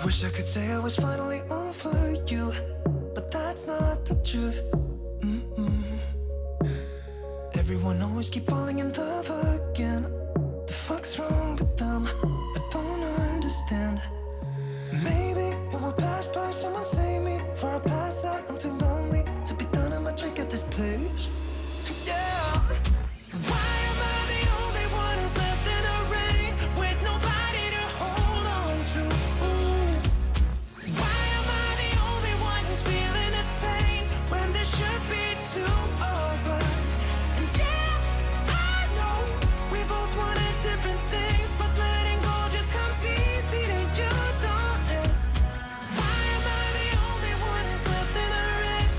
Wish I could say I was finally over you, but that's not the truth. Everyone always keep falling in love again. The fuck's wrong with them? I don't understand. Maybe it will pass by, someone save me. Before I pass out, I'm too lonely to be done. I'ma drink at this place. Yeah. Why am I the only one who's left in the rain with nobody to hold on to? Ooh. Why am I the only one who's feeling this pain when there should be two of us? And yeah, I know we both wanted different things, but letting go just comes easy to you, don't it? Why am I the only one who's left in the rain?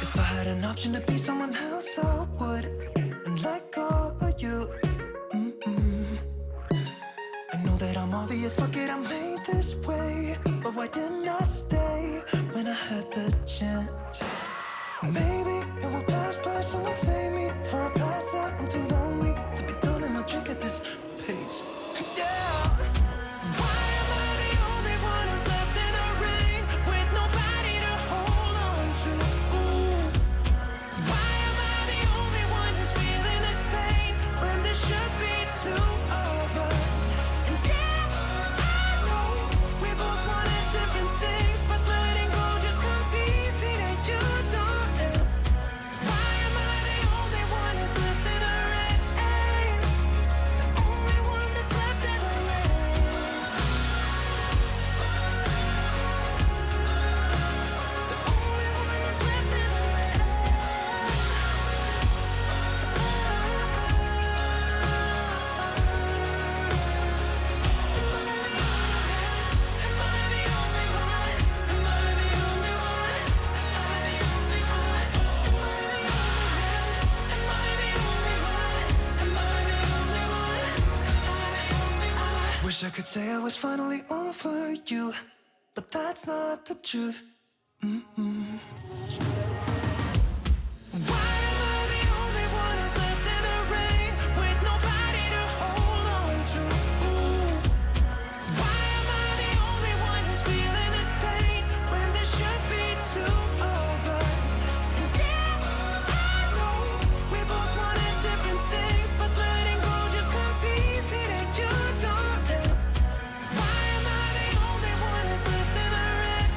If I had an option to be someone else, I would, and let go of you. I know that I'm obvious, fuck it, I'm made this way. But why didn't I stay when I had the chance? Maybe it will pass by, someone save me. Before I pass out, I'm too lonely to be done. I'ma drink at this pace. Yeah. Why am I the only one who's left in the rain with nobody to hold on to? Ooh. Why am I the only one who's feeling this pain when there should be two of us? And yeah, I know we both wanted different things, but letting go just comes easy to you, don't it? Why am I the only one who's left in the rain? The only one that's left in the rain. The only one that's left in the rain. Am I the only one? Am I the only one? Am I the only one? Am I the only one? Am I the only one? Am I the only one? Wish I could say I was finally over you, but that's not the truth. Why am I the only one who's left in the rain with nobody to hold on to? Ooh. Why am I the only one who's feeling this pain when there should be two of us? And yeah, I know we both wanted different things, but letting go just comes easy to you, don't it? Why am I the only one who's left in the rain?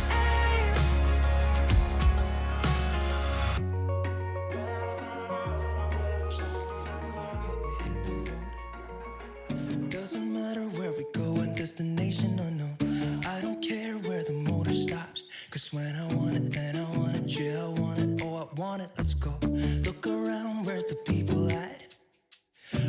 Doesn't matter where we go and destination unknown. I don't care where the motor stops, cause when I want it, then I want it. Yeah, I want it, oh I want it, let's go. Look around, where's the people at?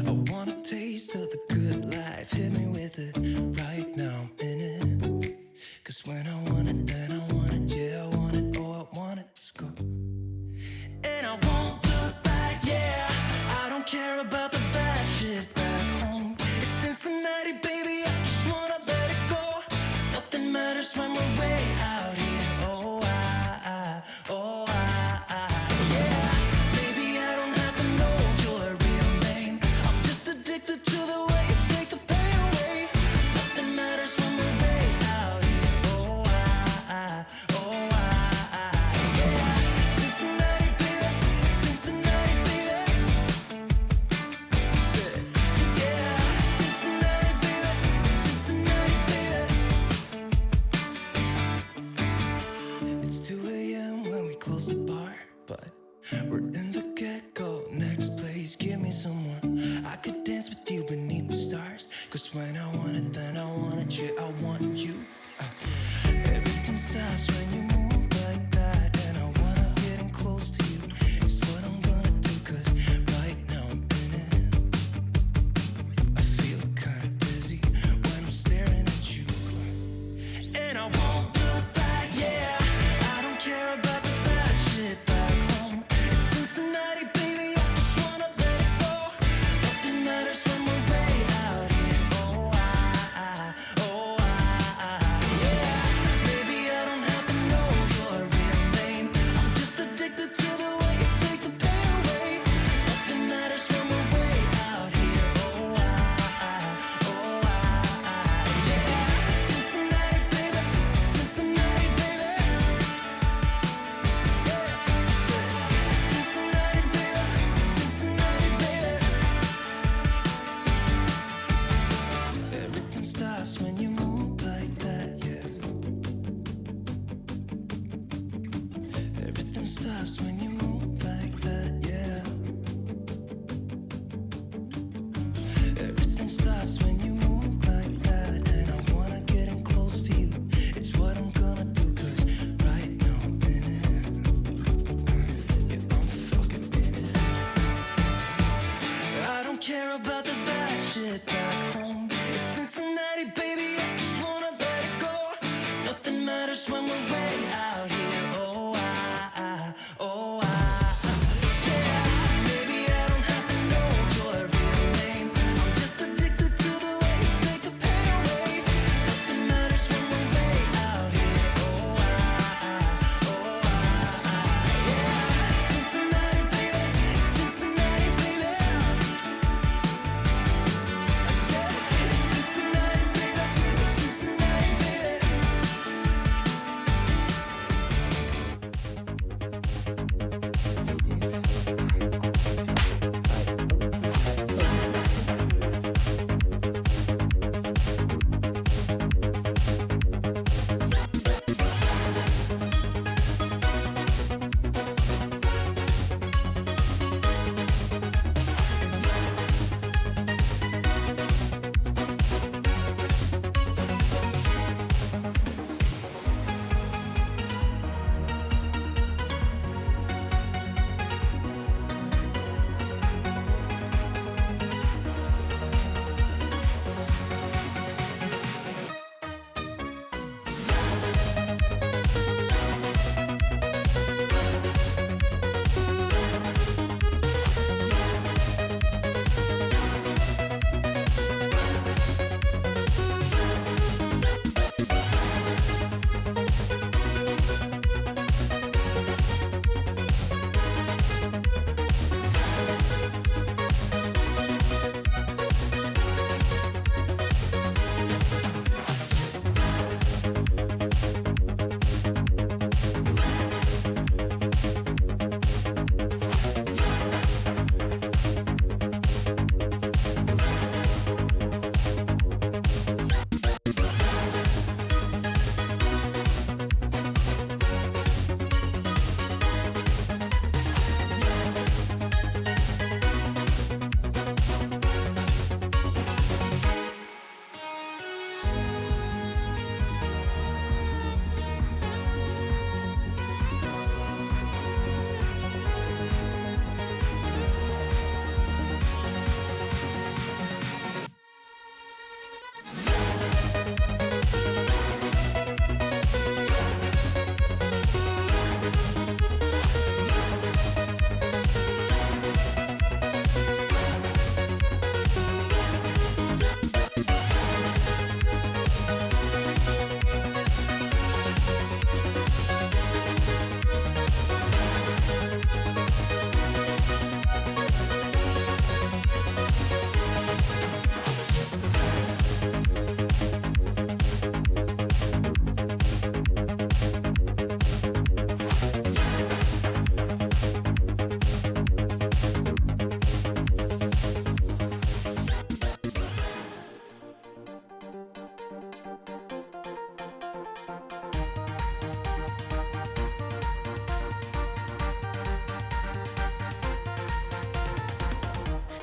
I want a taste of the good life. Hit me with it right now, I'm in it. Cause when I want it, then I want it. Yeah, I want it, oh I want it, let's go. And I won't look back, yeah. I don't care about the bad shit back home. It's Cincinnati, baby, I just wanna let it go. Nothing matters when we're way out here. Oh, yeah. Maybe I don't have to know your real name. I'm just addicted to the way you take the pain away. Nothing matters when we're way out here. Oh, yeah. Cincinnati, baby, Cincinnati, baby. Say, yeah, Cincinnati, baby, Cincinnati, baby. It's 2 a.m. when we close the bar, but we're in the get-go. Next place, give me some more. I could dance with you beneath the stars, cause when I want it, then I want it. Yeah, I want you. Everything stops when you move like that, and I wanna get in close to you. It's what I'm gonna do, cause right now I'm in it. I feel kinda dizzy when I'm staring at you. And I won't look back, yeah. I don't care about the bad shit back home. It's Cincinnati, baby, I just wanna let it go. Nothing matters when we're way out here. Oh, yeah. Maybe I don't have to know stops when you move like that, yeah. Everything stops when you move like that. And I wanna get in close to you. It's what I'm gonna do, 'cause right now I'm in it. Yeah, I'm fucking in it. I don't care about the bad shit back home. It's Cincinnati, baby, I just wanna let it go. Nothing matters when we're way out here. Oh, yeah. Maybe I don't have to know your real name. I'm just addicted to the way you take the pain away. Nothing matters when we're way out here. Oh, yeah. Cincinnati, baby, Cincinnati, baby. I said it's Cincinnati, baby, it's Cincinnati, baby.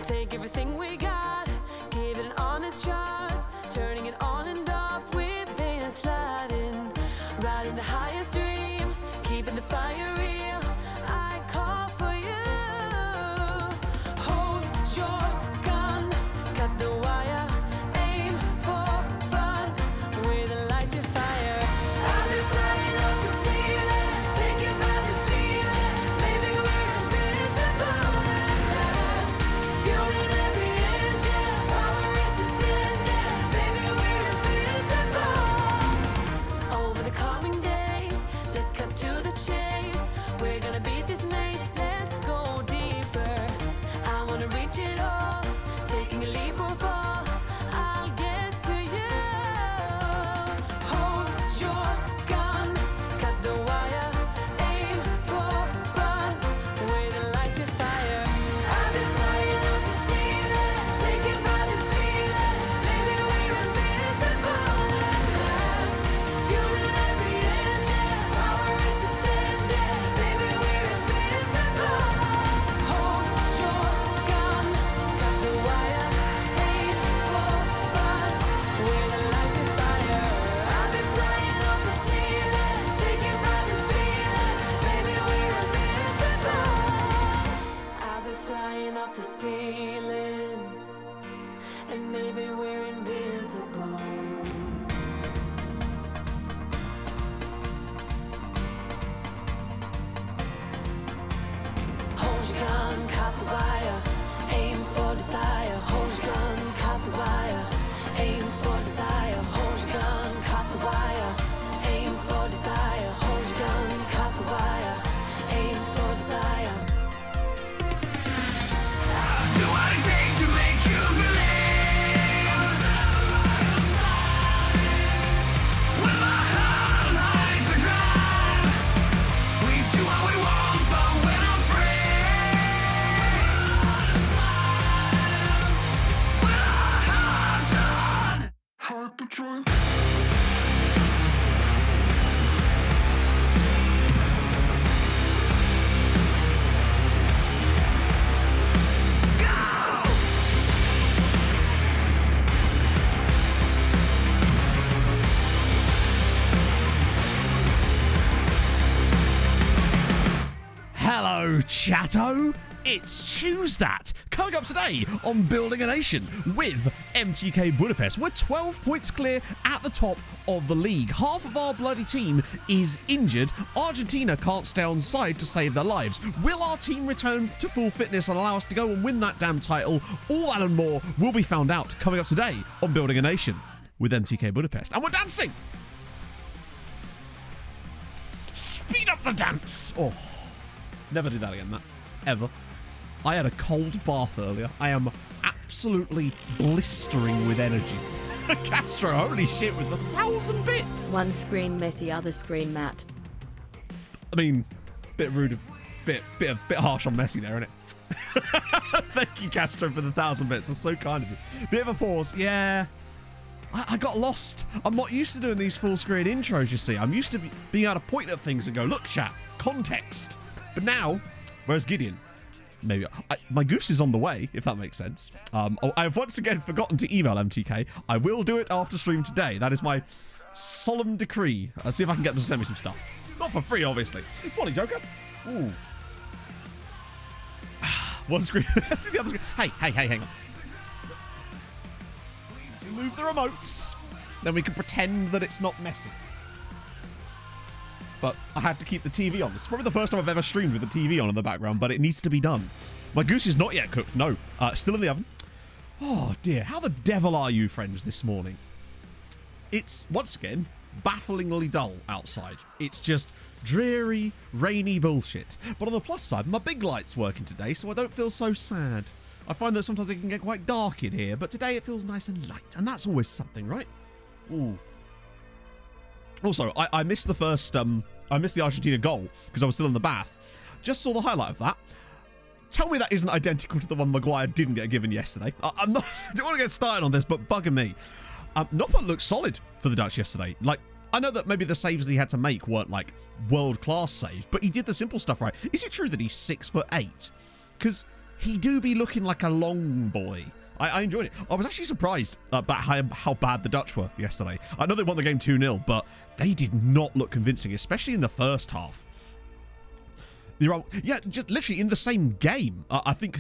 Take everything we got, give it an honest shot, turning it on and off, we've been sliding, riding the highest dream, keeping the fire real. I call for you. Hold your gun, cut the wire, aim for fun, with a light to fire. I've been flying up the ceiling, taken by this feeling. Maybe we're invincible at last, fueling every engine. maybe we're invincible. Hold your gun, caught the wire, aim for desire. Hold your gun, caught the wire, aim for desire. Hold your gun, caught the wire, aim for desire. Hold your gun, caught the wire, aim for desire. Do what it takes to make you believe. With my heart like the drive, we do what we want, but we're not free. With our hearts on hyperdrive. Hello, chatto. It's Tuesday. Coming up today on Building a Nation with MTK Budapest. We're 12 points clear at the top of the league. Half of our bloody team is injured. Argentina can't stay on side to save their lives. Will our team return to full fitness and allow us to go and win that damn title? All that and more will be found out coming up today on Building a Nation with MTK Budapest. And we're dancing! Speed up the dance! Oh. Never do that again, Matt. Ever. I had a cold bath earlier. I am absolutely blistering with energy. Castro, holy shit, with 1,000 bits! One screen Messi, other screen Matt. I mean, bit rude, bit harsh on Messi there, isn't it? Thank you, Castro, for the 1,000 bits. That's so kind of you. Bit of a pause. Yeah. I got lost. I'm not used to doing these full screen intros, you see. I'm used to being able to point at things and go, look, chat, context. But now, whereas Gideon, maybe my goose is on the way, if that makes sense. I've once again forgotten to email MTK. I will do it after stream today. That is my solemn decree. I'll see if I can get them to send me some stuff. Not for free, obviously. Wally Joker. Ooh. One screen. Let's see the other screen. Hey, hang on. Move the remotes. Then we can pretend that it's not messy. But I had to keep the TV on. It's probably the first time I've ever streamed with the TV on in the background, but it needs to be done. My goose is not yet cooked, no. Still in the oven. Oh, dear. How the devil are you, friends, this morning? It's, once again, bafflingly dull outside. It's just dreary, rainy bullshit. But on the plus side, my big light's working today, so I don't feel so sad. I find that sometimes it can get quite dark in here, but today it feels nice and light, and that's always something, right? Ooh. Also, I missed the first, I missed the Argentina goal because I was still in the bath. Just saw the highlight of that. Tell me that isn't identical to the one Maguire didn't get given yesterday. I don't want to get started on this, but bugging me. Noppert looked solid for the Dutch yesterday. Like, I know that maybe the saves that he had to make weren't, like, world-class saves, but he did the simple stuff right. Is it true that he's 6'8"? Because he do be looking like a long boy. I enjoyed it. I was actually surprised about how bad the Dutch were yesterday. I know they won the game 2-0, but they did not look convincing, especially in the first half. Yeah, just literally in the same game. I think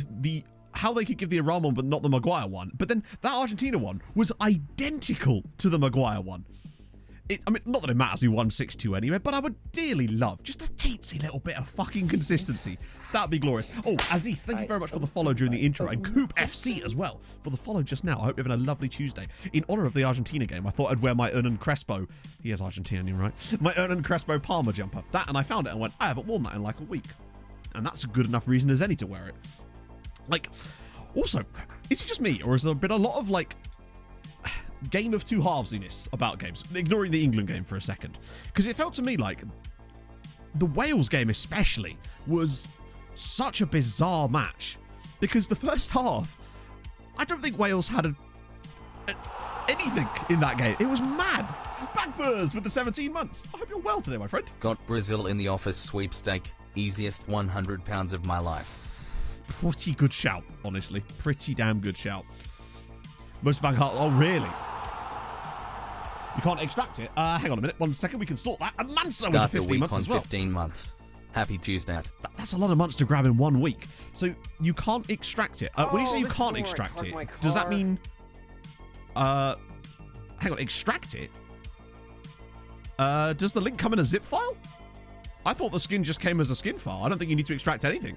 how they could give the Iran one but not the Maguire one. But then that Argentina one was identical to the Maguire one. I mean, not that it matters who won 6-2 anyway, but I would dearly love just a teensy little bit of fucking consistency. That'd be glorious. Oh, Aziz, thank you very much for the follow during the intro, and Coop FC as well for the follow just now. I hope you're having a lovely Tuesday. In honour of the Argentina game, I thought I'd wear my Hernan Crespo. He is Argentinian, right? My Hernan Crespo Palmer jumper. That, and I found it and went, I haven't worn that in like a week. And that's a good enough reason as any to wear it. Like, also, is it just me, or has there been a lot of, like, game of two halvesiness about games, ignoring the England game for a second, because it felt to me like the Wales game especially was such a bizarre match, because the first half I don't think Wales had anything in that game. It was mad. Backburst with the 17 months. I hope you're well today, my friend. Got Brazil in the office sweepstake. Easiest 100 pounds of my life. Pretty good shout, honestly. Pretty damn good shout. Most Van Gaal. Oh, really? You can't extract it. Hang on a minute. 1 second. We can sort that. And Manso with the 15 months as well. 15 months. Happy Tuesday. That's a lot of months to grab in 1 week. So you can't extract it. When you say you can't extract it, does that mean Hang on, extract it? Does the link come in a zip file? I thought the skin just came as a skin file. I don't think you need to extract anything.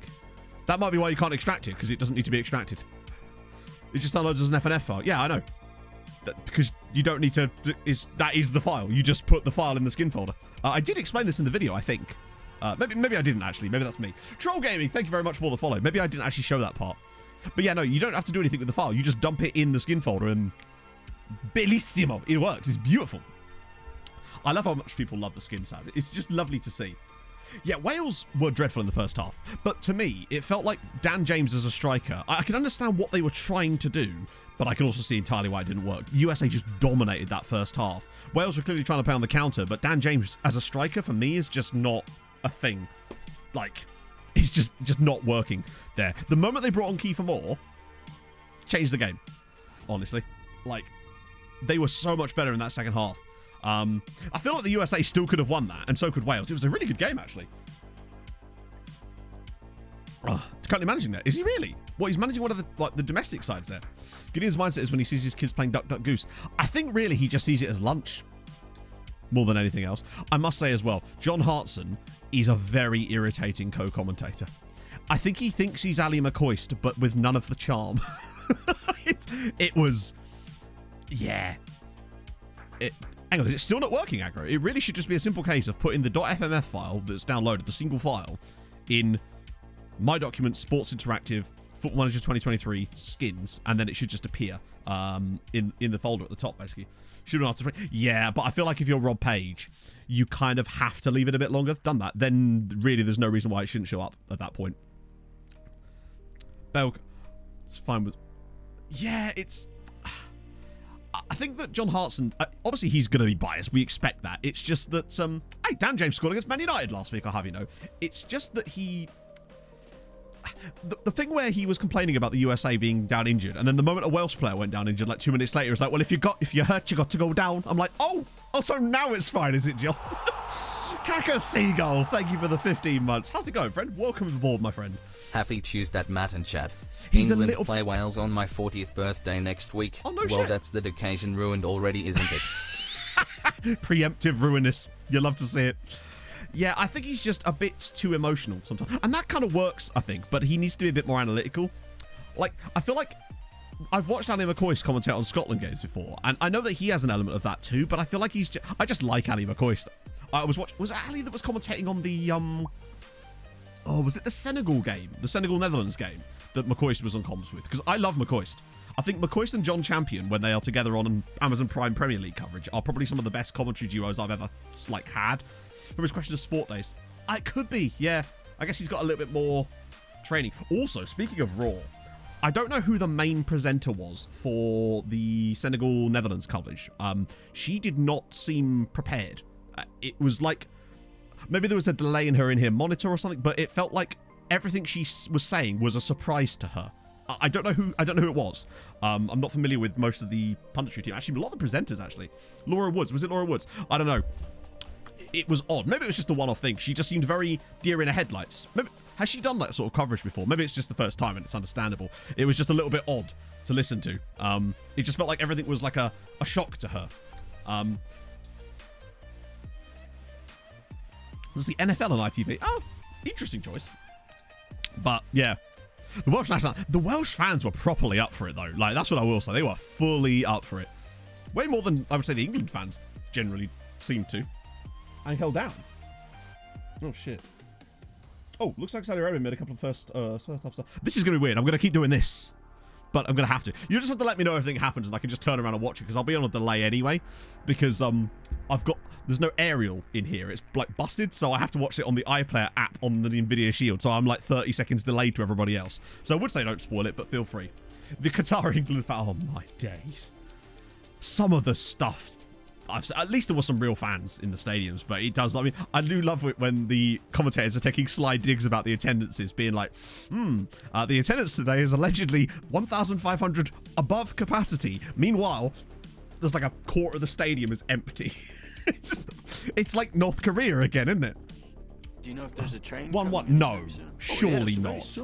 That might be why you can't extract it, because it doesn't need to be extracted. It just downloads as an FNF file. Yeah, I know. Because you don't need to... that is the file. You just put the file in the skin folder. I did explain this in the video, I think. Maybe I didn't, actually. Maybe that's me. Troll Gaming, thank you very much for the follow. Maybe I didn't actually show that part. But yeah, no, you don't have to do anything with the file. You just dump it in the skin folder and... Bellissimo. It works. It's beautiful. I love how much people love the skin size. It's just lovely to see. Yeah, Wales were dreadful in the first half, but to me, it felt like Dan James as a striker. I can understand what they were trying to do, but I can also see entirely why it didn't work. USA just dominated that first half. Wales were clearly trying to play on the counter, but Dan James as a striker, for me, is just not a thing. Like, it's just not working there. The moment they brought on Kiefer Moore, changed the game, honestly. Like, they were so much better in that second half. I feel like the USA still could have won that, and so could Wales. It was a really good game, actually. Currently managing that. Is he really? What, he's managing one of the domestic sides there? Gideon's mindset is when he sees his kids playing Duck Duck Goose. I think really he just sees it as lunch more than anything else. I must say as well, John Hartson is a very irritating co-commentator. I think he thinks he's Ali McCoist, but with none of the charm. It was... Yeah. Hang on, is it still not working, Aggro? It really should just be a simple case of putting the .fmf file that's downloaded, the single file, in My Documents, Sports Interactive, Football Manager 2023 skins, and then it should just appear in the folder at the top, basically. Shouldn't have to... Yeah, but I feel like if you're Rob Page, you kind of have to leave it a bit longer. Done that, then really there's no reason why it shouldn't show up at that point. Belg, it's fine with... Yeah, it's... I think that John Hartson, obviously he's going to be biased. We expect that. It's just that, hey, Dan James scored against Man United last week, I'll have you know. It's just that he... The thing where he was complaining about the USA being down injured, and then the moment a Welsh player went down injured, like 2 minutes later, it's like, well, if you're hurt, you got to go down. I'm like, oh, so now it's fine, is it, Jill? Kaka Seagull, thank you for the 15 months. How's it going, friend? Welcome aboard, my friend. Happy Tuesday, Matt and Chad. He's England a little... play Wales on my 40th birthday next week. Oh, no well, shit. that's the occasion ruined already, isn't it? Preemptive ruinous. You love to see it. Yeah, I think he's just a bit too emotional sometimes. And that kind of works, I think, but he needs to be a bit more analytical. Like, I feel like I've watched Ali McCoist commentate on Scotland games before, and I know that he has an element of that too, but I feel like I just like Ali McCoist. Was it Ali that was commentating on the was it the Senegal game? The Senegal-Netherlands game that McCoist was on comms with? Because I love McCoist. I think McCoist and John Champion, when they are together on Amazon Prime Premier League coverage, are probably some of the best commentary duos I've ever had. Remember his question of sport days? It could be, yeah. I guess he's got a little bit more training. Also, speaking of Raw, I don't know who the main presenter was for the Senegal-Netherlands coverage. She did not seem prepared. It was like... Maybe there was a delay in her in-here monitor or something, but it felt like everything she was saying was a surprise to her. I don't know who it was. I'm not familiar with most of the punditry team. Actually, a lot of the presenters, actually. Laura Woods. Was it Laura Woods? I don't know. It was odd. Maybe it was just a one-off thing. She just seemed very deer in the headlights. Maybe, has she done that sort of coverage before? Maybe it's just the first time and it's understandable. It was just a little bit odd to listen to. It just felt like everything was like a shock to her. Was the NFL on ITV? Oh, interesting choice. But yeah, the Welsh fans were properly up for it though. Like, that's what I will say. They were fully up for it. Way more than I would say the England fans generally seem to. And held down. Oh shit. Oh, looks like Saudi Arabia made a couple of first half stuff. This is gonna be weird. I'm gonna keep doing this, but I'm gonna have to. You just have to let me know if anything happens, and I can just turn around and watch it because I'll be on a delay anyway. Because there's no aerial in here. It's like busted, so I have to watch it on the iPlayer app on the NVIDIA Shield. So I'm like 30 seconds delayed to everybody else. So I would say don't spoil it, but feel free. The Qatar England fan. Oh my days. Some of the stuff. At least there were some real fans in the stadiums, but it does. I mean, I do love it when the commentators are taking sly digs about the attendances, being like, the attendance today is allegedly 1,500 above capacity. Meanwhile, there's like a quarter of the stadium is empty. It's like North Korea again, isn't it? Do you know if there's a train? 1-1? No, surely not.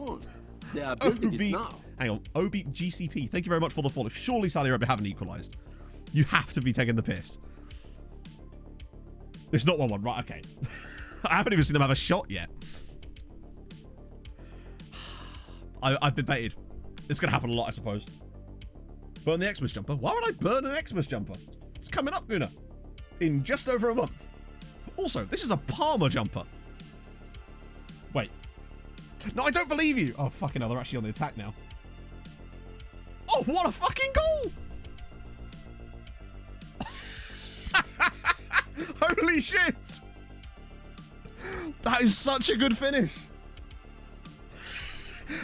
They are building OB, it now. hang on, OBGCP, thank you very much for the follow. Surely Saudi Arabia haven't equalised. You have to be taking the piss. It's not 1-1, right, okay. I haven't even seen them have a shot yet. I've been baited. It's going to happen a lot, I suppose. Burn the Xmas jumper. Why would I burn an Xmas jumper? It's coming up, Guna. In just over a month. Also, this is a Palmer jumper. Wait. No, I don't believe you. Oh, fucking hell. They're actually on the attack now. Oh, what a fucking goal. Holy shit. That is such a good finish.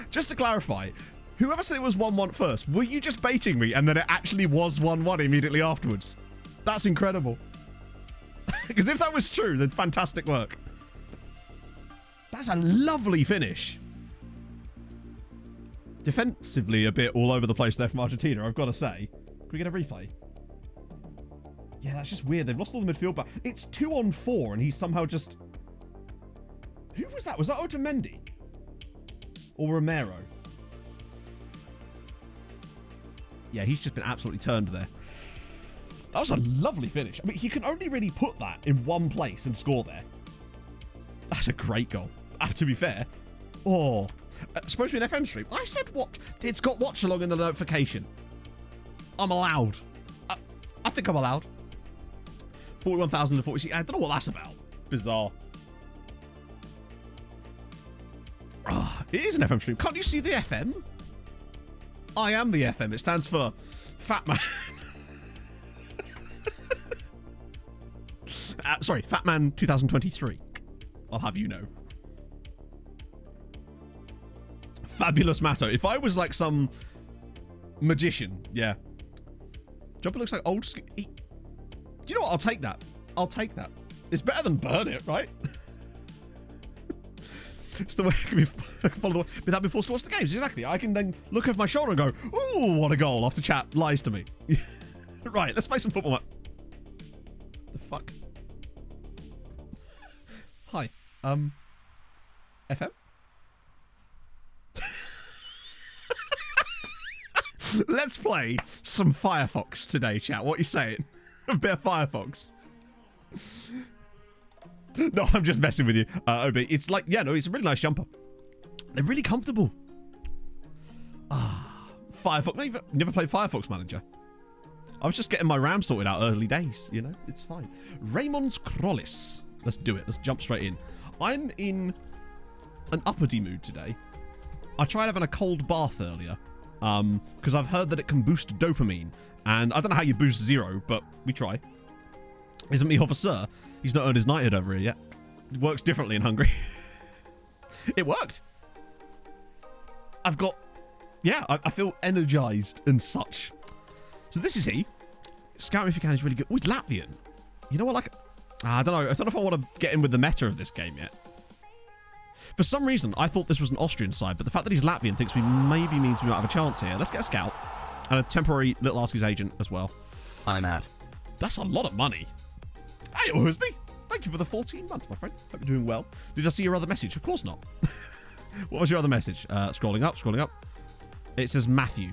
Just to clarify, whoever said it was 1-1 first, were you just baiting me and then it actually was 1-1 immediately afterwards? That's incredible. Because if that was true, then fantastic work. That's a lovely finish. Defensively a bit all over the place there from Argentina, I've got to say. Can we get a replay? Yeah, that's just weird. They've lost all the midfield, but it's 2-on-4 and he's somehow just... Who was that? Was that Otamendi? Or Romero? Yeah, he's just been absolutely turned there. That was a lovely finish. I mean, you can only really put that in one place and score there. That's a great goal. To be fair. Oh. Supposed to be an FM stream. I said what? It's got watch along in the notification. I'm allowed. I think I'm allowed. 41,040. I don't know what that's about. Bizarre. Oh, it is an FM stream. Can't you see the FM? I am the FM. It stands for Fat Man. Sorry, Fat Man 2023. I'll have you know. Fabulous Matto. If I was like some magician, yeah. Jumper looks like old school. Do you know what? I'll take that. I'll take that. It's better than burn it, right? It's the way I can follow the way. But that before to watch the games. Exactly. I can then look over my shoulder and go, ooh, what a goal, after chat lies to me. Right, let's play some football. The fuck? Hi. FM? Let's play some Firefox today, chat. What are you saying? A bit of Firefox. No, I'm just messing with you, OB. It's like, yeah, no, it's a really nice jumper. They're really comfortable. Firefox. Never played Firefox Manager. I was just getting my RAM sorted out early days, you know? It's fine. Raymond's Krollis. Let's do it. Let's jump straight in. I'm in an uppity mood today. I tried having a cold bath earlier because I've heard that it can boost dopamine. And I don't know how you boost zero, but we try. Isn't me officer? He's not earned his knighthood over here yet. It works differently in Hungary. It worked. I've got... Yeah, I feel energized and such. So this is he. Scout me if you can is really good. Oh, he's Latvian. You know what, like... I don't know. I don't know if I want to get in with the meta of this game yet. For some reason, I thought this was an Austrian side, but the fact that he's Latvian thinks we maybe means we might have a chance here. Let's get a scout. And a temporary Little Askey's agent as well. I'm at. That's a lot of money. Hey, Husby. Thank you for the 14 months, my friend. Hope you're doing well. Did I see your other message? Of course not. What was your other message? Scrolling up. It says Matthew.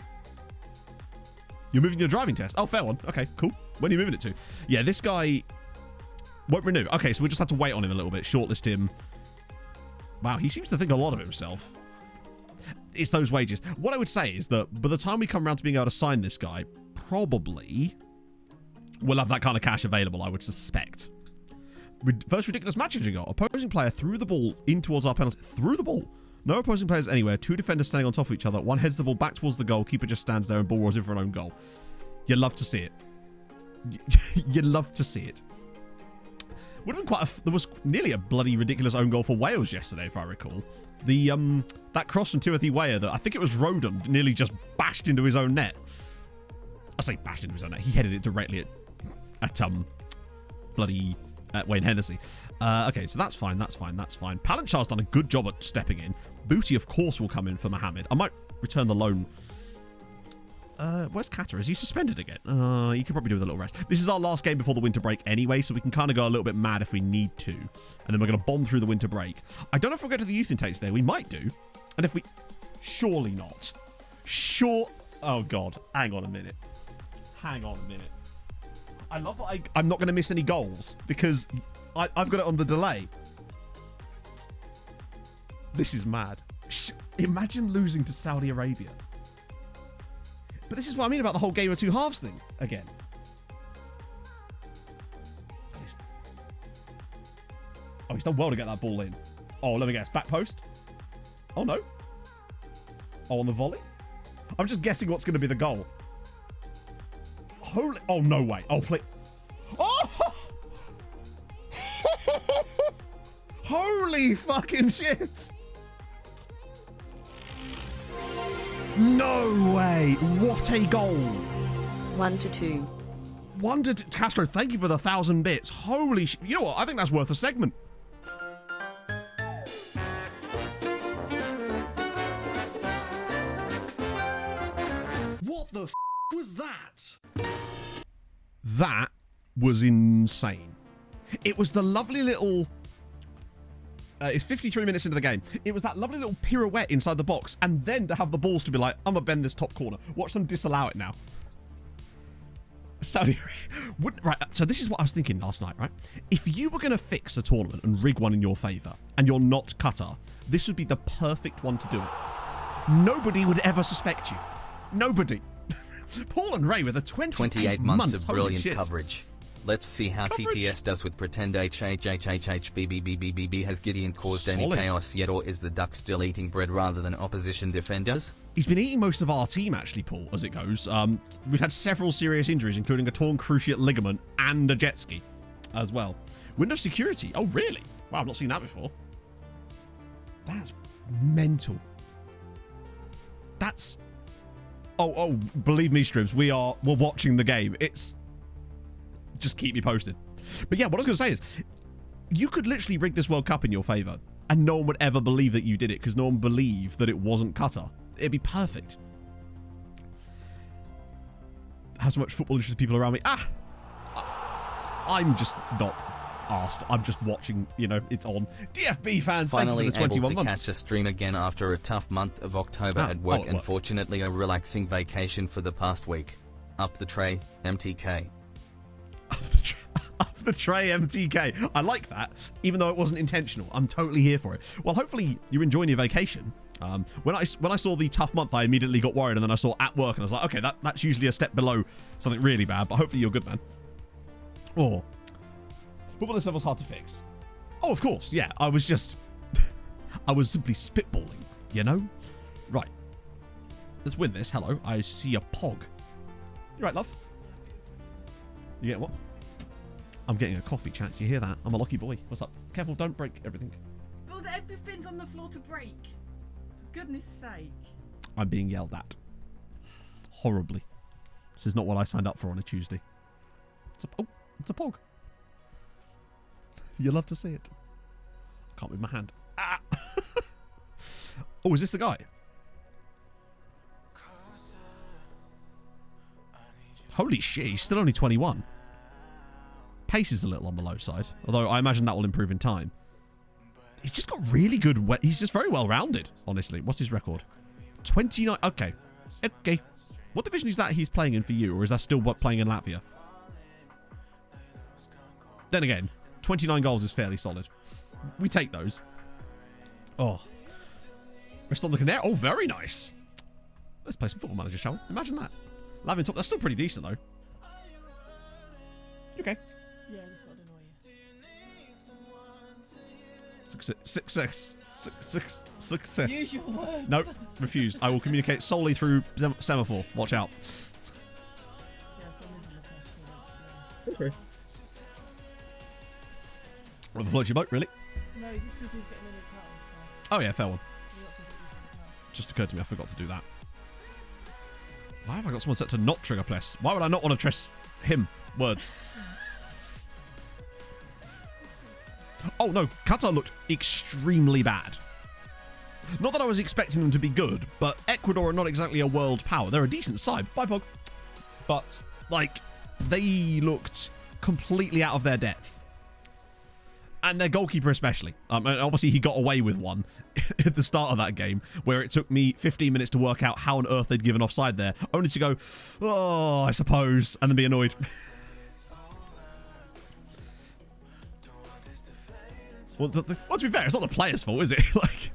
You're moving your driving test. Oh, fair one. Okay, cool. When are you moving it to? Yeah, this guy won't renew. Okay, so we just have to wait on him a little bit. Shortlist him. Wow, he seems to think a lot of himself. It's those wages. What I would say is that by the time we come around to being able to sign this guy, probably we'll have that kind of cash available, I would suspect. First ridiculous match engine goal. Opposing player threw the ball in towards our penalty. Threw the ball. No opposing players anywhere. Two defenders standing on top of each other. One heads the ball back towards the goal. Keeper just stands there and ball rolls in for an own goal. You love to see it. You love to see it. Would have been there was nearly a bloody ridiculous own goal for Wales yesterday, if I recall. The that cross from Timothy Weah that I think it was Rodon nearly just bashed into his own net. I say bashed into his own net. He headed it directly at bloody Wayne Hennessy. Okay, so that's fine. Palanchard's done a good job at stepping in. Booty, of course, will come in for Mohammed. I might return the loan. Where's Kata? Is he suspended again? He could probably do with a little rest. This is our last game before the winter break anyway, so we can kind of go a little bit mad if we need to. And then we're going to bomb through the winter break. I don't know if we'll get to the youth intakes there. We might do. And if we... Surely not. Sure. Oh, God. Hang on a minute. I love that I'm not going to miss any goals because I've got it on the delay. This is mad. Imagine losing to Saudi Arabia. But this is what I mean about the whole game of two halves thing again. Oh, he's done well to get that ball in. Oh, let me guess. Back post? Oh, no. Oh, on the volley? I'm just guessing what's going to be the goal. Holy... Oh, no way. Oh, please. Oh! Holy fucking shit. No way. What a goal. 1-2. Castro, thank you for the 1,000 bits. Holy shit. You know what? I think that's worth a segment. What the was that? That was insane. It was the lovely little... it's 53 minutes into the game. It was that lovely little pirouette inside the box, and then to have the balls to be like, I'm going to bend this top corner. Watch them disallow it now. Saudi Arabia. Right, so this is what I was thinking last night, right? If you were going to fix a tournament and rig one in your favour, and you're not Qatar, this would be the perfect one to do it. Nobody would ever suspect you. Nobody. Paul and Ray with a 28 months of Holy brilliant shit. coverage. Let's see how TTS does with pretend HHHHBBBBB. Has Gideon caused any Solid. chaos yet, or is the duck still eating bread rather than opposition defenders? He's been eating most of our team, actually, Paul, as it goes. We've had several serious injuries, including a torn cruciate ligament and a jet ski as well. Windows security. Oh, really? Wow, I've not seen that before. That's mental. That's... Oh, believe me, Stribs, we're watching the game. It's... Just keep me posted. But yeah, what I was going to say is, you could literally rig this World Cup in your favour, and no one would ever believe that you did it, because no one believed that it wasn't Qatar. It'd be perfect. How so much football interested people around me? I'm just not asked. I'm just watching, you know, it's on. DFB fan, Finally thank you for the able 21 to months. catch a stream again after a tough month of October at work, and fortunately a relaxing vacation for the past week. Up the tray, MTK. Up the tray, MTK. I like that, even though it wasn't intentional. I'm totally here for it. Well, hopefully you're enjoying your vacation. When I saw the tough month, I immediately got worried, and then I saw at work, and I was like, okay, that's usually a step below something really bad, but hopefully you're good, man. Oh. Football this level's hard to fix. Oh, of course, yeah. I was simply spitballing, you know? Right. Let's win this. Hello. I see a pog. You right, love? You getting what? I'm getting a coffee, chat. Do you hear that? I'm a lucky boy. What's up? Careful, don't break everything. Well, everything's on the floor to break. For goodness sake. I'm being yelled at. Horribly. This is not what I signed up for on a Tuesday. It's a pog. You love to see it. Can't move my hand. Ah! Oh, is this the guy? Holy shit, he's still only 21. Pace is a little on the low side, although I imagine that will improve in time. He's just got really good... He's just very well-rounded, honestly. What's his record? 29... Okay. Okay. What division is that he's playing in for you, or is that still playing in Latvia? Then again, 29 goals is fairly solid. We take those. Oh. Rest on the Canary. Oh, very nice. Let's play some Football Manager, shall we? Imagine that. Lavin top. That's still pretty decent, though. You okay? Yeah, I just got to annoy you. Success. Use your words. No, refuse. I will communicate solely through semaphore. Watch out. Yeah, so I'm in the first Okay. Well, the float your boat, really? No, just because he's getting a new cut on, Oh, yeah, fair one. so you're not completely different. Just occurred to me, I forgot to do that. Why have I got someone set to not trigger press? Why would I not want to trust him? Words. Oh, no. Qatar looked extremely bad. Not that I was expecting them to be good, but Ecuador are not exactly a world power. They're a decent side. Bye, Pog. But, like, they looked completely out of their depth. And their goalkeeper especially. And obviously he got away with one at the start of that game where it took me 15 minutes to work out how on earth they'd given offside there, only to go, oh, I suppose, and then be annoyed. Well, to be fair, it's not the player's fault, is it? Like,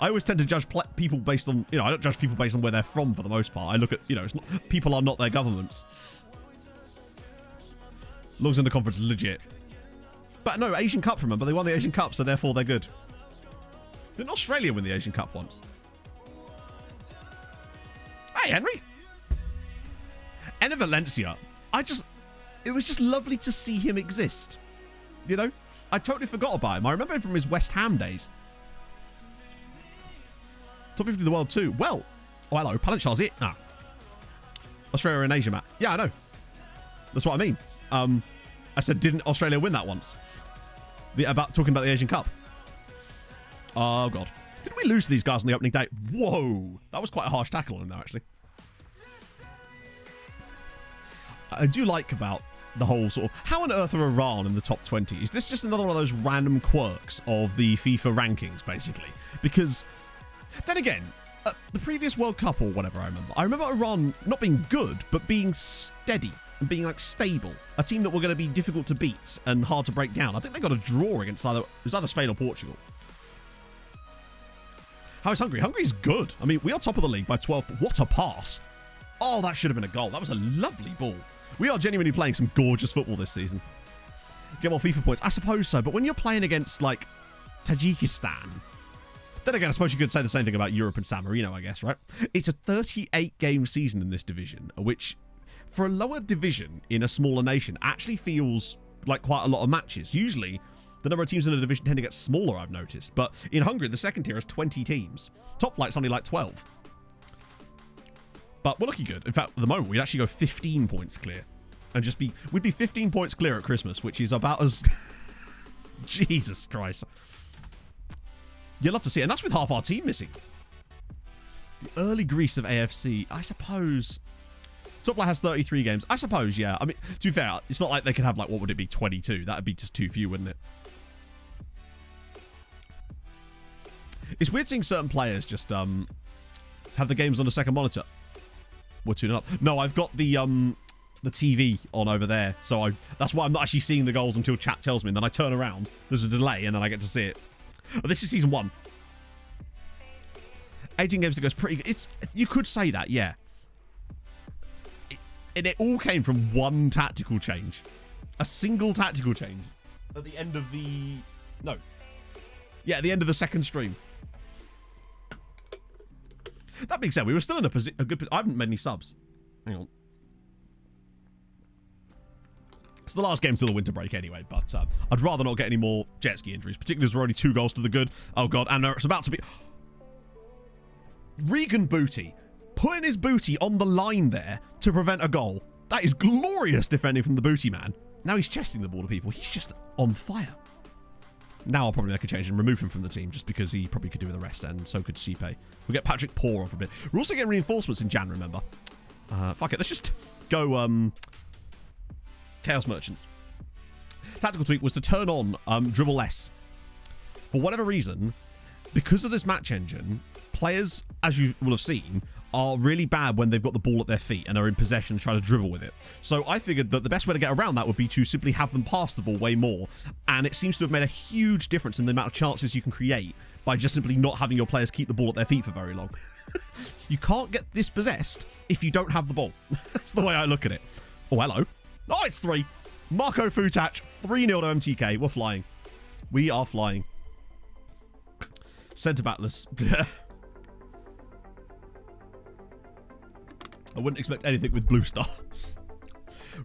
I always tend to judge people based on, I don't judge people based on where they're from for the most part. I look at, it's not, people are not their governments. Logs in the conference, legit. But no, Asian Cup, remember? They won the Asian Cup, so therefore they're good. Didn't Australia win the Asian Cup once? Hey, Henry. Enner Valencia. It was just lovely to see him exist. I totally forgot about him. I remember him from his West Ham days. Top 50 of the world too. Well, oh, hello. Palanchard's it. Ah. Australia in Asia, Matt. Yeah, I know. That's what I mean. I said, didn't Australia win that once? Talking about the Asian Cup. Oh, God. Didn't we lose to these guys on the opening day? Whoa. That was quite a harsh tackle on him, though, actually. I do like about the whole sort of... How on earth are Iran in the top 20? Is this just another one of those random quirks of the FIFA rankings, basically? Because, then again, the previous World Cup or whatever I remember Iran not being good, but being steady. And being like stable, a team that were going to be difficult to beat and hard to break down. I think they got a draw against it was either Spain or Portugal. How is Hungary? Hungary's good. I mean, we are top of the league by 12. But what a pass! Oh, that should have been a goal. That was a lovely ball. We are genuinely playing some gorgeous football this season. Get more FIFA points, I suppose so. But when you're playing against like Tajikistan, then again, I suppose you could say the same thing about Europe and San Marino, I guess, right? It's a 38 game season in this division, which, for a lower division in a smaller nation, actually feels like quite a lot of matches. Usually, the number of teams in a division tend to get smaller, I've noticed. But in Hungary, the second tier has 20 teams. Top flight's only like 12. But we're looking good. In fact, at the moment, we'd actually go 15 points clear. And we'd be 15 points clear at Christmas, which is about as... Jesus Christ. You'd love to see it. And that's with half our team missing. The early grease of AFC, I suppose... Top flight has 33 games. I suppose, yeah. I mean, to be fair, it's not like they could have, like, what would it be, 22? That would be just too few, wouldn't it? It's weird seeing certain players just have the games on the second monitor. We're tuning up. No, I've got the TV on over there, so that's why I'm not actually seeing the goals until chat tells me, and then I turn around. There's a delay, and then I get to see it. But this is season 1. 18 games to go is pretty good. You could say that, yeah. And it all came from one tactical change. A single tactical change. At the end of the... No. Yeah, at the end of the second stream. That being said, we were still in a good... I haven't made any subs. Hang on. It's the last game till the winter break anyway, but I'd rather not get any more jet ski injuries, particularly as we're only 2 goals to the good. Oh, God. And it's about to be... Regan Booty. Putting his booty on the line there to prevent a goal. That is glorious defending from the booty man. Now he's chesting the ball to people. He's just on fire. Now I'll probably make a change and remove him from the team just because he probably could do with the rest, and so could Sipe. We'll get Patrick Poor off a bit. We're also getting reinforcements in Jan, remember? Fuck it. Let's just go Chaos Merchants. Tactical tweak was to turn on Dribble Less. For whatever reason, because of this match engine, players, as you will have seen, are really bad when they've got the ball at their feet and are in possession and try to dribble with it. So I figured that the best way to get around that would be to simply have them pass the ball way more. And it seems to have made a huge difference in the amount of chances you can create by just simply not having your players keep the ball at their feet for very long. You can't get dispossessed if you don't have the ball. That's the way I look at it. Oh, hello. Oh, it's 3. Marco Futach, 3-0 to MTK. We're flying. We are flying. Centre backless. I wouldn't expect anything with Blue Star.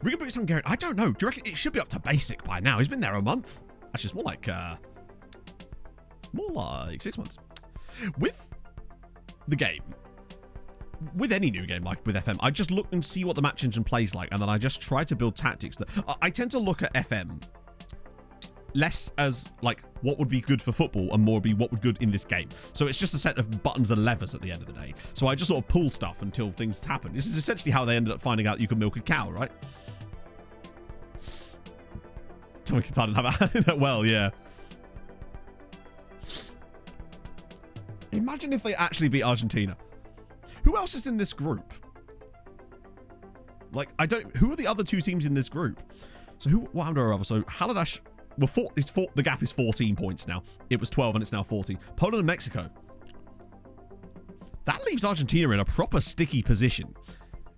Regan Booty's Hungarian. I don't know. Do you reckon it should be up to basic by now? He's been there a month. Actually, it's more like 6 months. With the game, with any new game like with FM, I just look and see what the match engine plays like, and then I just try to build tactics. That I tend to look at FM less as like what would be good for football and more be what would good in this game. So it's just a set of buttons and levers at the end of the day. So I just sort of pull stuff until things happen. This is essentially how they ended up finding out you can milk a cow, right? Tommy Qatar didn't have that well, yeah. Imagine if they actually beat Argentina. Who else is in this group? Like, who are the other two teams in this group? So what happened to our other? So Haladash, well, the gap is 14 points now. It was 12 and it's now 14. Poland and Mexico. That leaves Argentina in a proper sticky position.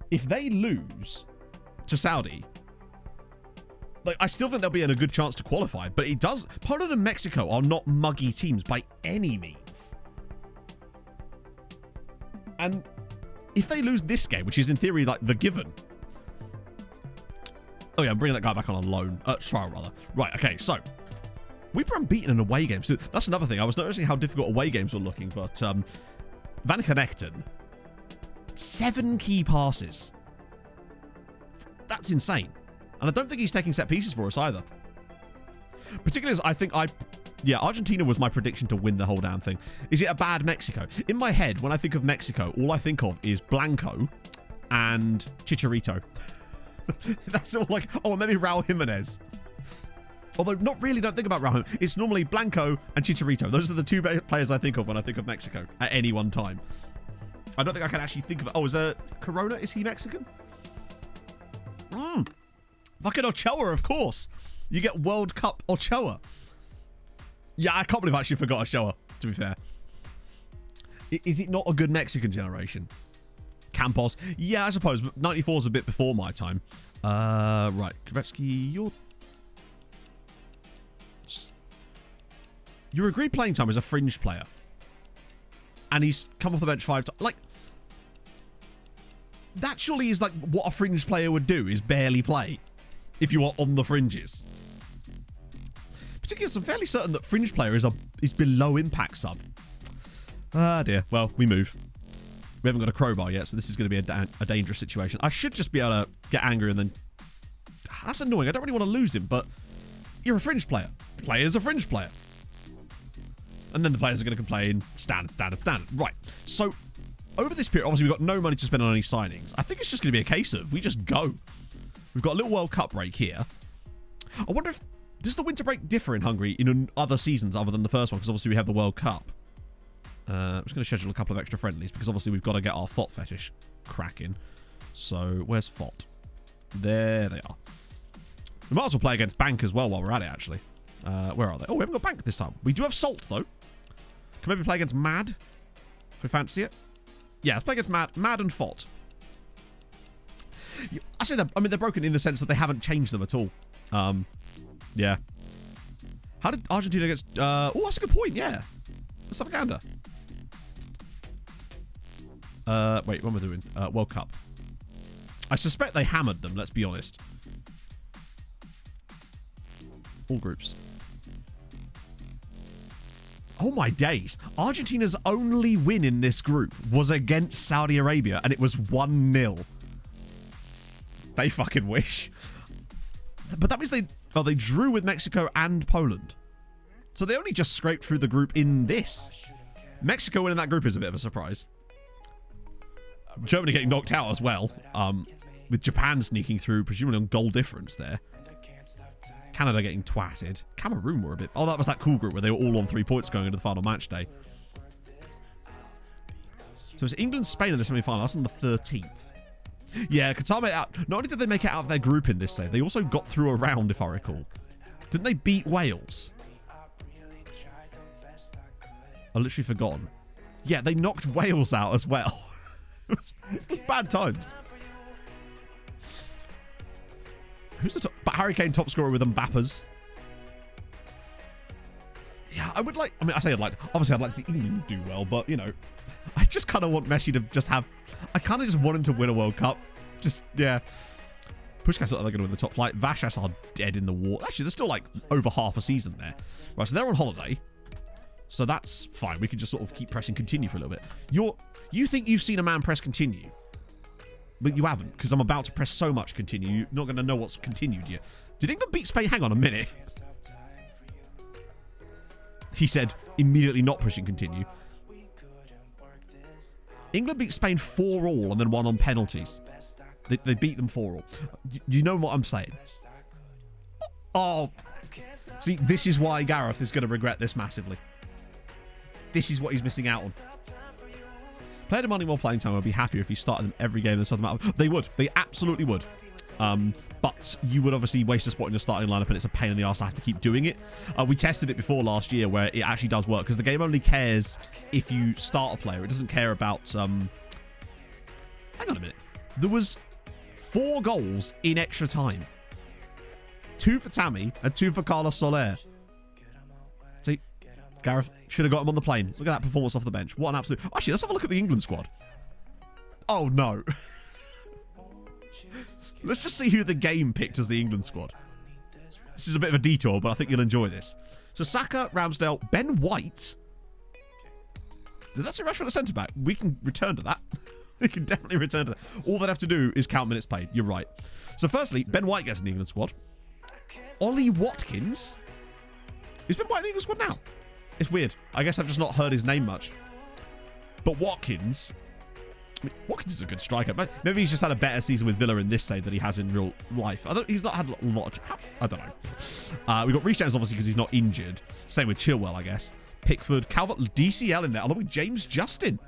If they lose to Saudi, like, I still think they'll be in a good chance to qualify, but it does. Poland and Mexico are not muggy teams by any means. And if they lose this game, which is in theory like the given. Oh yeah, I'm bringing that guy back on loan. Trial rather. Right, okay, so we were unbeaten in away games. So that's another thing. I was noticing how difficult away games were looking, but Van Connecten, 7 key passes. That's insane. And I don't think he's taking set pieces for us either. Particularly as I think Argentina was my prediction to win the whole damn thing. Is it a bad Mexico? In my head, when I think of Mexico, all I think of is Blanco and Chicharito. That's all like, oh, maybe Raul Jimenez. Although, not really don't think about Raul. It's normally Blanco and Chicharito. Those are the two players I think of when I think of Mexico at any one time. I don't think I can actually think of it. Oh, is Corona? Is he Mexican? Fucking Ochoa, of course. You get World Cup Ochoa. Yeah, I can't believe I actually forgot Ochoa, to be fair. Is it not a good Mexican generation? Campos. Yeah, I suppose, but 94 is a bit before my time. Right. Kvetsky, your agreed playing time is a fringe player. And he's come off the bench 5 times. Like, that surely is like what a fringe player would do, is barely play if you are on the fringes. Particularly, I'm fairly certain that fringe player is below impact sub. Ah, dear. Well, we move. We haven't got a crowbar yet, so this is going to be a dangerous situation. I should just be able to get angry and then... That's annoying. I don't really want to lose him, but you're a fringe player. Player's a fringe player. And then the players are going to complain. Standard. Right. So, over this period, obviously, we've got no money to spend on any signings. I think it's just going to be a case of we just go. We've got a little World Cup break here. I wonder if... Does the winter break differ in Hungary in other seasons other than the first one? Because obviously we have the World Cup. I'm just going to schedule a couple of extra friendlies because obviously we've got to get our FOT fetish cracking. So, where's FOT? There they are. We might as well play against Bank as well while we're at it, actually. Where are they? Oh, we haven't got Bank this time. We do have Salt, though. Can maybe play against Mad? If we fancy it. Yeah, let's play against Mad and FOT. I say that, I mean, they're broken in the sense that they haven't changed them at all. Yeah. How did Argentina get... oh, that's a good point, yeah. Let's have a gander. Wait, what am I doing? World Cup. I suspect they hammered them, let's be honest. All groups. Oh my days. Argentina's only win in this group was against Saudi Arabia, and it was 1-0. They fucking wish. But that means they drew with Mexico and Poland. So they only just scraped through the group in this. Mexico winning that group is a bit of a surprise. Germany getting knocked out as well. With Japan sneaking through, presumably on goal difference there. Canada getting twatted. Cameroon were a bit... Oh, that was that cool group where they were all on 3 points going into the final match day. So it's England, Spain in the semi-final. That's on the 13th. Yeah, Qatar made it out. Not only did they make it out of their group in this save, they also got through a round, if I recall. Didn't they beat Wales? I've literally forgotten. Yeah, they knocked Wales out as well. It was bad times. Who's the top? But Harry Kane top scorer with Mbappe's. Yeah, I would like... I mean, I say I'd like... Obviously, I'd like to see England do well, but, you know... I just kind of want Messi to just have... I kind of just want him to win a World Cup. Just, yeah. Pushkas are going to win the top flight. Vashas are dead in the war. Actually, there's still, like, over half a season there. Right, so they're on holiday. So that's fine. We can just sort of keep pressing continue for a little bit. You think you've seen a man press continue? But you haven't, because I'm about to press so much continue. You're not going to know what's continued yet. Did England beat Spain? Hang on a minute. He said, immediately not pushing continue. England beat Spain 4-4 and then won on penalties. They beat them 4-4. You know what I'm saying? Oh, See, this is why Gareth is going to regret this massively. This is what he's missing out on. Player demanding more playing time would be happier if you started them every game in the southern map. They would. They absolutely would. But you would obviously waste a spot in your starting lineup, and it's a pain in the arse to have to keep doing it. We tested it before last year where it actually does work, because the game only cares if you start a player. It doesn't care about... hang on a minute. There was 4 goals in extra time. 2 for Tammy and 2 for Carlos Soler. See, Gareth should have got him on the plane. Look at that performance off the bench. What an absolute... Actually, let's have a look at the England squad. Oh, no. Let's just see who the game picked as the England squad. This is a bit of a detour, but I think you'll enjoy this. So Saka, Ramsdale, Ben White. Did that say Rashford at centre-back? We can return to that. We can definitely return to that. All they'd have to do is count minutes played. You're right. So firstly, Ben White gets in the England squad. Ollie Watkins. Is Ben White in the England squad now? It's weird. I guess I've just not heard his name much. But Watkins... I mean, Watkins is a good striker. Maybe he's just had a better season with Villa in this save than he has in real life. He's not had a lot of... I don't know. We've got Reece James, obviously, because he's not injured. Same with Chilwell, I guess. Pickford, Calvert, DCL in there, along with James Justin.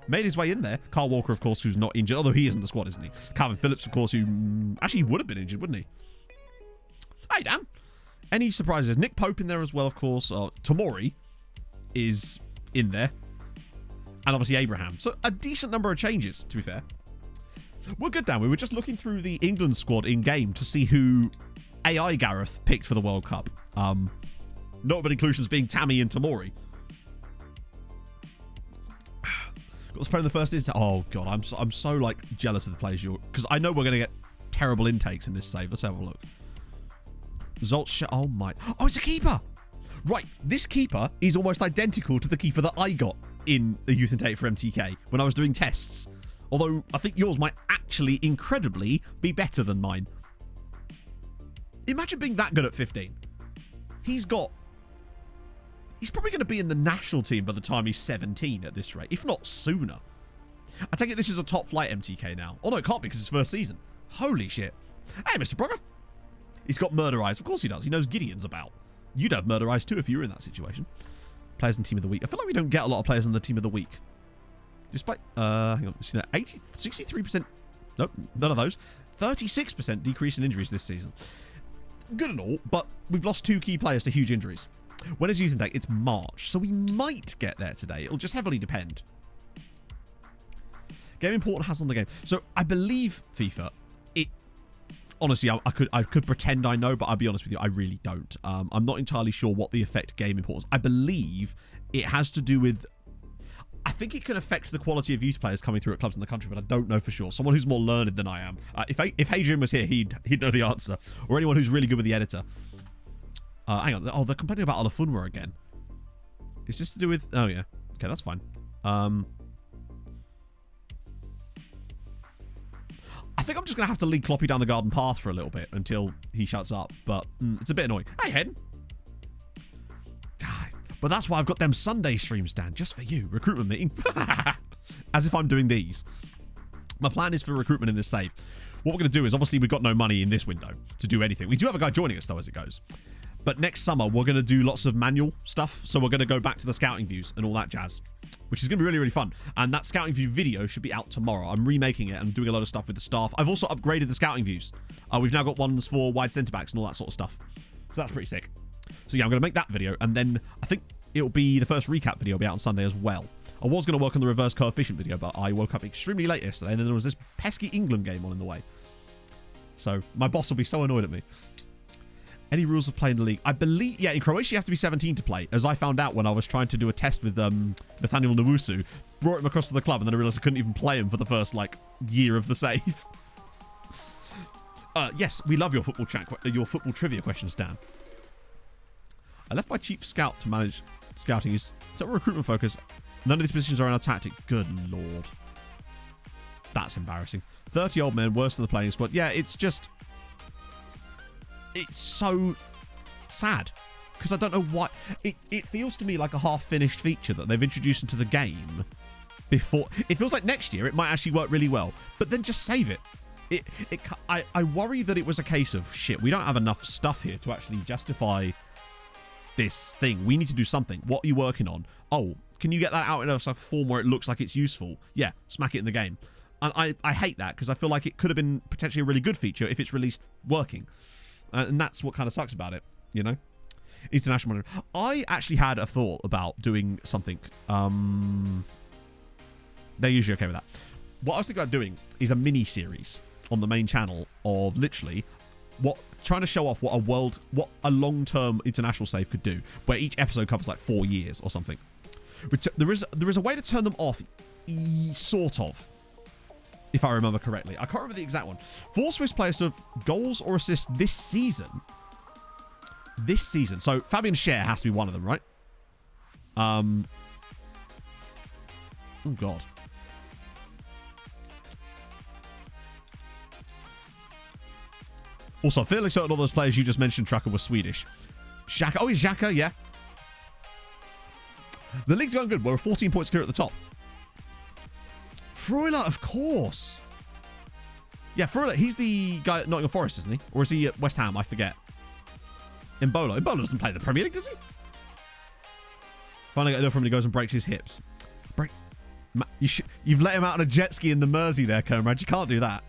Made his way in there. Carl Walker, of course, who's not injured, although he isn't the squad, isn't he? Calvin Phillips, of course, who... actually, he would have been injured, wouldn't he? Hey, Dan. Any surprises? Nick Pope in there as well, of course. Tomori is in there. And obviously Abraham. So a decent number of changes, to be fair. We're good, Dan. We were just looking through the England squad in-game to see who AI Gareth picked for the World Cup. Notable inclusions being Tammy and Tomori. Got to play in the first instance. Oh, God. I'm so like, jealous of the players you're... Because I know we're going to get terrible intakes in this save. Let's have a look. Results... Oh, my... Oh, it's a keeper! Right. This keeper is almost identical to the keeper that I got in the youth intake for MTK when I was doing tests. Although I think yours might actually incredibly be better than mine. Imagine being that good at 15. He's probably going to be in the national team by the time he's 17 at this rate, if not sooner. I take it this is a top flight MTK now. Oh no, it can't be because it's first season. Holy shit. Hey, Mr. Brogger. He's got murder eyes. Of course he does. He knows Gideon's about. You'd have murder eyes too if you were in that situation. Players in Team of the Week. I feel like we don't get a lot of players in the Team of the Week. Despite, hang on, 63%, nope, none of those. 36% decrease in injuries this season. Good and all, but we've lost 2 key players to huge injuries. When is using date? It's March, so we might get there today. It'll just heavily depend. Game important has on the game. So I believe FIFA, honestly, I could pretend I know, but I'll be honest with you, I really don't. I'm not entirely sure what the effect game importance. I believe it has to do with... I think it can affect the quality of youth players coming through at clubs in the country, but I don't know for sure. Someone who's more learned than I am. If Adrian was here, he'd know the answer. Or anyone who's really good with the editor. Hang on. Oh, they're complaining about Olafunwa again. Is this to do with... Oh, yeah. Okay, that's fine. I think I'm just going to have to lead Kloppy down the garden path for a little bit until he shuts up. But it's a bit annoying. Hey, Hen. But that's why I've got them Sunday streams, Dan, just for you. Recruitment meeting. As if I'm doing these. My plan is for recruitment in this save. What we're going to do is, obviously, we've got no money in this window to do anything. We do have a guy joining us, though, as it goes. But next summer, we're going to do lots of manual stuff. So we're going to go back to the scouting views and all that jazz, which is going to be really, really fun. And that scouting view video should be out tomorrow. I'm remaking it and doing a lot of stuff with the staff. I've also upgraded the scouting views. We've now got ones for wide centre-backs and all that sort of stuff. So that's pretty sick. So yeah, I'm going to make that video. And then I think it'll be the first recap video will be out on Sunday as well. I was going to work on the reverse coefficient video, but I woke up extremely late yesterday. And then there was this pesky England game on in the way. So my boss will be so annoyed at me. Any rules of playing the league? I believe, yeah, in Croatia you have to be 17 to play, as I found out when I was trying to do a test with Nathaniel Nowusu. Brought him across to the club, and then I realised I couldn't even play him for the first, year of the save. Yes, we love your football trivia questions, Dan. I left my chief scout to manage scouting. Is total recruitment focus. None of these positions are in our tactic. Good lord. That's embarrassing. 30 old men, worse than the playing squad. Yeah, it's just... It's so sad because I don't know why it feels to me like a half-finished feature that they've introduced into the game before. It feels like next year it might actually work really well, but then just save it. I worry that it was a case of, shit, we don't have enough stuff here to actually justify this thing. We need to do something. What are you working on? Oh, can you get that out in a form where it looks like it's useful? Yeah, smack it in the game. And I hate that because I feel like it could have been potentially a really good feature if it's released working. And that's what kind of sucks about it, you know? International monitoring. I actually had a thought about doing something. They're usually okay with that. What I was thinking about doing is a mini-series on the main channel of literally trying to show off what a long-term international save could do, where each episode covers like 4 years or something. There is a way to turn them off, sort of, if I remember correctly. I can't remember the exact one. 4 Swiss players to have goals or assists this season. This season. So Fabian Schär has to be one of them, right? Oh, God. Also, I'm fairly certain all those players you just mentioned, Tracker, were Swedish. Xhaka. Oh, he's Xhaka, yeah. The league's going good. We're 14 points clear at the top. Freuler, of course. Yeah, Freuler, he's the guy at Nottingham Forest, isn't he? Or is he at West Ham? I forget. Embolo. Embolo doesn't play the Premier League, does he? Finally got enough from him, he goes and breaks his hips. You've let him out on a jet ski in the Mersey there, comrade. You can't do that.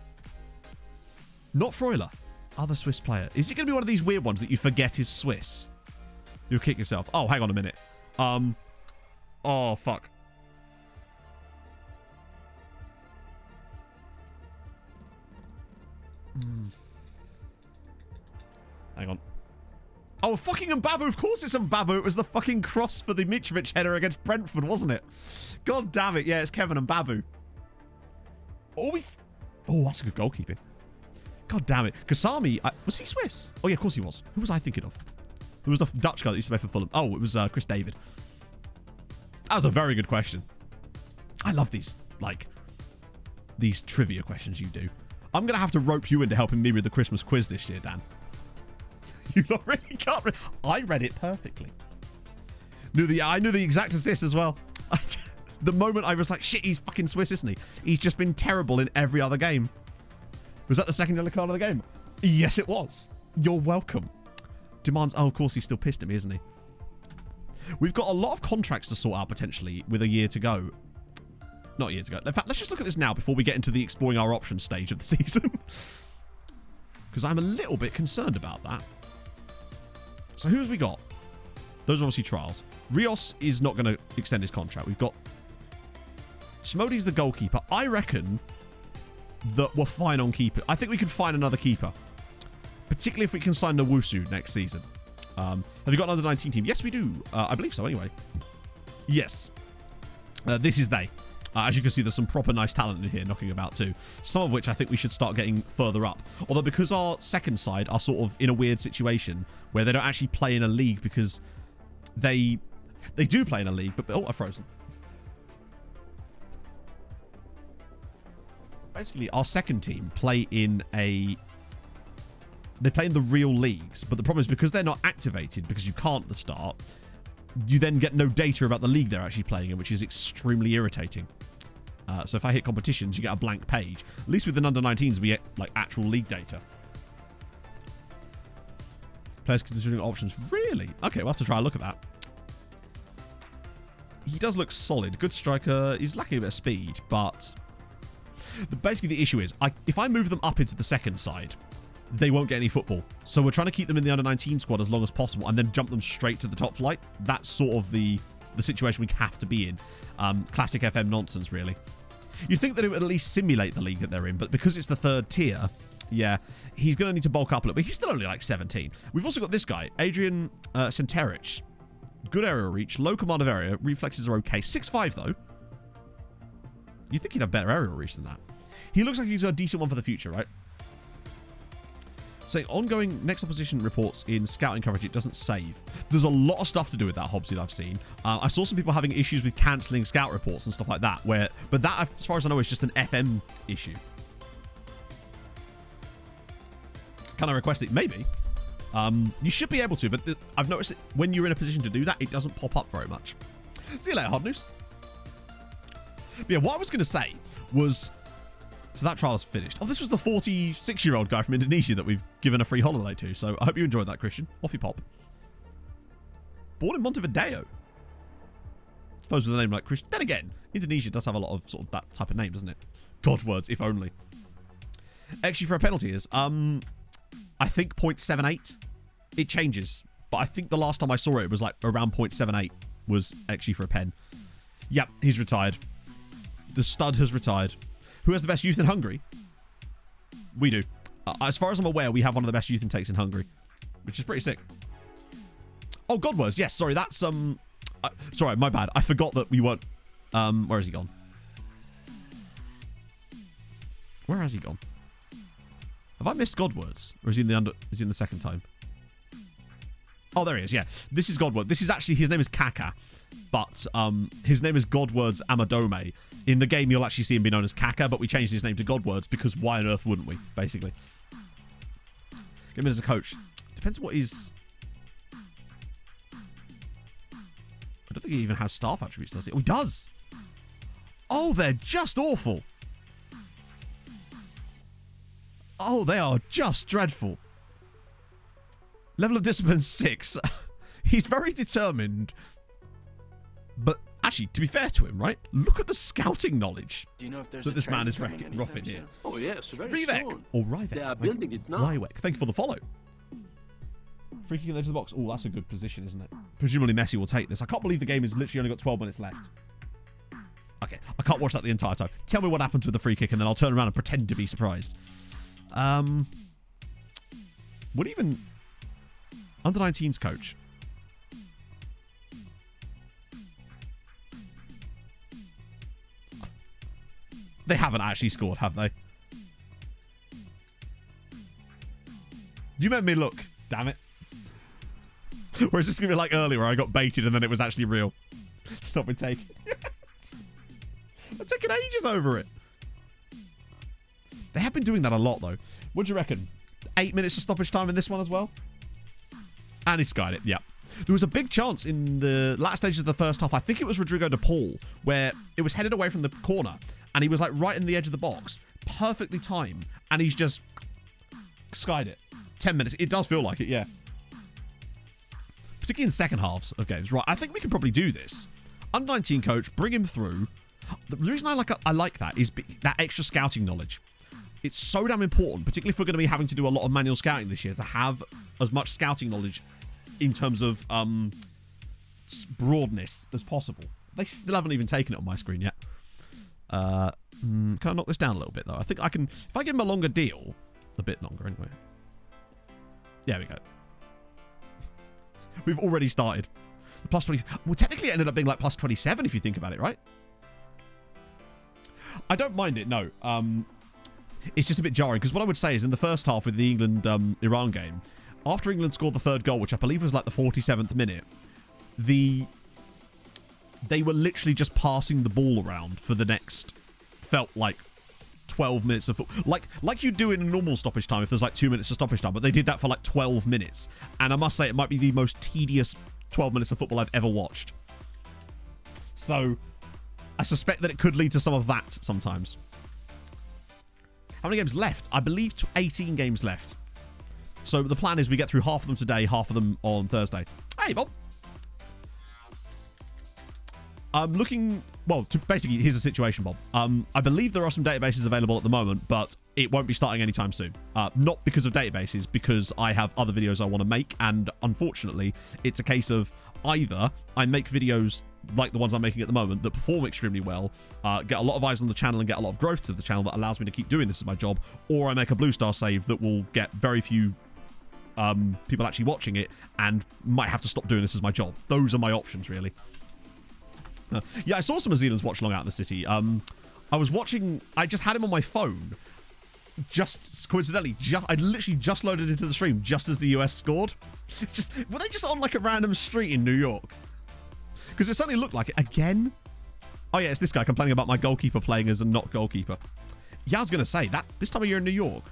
Not Freuler. Other Swiss player. Is it going to be one of these weird ones that you forget is Swiss? You'll kick yourself. Oh, hang on a minute. Oh, fuck. Hang on. Oh, fucking Mbabu. Of course it's Mbabu. It was the fucking cross for the Mitrovic header against Brentford, wasn't it? God damn it. Yeah, it's Kevin Mbabu. Oh, that's a good goalkeeping. God damn it. Kasami, was he Swiss? Oh, yeah, of course he was. Who was I thinking of? Who was the Dutch guy that used to play for Fulham? Oh, it was Chris David. That was a very good question. I love these trivia questions you do. I'm going to have to rope you into helping me with the Christmas quiz this year, Dan. You not really can't read. I read it perfectly. I knew the exact assist as well. The moment I was like, shit, he's fucking Swiss, isn't he? He's just been terrible in every other game. Was that the second yellow card of the game? Yes, it was. You're welcome. Demands... Oh, of course, he's still pissed at me, isn't he? We've got a lot of contracts to sort out, potentially, with a year to go. Not a year to go. In fact, let's just look at this now before we get into the exploring our options stage of the season. Because I'm a little bit concerned about that. So who have we got? Those are obviously trials. Rios is not going to extend his contract. We've got... Smodi's the goalkeeper. I reckon that we're fine on keeper. I think we could find another keeper. Particularly if we can sign Nowusu next season. Have you got another 19 team? Yes, we do. I believe so, anyway. Yes. This is they. As you can see, there's some proper nice talent in here knocking about too. Some of which I think we should start getting further up. Although because our second side are sort of in a weird situation where they don't actually play in a league because they do play in a league, but... Oh, I've frozen. Basically, our second team play in a... They play in the real leagues, but the problem is because they're not activated, because you can't at the start, you then get no data about the league they're actually playing in, which is extremely irritating. So if I hit competitions, you get a blank page. At least with the under-19s, we get like actual league data. Players considering options. Really? Okay, we'll have to try a look at that. He does look solid. Good striker. He's lacking a bit of speed, but... Basically, the issue is, if I move them up into the second side, they won't get any football. So we're trying to keep them in the under-19 squad as long as possible and then jump them straight to the top flight. That's sort of the situation we have to be in. Classic FM nonsense, really. You'd think that it would at least simulate the league that they're in, but because it's the third tier, yeah, he's going to need to bulk up a little bit. He's still only like 17. We've also got this guy, Adrian Centerich. Good aerial reach, low command of area, reflexes are okay. 6'5", though. You'd think he'd have better aerial reach than that. He looks like he's a decent one for the future, right? Saying ongoing next opposition reports in scouting coverage, it doesn't save. There's a lot of stuff to do with that, Hobbsy, that I've seen. I saw some people having issues with cancelling scout reports and stuff like that, but that, as far as I know, is just an FM issue. Can I request it? Maybe. You should be able to, but I've noticed that when you're in a position to do that, it doesn't pop up very much. See you later, Hot News. But yeah, what I was going to say was... So that trial's finished. Oh, this was the 46-year-old guy from Indonesia that we've given a free holiday to. So I hope you enjoyed that, Christian. Off you pop. Born in Montevideo. I suppose with a name like Christian. Then again, Indonesia does have a lot of sort of that type of name, doesn't it? God words, if only. Actually, for a penalty is, I think 0.78. It changes. But I think the last time I saw it, it was like around 0.78 was actually for a pen. Yep, he's retired. The stud has retired. Who has the best youth in Hungary? We do. As far as I'm aware, we have one of the best youth intakes in Hungary, which is pretty sick. Oh, Godwords. Yes, sorry, that's sorry, my bad. I forgot that we weren't. Where has he gone? Where has he gone? Have I missed Godwords, or is he in the Is he in the second time? Oh, there he is. Yeah, this is Godword. This is actually his name is Kaka, but his name is Godwords Amadome. In the game, you'll actually see him be known as Kaka, but we changed his name to Godwords because why on earth wouldn't we? Basically, get him as a coach. Depends what his. I don't think he even has staff attributes, does he? Oh, he does. Oh, they're just awful. Oh, they are just dreadful. Level of discipline 6. He's very determined. But actually, to be fair to him, right? Look at the scouting knowledge Do you know if there's that a this man train is coming dropping anytime here. soon? Oh yes, very Rivek. soon. Or Rivek. They are Thank building you. it now. Rivek. Thank you for the follow. Free kick in the edge of the box. Oh, that's a good position, isn't it? Presumably Messi will take this. I can't believe the game has literally only got 12 minutes left. Okay, I can't watch that the entire time. Tell me what happens with the free kick and then I'll turn around and pretend to be surprised. What even... Under 19's coach. They haven't actually scored, have they? You made me look. Damn it. Or is this going to be like earlier where I got baited and then it was actually real? Stop me taking... I'm taking ages over it. They have been doing that a lot, though. What do you reckon? 8 minutes of stoppage time in this one as well? And he skied it, yeah. There was a big chance in the last stages of the first half. I think it was Rodrigo de Paul, where it was headed away from the corner. And he was like right in the edge of the box. Perfectly timed. And he's just skied it. 10 minutes. It does feel like it, yeah. Particularly in second halves of games. Right, I think we can probably do this. Under 19 coach, bring him through. The reason I like that is that extra scouting knowledge. It's so damn important, particularly if we're going to be having to do a lot of manual scouting this year, to have as much scouting knowledge in terms of broadness as possible. They still haven't even taken it on my screen yet. Can I knock this down a little bit, though? I think I can... If I give him a longer deal... A bit longer, anyway. There we go. We've already started. The plus 20... Well, technically it ended up being like plus 27 if you think about it, right? I don't mind it, no. It's just a bit jarring, because what I would say is in the first half with the England-Iran game, after England scored the third goal, which I believe was like the 47th minute, they were literally just passing the ball around for the next, felt like 12 minutes of football. Like you do in a normal stoppage time if there's like 2 minutes of stoppage time, but they did that for like 12 minutes. And I must say it might be the most tedious 12 minutes of football I've ever watched. So I suspect that it could lead to some of that sometimes. How many games left? I believe 18 games left. So the plan is we get through half of them today, half of them on Thursday. Hey, Bob. I'm looking... Well, basically, here's the situation, Bob. I believe there are some databases available at the moment, but it won't be starting anytime soon. Not because of databases, because I have other videos I want to make, and unfortunately, it's a case of either I make videos like the ones I'm making at the moment that perform extremely well, get a lot of eyes on the channel and get a lot of growth to the channel that allows me to keep doing this as my job, or I make a Blue Star save that will get very few people actually watching it and might have to stop doing this as my job. Those are my options, really. Yeah, I saw some of Zealand's watch along out in the city. I was watching... I just had him on my phone. Just coincidentally, I literally just loaded into the stream just as the US scored. Were they just on like a random street in New York? Because it certainly looked like it. Again? Oh yeah, it's this guy complaining about my goalkeeper playing as a not goalkeeper. Yeah, I was going to say, that this time of year in New York,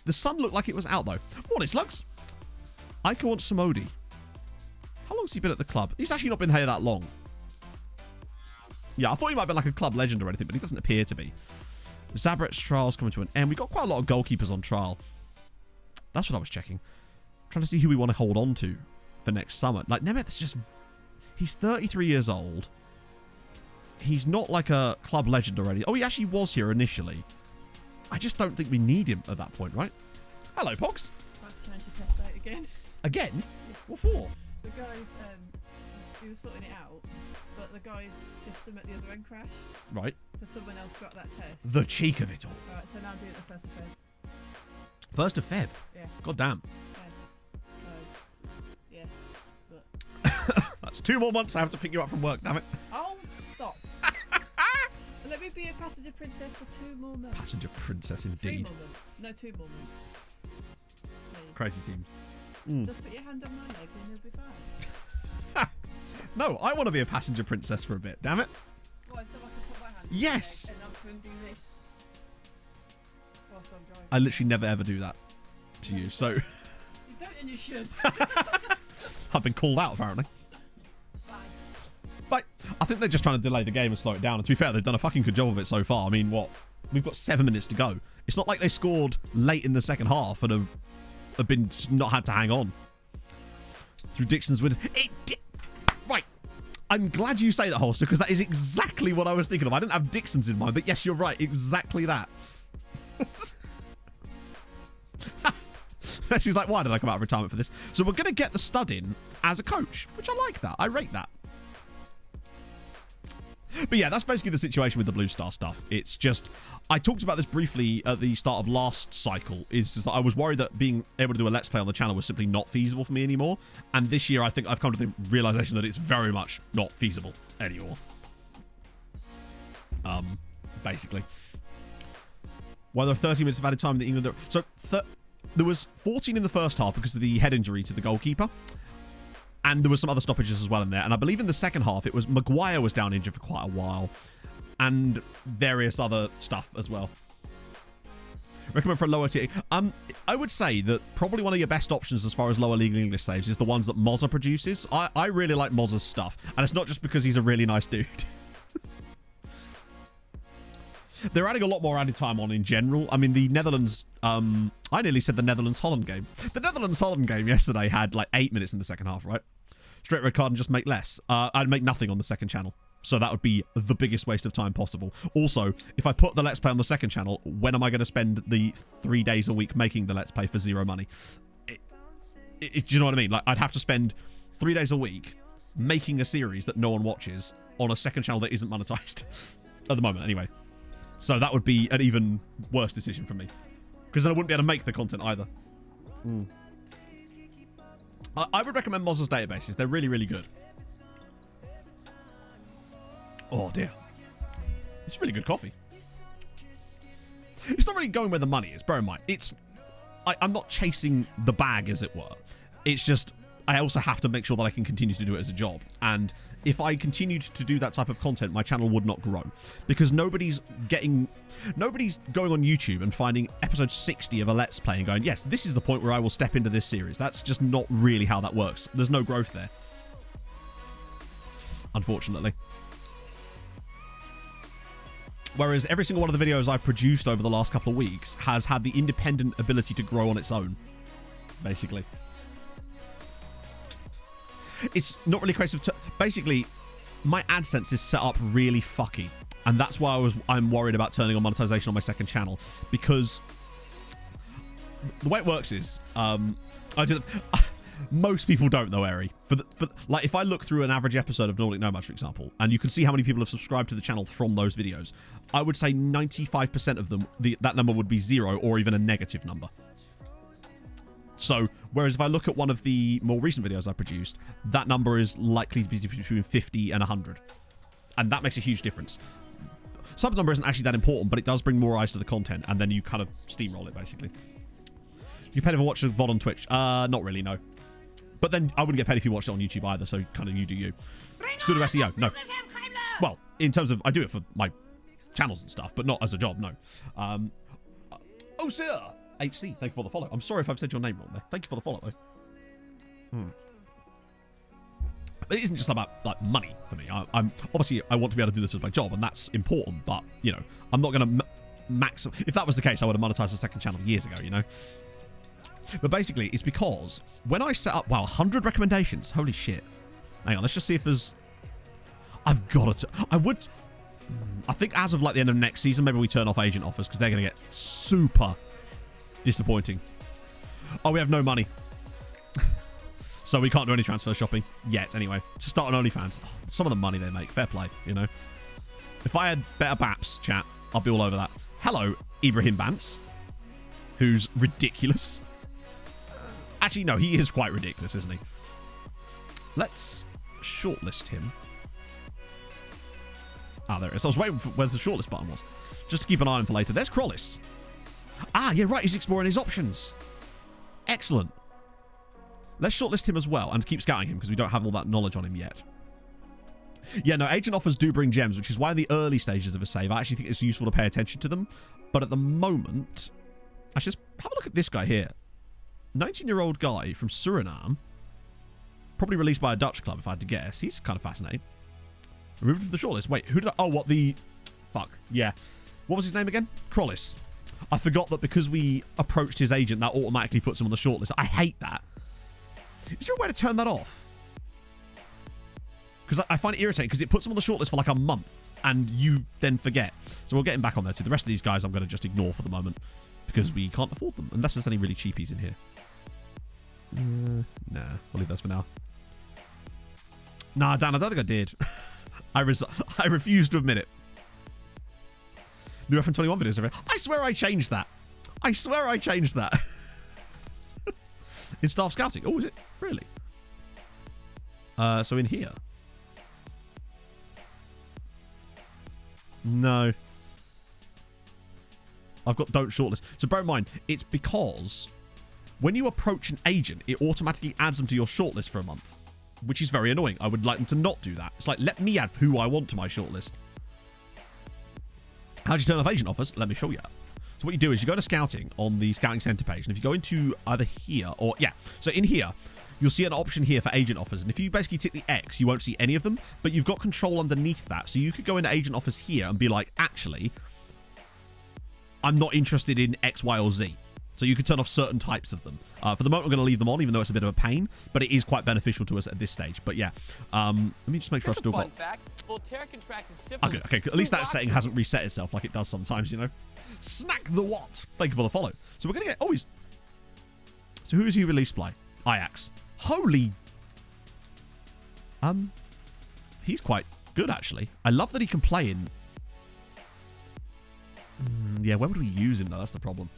the sun looked like it was out though. Morning, Slugs. Ika wants Samodi. How long has he been at the club? He's actually not been here that long. Yeah, I thought he might have been like a club legend or anything, but he doesn't appear to be. Zabret's trial's coming to an end. We've got quite a lot of goalkeepers on trial. That's what I was checking. Trying to see who we want to hold on to for next summer. Like, Nemeth's just... He's 33 years old. He's not like a club legend already. Oh, he actually was here initially. I just don't think we need him at that point, right? Hello, Pogs. I have to change the test date again. Again? Yeah. What for? The guys, he was sorting it out, but the guy's system at the other end crashed. Right. So someone else got that test. The cheek of it all. Alright, so now I'm doing it the 1st of Feb. 1st of Feb? Yeah. God damn. So, yeah. But... That's 2 more months I have to pick you up from work, damn it. Oh, stop. Let me be a passenger princess for 2 more months. Passenger princess, 3 indeed. more months. No, 2 more months. Please. Crazy seems. Just put your hand on my leg and you'll be fine. No, I want to be a passenger princess for a bit, damn it. What, so I can put my hand on Yes! your leg and I can do this whilst I'm driving? I literally never ever do that to you, so... You don't and you should. I've been called out, apparently. But I think they're just trying to delay the game and slow it down. And to be fair, they've done a fucking good job of it so far. I mean, what? We've got 7 minutes to go. It's not like they scored late in the second half and have been just not had to hang on. Through Dixon's win. Right. I'm glad you say that, Holster, because that is exactly what I was thinking of. I didn't have Dixon's in mind, but yes, you're right. Exactly that. She's like, why did I come out of retirement for this? So we're going to get the stud in as a coach, which I like that. I rate that. But yeah, that's basically the situation with the Blue Star stuff. It's just, I talked about this briefly at the start of last cycle, is just that I was worried that being able to do a Let's Play on the channel was simply not feasible for me anymore. And this year, I think I've come to the realization that it's very much not feasible anymore. Basically. Well, there are 30 minutes of added time in the England... So, there was 14 in the first half because of the head injury to the goalkeeper. And there were some other stoppages as well in there. And I believe in the second half, it was Maguire was down injured for quite a while. And various other stuff as well. Recommend for a lower tier. I would say that probably one of your best options as far as lower league English saves is the ones that Mozza produces. I really like Mozza's stuff. And it's not just because he's a really nice dude. They're adding a lot more added time on in general. I mean, the Netherlands... I nearly said the Netherlands-Holland game. The Netherlands-Holland game yesterday had like 8 minutes in the second half, right? Straight red card and just make less. I'd make nothing on the second channel. So that would be the biggest waste of time possible. Also, if I put the Let's Play on the second channel, when am I going to spend the 3 days a week making the Let's Play for 0 money? Do you know what I mean? Like, I'd have to spend 3 days a week making a series that no one watches on a second channel that isn't monetized. At the moment, anyway. So that would be an even worse decision for me. Because then I wouldn't be able to make the content either. I would recommend Mozza's databases. They're really, really good. Oh, dear. It's really good coffee. It's not really going where the money is. Bear in mind, I'm not chasing the bag, as it were. It's just... I also have to make sure that I can continue to do it as a job. And if I continued to do that type of content, my channel would not grow. Because nobody's going on YouTube and finding episode 60 of a Let's Play and going, yes, this is the point where I will step into this series. That's just not really how that works. There's no growth there. Unfortunately. Whereas every single one of the videos I've produced over the last couple of weeks has had the independent ability to grow on its own. Basically. It's not really a case of... basically, my AdSense is set up really fucky. And that's why I'm worried about turning on monetization on my second channel. Because the way it works is... most people don't know, Eri. Like, if I look through an average episode of Nordic Nomads, for example, and you can see how many people have subscribed to the channel from those videos, I would say 95% of them, that number would be 0 or even a negative number. So, whereas if I look at one of the more recent videos I produced, that number is likely to be between 50 and 100. And that makes a huge difference. Sub number isn't actually that important, but it does bring more eyes to the content, and then you kind of steamroll it, basically. You pay for watching VOD on Twitch? Not really, no. But then I wouldn't get paid if you watched it on YouTube either, so kind of you do you. Studio SEO, no. Well, in terms of, I do it for my channels and stuff, but not as a job, no. Oh, sir! HC, thank you for the follow. I'm sorry if I've said your name wrong there. Thank you for the follow, though. It isn't just about, like, money for me. I'm obviously, I want to be able to do this as my job, and that's important, but, you know, I'm not going to... maximum. If that was the case, I would have monetized the second channel years ago, you know? But basically, it's because when I set up... Wow, 100 recommendations. Holy shit. Hang on, let's just see if there's... I've got to... I would... I think as of like the end of next season, maybe we turn off agent offers because they're going to get super disappointing. Oh, we have no money. So we can't do any transfer shopping yet, anyway. To start on OnlyFans, some of the money they make, fair play, you know. If I had better BAPs, chat, I'll be all over that. Hello, Ibrahim Bance, who's ridiculous. Actually, no, he is quite ridiculous, isn't he? Let's shortlist him. Ah, there it is. I was waiting for where the shortlist button was. Just to keep an eye on for later. There's Crollis. Ah, yeah, right. He's exploring his options. Excellent. Let's shortlist him as well and keep scouting him because we don't have all that knowledge on him yet. Yeah, no, agent offers do bring gems, which is why in the early stages of a save, I actually think it's useful to pay attention to them. But at the moment, actually, just have a look at this guy here. 19-year-old guy from Suriname. Probably released by a Dutch club, if I had to guess. He's kind of fascinating. Removed from the shortlist. Wait, who did I... Oh, what the... Fuck. Yeah. What was his name again? Crollis. I forgot that because we approached his agent, that automatically puts him on the shortlist. I hate that. Is there a way to turn that off? Because I find it irritating because it puts him on the shortlist for like a month and you then forget. So we'll get him back on there too. The rest of these guys I'm going to just ignore for the moment because we can't afford them. Unless there's any really cheapies in here. Nah, we'll leave those for now. Nah, Dan, I don't think I did. I refuse to admit it. New FN21 videos over here. I swear I changed that. I swear I changed that. In staff scouting. Oh, is it? Really? So in here. No. I've got don't shortlist. So bear in mind, it's because when you approach an agent, it automatically adds them to your shortlist for a month. Which is very annoying. I would like them to not do that. It's like, let me add who I want to my shortlist. How do you turn off agent offers? Let me show you. So what you do is you go to scouting on the scouting center page. And if you go into either here or... Yeah. So in here, you'll see an option here for agent offers. And if you basically tick the X, you won't see any of them. But you've got control underneath that. So you could go into agent offers here and be like, actually, I'm not interested in X, Y, or Z. So you could turn off certain types of them. For the moment, I'm going to leave them on, even though it's a bit of a pain. But it is quite beneficial to us at this stage. But yeah, let me just make sure I've still got... Okay, at least that setting hasn't reset itself like it does sometimes, you know. Snack the what? Thank you for the follow. So we're going to get... Oh, he's... So who is he released by? Ajax. Holy... He's quite good, actually. I love that he can play in... Yeah, where would we use him, though? That's the problem.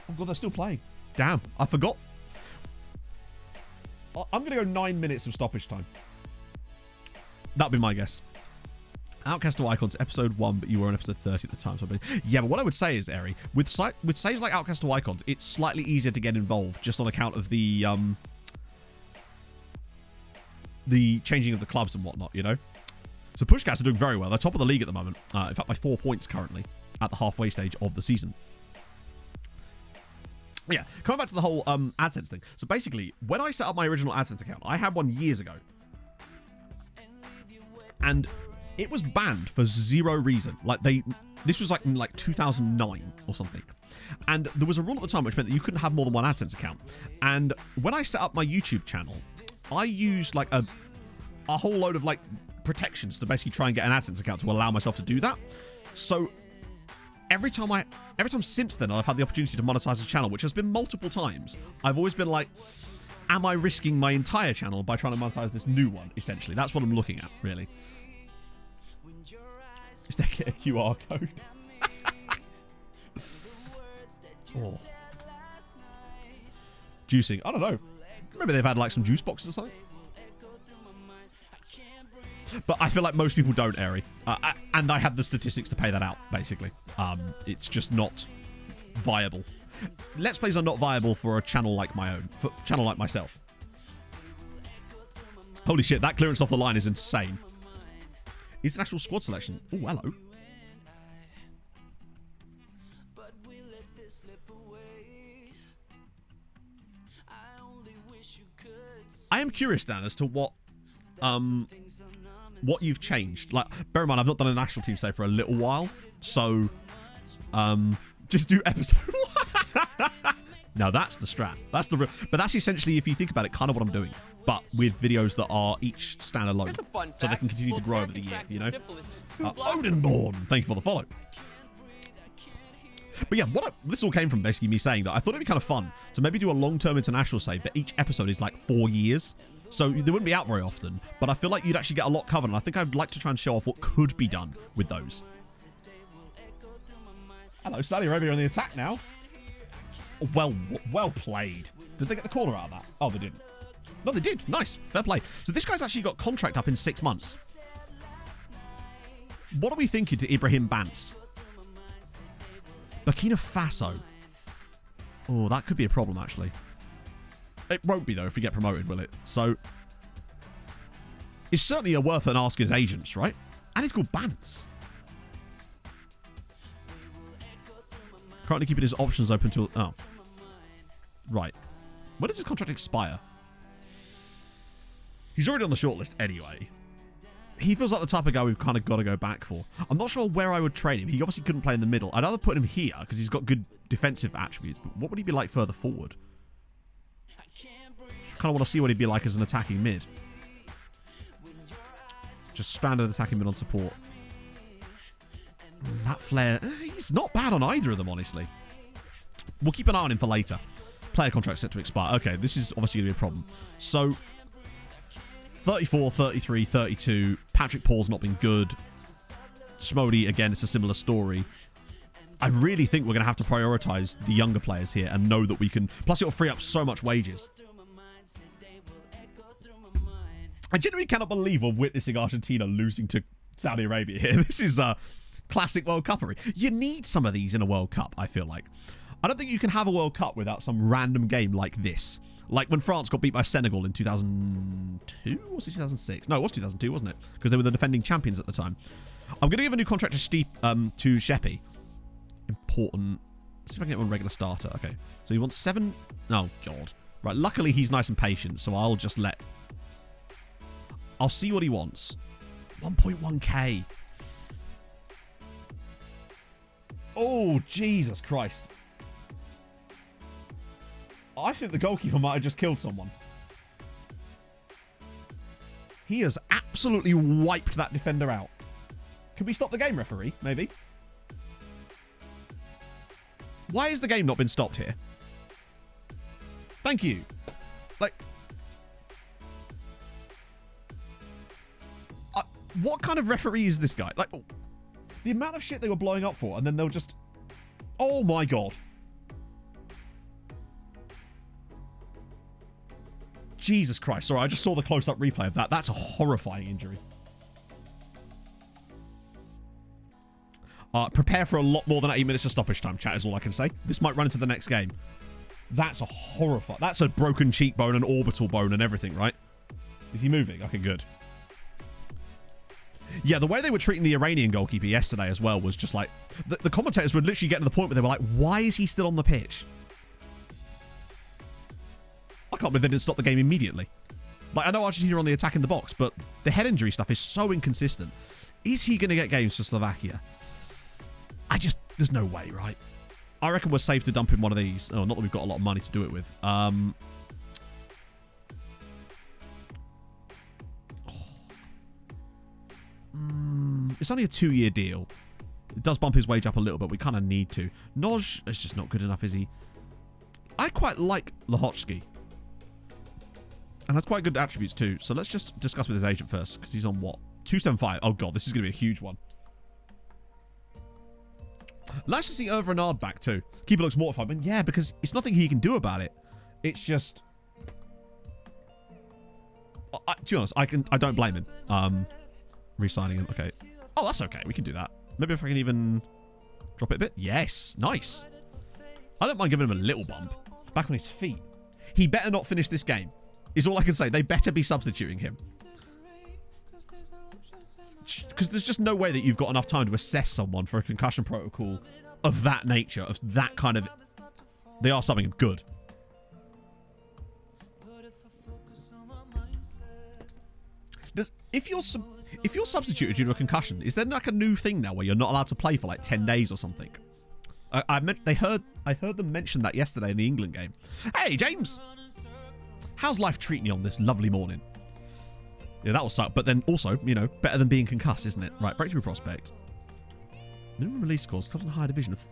Oh, God, they're still playing. Damn, I forgot. I'm going to go 9 minutes of stoppage time. That'd be my guess. Outcast to Icons, episode 1, but you were on episode 30 at the time. So yeah, but what I would say is, Eri, with saves like Outcast to Icons, it's slightly easier to get involved just on account of the changing of the clubs and whatnot, you know? So Pushcats are doing very well. They're top of the league at the moment. In fact, by 4 points currently at the halfway stage of the season. Yeah, coming back to the whole AdSense thing. So basically, when I set up my original AdSense account, I had one years ago. And it was banned for zero reason. Like this was like in like 2009 or something. And there was a rule at the time which meant that you couldn't have more than one AdSense account. And when I set up my YouTube channel, I used like a whole load of like protections to basically try and get an AdSense account to allow myself to do that. So every time since then I've had the opportunity to monetize the channel, which has been multiple times, I've always been like, am I risking my entire channel by trying to monetize this new one? Essentially, that's what I'm looking at, really. Is there a QR code? Oh. Juicing. I don't know. Maybe they've had like some juice boxes or something. But I feel like most people don't, Eri. And I have the statistics to pay that out, basically. It's just not viable. Let's Plays are not viable for a channel like my own. For a channel like myself. Holy shit, that clearance off the line is insane. International squad selection. Oh, hello. I am curious, Dan, as to what what you've changed. Like, bear in mind, I've not done a national team save for a little while, so just do episode 1. Now that's the strat. That's the real, but that's essentially, if you think about it, kind of what I'm doing, but with videos that are each standalone, so they can continue to grow over the year. You know, Odinborn, thank you for the follow. But yeah, this all came from basically me saying that I thought it'd be kind of fun to maybe do a long-term international save, but each episode is like 4 years. So they wouldn't be out very often, but I feel like you'd actually get a lot covered, and I think I'd like to try and show off what could be done with those. Hello, Saudi Arabia on the attack now. Well played. Did they get the corner out of that? Oh, they didn't. No, they did. Nice. Fair play. So this guy's actually got contract up in 6 months. What are we thinking to Ibrahim Bance? Burkina Faso. Oh, that could be a problem, actually. It won't be, though, if we get promoted, will it? So, it's certainly worth an ask his agents, right? And it's called Bance. Currently keeping his options open till... Oh. Right. When does his contract expire? He's already on the shortlist anyway. He feels like the type of guy we've kind of got to go back for. I'm not sure where I would trade him. He obviously couldn't play in the middle. I'd either put him here because he's got good defensive attributes. But what would he be like further forward? Kind of want to see what he'd be like as an attacking mid. Just standard attacking mid on support. That flare, he's not bad on either of them, honestly. We'll keep an eye on him for later. Player contract set to expire. Okay, this is obviously going to be a problem. So, 34, 33, 32. Patrick Paul's not been good. Smody, again, it's a similar story. I really think we're going to have to prioritise the younger players here and know that we can... Plus, it'll free up so much wages. I genuinely cannot believe we're witnessing Argentina losing to Saudi Arabia here. This is classic World Cuppery. You need some of these in a World Cup, I feel like. I don't think you can have a World Cup without some random game like this. Like when France got beat by Senegal in 2002? Or was it 2006? No, it was 2002, wasn't it? Because they were the defending champions at the time. I'm going to give a new contract to Sheppy. Important. Let's see if I can get one regular starter. Okay. So he wants 7... Oh, God. Right, luckily he's nice and patient, so I'll just let... I'll see what he wants. 1.1k. Oh, Jesus Christ. I think the goalkeeper might have just killed someone. He has absolutely wiped that defender out. Can we stop the game, referee? Maybe. Why has the game not been stopped here? Thank you. Like... what kind of referee is this guy? Like, the amount of shit they were blowing up for, and then they'll just... Oh my God. Jesus Christ. Sorry, I just saw the close-up replay of that. That's a horrifying injury. Prepare for a lot more than 8 minutes of stoppage time, chat, is all I can say. This might run into the next game. That's a horrifying... That's a broken cheekbone and orbital bone and everything, right? Is he moving? Okay, good. Yeah, the way they were treating the Iranian goalkeeper yesterday as well was just like... The commentators were literally getting to the point where they were like, why is he still on the pitch? I can't believe they didn't stop the game immediately. Like, I know Argentina are on the attack in the box, but the head injury stuff is so inconsistent. Is he going to get games for Slovakia? There's no way, right? I reckon we're safe to dump in one of these. Oh, not that we've got a lot of money to do it with. It's only a 2-year deal. It does bump his wage up a little, but we kind of need to. Noj is just not good enough, is he? I quite like Lahochski. And has quite good attributes too. So let's just discuss with his agent first, because he's on what? 275. Oh God, this is going to be a huge one. Nice to see Renard back too. Keeper looks mortified, but yeah, because it's nothing he can do about it. It's just... to be honest, I don't blame him. Re-signing him. Okay. Oh, that's okay. We can do that. Maybe if I can even drop it a bit. Yes. Nice. I don't mind giving him a little bump. Back on his feet. He better not finish this game. Is all I can say. They better be substituting him. Because there's just no way that you've got enough time to assess someone for a concussion protocol of that nature, of that kind of... They are something good. If you're substituted due to a concussion, is there like a new thing now where you're not allowed to play for like 10 days or something? I heard them mention that yesterday in the England game. Hey, James! How's life treating you on this lovely morning? Yeah, that will suck. But then also, you know, better than being concussed, isn't it? Right, breakthrough prospect. Minimum release scores. Clubs in higher division of...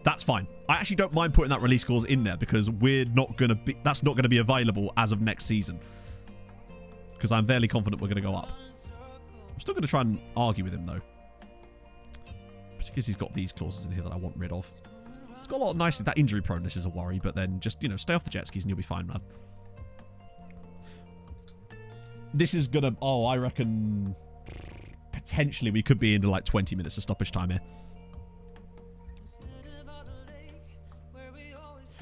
That's fine. I actually don't mind putting that release scores in there because we're not going to be... That's not going to be available as of next season. Because I'm fairly confident we're going to go up. I'm still going to try and argue with him, though. Because he's got these clauses in here that I want rid of. It's got a lot of nice... That injury proneness is a worry, but then just, you know, stay off the jet skis and you'll be fine, man. This is going to... Oh, I reckon... Potentially we could be into like 20 minutes of stoppage time here.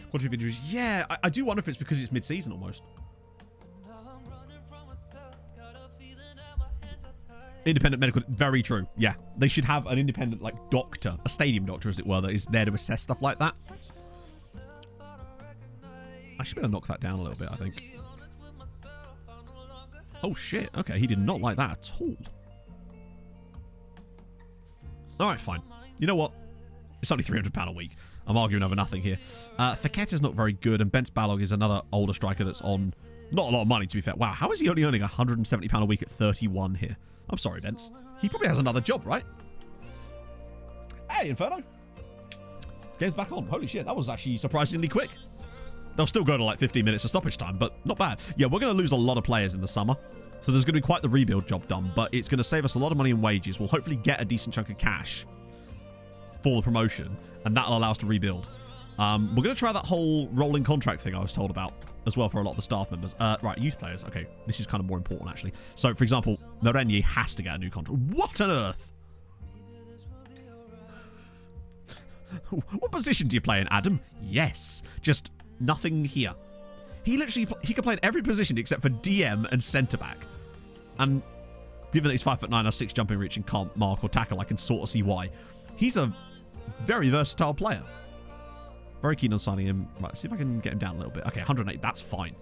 What if injuries? Yeah, I do wonder if it's because it's mid-season almost. Independent medical, very true. Yeah, they should have an independent like doctor, a stadium doctor as it were, that is there to assess stuff like that. I should be able to knock that down a little bit, I think. Oh shit, okay, he did not like that at all. Alright, fine. You know what? It's only £300 a week. I'm arguing over nothing here. Faketa's not very good, and Bence Balog is another older striker that's on not a lot of money, to be fair. Wow, how is he only earning £170 a week at 31 here? I'm sorry, Bence. He probably has another job, right? Hey, Inferno. Game's back on. Holy shit, that was actually surprisingly quick. They'll still go to like 15 minutes of stoppage time, but not bad. Yeah, we're going to lose a lot of players in the summer. So there's going to be quite the rebuild job done, but it's going to save us a lot of money in wages. We'll hopefully get a decent chunk of cash for the promotion, and that'll allow us to rebuild. We're going to try that whole rolling contract thing I was told about as well for a lot of the staff members. Right, youth players. Okay, this is kind of more important, actually. So, for example, Merenye has to get a new contract. What on earth? What position do you play in, Adam? Yes. Just nothing here. He could play in every position except for DM and centre-back. And given that he's 5'9", or 6 jumping reach and can't mark or tackle, I can sort of see why. He's a very versatile player. Very keen on signing him. Right, see if I can get him down a little bit. Okay, 108, that's fine.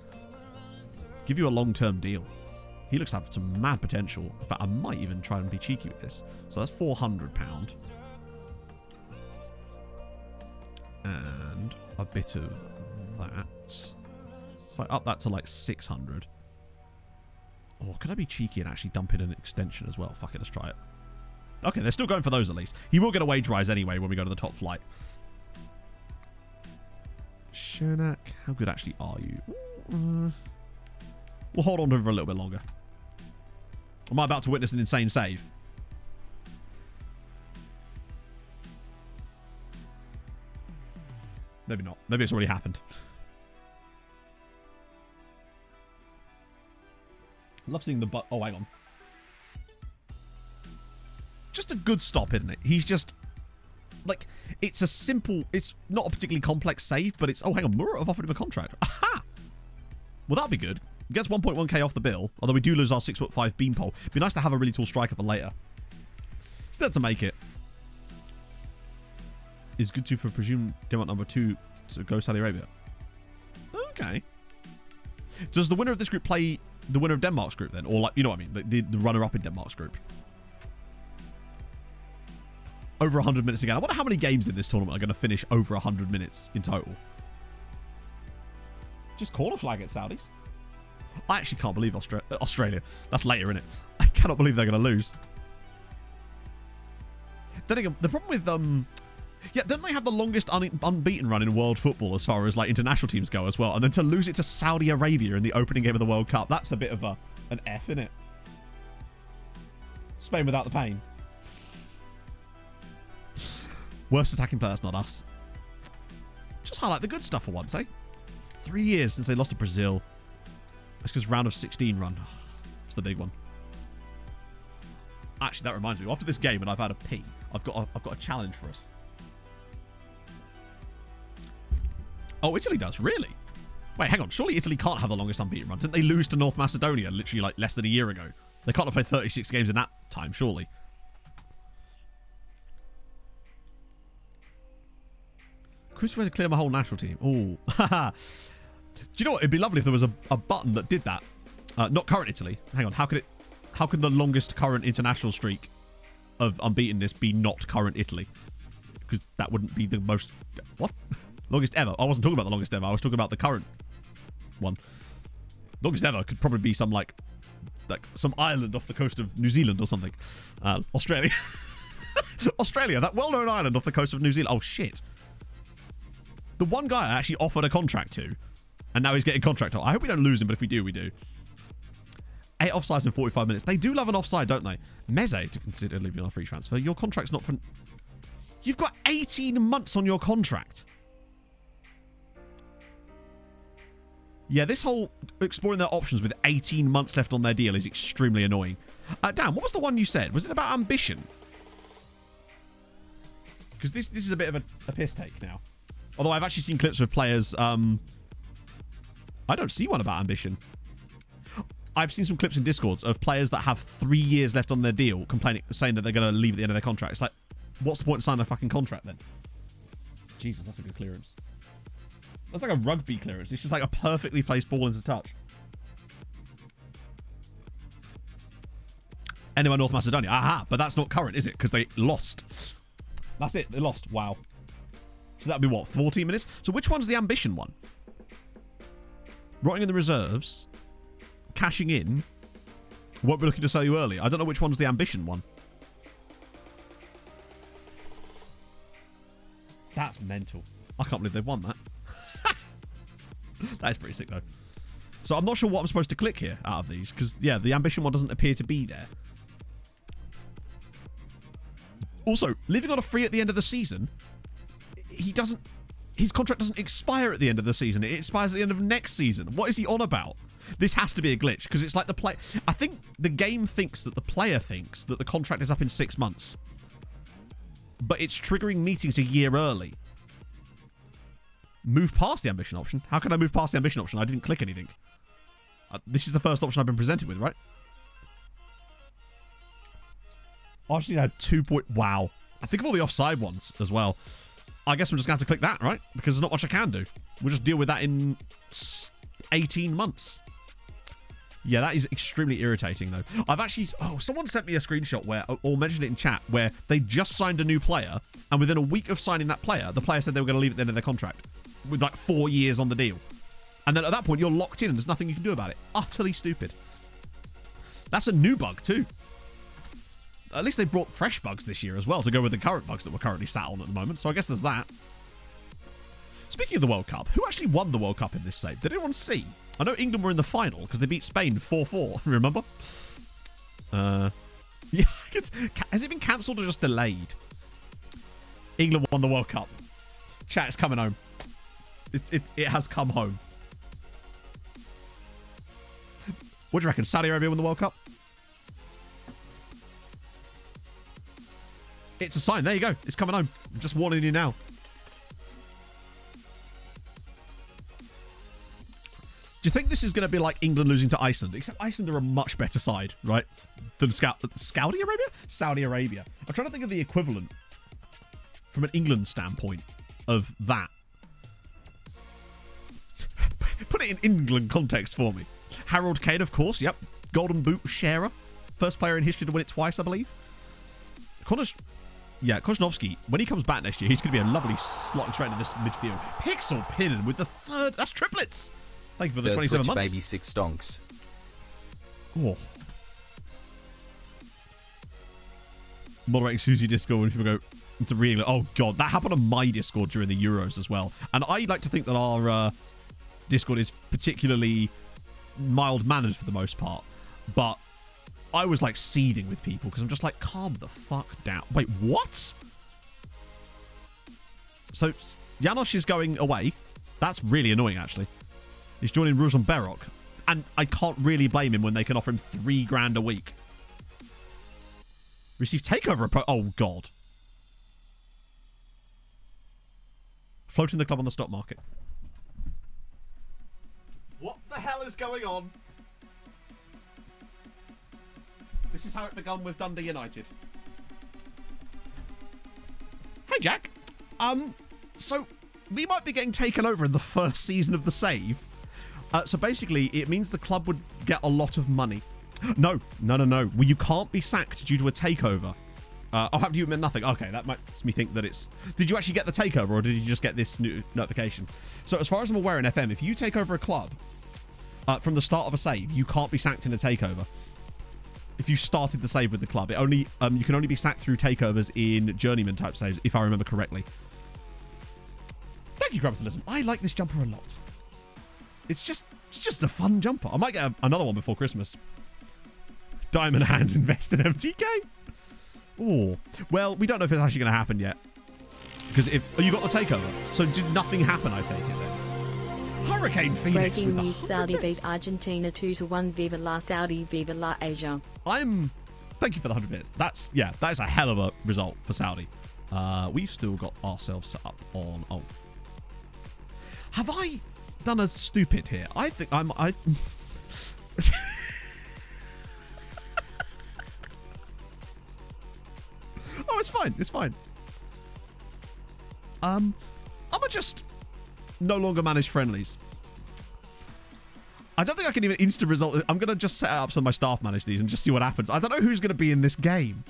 Give you a long-term deal. He looks to have some mad potential. In fact, I might even try and be cheeky with this. So that's £400. And a bit of that. If I up that to like 600. Or could I be cheeky and actually dump in an extension as well? Fuck it, let's try it. Okay, they're still going for those at least. He will get a wage rise anyway when we go to the top flight. Shernak, how good actually are you? We'll hold on to him for a little bit longer. Am I about to witness an insane save? Maybe not. Maybe it's already happened. Love seeing the butt. Oh, hang on. Just a good stop, isn't it? He's just... Like, it's a simple... It's not a particularly complex save, but it's... Oh, hang on. Murat have offered him a contract. Aha! Well, that'd be good. Gets 1.1k off the bill, although we do lose our 6'5" beanpole. It'd be nice to have a really tall striker for later. Still to make it. Is good to for presumed Denmark number 2 to go Saudi Arabia. Okay. Does the winner of this group play the winner of Denmark's group then? Or, like, you know what I mean? The runner-up in Denmark's group. Over 100 minutes again. I wonder how many games in this tournament are going to finish over 100 minutes in total. Just corner flag at Saudis. I actually can't believe Australia. That's later, innit? I cannot believe they're going to lose. Then again, the problem with... Yeah, don't they have the longest unbeaten run in world football as far as like international teams go as well? And then to lose it to Saudi Arabia in the opening game of the World Cup, that's a bit of an F, innit? Spain without the pain. Worst attacking player, that's not us. Just highlight the good stuff for once, eh? 3 years since they lost to Brazil. That's because round of 16 run. It's the big one. Actually, that reminds me. After this game, and I've had a pee, I've got a challenge for us. Oh, Italy does? Really? Wait, hang on. Surely Italy can't have the longest unbeaten run. Didn't they lose to North Macedonia literally like less than a year ago? They can't have played 36 games in that time, surely. Chris, way to clear my whole national team. Oh, haha. Do you know what? It'd be lovely if there was a button that did that. Not current Italy. Hang on. How could it... How can the longest current international streak of unbeatenness be not current Italy? Because that wouldn't be the most... What? Longest ever. I wasn't talking about the longest ever. I was talking about the current one. Longest ever could probably be some, like some island off the coast of New Zealand or something. Australia. Australia, that well-known island off the coast of New Zealand. Oh, shit. The one guy I actually offered a contract to, and now he's getting contract on. I hope we don't lose him, but if we do, we do. 8 offsides in 45 minutes. They do love an offside, don't they? Meze to consider leaving on a free transfer. Your contract's not for... You've got 18 months on your contract. Yeah, this whole exploring their options with 18 months left on their deal is extremely annoying. Dan, what was the one you said? Was it about ambition? Because this is a bit of a piss take now. Although I've actually seen clips with players... I don't see one about ambition. I've seen some clips in Discords of players that have 3 years left on their deal complaining, saying that they're going to leave at the end of their contract. It's like, what's the point of signing a fucking contract then? Jesus, that's a good clearance. That's like a rugby clearance. It's just like a perfectly placed ball into touch. Anyway, North Macedonia. Aha, but that's not current, is it? Because they lost. That's it. They lost. Wow. So that'd be what? 14 minutes? So which one's the ambition one? Rotting in the reserves. Cashing in. Won't be looking to sell you early. I don't know which one's the ambition one. That's mental. I can't believe they've won that. That is pretty sick, though. So I'm not sure what I'm supposed to click here out of these. Because, yeah, the ambition one doesn't appear to be there. Also, living on a free at the end of the season, his contract doesn't expire at the end of the season. It expires at the end of next season. What is he on about? This has to be a glitch, because it's like the play... I think the game thinks that the player thinks that the contract is up in 6 months. But it's triggering meetings a year early. Move past the ambition option? How can I move past the ambition option? I didn't click anything. This is the first option I've been presented with, right? Argentina had 2 point... Wow. I think of all the offside ones as well. I guess I'm just going to have to click that, right? Because there's not much I can do. We'll just deal with that in 18 months. Yeah, that is extremely irritating, though. I've actually... Oh, someone sent me a screenshot where... Or mentioned it in chat, where they just signed a new player, and within a week of signing that player, the player said they were going to leave at the end of their contract. With, like, 4 years on the deal. And then at that point, you're locked in, and there's nothing you can do about it. Utterly stupid. That's a new bug, too. At least they brought fresh bugs this year as well, to go with the current bugs that we're currently sat on at the moment. So I guess there's that. Speaking of the World Cup, who actually won the World Cup in this save? Did anyone see? I know England were in the final because they beat Spain 4-4. Remember? Yeah. Has it been cancelled or just delayed? England won the World Cup. Chat, it's coming home. It has come home. What do you reckon? Saudi Arabia won the World Cup? It's a sign. There you go. It's coming home. I'm just warning you now. Do you think this is going to be like England losing to Iceland? Except Iceland are a much better side, right? Than Saudi Arabia? Saudi Arabia. I'm trying to think of the equivalent from an England standpoint of that. Put it in England context for me. Harold Kane, of course. Yep. Golden Boot sharer. First player in history to win it twice, I believe. Koznovsky, when he comes back next year, he's going to be a lovely slotting straight into this midfield. Pixel Pinnon with the third. That's triplets. Thank you for the 27 months. Baby 6 stonks. Oh. Moderating Susie Discord when people go into real. Oh, God. That happened on my Discord during the Euros as well. And I like to think that our Discord is particularly mild-mannered for the most part. But I was, like, seething with people because I'm just like, calm the fuck down. Wait, what? So, Janosch is going away. That's really annoying, actually. He's joining Ruzan Berok. And I can't really blame him when they can offer him $3,000 a week. Receive takeover. Oh, God. Floating the club on the stock market. What the hell is going on? This is how it began with Dundee United. Hey, Jack. So we might be getting taken over in the first season of the save. So basically, it means the club would get a lot of money. No. Well, you can't be sacked due to a takeover. Oh, have you meant nothing? Okay, that makes me think that it's... Did you actually get the takeover, or did you just get this new notification? So as far as I'm aware in FM, if you take over a club from the start of a save, you can't be sacked in a takeover. If you started the save with the club, it only you can only be sacked through takeovers in journeyman type saves, if I remember correctly. Thank you, Grubsalism. I like this jumper a lot. It's just a fun jumper. I might get another one before Christmas. Diamond Hand invest in MTK. Oh, well, we don't know if it's actually going to happen yet. Because you got the takeover. So did nothing happen, I take it then? Hurricane Phoenix. Breaking news, Saudi beat Argentina 2-1. Viva la Saudi, viva la Asia. Thank you for the 100 bits. That is a hell of a result for Saudi. We've still got ourselves set up on... Oh. Have I done a stupid here? I think I... Oh, it's fine. It's fine. I'm gonna just no longer manage friendlies. I don't think I can even instant result. I'm gonna just set up so my staff manage these and just see what happens. I don't know who's gonna be in this game.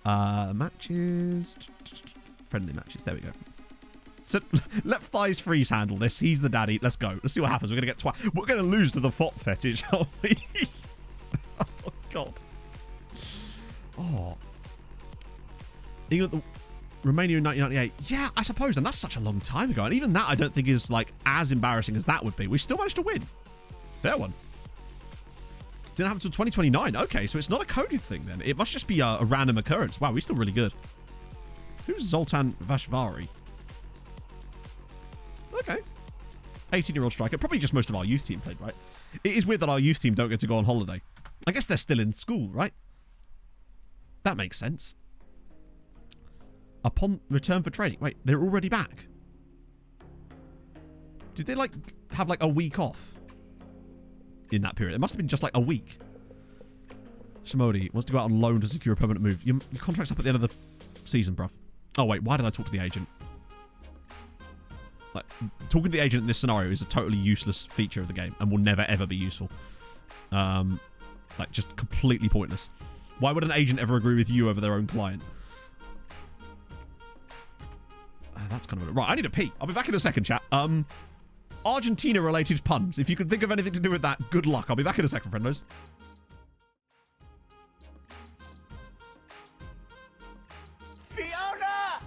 Matches. Friendly matches. There we go. So let Thighs Freeze handle this. He's the daddy. Let's go. Let's see what happens. We're gonna get We're gonna lose to the FOT fetish, aren't we? Oh God. Oh. England, Romania in 1998. Yeah, I suppose. And that's such a long time ago. And even that I don't think is like as embarrassing as that would be. We still managed to win. Fair one. Didn't happen until 2029. Okay, so it's not a coded thing then. It must just be a random occurrence. Wow, we're still really good. Who's Zoltan Vashvari? Okay. 18-year-old striker. Probably just most of our youth team played, right? It is weird that our youth team don't get to go on holiday. I guess they're still in school, right? That makes sense. Upon return for training. Wait, they're already back? Did they, like, have, like, a week off in that period? It must have been just, like, a week. Shimodi wants to go out on loan to secure a permanent move. Your contract's up at the end of the season, bruv. Oh, wait, why did I talk to the agent? Like, talking to the agent in this scenario is a totally useless feature of the game and will never, ever be useful. Like, just completely pointless. Why would an agent ever agree with you over their own client? That's kind of... Right, I need a pee. I'll be back in a second, chat. Argentina-related puns. If you can think of anything to do with that, good luck. I'll be back in a second, friendos. Fiona!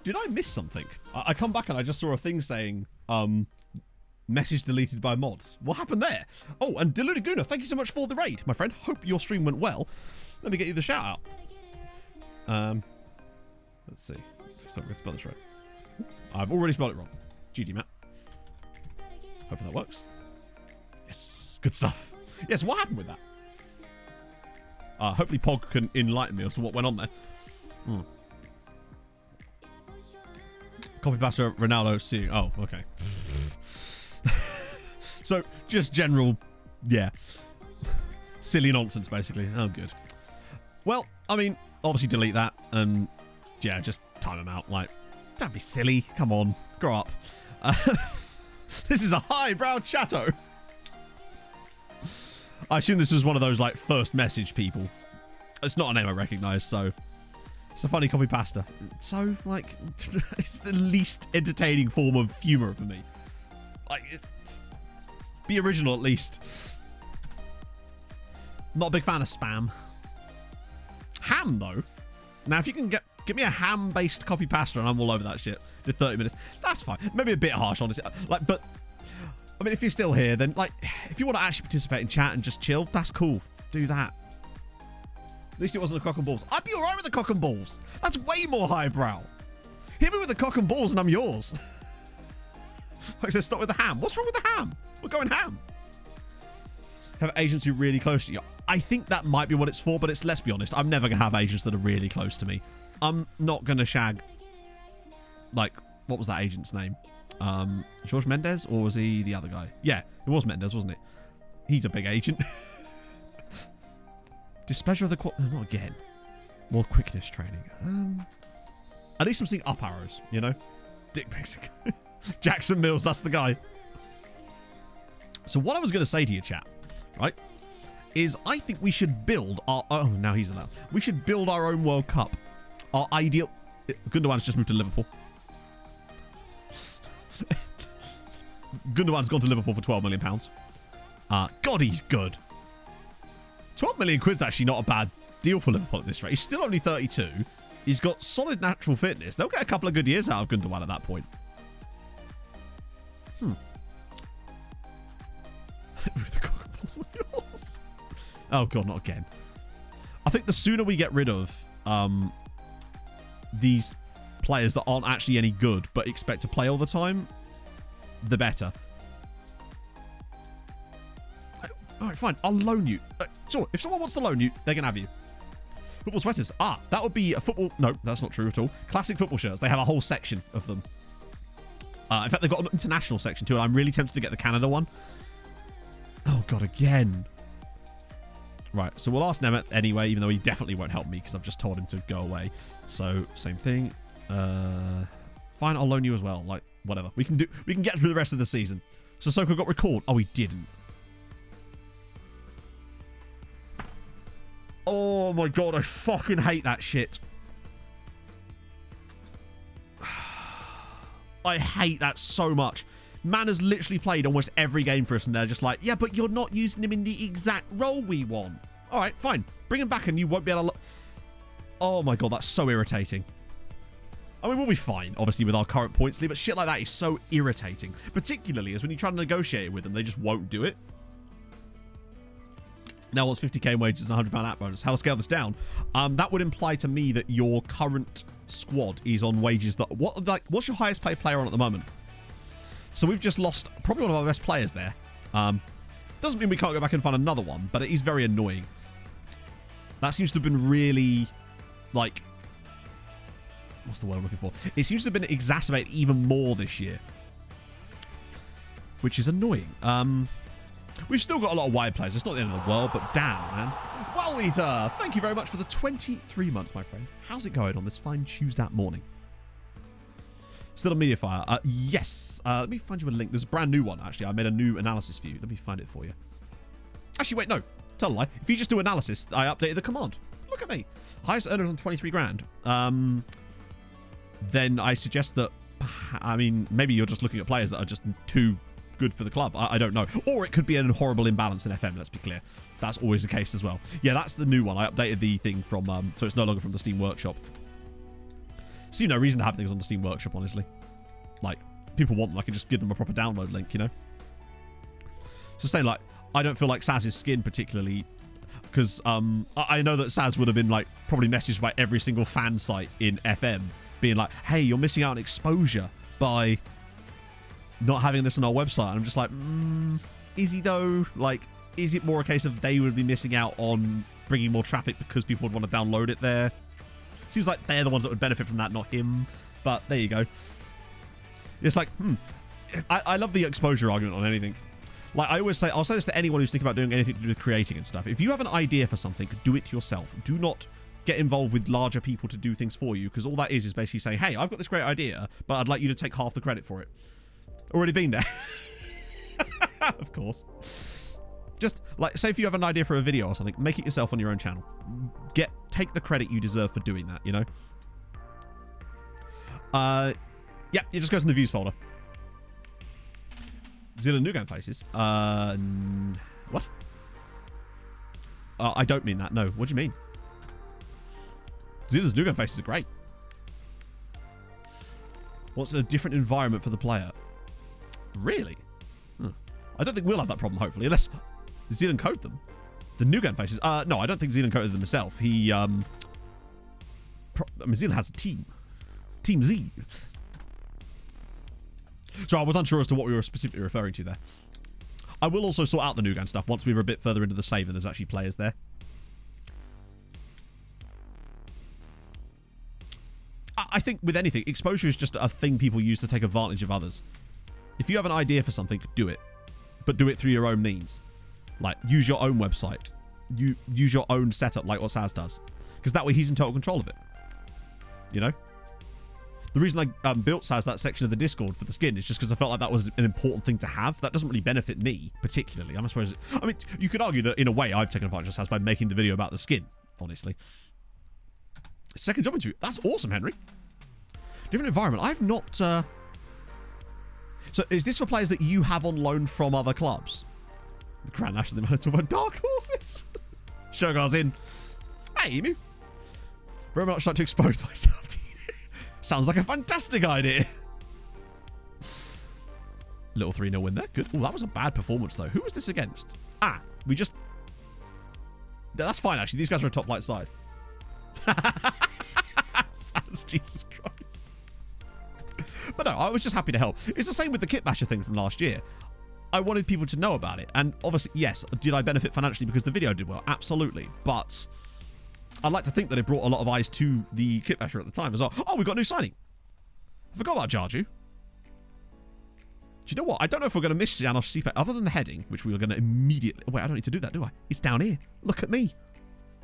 Did I miss something? I come back and I just saw a thing saying, message deleted by mods. What happened there? Oh, and Deludaguna, thank you so much for the raid, my friend. Hope your stream went well. Let me get you the shout out. Let's see. Sorry, let's spell this right. I've already spelled it wrong. GG, Matt. Hopefully that works. Yes, good stuff. Yes, what happened with that? Hopefully Pog can enlighten me as to what went on there. Copy pasta Ronaldo seeing. Oh, okay. So, just general, yeah. Silly nonsense, basically. Oh, good. Well, I mean, obviously delete that and, yeah, just time him out. Like, don't be silly. Come on. Grow up. This is a highbrow chatto. I assume this was one of those, like, first message people. It's not a name I recognise, so... It's a funny copy pasta. So, like, it's the least entertaining form of humour for me. Like, be original at least. Not a big fan of spam. Ham, though. Now, if you can get me a ham-based copy pasta and I'm all over that shit in 30 minutes, that's fine. Maybe a bit harsh, honestly. Like, but, I mean, if you're still here, then, like, if you want to actually participate in chat and just chill, that's cool. Do that. At least it wasn't a cock and balls. I'd be alright with the cock and balls. That's way more highbrow. Hit me with the cock and balls and I'm yours. Like I said, stop with the ham. What's wrong with the ham? We're going ham. Have agents who are really close to you. I think that might be what it's for, but it's, let's be honest, I'm never going to have agents that are really close to me. I'm not going to shag, like, what was that agent's name? George Mendes, or was he the other guy? Yeah, it was Mendes, wasn't it? He's a big agent. Displeasure of the not again. More quickness training. At least I'm seeing up arrows, you know? Dick pics. Jackson Mills, that's the guy. So what I was going to say to you, chat, right, is I think we should build our... Oh, now he's allowed. We should build our own World Cup. Our ideal... Gundogan's just moved to Liverpool. Gundogan's gone to Liverpool for £12 million. God, he's good. 12 million quid's actually not a bad deal for Liverpool at this rate. He's still only 32. He's got solid natural fitness. They'll get a couple of good years out of Gundogan at that point. Oh god, not again. I think the sooner we get rid of these players that aren't actually any good but expect to play all the time, the better. Alright, fine. I'll loan you. So, if someone wants to loan you, they can have you. Football sweaters. Ah, that would be a football... No, that's not true at all. Classic football shirts. They have a whole section of them. In fact, they've got an international section too, and I'm really tempted to get the Canada one. Oh, God, again. Right, so we'll ask Nemeth anyway, even though he definitely won't help me because I've just told him to go away. So, same thing. Fine, I'll loan you as well. Like, whatever. We can get through the rest of the season. So, Soko got recalled. Oh, he didn't. Oh my god, I fucking hate that shit. I hate that so much. Man has literally played almost every game for us and they're just like, yeah, but you're not using him in the exact role we want. Alright, fine. Bring him back and you won't be able to... Oh my god, that's so irritating. I mean, we'll be fine, obviously, with our current points lead, but shit like that is so irritating. Particularly as when you try to negotiate it with them, they just won't do it. Now, what's 50k in wages and £100 app bonus? How to scale this down? That would imply to me that your current squad is on wages that... What's your highest paid player on at the moment? So we've just lost probably one of our best players there. Doesn't mean we can't go back and find another one, but it is very annoying. That seems to have been really, like... What's the word I'm looking for? It seems to have been exacerbated even more this year. Which is annoying. We've still got a lot of wide players. It's not the end of the world, but damn, man. Well, Eater, thank you very much for the 23 months, my friend. How's it going on this fine Tuesday morning? Still on Mediafire? Yes. Let me find you a link. There's a brand new one, actually. I made a new analysis for you. Let me find it for you. Actually, wait, no. Tell a lie. If you just do analysis, I updated the command. Look at me. Highest earners on 23 grand. Then I suggest that, I mean, maybe you're just looking at players that are just too good for the club. I don't know. Or it could be a horrible imbalance in FM, let's be clear. That's always the case as well. Yeah, that's the new one. I updated the thing from, so it's no longer from the Steam Workshop. See no reason to have things on the Steam Workshop, honestly. Like, people want them. I can just give them a proper download link, you know? So saying, like, I don't feel like Saz's skin particularly... Because I know that Saz would have been, like, probably messaged by every single fan site in FM being like, hey, you're missing out on exposure by not having this on our website. And I'm just like, is he though? Like, is it more a case of they would be missing out on bringing more traffic because people would want to download it there. Seems like they're the ones that would benefit from that, not him. But there you go. It's like, I love the exposure argument on anything. Like I always say, I'll say this to anyone who's thinking about doing anything to do with creating and stuff. If you have an idea for something, do it yourself. Do not get involved with larger people to do things for you, because all that is basically saying, hey, I've got this great idea, but I'd like you to take half the credit for it. Already been there. Of course. Just like, say if you have an idea for a video or something, make it yourself on your own channel. Take the credit you deserve for doing that, you know? Yeah, it just goes in the views folder. Zealand New Game Faces. What? I don't mean that, no. What do you mean? Zealand's New Game Faces are great. What's a different environment for the player? Really? I don't think we'll have that problem, hopefully, unless Zealand code them. The New Game Faces. No, I don't think Zealand coded them himself. He, Zealand has a team. Team Z. So I was unsure as to what we were specifically referring to there. I will also sort out the New Game stuff once we were a bit further into the save and there's actually players there. I think with anything, exposure is just a thing people use to take advantage of others. If you have an idea for something, do it. But do it through your own means. Like, use your own website. Use your own setup like what Saz does. Because that way he's in total control of it. You know? The reason I built Saz that section of the Discord for the skin is just because I felt like that was an important thing to have. That doesn't really benefit me, particularly. I suppose... I mean, you could argue that, in a way, I've taken advantage of Saz by making the video about the skin, honestly. Second job interview. That's awesome, Henry. Different environment. I've not... So, is this for players that you have on loan from other clubs? The Grand National Manitoba Dark Horses. Sugar's in. Hey, Emu. Very much like to expose myself to you. Sounds like a fantastic idea. Little 3-0 win there. Good. Oh, that was a bad performance, though. Who was this against? We just... That's fine, actually. These guys are a top flight side. Jesus Christ. But no, I was just happy to help. It's the same with the Kit Basher thing from last year. I wanted people to know about it. And obviously, yes, did I benefit financially because the video did well? Absolutely. But I'd like to think that it brought a lot of eyes to the Kit Basher at the time as well. Oh, we got a new signing. I forgot about Jarju. Do you know what? I don't know if we're going to miss Janos Sipe other than the heading, which we were going to immediately... Wait, I don't need to do that, do I? It's down here. Look at me.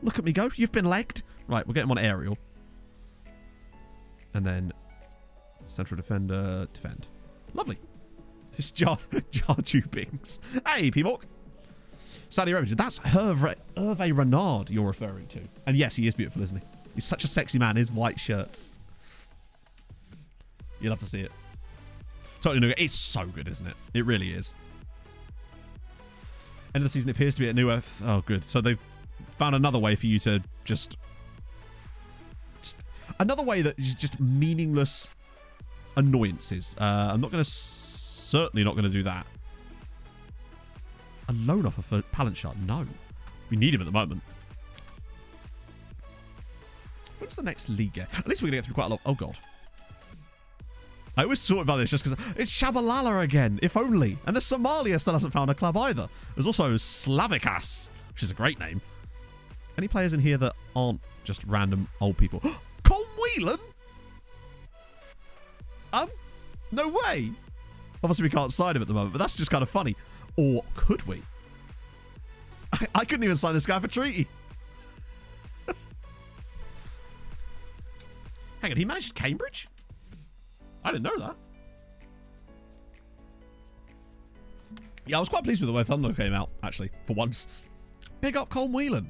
Look at me go. You've been legged. Right, we'll get him on aerial. And then central defender, defend. Lovely. It's Jarju Bings. Hey, P-Mork. Saudi Arabia. That's Hervé Renard you're referring to. And yes, he is beautiful, isn't he? He's such a sexy man. His white shirts. You'll have to see it. Totally new. It's so good, isn't it? It really is. End of the season appears to be a new F. Oh, good. So they've found another way for you to just another way that is just meaningless annoyances. I'm not going to... Certainly not going to do that. A loan offer for Palanchard? No. We need him at the moment. When's the next league get? At least we're going to get through quite a lot. Oh, God. I always thought about this just because it's Shabalala again. If only. And the Somalia still hasn't found a club either. There's also Slavikas, which is a great name. Any players in here that aren't just random old people? Colm Whelan? No way. Obviously, we can't sign him at the moment, but that's just kind of funny. Or could we? I couldn't even sign this guy for treaty. Hang on, he managed Cambridge? I didn't know that. Yeah, I was quite pleased with the way Thunder came out, actually, for once. Big up Colm Whelan.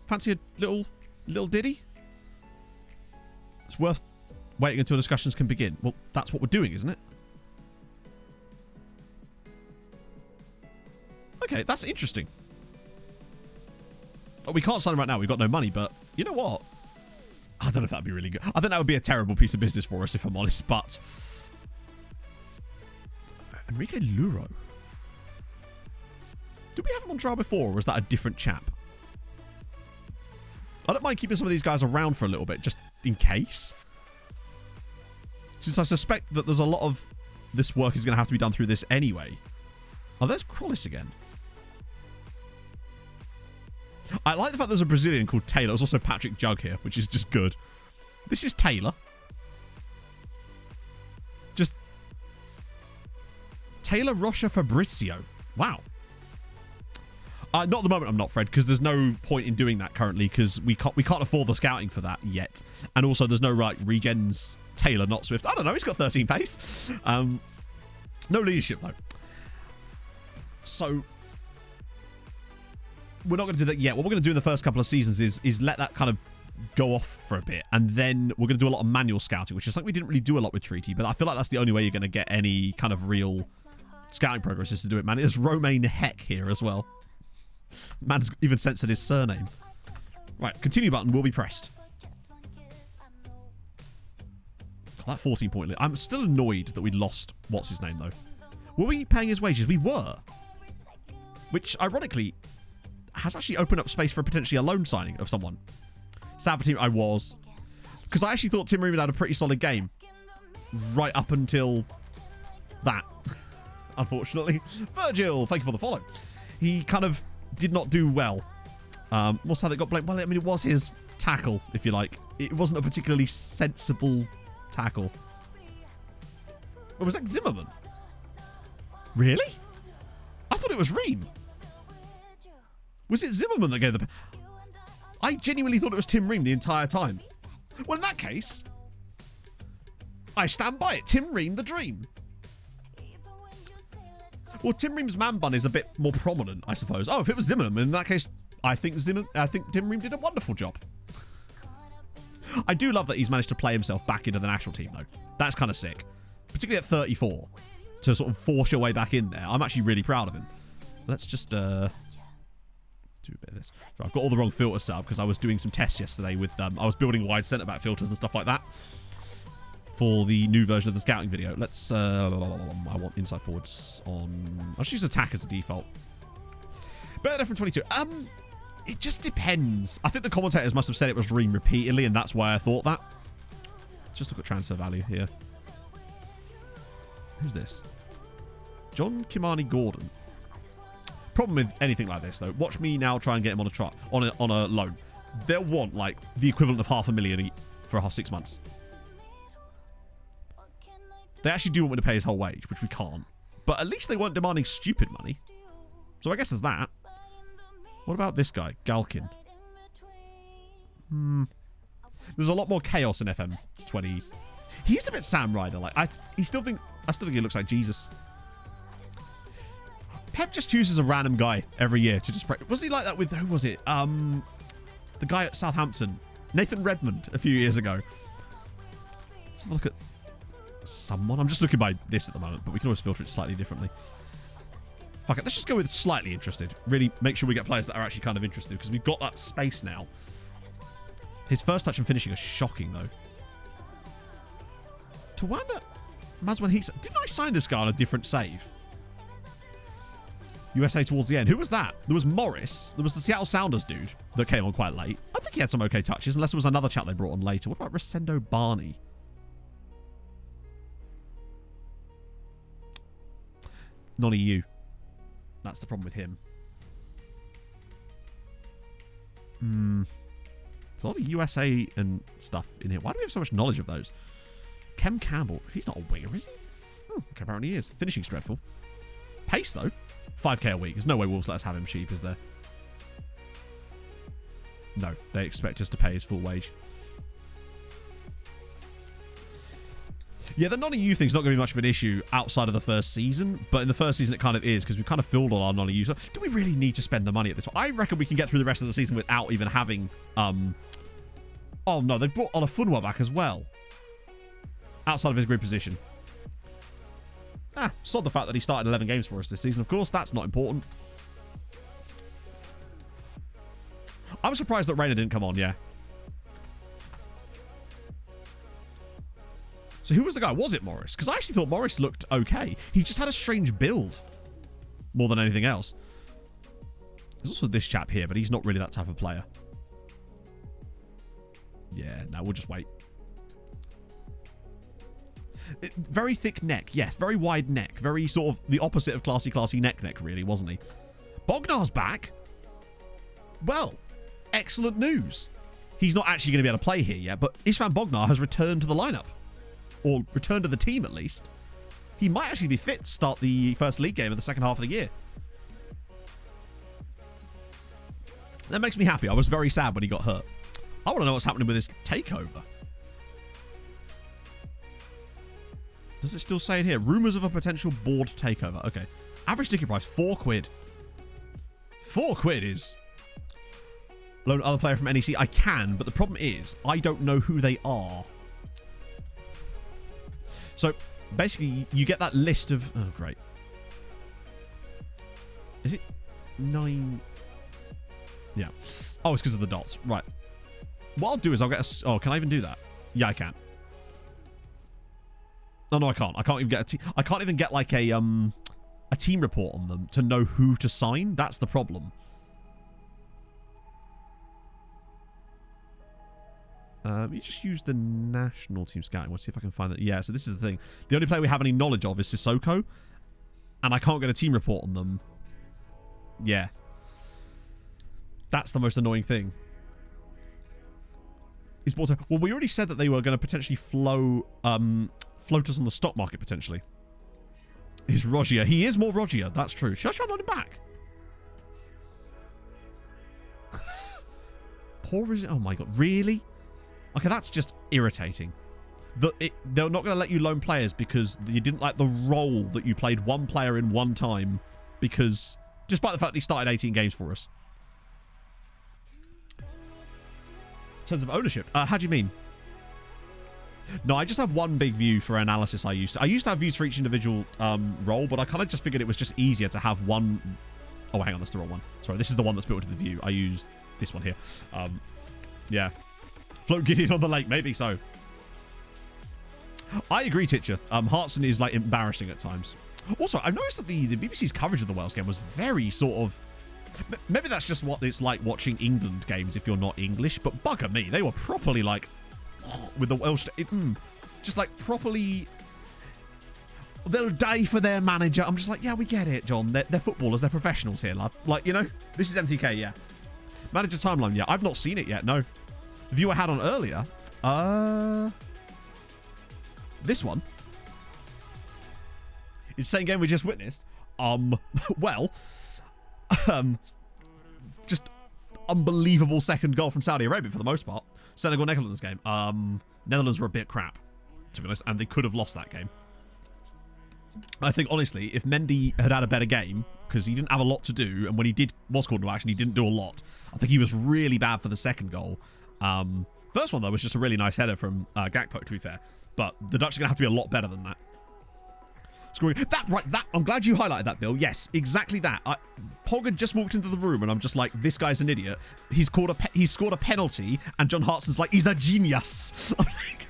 Fancy a little ditty? It's worth waiting until discussions can begin. Well, that's what we're doing, isn't it? Okay, that's interesting. Oh, we can't sign him right now. We've got no money, but you know what? I don't know if that'd be really good. I think that would be a terrible piece of business for us, if I'm honest, but... Enrique Luro. Did we have him on trial before, or was that a different chap? I don't mind keeping some of these guys around for a little bit, just in case. Since I suspect that there's a lot of this work is going to have to be done through this anyway. Oh, there's Crawlis again. I like the fact there's a Brazilian called Taylor. There's also Patrick Jug here, which is just good. This is Taylor. Just Taylor Rocha Fabrizio. Wow. Not at the moment, I'm not, Fred, because there's no point in doing that currently, because we can't afford the scouting for that yet. And also, there's no regens Taylor, not Swift. I don't know. He's got 13 pace. No leadership, though. So we're not going to do that yet. What we're going to do in the first couple of seasons is let that kind of go off for a bit, and then we're going to do a lot of manual scouting, which is something we didn't really do a lot with Treaty, but I feel like that's the only way you're going to get any kind of real scouting progress is to do it, man. There's Romain Heck here as well. Man's even censored his surname. Right, continue button will be pressed. That 14-point lead. I'm still annoyed that we lost what's his name, though. Were we paying his wages? We were. Which, ironically, has actually opened up space for potentially a loan signing of someone. Sad for team, I was. Because I actually thought Tim Ream had a pretty solid game. Right up until that. Unfortunately. Virgil, thank you for the follow. He kind of did not do well. What's how they got blamed? Well, I mean, it was his tackle, if you like. It wasn't a particularly sensible tackle. Or was that Zimmerman? Really? I thought it was Ream. Was it Zimmerman that gave the... I genuinely thought it was Tim Ream the entire time. Well, in that case, I stand by it. Tim Ream the dream. Well, Tim Ream's man bun is a bit more prominent, I suppose. Oh, if it was Zimmerman, in that case, I think Tim Ream did a wonderful job. I do love that he's managed to play himself back into the national team, though. That's kind of sick. Particularly at 34. To sort of force your way back in there. I'm actually really proud of him. Let's just do a bit of this. So I've got all the wrong filters set up because I was doing some tests yesterday with... I was building wide centre-back filters and stuff like that for the new version of the scouting video. Let's... I want inside forwards on... I'll just use attack as a default. Better from 22. It just depends. I think the commentators must have said it was Ream repeatedly, and that's why I thought that. Let's just look at transfer value here. Who's this? John Kimani Gordon. Problem with anything like this, though, watch me now try and get him on a loan. They'll want like the equivalent of $500,000 for 6 months. They actually do want me to pay his whole wage, which we can't. But at least they weren't demanding stupid money. So I guess there's that. What about this guy, Galkin? There's a lot more chaos in FM20. He's a bit Sam Ryder. Like I still think he looks like Jesus. Pep just chooses a random guy every year to just... Wasn't he like that with... Who was it? The guy at Southampton. Nathan Redmond a few years ago. Let's have a look at someone. I'm just looking by this at the moment, but we can always filter it slightly differently. Fuck it. Let's just go with slightly interested. Really make sure we get players that are actually kind of interested, because we've got that space now. His first touch and finishing are shocking, though. Tawanda Mazwan Heats. Didn't I sign this guy on a different save? USA towards the end. Who was that? There was Morris. There was the Seattle Sounders dude that came on quite late. I think he had some okay touches, unless there was another chap they brought on later. What about Rosendo Barney? Non-EU. That's the problem with him. There's a lot of USA and stuff in here. Why do we have so much knowledge of those? Kem Campbell. He's not a winger, is he? Oh, okay, apparently he is. Finishing's dreadful. Pace, though. 5k a week. There's no way Wolves let us have him cheap, is there? No, they expect us to pay his full wage. Yeah, the non-EU thing's not going to be much of an issue outside of the first season, but in the first season it kind of is, because we've kind of filled all our non-EU. So do we really need to spend the money at this one? I reckon we can get through the rest of the season without even having... Oh, no, they brought Olafunwa back as well. Outside of his group position. Sod the fact that he started 11 games for us this season. Of course, that's not important. I'm surprised that Rayner didn't come on, yeah. So who was the guy? Was it Morris? Because I actually thought Morris looked okay. He just had a strange build. More than anything else. There's also this chap here, but he's not really that type of player. Yeah, no, we'll just wait. Very thick neck, yes. Very wide neck. Very sort of the opposite of classy neck, really, wasn't he? Bognar's back. Well, excellent news. He's not actually going to be able to play here yet, but Istvan Bognar has returned to the lineup. Or returned to the team, at least. He might actually be fit to start the first league game of the second half of the year. That makes me happy. I was very sad when he got hurt. I want to know what's happening with his takeover. Does it still say it here? Rumours of a potential board takeover. Okay. Average ticket price, £4. £4 is... Loan other player from NEC. I can, but the problem is, I don't know who they are. So, basically, you get that list of... Oh, great. Is it 9... Yeah. Oh, it's because of the dots. Right. What I'll do is I'll get a... Oh, can I even do that? Yeah, I can. No, I can't. I can't even get I can't even get, like, a team report on them to know who to sign. That's the problem. You just use the national team scouting. Let's see if I can find that. Yeah, so this is the thing. The only player we have any knowledge of is Sissoko, and I can't get a team report on them. Yeah. That's the most annoying thing. Well, we already said that they were going to potentially float us on the stock market, potentially. Is Rogier. He is more Rogier. That's true. Should I try and load him back? Poor is it? Oh my god. Really? Okay, that's just irritating. They're not going to let you loan players because you didn't like the role that you played one player in one time, because despite the fact that he started 18 games for us. In terms of ownership, how do you mean? No, I just have one big view for analysis. I used to have views for each individual role, but I kind of just figured it was just easier to have one. Oh, hang on, that's the wrong one. Sorry, this is the one that's built into the view. I used this one here. Yeah. Float Gideon on the lake, maybe so. I agree, Titcher. Hartson is like embarrassing at times. Also, I've noticed that the BBC's coverage of the Wales game was very sort of... Maybe that's just what it's like watching England games if you're not English, but bugger me, they were properly like... With the Welsh... just like properly... They'll die for their manager. I'm just like, yeah, we get it, John. They're footballers. They're professionals here, lad. Like, you know? This is MTK, yeah. Manager timeline, yeah. I've not seen it yet, no. The view I had on earlier. This one. It's the same game we just witnessed. Well. Just unbelievable second goal from Saudi Arabia for the most part. Senegal-Netherlands game. Netherlands were a bit crap, to be honest, and they could have lost that game. I think, honestly, if Mendy had a better game, because he didn't have a lot to do, and when he was called into action, he didn't do a lot. I think he was really bad for the second goal. First one, though, was just a really nice header from Gakpo, to be fair. But the Dutch are going to have to be a lot better than that. Scoring that. I'm glad you highlighted that, Bill. Yes, exactly that. Pogba just walked into the room, and I'm just like, this guy's an idiot. He's scored a penalty, and John Hartson's like, he's a genius. I'm like,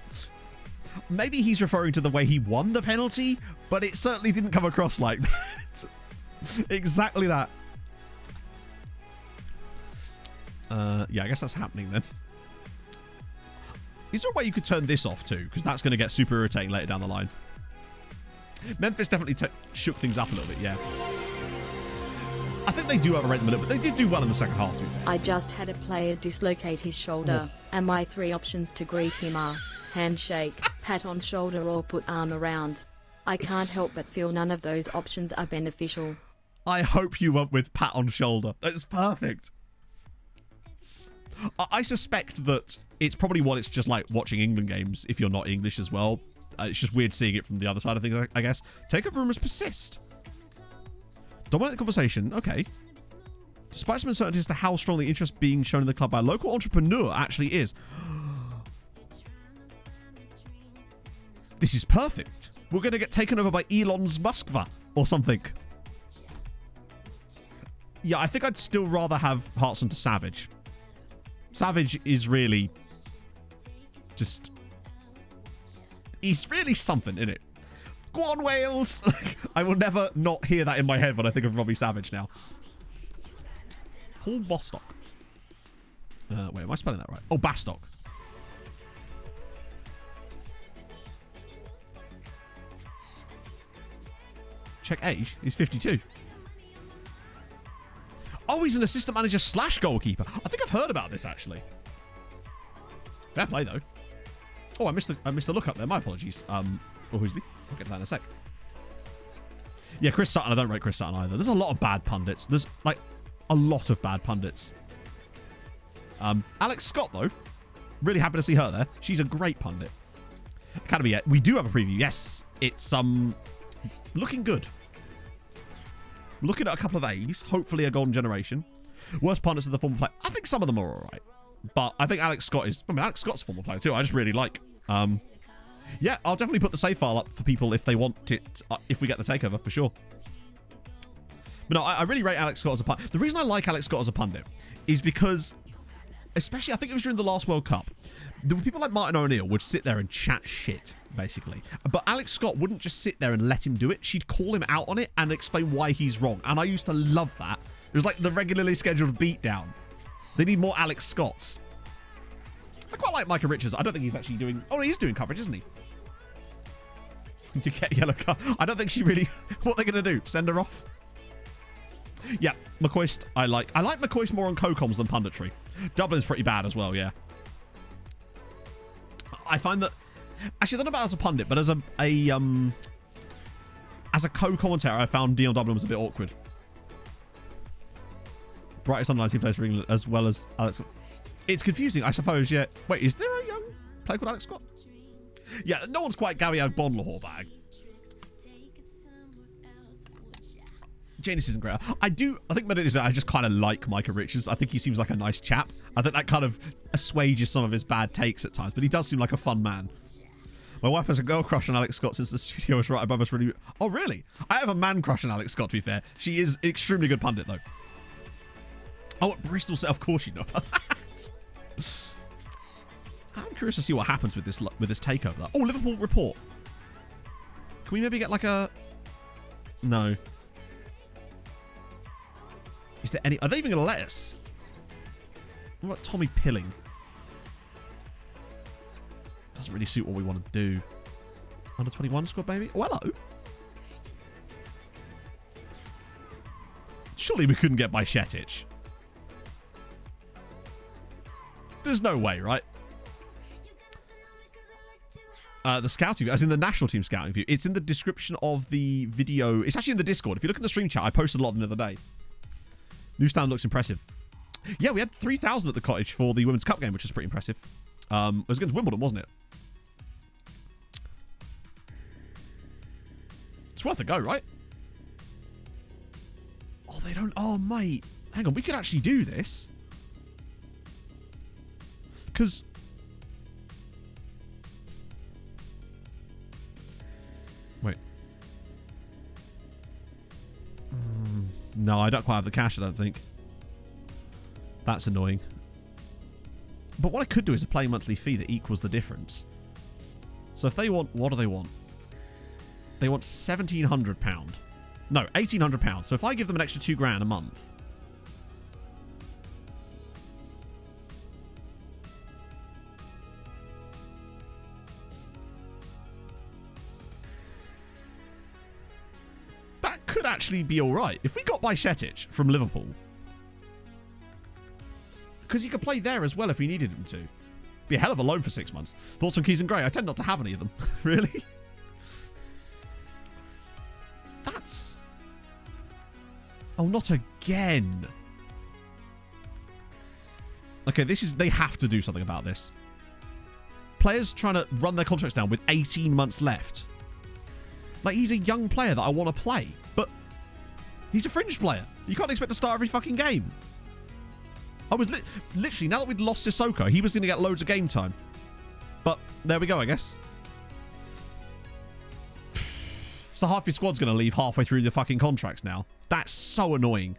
maybe he's referring to the way he won the penalty, but it certainly didn't come across like that. Exactly that. Yeah, I guess that's happening then. Is there a way you could turn this off too? Because that's going to get super irritating later down the line. Memphis definitely shook things up a little bit, yeah. I think they do overrate them a little bit. They did do well in the second half, to be fair. I just had a player dislocate his shoulder, and my 3 options to greet him are handshake, pat on shoulder, or put arm around. I can't help but feel none of those options are beneficial. I hope you went with pat on shoulder. That's perfect. I suspect that it's probably what it's just like watching England games if you're not English as well. It's just weird seeing it from the other side of things, I guess. Takeover rumors persist. Dominate the conversation. Okay. Despite some uncertainty as to how strong the interest being shown in the club by a local entrepreneur actually is. This is perfect. We're going to get taken over by Elon's Moskva or something. Yeah, I think I'd still rather have Hartson to Savage. Savage is really just... He's really something, isn't it? Go on, Wales! I will never not hear that in my head when I think of Robbie Savage now. Paul Bostock. Wait, am I spelling that right? Oh, Bastock. Check age. He's 52. Oh, he's an assistant manager / goalkeeper. I think I've heard about this, actually. Fair play, though. Oh, I missed the look up there. My apologies. Oh, who's me? I'll get to that in a sec. Yeah, Chris Sutton. I don't rate Chris Sutton either. There's a lot of bad pundits. There's, like, a lot of bad pundits. Alex Scott, though. Really happy to see her there. She's a great pundit. Academy, we do have a preview. Yes, it's looking good. Looking at a couple of A's. Hopefully a golden generation. Worst pundits of the former player. I think some of them are all right. But I think Alex Scott is... I mean, Alex Scott's a former player too. I just really like... yeah, I'll definitely put the save file up for people if they want it, if we get the takeover, for sure. But no, I really rate Alex Scott as a pundit. The reason I like Alex Scott as a pundit is because, especially, I think it was during the last World Cup, there were people like Martin O'Neill would sit there and chat shit, basically. But Alex Scott wouldn't just sit there and let him do it. She'd call him out on it and explain why he's wrong. And I used to love that. It was like the regularly scheduled beatdown. They need more Alex Scotts. I quite like Micah Richards. I don't think he's actually doing... Oh, he's doing coverage, isn't he? To get yellow card. I don't think she really... What are they going to do? Send her off? Yeah, McCoist, I like. I like McCoist more on co-coms than punditry. Dublin's pretty bad as well, yeah. I find that... Actually, I don't know about as a pundit, but as a co-commentator, I found Dion Dublin was a bit awkward. Brightest under 19 players for England, as well as Alex Scott. It's confusing, I suppose, yeah. Wait, is there a young player called Alex Scott? Yeah, no one's quite Gary O'Bonlahor bag. Janus isn't great. I think what it is, I just kind of like Micah Richards. I think he seems like a nice chap. I think that kind of assuages some of his bad takes at times, but he does seem like a fun man. My wife has a girl crush on Alex Scott since the studio was right above us. Really. Oh, really? I have a man crush on Alex Scott, to be fair. She is an extremely good pundit, though. Oh, what Bristol said, of course you know about that. I'm curious to see what happens with this takeover. Oh, Liverpool report. Can we maybe get like a... No. Is there any... Are they even going to let us? What about Tommy Pilling? Doesn't really suit what we want to do. Under 21 squad, baby. Oh, hello. Surely we couldn't get by Shetic. There's no way, right? The scouting, as in the national team scouting view, it's in the description of the video. It's actually in the Discord. If you look in the stream chat, I posted a lot of them the other day. New stand looks impressive. Yeah, we had 3,000 at the cottage for the Women's Cup game, which is pretty impressive. It was against Wimbledon, wasn't it? It's worth a go, right? Oh, they don't... Oh, mate. Hang on, we could actually do this. Because... Wait. No, I don't quite have the cash, I don't think. That's annoying. But what I could do is a play monthly fee that equals the difference. So if they want... What do they want? They want £1,700. No, £1,800. So if I give them an extra £2,000 a month... That could actually be alright. If we got by Shetic from Liverpool... Because he could play there as well if we needed him to. Be a hell of a loan for 6 months. Thoughts on Keys and Gray? I tend not to have any of them. Really? That's... Oh, not again. Okay, this is... They have to do something about this. Players trying to run their contracts down with 18 months left. Like, he's a young player that I want to play. But he's a fringe player. You can't expect to start every fucking game. I was literally, now that we'd lost Sissoko, he was going to get loads of game time. But there we go, I guess. So half your squad's going to leave halfway through the fucking contracts now. That's so annoying.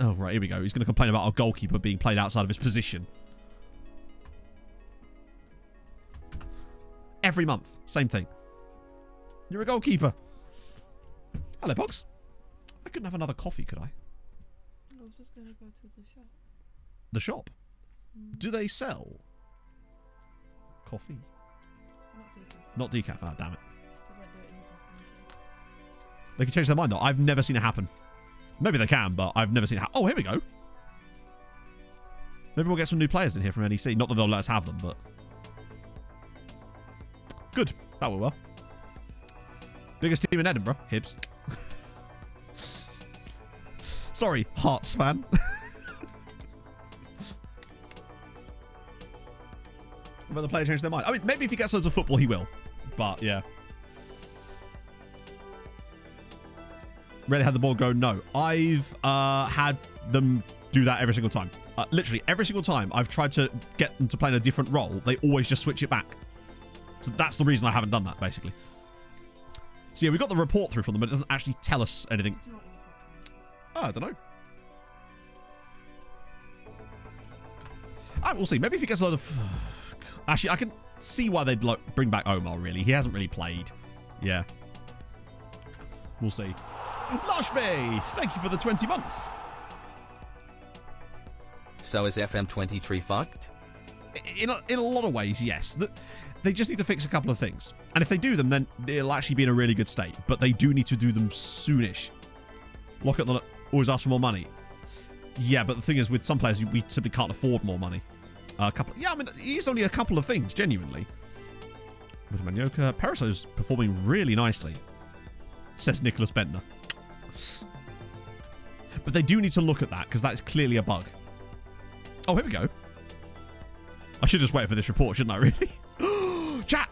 Oh, right, here we go. He's going to complain about our goalkeeper being played outside of his position. Every month, same thing. You're a goalkeeper. Hello, Pogs. I couldn't have another coffee, could I? I was just going to go to the shop. The shop? Do they sell coffee? Not decaf. Ah, damn it. They can change their mind, though. I've never seen it happen. Maybe they can, but I've never seen it happen. Oh, here we go. Maybe we'll get some new players in here from NEC. Not that they'll let us have them, but... Good. That went well. Biggest team in Edinburgh. Hibs. Sorry, Hearts fan. Will the player change their mind? I mean, maybe if he gets loads of football, he will. But, yeah. Really had the ball go? No. I've had them do that every single time. Literally, every single time I've tried to get them to play in a different role, they always just switch it back. So that's the reason I haven't done that, basically. So, yeah, we got the report through from them, but it doesn't actually tell us anything. Oh, I don't know. We'll see. Maybe if he gets a lot of... Actually, I can see why they'd bring back Omar, really. He hasn't really played. Yeah. We'll see. Lashby, thank you for the 20 months. So is FM23 fucked? In a lot of ways, yes. They just need to fix a couple of things. And if they do them, then it'll actually be in a really good state. But they do need to do them soonish. Look at the... Always ask for more money. Yeah, but the thing is, with some players, we simply can't afford more money. Yeah, I mean, it's only a couple of things, genuinely. With Manioka, Periso's performing really nicely, says Nicholas Bentner. But they do need to look at that, because that is clearly a bug. Oh, here we go. I should just wait for this report, shouldn't I, really? Chat!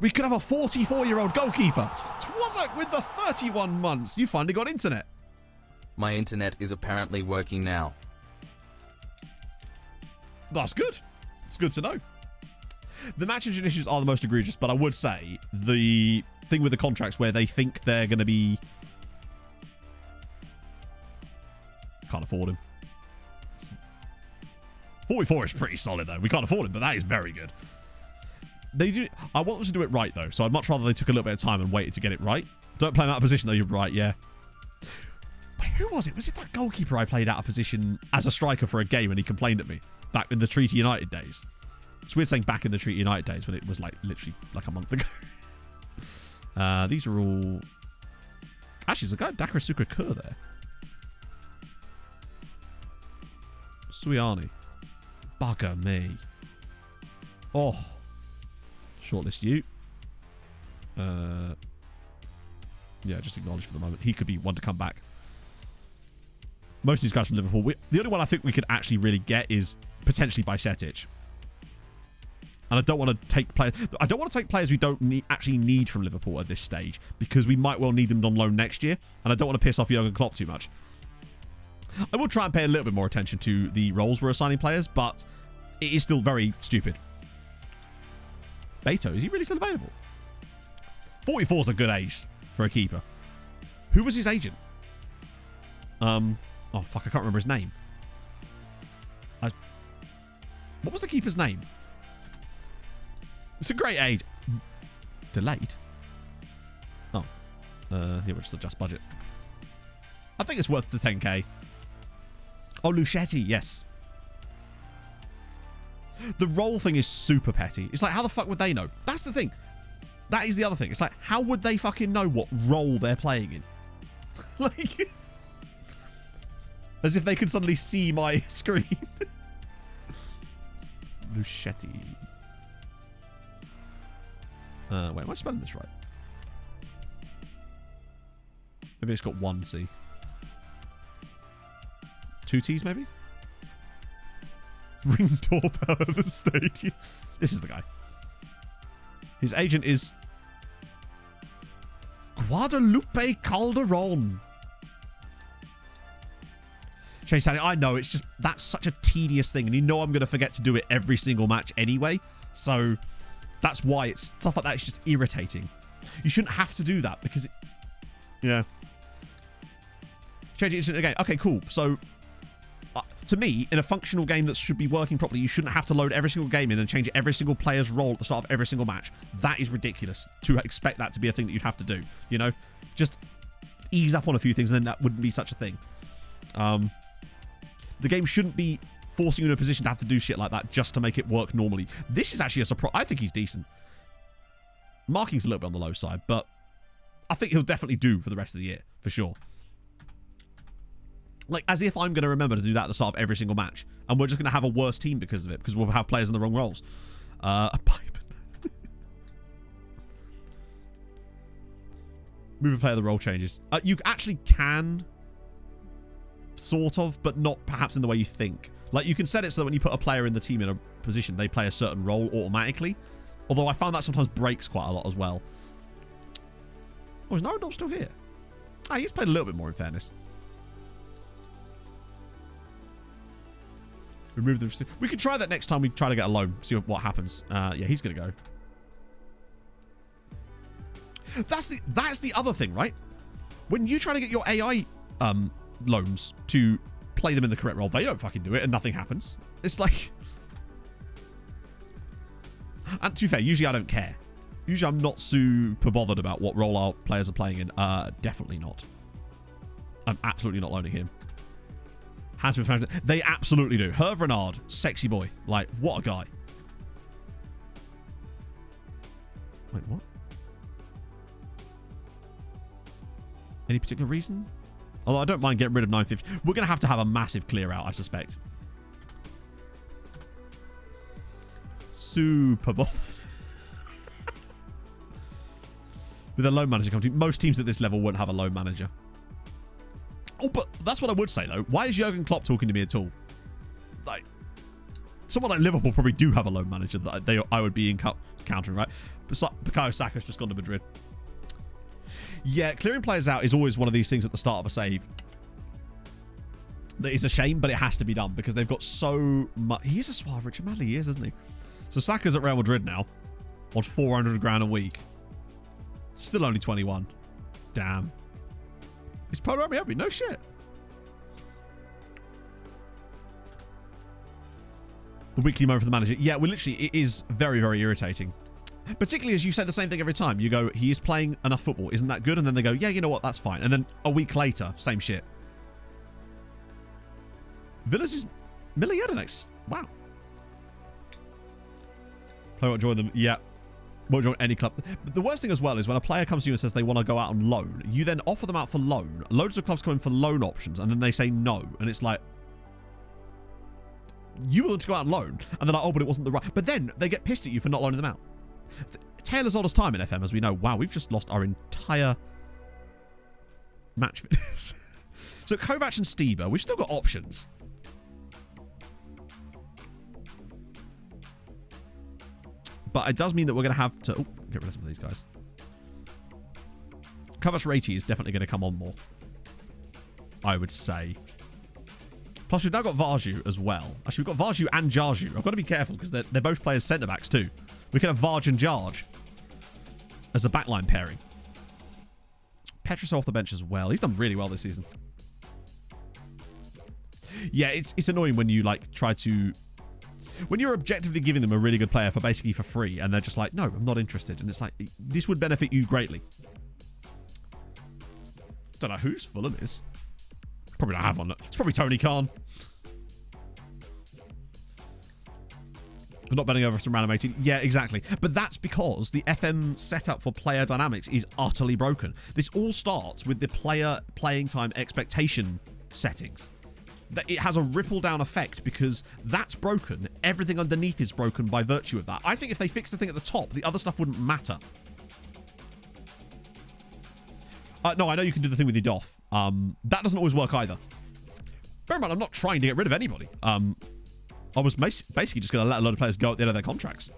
We could have a 44-year-old goalkeeper. Twazak with the 31 months. You finally got internet. My internet is apparently working now. That's good. It's good to know. The match engine issues are the most egregious, but I would say the thing with the contracts where they think they're going to be... Can't afford him. 44 is pretty solid, though. We can't afford him, but that is very good. They do. I want them to do it right, though, so I'd much rather they took a little bit of time and waited to get it right. Don't play him out of position, though. You're right, yeah. Wait, who was it? Was it that goalkeeper I played out of position as a striker for a game and he complained at me back in the Treaty United days? It's weird saying back in the Treaty United days when it was like literally like a month ago. These are all... Actually, there's a guy, Dakarasuka Kerr there. Suiani. Bugger me. Oh. Shortlist you. Yeah, just acknowledge for the moment. He could be one to come back. Most of these guys from Liverpool. The only one I think we could actually really get is potentially Bajcetic. And I don't want to take players. I don't want to take players we don't actually need from Liverpool at this stage, because we might well need them on loan next year, and I don't want to piss off Jurgen Klopp too much. I will try and pay a little bit more attention to the roles we're assigning players, but it is still very stupid. Beto, is he really still available? 44 is a good age for a keeper. Who was his agent? Oh fuck, I can't remember his name. What was the keeper's name? It's a great age. Delayed? Oh. Yeah, we'll just adjust budget. I think it's worth the 10k. Oh, Luchetti, yes. The role thing is super petty. It's like, how the fuck would they know? That's the thing. That is the other thing. It's like, how would they fucking know what role they're playing in? Like, as if they could suddenly see my screen. Luchetti. Wait, am I spelling this right? Maybe it's got one C. Two T's, maybe? Ring doorbell of the stadium. This is the guy. His agent is Guadalupe Calderon. Chase, I know, it's just, that's such a tedious thing, and you know I'm going to forget to do it every single match anyway, so that's why it's stuff like that. It's just irritating. You shouldn't have to do that, because yeah. Change it into a game. Okay, cool. So to me, in a functional game that should be working properly, you shouldn't have to load every single game in and change every single player's role at the start of every single match. That is ridiculous to expect that to be a thing that you'd have to do. You know, just ease up on a few things, and then that wouldn't be such a thing. The game shouldn't be forcing you in a position to have to do shit like that just to make it work normally. This is actually a surprise. I think he's decent. Marking's a little bit on the low side, but I think he'll definitely do for the rest of the year, for sure. Like, as if I'm going to remember to do that at the start of every single match. And we're just going to have a worse team because of it, because we'll have players in the wrong roles. A pipe. Move a player, the role changes. You actually can, sort of, but not perhaps in the way you think. Like, you can set it so that when you put a player in the team in a position, they play a certain role automatically. Although I found that sometimes breaks quite a lot as well. Oh, is Narendorf still here? Ah, he's played a little bit more, in fairness. Remove the... We could try that next time we try to get a loan. See what happens. Yeah, he's going to go. That's the other thing, right? When you try to get your AI loans to play them in the correct role, they don't fucking do it and nothing happens. It's like... And to be fair, usually I don't care. Usually I'm not super bothered about what role our players are playing in. Definitely not. I'm absolutely not loaning him. Has been found. They absolutely do. Herve Renard, sexy boy. Like, what a guy. Wait, what? Any particular reason? Although I don't mind getting rid of 950. We're going to have a massive clear out, I suspect. Super bothered. With a loan manager coming to most teams at this level wouldn't have a loan manager. Oh, but that's what I would say, though. Why is Jurgen Klopp talking to me at all? Like, someone like Liverpool probably do have a loan manager that I would be encountering, right? Bukayo Saka's just gone to Madrid. Yeah, clearing players out is always one of these things at the start of a save. That is a shame, but it has to be done because they've got so much. He is a suave Richard Madley, he is, isn't he? So Saka's at Real Madrid now on 400 grand a week. Still only 21. Damn. He's Polo Miami. No shit. The weekly moan for the manager. Yeah, well, literally, it is very, very irritating. Particularly as you say the same thing every time. You go, he is playing enough football. Isn't that good? And then they go, yeah, you know what? That's fine. And then a week later, same shit. Villas is Miliadinex. Wow. Play won't join them. Yeah. Won't join any club. But the worst thing as well is when a player comes to you and says they want to go out on loan, you then offer them out for loan. Loads of clubs come in for loan options, and then they say no. And it's like, you want to go out on loan, and they're like, oh, but it wasn't the right. But then they get pissed at you for not loaning them out. Taylor's oldest time in FM, as we know. Wow, we've just lost our entire match fitness. So Kovac and Stieber, we've still got options. But it does mean that we're going to have to... Oh, get rid of some of these guys. Kovac Rati is definitely going to come on more, I would say. Plus, we've now got Varju as well. Actually, we've got Varju and Jarju. I've got to be careful because they're both players centre-backs too. We can have Varj and Jarj as a backline pairing. Petrus off the bench as well. He's done really well this season. Yeah, it's annoying when you like try to... When you're objectively giving them a really good player for basically for free and they're just like, no, I'm not interested. And it's like, this would benefit you greatly. Don't know whose Fulham is. Probably don't have one. It's probably Tony Khan. I'm not betting over some random 18. Yeah, exactly. But that's because the FM setup for player dynamics is utterly broken. This all starts with the player playing time expectation settings. That it has a ripple down effect because that's broken. Everything underneath is broken by virtue of that. I think if they fix the thing at the top, the other stuff wouldn't matter. No, I know you can do the thing with your DOF. That doesn't always work either. Bear in mind, I'm not trying to get rid of anybody. I was basically just going to let a lot of players go at the end of their contracts.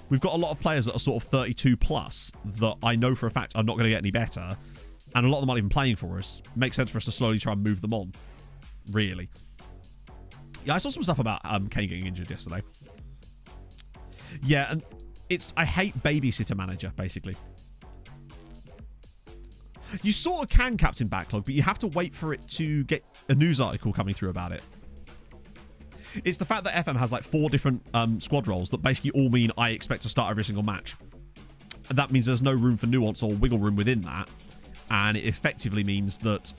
We've got a lot of players that are sort of 32 plus that I know for a fact are not going to get any better. And a lot of them aren't even playing for us. Makes sense for us to slowly try and move them on. Really. Yeah, I saw some stuff about Kane getting injured yesterday. Yeah, and I hate babysitter manager, basically. You sort of can captain backlog, but you have to wait for it to get a news article coming through about it. It's the fact that FM has like 4 different squad roles that basically all mean I expect to start every single match. And that means there's no room for nuance or wiggle room within that. And it effectively means that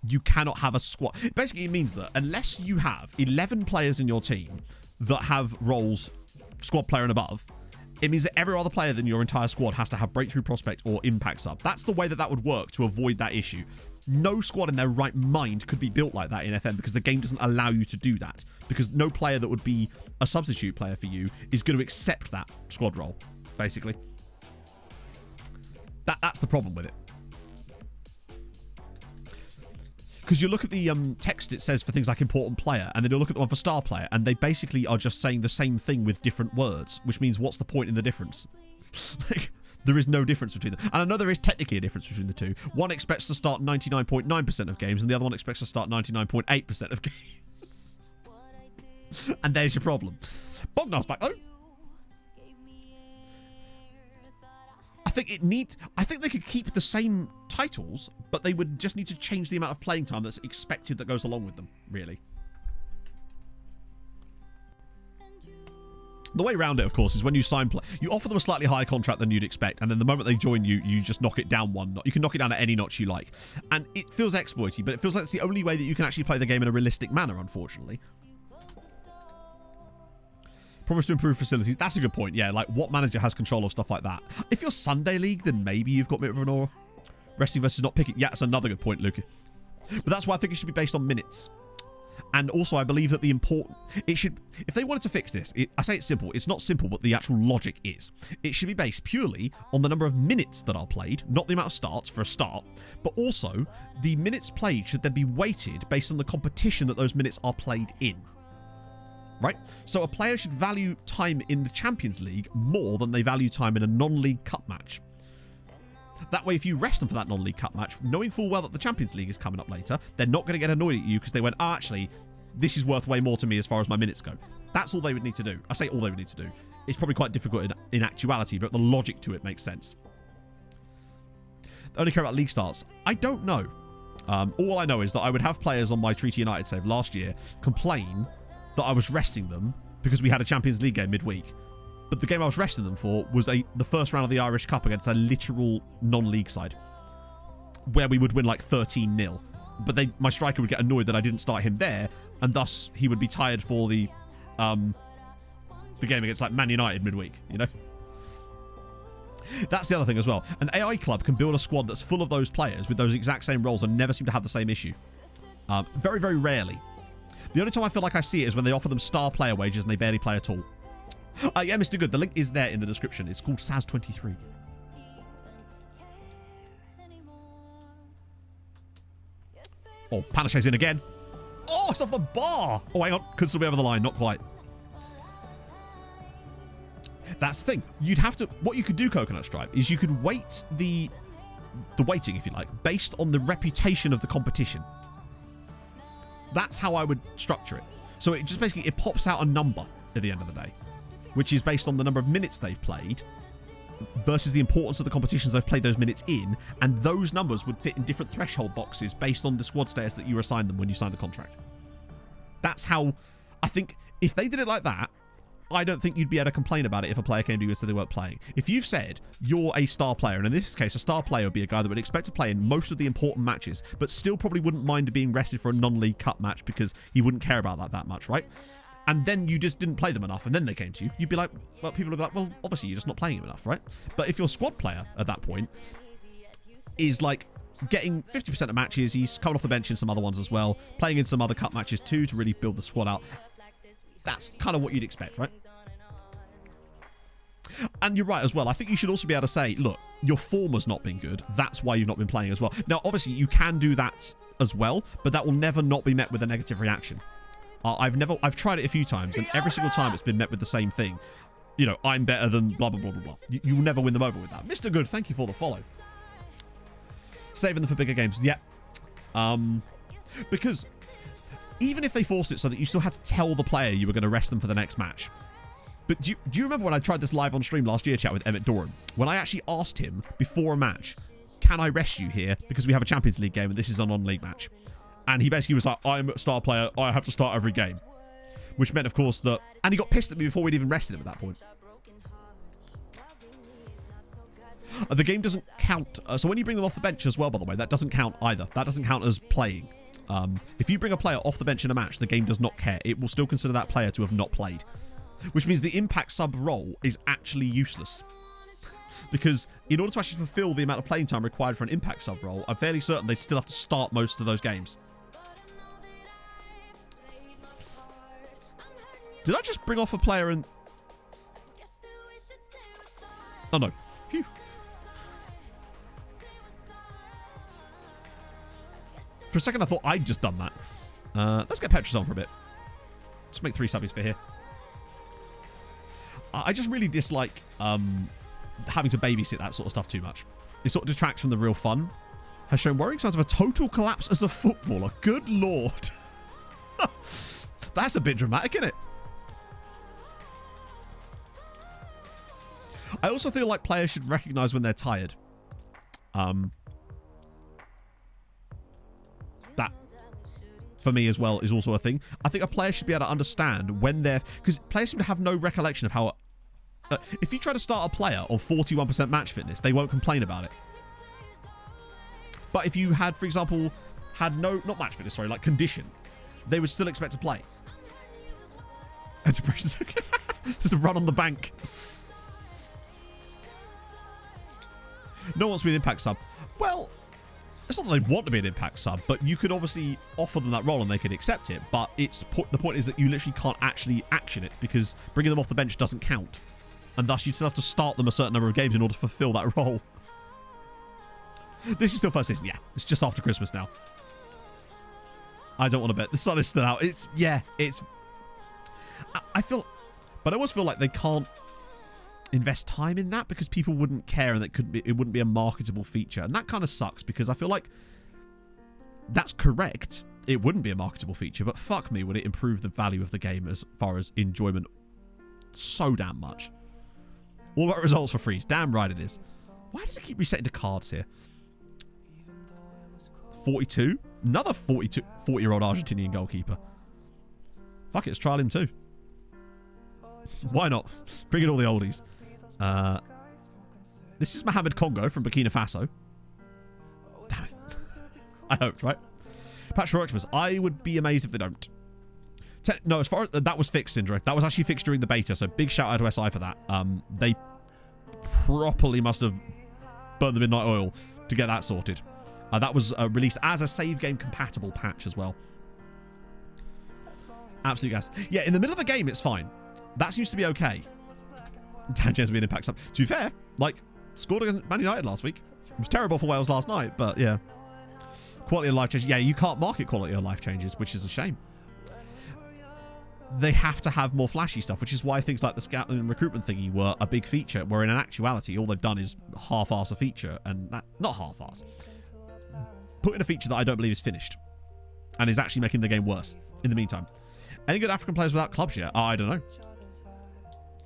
you cannot have a squad. Basically, it means that unless you have 11 players in your team that have roles squad player and above, it means that every other player in your entire squad has to have breakthrough prospect or impact sub. That's the way that would work to avoid that issue. No squad in their right mind could be built like that in FM because the game doesn't allow you to do that. Because no player that would be a substitute player for you is going to accept that squad role, basically. That's the problem with it. Because you look at the text it says for things like important player, and then you look at the one for star player, and they basically are just saying the same thing with different words, which means what's the point in the difference? Like, there is no difference between them. And I know there is technically a difference between the two. One expects to start 99.9% of games, and the other one expects to start 99.8% of games. And there's your problem. Bognar's back, though. I think they could keep the same titles, but they would just need to change the amount of playing time that's expected that goes along with them, really. The way around it, of course, is when you sign you offer them a slightly higher contract than you'd expect, and then the moment they join you, you just knock it down one notch. You can knock it down at any notch you like. And it feels exploity, but it feels like it's the only way that you can actually play the game in a realistic manner, unfortunately. Promise to improve facilities. That's a good point. Yeah, like what manager has control of stuff like that? If you're Sunday League, then maybe you've got a bit of an aura. Resting versus not picking. Yeah, that's another good point, Luca. But that's why I think it should be based on minutes. And also, I believe that it should, if they wanted to fix this, I say it's simple. It's not simple, but the actual logic is. It should be based purely on the number of minutes that are played, not the amount of starts for a start, but also the minutes played should then be weighted based on the competition that those minutes are played in. Right? So a player should value time in the Champions League more than they value time in a non-league cup match. That way, if you rest them for that non-league cup match, knowing full well that the Champions League is coming up later, they're not going to get annoyed at you because they went, oh, actually, this is worth way more to me as far as my minutes go. That's all they would need to do. I say all they would need to do. It's probably quite difficult in actuality, but the logic to it makes sense. They only care about league starts. I don't know. All I know is that I would have players on my Treaty United save last year complain that I was resting them because we had a Champions League game midweek. But the game I was resting them for was the first round of the Irish Cup against a literal non-league side, where we would win like 13-0. But my striker would get annoyed that I didn't start him there, and thus he would be tired for the game against like Man United midweek, you know? That's the other thing as well. An AI club can build a squad that's full of those players with those exact same roles and never seem to have the same issue. Very, very rarely. The only time I feel like I see it is when they offer them star player wages and they barely play at all. Yeah, Mr. Good, the link is there in the description. It's called SAS23. Oh, Panaché's in again. Oh, it's off the bar. Oh, hang on. Could still be over the line. Not quite. That's the thing. You'd have to... What you could do, Coconut Stripe, is you could weight the weighting, if you like, based on the reputation of the competition. That's how I would structure it. So it just basically, it pops out a number at the end of the day, which is based on the number of minutes they've played versus the importance of the competitions they've played those minutes in, and those numbers would fit in different threshold boxes based on the squad status that you assigned them when you signed the contract. That's how, I think, if they did it like that, I don't think you'd be able to complain about it if a player came to you and said they weren't playing. If you've said you're a star player, and in this case, a star player would be a guy that would expect to play in most of the important matches, but still probably wouldn't mind being rested for a non-league cup match because he wouldn't care about that much, right? And then you just didn't play them enough, and then they came to you, you'd be like, well, people would be like, well, obviously you're just not playing him enough, right? But if your squad player at that point is like getting 50% of matches, he's coming off the bench in some other ones as well, playing in some other cup matches too to really build the squad out, that's kind of what you'd expect, right? And you're right as well. I think you should also be able to say, look, your form has not been good. That's why you've not been playing as well. Now, obviously, you can do that as well, but that will never not be met with a negative reaction. I've tried it a few times, and every single time it's been met with the same thing. You know, I'm better than blah, blah, blah, blah, blah. You will never win them over with that. Mr. Good, thank you for the follow. Saving them for bigger games. Yeah. Because even if they forced it so that you still had to tell the player you were going to rest them for the next match. But do you remember when I tried this live on stream last year, chat with Emmett Doran? When I actually asked him before a match, can I rest you here because we have a Champions League game and this is a non-league match? And he basically was like, I'm a star player, I have to start every game. Which meant, of course, that... And he got pissed at me before we'd even rested him at that point. The game doesn't count. So when you bring them off the bench as well, by the way, that doesn't count either. That doesn't count as playing. If you bring a player off the bench in a match, the game does not care. It will still consider that player to have not played. Which means the impact sub role is actually useless. Because in order to actually fulfill the amount of playing time required for an impact sub role, I'm fairly certain they still have to start most of those games. Did I just bring off a player and... Oh no. Phew. For a second I thought I'd just done that. Let's get Petrus on for a bit. Let's make 3 subbies for here. I just really dislike having to babysit that sort of stuff too much. It sort of detracts from the real fun. Has shown worrying signs of a total collapse as a footballer. Good lord. That's a bit dramatic, isn't it? I also feel like players should recognize when they're tired. That, for me as well, is also a thing. I think a player should be able to understand when they're... Because players seem to have no recollection of how... if you try to start a player on 41% match fitness, they won't complain about it. But if you had, for example, had no... Not match fitness, sorry, like condition, they would still expect to play. Just a run on the bank. No one wants to be an impact sub. Well, it's not that they want to be an impact sub, but you could obviously offer them that role and they could accept it. But the point is that you literally can't actually action it because bringing them off the bench doesn't count. And thus you still have to start them a certain number of games in order to fulfill that role. This is still first season. Yeah, it's just after Christmas now. I don't want to bet. The sun is still out. I feel... But I always feel like they can't invest time in that because people wouldn't care and it wouldn't be a marketable feature. And that kind of sucks because I feel like that's correct. It wouldn't be a marketable feature, but fuck me, would it improve the value of the game as far as enjoyment so damn much. All about results for freeze. Damn right it is. Why does it keep resetting to cards here? 42? Another 40-year-old Argentinian goalkeeper. Fuck it, let's trial him too. Why not? Bring in all the oldies. This is Mohamed Congo from Burkina Faso. Damn it. I hoped, right? Patch for Optimus. I would be amazed if they don't. No, as far as... that was fixed, Sindra. That was actually fixed during the beta, so big shout out to SI for that. They properly must have burned the midnight oil to get that sorted. That was released as a save game compatible patch as well. Absolute gas. Yeah, in the middle of a game, it's fine. That seems to be okay. Dan James being impact sub. To be fair, like, scored against Man United last week. It was terrible for Wales last night, but yeah. Quality of life changes. Yeah, you can't market quality of life changes, which is a shame. They have to have more flashy stuff, which is why things like the scout and recruitment thingy were a big feature, where in actuality, all they've done is half-arse a feature, and not half-arse. Put in a feature that I don't believe is finished, and is actually making the game worse in the meantime. Any good African players without clubs yet? I don't know.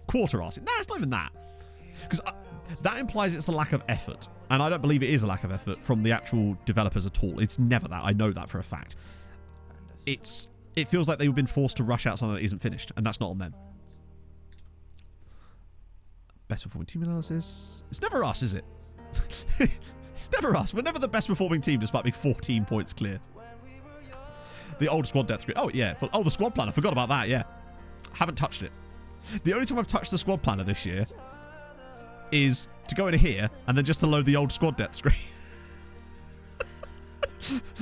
Quarter-arse. Nah, it's not even that. Because that implies it's a lack of effort, and I don't believe it is a lack of effort from the actual developers at all. It's never that. I know that for a fact. It feels like they've been forced to rush out something that isn't finished, and that's not on them. Best performing team analysis. It's never us, is it? It's never us. We're never the best performing team despite being 14 points clear. The old squad depth screen. Oh, yeah. Oh, the squad planner. Forgot about that, yeah. Haven't touched it. The only time I've touched the squad planner this year is to go into here and then just to load the old squad depth screen.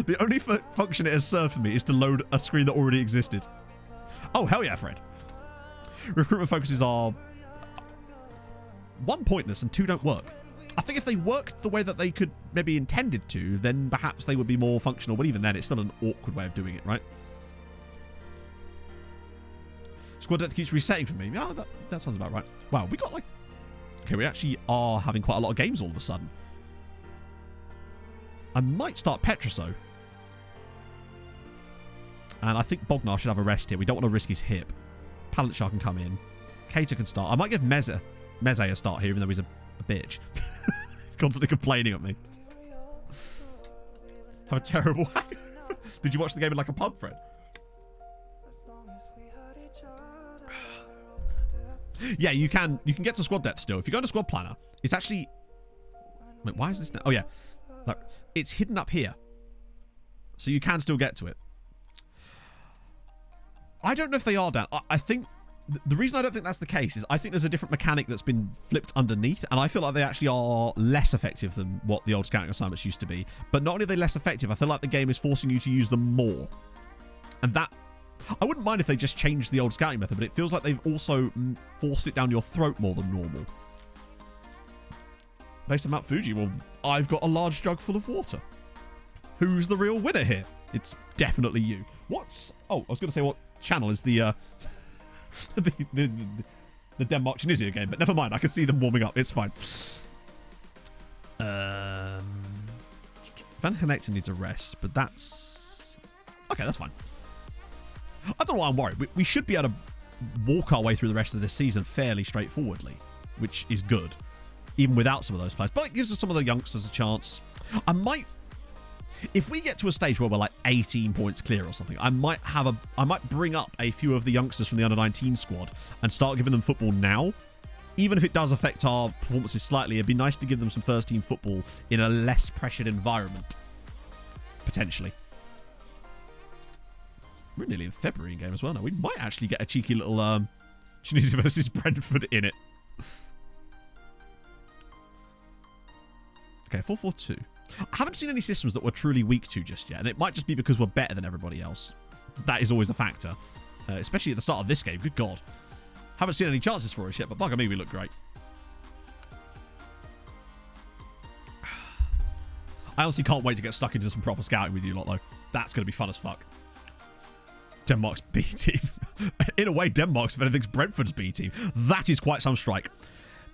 The only function it has served for me is to load a screen that already existed. Oh, hell yeah, Fred. Recruitment focuses are 1, pointless, and 2, don't work. I think if they worked the way that they could maybe intended to, then perhaps they would be more functional. But even then, it's still an awkward way of doing it, right? Squad depth keeps resetting for me. Yeah, that sounds about right. Wow, we got like... Okay, we actually are having quite a lot of games all of a sudden. I might start Petroso. And I think Bognar should have a rest here. We don't want to risk his hip. Palanchar can come in. Cater can start. I might give Meze a start here, even though he's a bitch. He's constantly complaining at me. Have a terrible... Did you watch the game in like a pub, Fred? Yeah, you can get to squad depth still. If you go to squad planner, it's actually... Wait, why is this now? Oh, yeah. Look, it's hidden up here. So you can still get to it. I don't know if they are down. I think The reason I don't think that's the case is I think there's a different mechanic that's been flipped underneath, and I feel like they actually are less effective than what the old scouting assignments used to be. But not only are they less effective, I feel like the game is forcing you to use them more. And that... I wouldn't mind if they just changed the old scouting method, but it feels like they've also forced it down your throat more than normal. Based on Mount Fuji, well, I've got a large jug full of water. Who's the real winner here? It's definitely you. What's... Oh, I was going to say what channel is the... the Denmark-Tunisia game, but never mind. I can see them warming up. It's fine. Van Connector needs a rest, but that's... Okay, that's fine. I don't know why I'm worried. We should be able to walk our way through the rest of this season fairly straightforwardly, which is good, even without some of those players. But it gives us some of the youngsters a chance. I might... If we get to a stage where we're like 18 points clear or something, I might bring up a few of the youngsters from the under-19 squad and start giving them football now. Even if it does affect our performances slightly, it'd be nice to give them some first-team football in a less pressured environment. Potentially. We're nearly in February game as well now. We might actually get a cheeky little Tunisia versus Brentford in it. Okay, 4-4-2. I haven't seen any systems that we're truly weak to just yet, and it might just be because we're better than everybody else. That is always a factor, especially at the start of this game. Good God. Haven't seen any chances for us yet, but bugger me, we look great. I honestly can't wait to get stuck into some proper scouting with you lot, though. That's going to be fun as fuck. Denmark's B team. In a way, Denmark's, if anything's, Brentford's B team. That is quite some strike.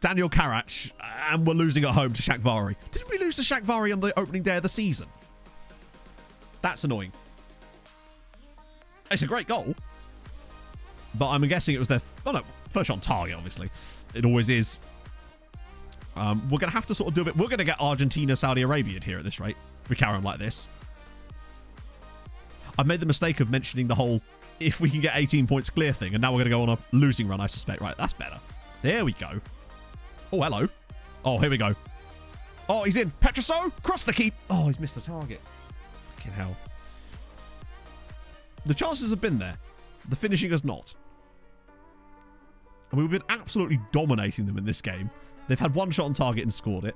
Daniel Karach, and we're losing at home to Shakvari. Didn't we lose to Shakvari on the opening day of the season? That's annoying. It's a great goal. But I'm guessing it was their... Oh no, first shot on target, obviously. It always is. We're going to have to sort of do a bit... We're going to get Argentina, Saudi Arabia here at this rate, if we carry on like this. I've made the mistake of mentioning the whole if we can get 18 points clear thing, and now we're going to go on a losing run, I suspect. Right, that's better. There we go. Oh, hello. Oh, here we go. Oh, he's in. Petroso, cross the keep. Oh, he's missed the target. Fucking hell. The chances have been there. The finishing has not. And we've been absolutely dominating them in this game. They've had one shot on target and scored it.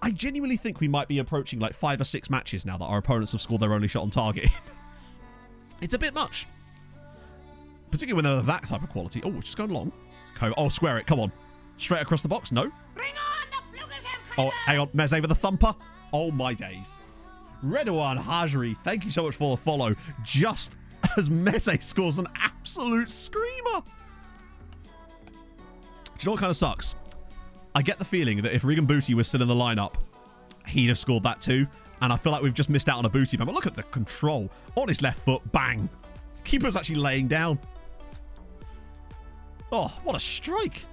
I genuinely think we might be approaching like 5 or 6 matches now that our opponents have scored their only shot on target. It's a bit much. Particularly when they're of that type of quality. Oh, it's just going long. Oh, square it. Come on. Straight across the box? No. Oh, hang on. Meze with the thumper. Oh, my days. Redouane Hajri, thank you so much for the follow. Just as Meze scores an absolute screamer. Do you know what kind of sucks? I get the feeling that if Regan Booty was still in the lineup, he'd have scored that too. And I feel like we've just missed out on a Booty ban. But look at the control. On his left foot. Bang. Keeper's actually laying down. Oh, what a strike.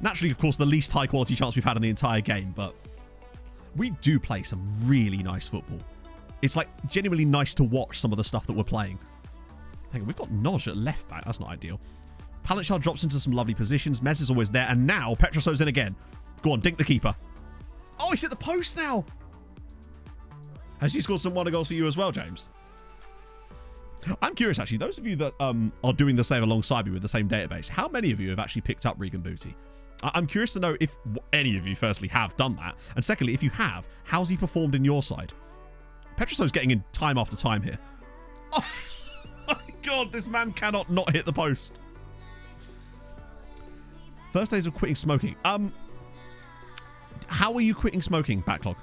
Naturally, of course, the least high-quality chance we've had in the entire game, but we do play some really nice football. It's, like, genuinely nice to watch some of the stuff that we're playing. Hang on, we've got Noj at left back. That's not ideal. Palanchard drops into some lovely positions. Mez is always there, and now Petroso's in again. Go on, dink the keeper. Oh, he's hit the post now. Has he scored some wonder goals for you as well, James? I'm curious, actually. Those of you that are doing the same alongside me with the same database, how many of you have actually picked up Regan Booty? I'm curious to know if any of you, firstly, have done that. And secondly, if you have, how's he performed in your side? Petroso's getting in time after time here. Oh, my God. This man cannot not hit the post. First days of quitting smoking. How are you quitting smoking, Backlog?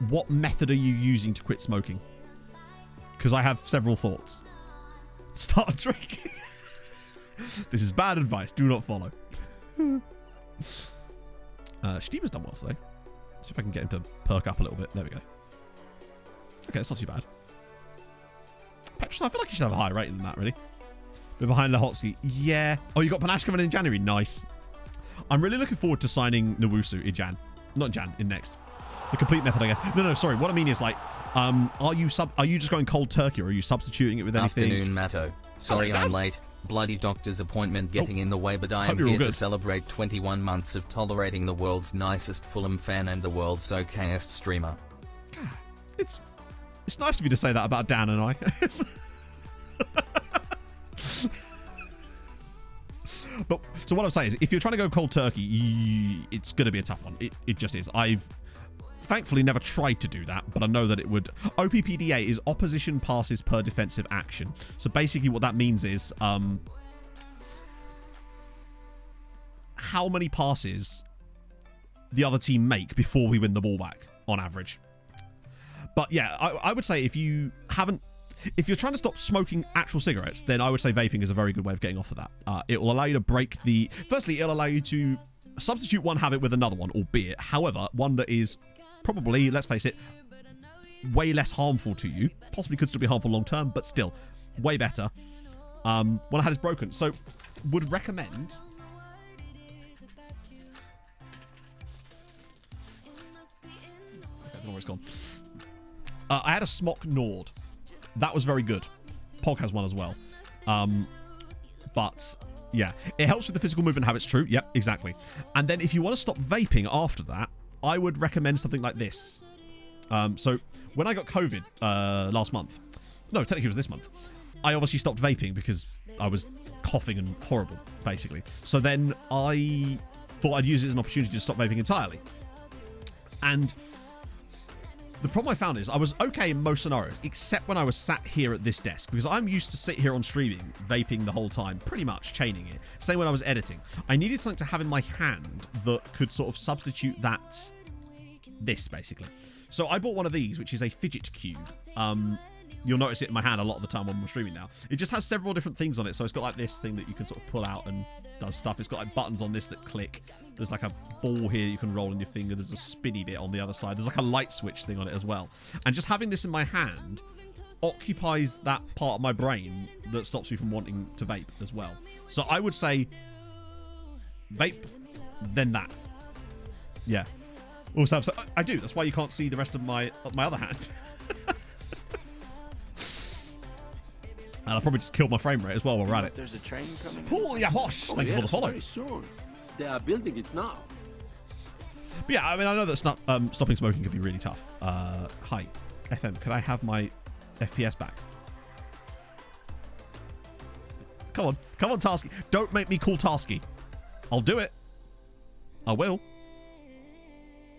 What method are you using to quit smoking? Because I have several thoughts. Start drinking. This is bad advice. Do not follow. Stieber's done well today. See if I can get him to perk up a little bit. There we go. Okay, that's not too bad. Petros, I feel like you should have a higher rating than that, really. We're behind Lahotski. Yeah. Oh, you got Panache coming in January. Nice. I'm really looking forward to signing Nowusu in Jan. Not in Jan, in next. The complete method, I guess. No, sorry. What I mean is, like, are you just going cold turkey, or are you substituting it with anything? Afternoon, Matto. Sorry I'm late. Bloody doctor's appointment getting in the way, but I am here to celebrate 21 months of tolerating the world's nicest Fulham fan and the world's okayest streamer. It's nice of you to say that about Dan and I. So what I'm saying is, if you're trying to go cold turkey, it's going to be a tough one. It just is. I've thankfully never tried to do that, but I know that it would. OPPDA is opposition passes per defensive action. So basically what that means is how many passes the other team make before we win the ball back on average. But yeah, I would say if you're trying to stop smoking actual cigarettes, then I would say vaping is a very good way of getting off of that. It will allow you to break the... Firstly, it'll allow you to substitute one habit with another one, albeit, however, one that is probably, let's face it, way less harmful to you. Possibly could still be harmful long term, but still, way better. One I had is broken. So, would recommend... I don't know where it's gone. I had a Smock Nord. That was very good. Pog has one as well. But, yeah. It helps with the physical movement habits, true. Yep, exactly. And then if you want to stop vaping after that, I would recommend something like this. So, when I got COVID last month... No, technically it was this month. I obviously stopped vaping because I was coughing and horrible, basically. So then I thought I'd use it as an opportunity to stop vaping entirely. And... the problem I found is I was okay in most scenarios, except when I was sat here at this desk, because I'm used to sit here on streaming, vaping the whole time, pretty much chaining it. Same when I was editing. I needed something to have in my hand that could sort of substitute this, basically. So I bought one of these, which is a fidget cube. You'll notice it in my hand a lot of the time when I'm streaming now. It just has several different things on it. So it's got like this thing that you can sort of pull out and does stuff. It's got like buttons on this that click. There's like a ball here you can roll in your finger. There's a spinny bit on the other side. There's like a light switch thing on it as well. And just having this in my hand occupies that part of my brain that stops me from wanting to vape as well. So I would say vape, then that. Yeah. Also, so I do. That's why you can't see the rest of my other hand. And I'll probably just kill my frame rate as well while we're at it. There's a train coming. Cool, yeah, Hosh. Thank you for the follow. Very soon. They are building it now. But yeah, I mean, I know that stopping smoking can be really tough. Hi, FM, could I have my FPS back? Come on, Tarsky. Don't make me call Tarsky. I'll do it. I will.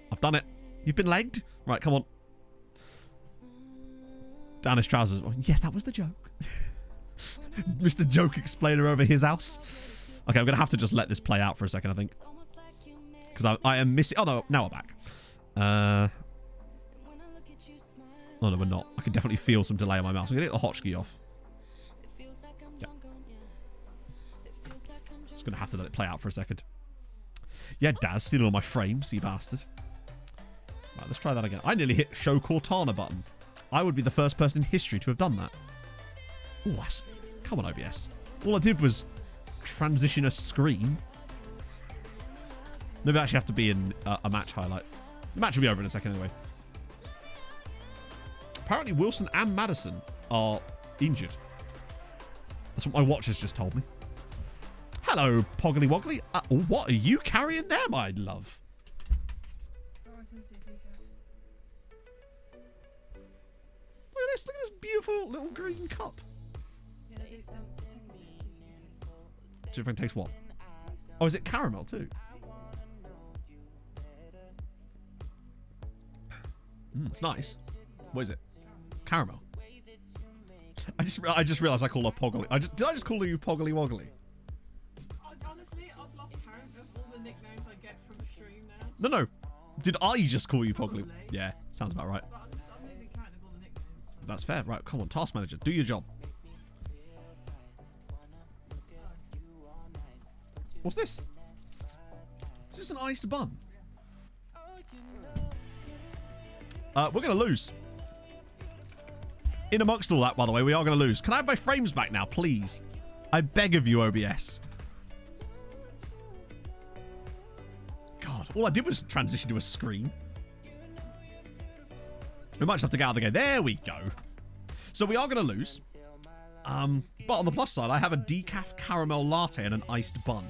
I've done it. You've been legged? Right, come on. Down his trousers. Oh, yes, that was the joke. Mr. Joke Explainer over his house. Okay, I'm going to have to just let this play out for a second, I think. Because I am missing... Oh, no. Now we're back. Oh, no, we're not. I can definitely feel some delay on my mouse. I'm going to get the hotkey off. Yeah. Just going to have to let it play out for a second. Yeah, Daz, stealing all my frames, you bastard. Right, let's try that again. I nearly hit show Cortana button. I would be the first person in history to have done that. Oh, come on, OBS. All I did was transition a screen. Maybe I actually have to be in a match highlight. The match will be over in a second anyway. Apparently Wilson and Madison are injured. That's what my watch has just told me. Hello, Poggly Woggly. What are you carrying there, my love? Look at this beautiful little green cup. So if it tastes what? Oh, is it caramel too? It's nice. What is it? Caramel. I just realised I call her Poggly. Did I just call you Poggly Woggly? Honestly, I've lost count of all the nicknames I get from stream now. No. Did I just call you Poggly? Yeah, sounds about right. But I'm losing count of all the nicknames. So. That's fair. Right, come on, task manager, do your job. What's this? Is this an iced bun? We're going to lose. In amongst all that, by the way, we are going to lose. Can I have my frames back now, please? I beg of you, OBS. God, all I did was transition to a screen. We might just have to get out of the game. There we go. So we are going to lose. But on the plus side, I have a decaf caramel latte and an iced bun.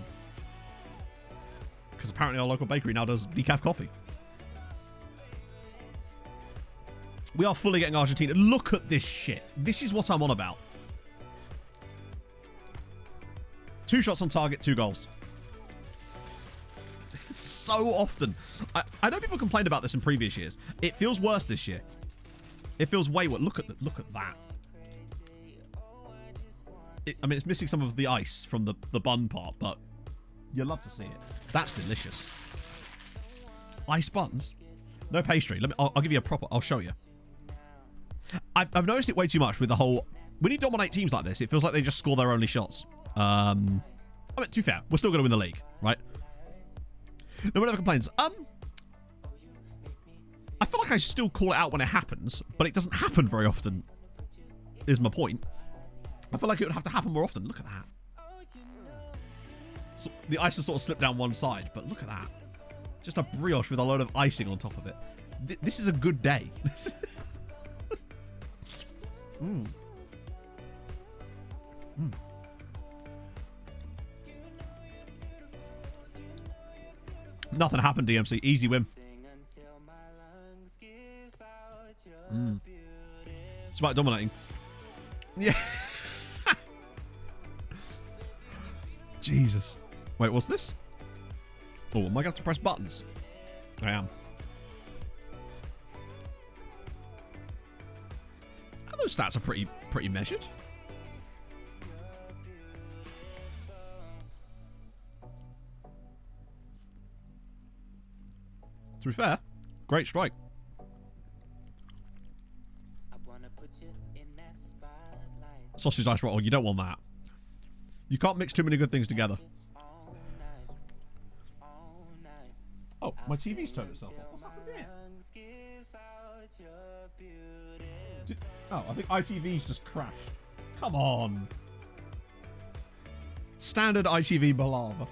Because apparently our local bakery now does decaf coffee. We are fully getting Argentina. Look at this shit. This is what I'm on about. 2 shots on target, 2 goals. so often. I know people complained about this in previous years. It feels worse this year. It feels way worse. Look at that. I mean, it's missing some of the ice from the bun part, but you love to see it. That's delicious. Ice buns? No pastry. I'll give you a proper... I'll show you. I've noticed it way too much with the whole... When you dominate teams like this, it feels like they just score their only shots. I mean, to be fair, we're still going to win the league, right? No one ever complains. I feel like I still call it out when it happens, but it doesn't happen very often, is my point. I feel like it would have to happen more often. Look at that. So the ice has sort of slipped down one side, but look at that. Just a brioche with a load of icing on top of it. This is a good day. Nothing happened, DMC. Easy win. It's about dominating. Yeah. Jesus. Wait, what's this? Oh, am I going to have to press buttons? I am. Oh, those stats are pretty measured. To be fair, great strike. Sausage ice roll. You don't want that. You can't mix too many good things together. Oh, my TV's turned itself off. What's happened here? Oh, I think ITV's just crashed. Come on. Standard ITV Balava.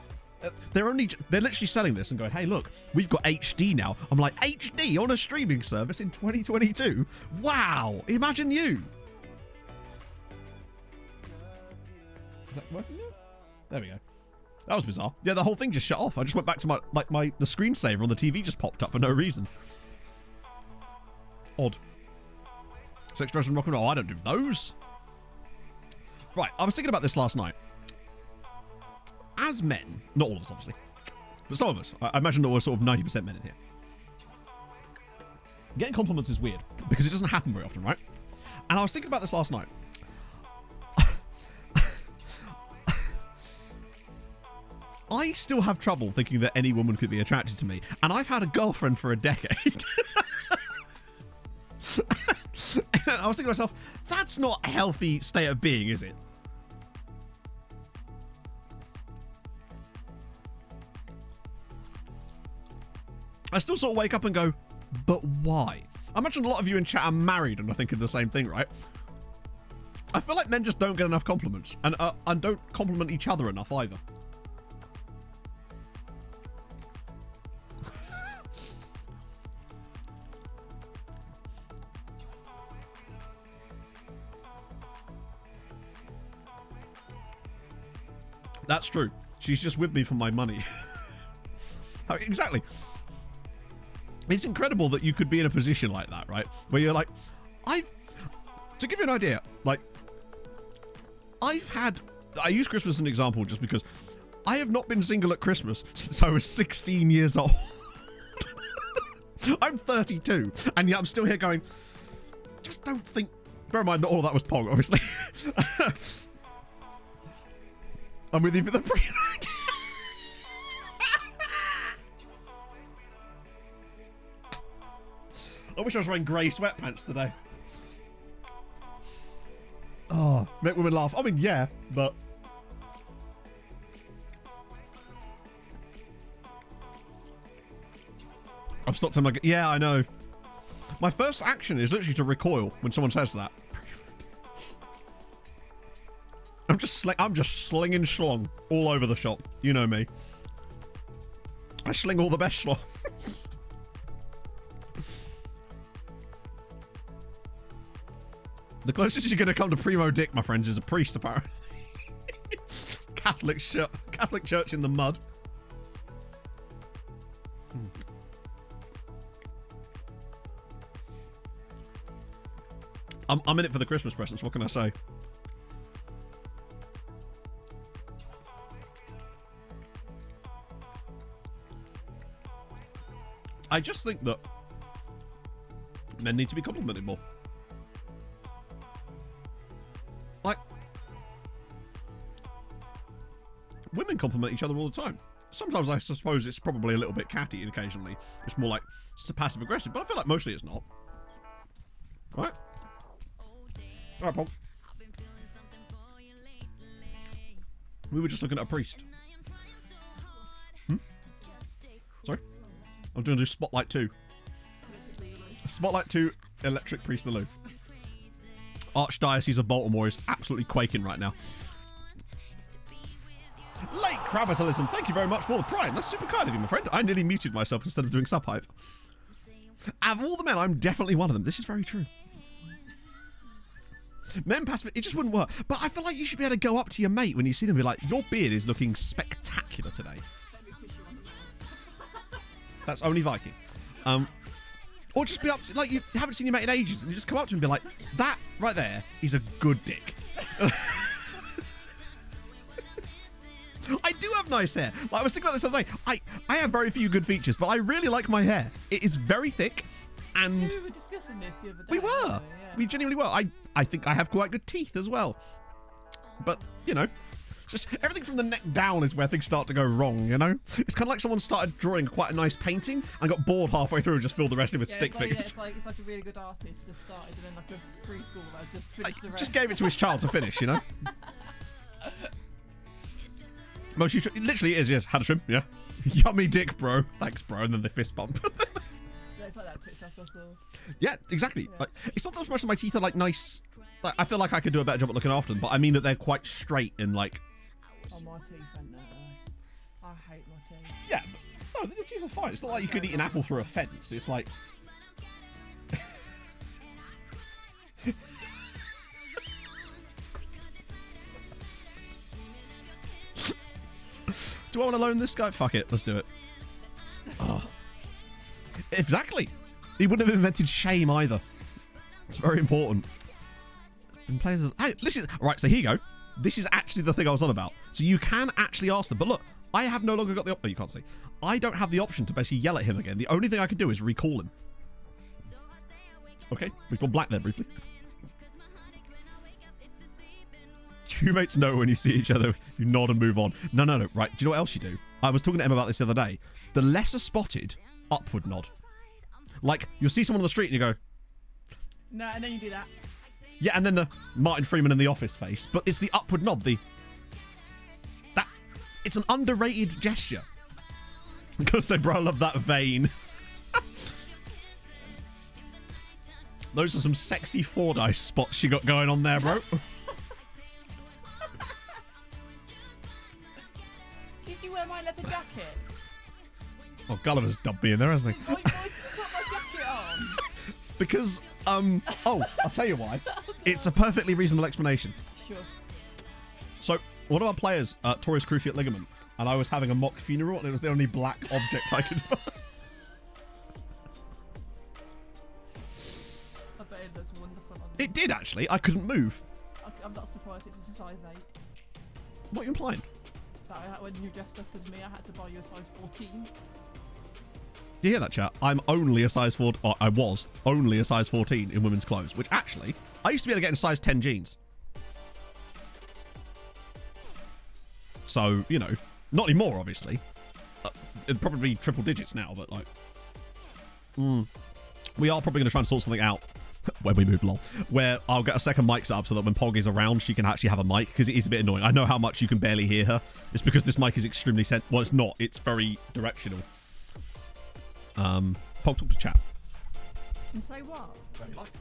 They're literally selling this and going, hey, look, we've got HD now. I'm like, HD on a streaming service in 2022? Wow. Imagine you. Is that working now? There we go. That was bizarre. Yeah, the whole thing just shut off. I just went back to the screensaver on the TV just popped up for no reason. Odd. Sex, drugs, and rock and roll. I don't do those. Right, I was thinking about this last night. As men, not all of us obviously, but some of us, I imagine that we're sort of 90% men in here. Getting compliments is weird because it doesn't happen very often, right? And I was thinking about this last night. I still have trouble thinking that any woman could be attracted to me, and I've had a girlfriend for a decade. And I was thinking to myself, that's not a healthy state of being, is it? I still sort of wake up and go, but why? I imagine a lot of you in chat are married and are thinking the same thing, right? I feel like men just don't get enough compliments and don't compliment each other enough either. That's true. She's just with me for my money. Exactly. It's incredible that you could be in a position like that, right? Where you're like, to give you an idea, like, I use Christmas as an example just because I have not been single at Christmas since I was 16 years old. I'm 32, and yet I'm still here going, just don't think, bear in mind that all of that was Pog, obviously. I'm with you for the pre-night. I wish I was wearing grey sweatpants today. Oh, make women laugh. I mean, yeah, but... I've stopped him like... Yeah, I know. My first action is literally to recoil when someone says that. I'm just slinging schlong all over the shop. You know me. I sling all the best schlongs. The closest you're going to come to primo dick, my friends, is a priest, apparently. Catholic church in the mud. I'm in it for the Christmas presents. What can I say? I just think that men need to be complimented more. Like, women compliment each other all the time. Sometimes I suppose it's probably a little bit catty occasionally. It's more like passive aggressive, but I feel like mostly it's not. Right? Alright, Paul. We were just looking at a priest. Sorry? I'm going to do Spotlight 2. Spotlight 2, Electric Priest of the Louvre. Archdiocese of Baltimore is absolutely quaking right now. Late Crabitalism, thank you very much for the prime. That's super kind of you, my friend. I nearly muted myself instead of doing subhype. Out of all the men, I'm definitely one of them. This is very true. Men passive, it just wouldn't work. But I feel like you should be able to go up to your mate when you see them and be like, your beard is looking spectacular today. That's only Viking. Or just be up to, like, you haven't seen your mate in ages, and you just come up to him and be like, that right there is a good dick. I do have nice hair. Like, I was thinking about this the other day. I have very few good features, but I really like my hair. It is very thick, and... We were discussing this the other day. We were. Yeah. We genuinely were. I think I have quite good teeth as well. But, you know, just everything from the neck down is where things start to go wrong, you know? It's kind of like someone started drawing quite a nice painting and got bored halfway through and just filled the rest in with stick figures. Yeah, it's like a really good artist just started and then like a preschooler just finished the rest. Just gave it to his child to finish, you know? Most you literally is, yes. Had a trim, yeah. Yummy dick, bro. Thanks, bro. And then they fist bump. Yeah, it's like that TikTok also. Yeah, exactly. Yeah. Like, it's not that much of my teeth are like nice. Like, I feel like I could do a better job at looking after them, but I mean that they're quite straight and like. Oh, my teeth ain't that. I hate my teeth. Yeah, but no, the teeth are fine. It's not like you could eat an apple through a fence. It's like. Do I want to loan this guy? Fuck it, let's do it. Oh. Exactly. He wouldn't have invented shame either. It's very important. Hey, listen. All right, so here you go. This is actually the thing I was on about. So you can actually ask them, but look, I have no longer got the option. Oh, you can't see. I don't have the option to basically yell at him again. The only thing I can do is recall him. Okay, we've gone black there briefly. Do you mates know when you see each other, you nod and move on? No. Right, do you know what else you do? I was talking to Em about this the other day. The lesser spotted, upward nod. Like, you'll see someone on the street and you go... No, and then you do that. Yeah, and then the Martin Freeman in the Office face. But it's the upward nod, it's an underrated gesture. I'm going to say, bro, I love that vein. Those are some sexy Fordyce spots you got going on there, bro. Did you wear my leather jacket? Oh, Gulliver's dubbed me in there, hasn't he? Why did you put my jacket on? Because, I'll tell you why. It's a perfectly reasonable explanation. Sure. So, one of our players, tore his cruciate ligament, and I was having a mock funeral, and it was the only black object I could find. I bet it looked wonderful on It did, actually. I couldn't move. I'm not surprised it's a size 8. What are you implying? That when you dressed up as me, I had to buy you a size 14. You hear that, chat? I'm only a size 4... Or I was only a size 14 in women's clothes, which actually, I used to be able to get in size 10 jeans. So, you know, not anymore, obviously. It'd probably be triple digits now, but like... We are probably going to try and sort something out when we move along, where I'll get a second mic set up so that when Pog is around, she can actually have a mic, because it is a bit annoying. I know how much you can barely hear her. It's because this mic is extremely... Well, it's not. It's very directional. Pog, talk to chat. And say what? Very like.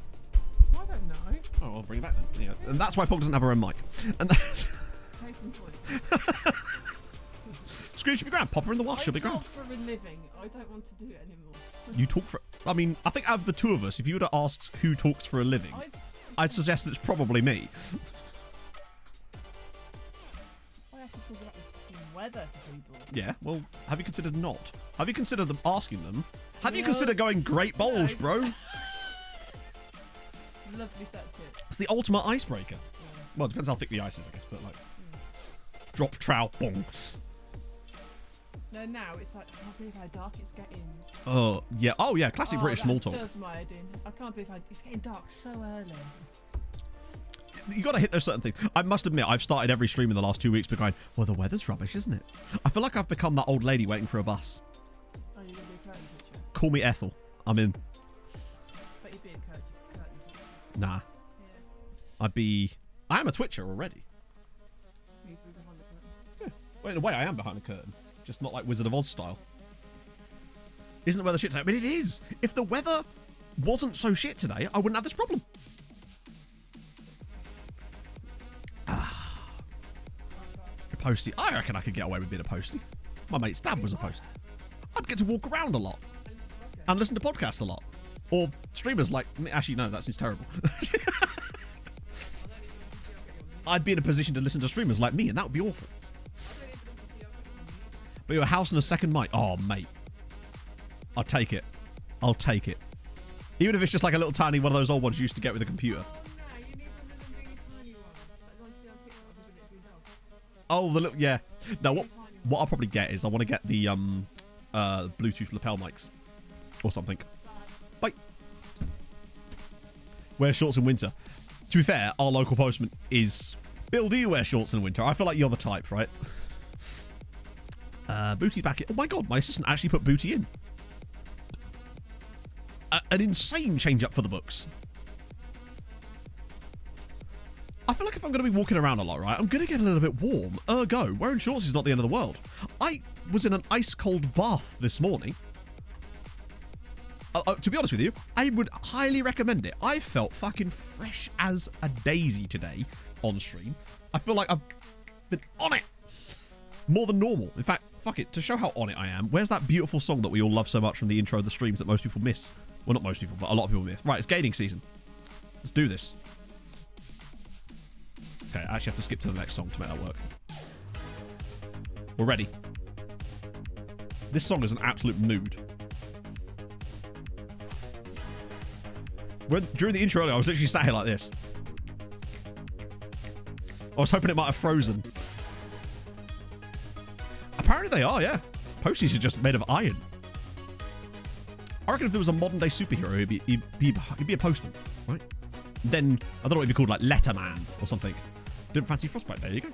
I don't know. Oh, I'll bring it back then. Yeah. And that's why Pog doesn't have her own mic. And that's... Case in point. Screw should be grand. Pop her in the wash. She'll be I grand. talk for a living. I don't want to do it anymore. You talk for... I mean, I think out of the two of us, if you were to ask who talks for a living, I'd suggest that it's probably me. I have to talk about the weather to people. Yeah, well, have you considered not? Have you considered them asking them? Have you considered going great bowls, bro? Lovely set tip. It's the ultimate icebreaker. Yeah. Well, it depends how thick the ice is, I guess, but like... Drop trout, bong. No, now it's like, I can't believe how dark it's getting. Oh, yeah. Oh, yeah. Classic British small talk. That does my head in. I can't believe it's getting dark so early. You got to hit those certain things. I must admit, I've started every stream in the last 2 weeks by going, well, the weather's rubbish, isn't it? I feel like I've become that old lady waiting for a bus. Oh, you're going to be a curtain picture? Call me Ethel. I'm in. But you'd be a curtain picture. Nah. Yeah. I am a Twitcher already. Me through behind the curtain. Yeah. Well, in a way, I am behind the curtain. Just not like Wizard of Oz style. Isn't the weather shit today? I mean, it is. If the weather wasn't so shit today, I wouldn't have this problem. A postie. I reckon I could get away with being a postie. My mate's dad was a postie. I'd get to walk around a lot. And listen to podcasts a lot. Or streamers like me. Actually, no, that seems terrible. I'd be in a position to listen to streamers like me, and that would be awful. But your house and a second mic. Oh, mate. I'll take it. I'll take it. Even if it's just like a little tiny one of those old ones you used to get with a computer. Oh, the little, yeah. No, what I'll probably get is I want to get the Bluetooth lapel mics or something. Bye. Wear shorts in winter. To be fair, our local postman is Bill. Do you wear shorts in winter? I feel like you're the type, right? Booty back in. Oh my god, my assistant actually put Booty in. An insane change up for the books. I feel like if I'm going to be walking around a lot, right, I'm going to get a little bit warm. Ergo, wearing shorts is not the end of the world. I was in an ice-cold bath this morning. To be honest with you, I would highly recommend it. I felt fucking fresh as a daisy today on stream. I feel like I've been on it more than normal. In fact, fuck it, to show how on it I am, where's that beautiful song that we all love so much from the intro of the streams that most people miss? Well, not most people, but a lot of people miss. Right, it's gaining season. Let's do this. Okay, I actually have to skip to the next song to make that work. We're ready. This song is an absolute mood. During the intro earlier, I was literally sat here like this. I was hoping it might have frozen. Apparently they are, yeah. Posties are just made of iron. I reckon if there was a modern day superhero, he'd be a postman, right? Then, I don't know what he'd be called, like Letterman or something. Didn't fancy Frostbite, there you go.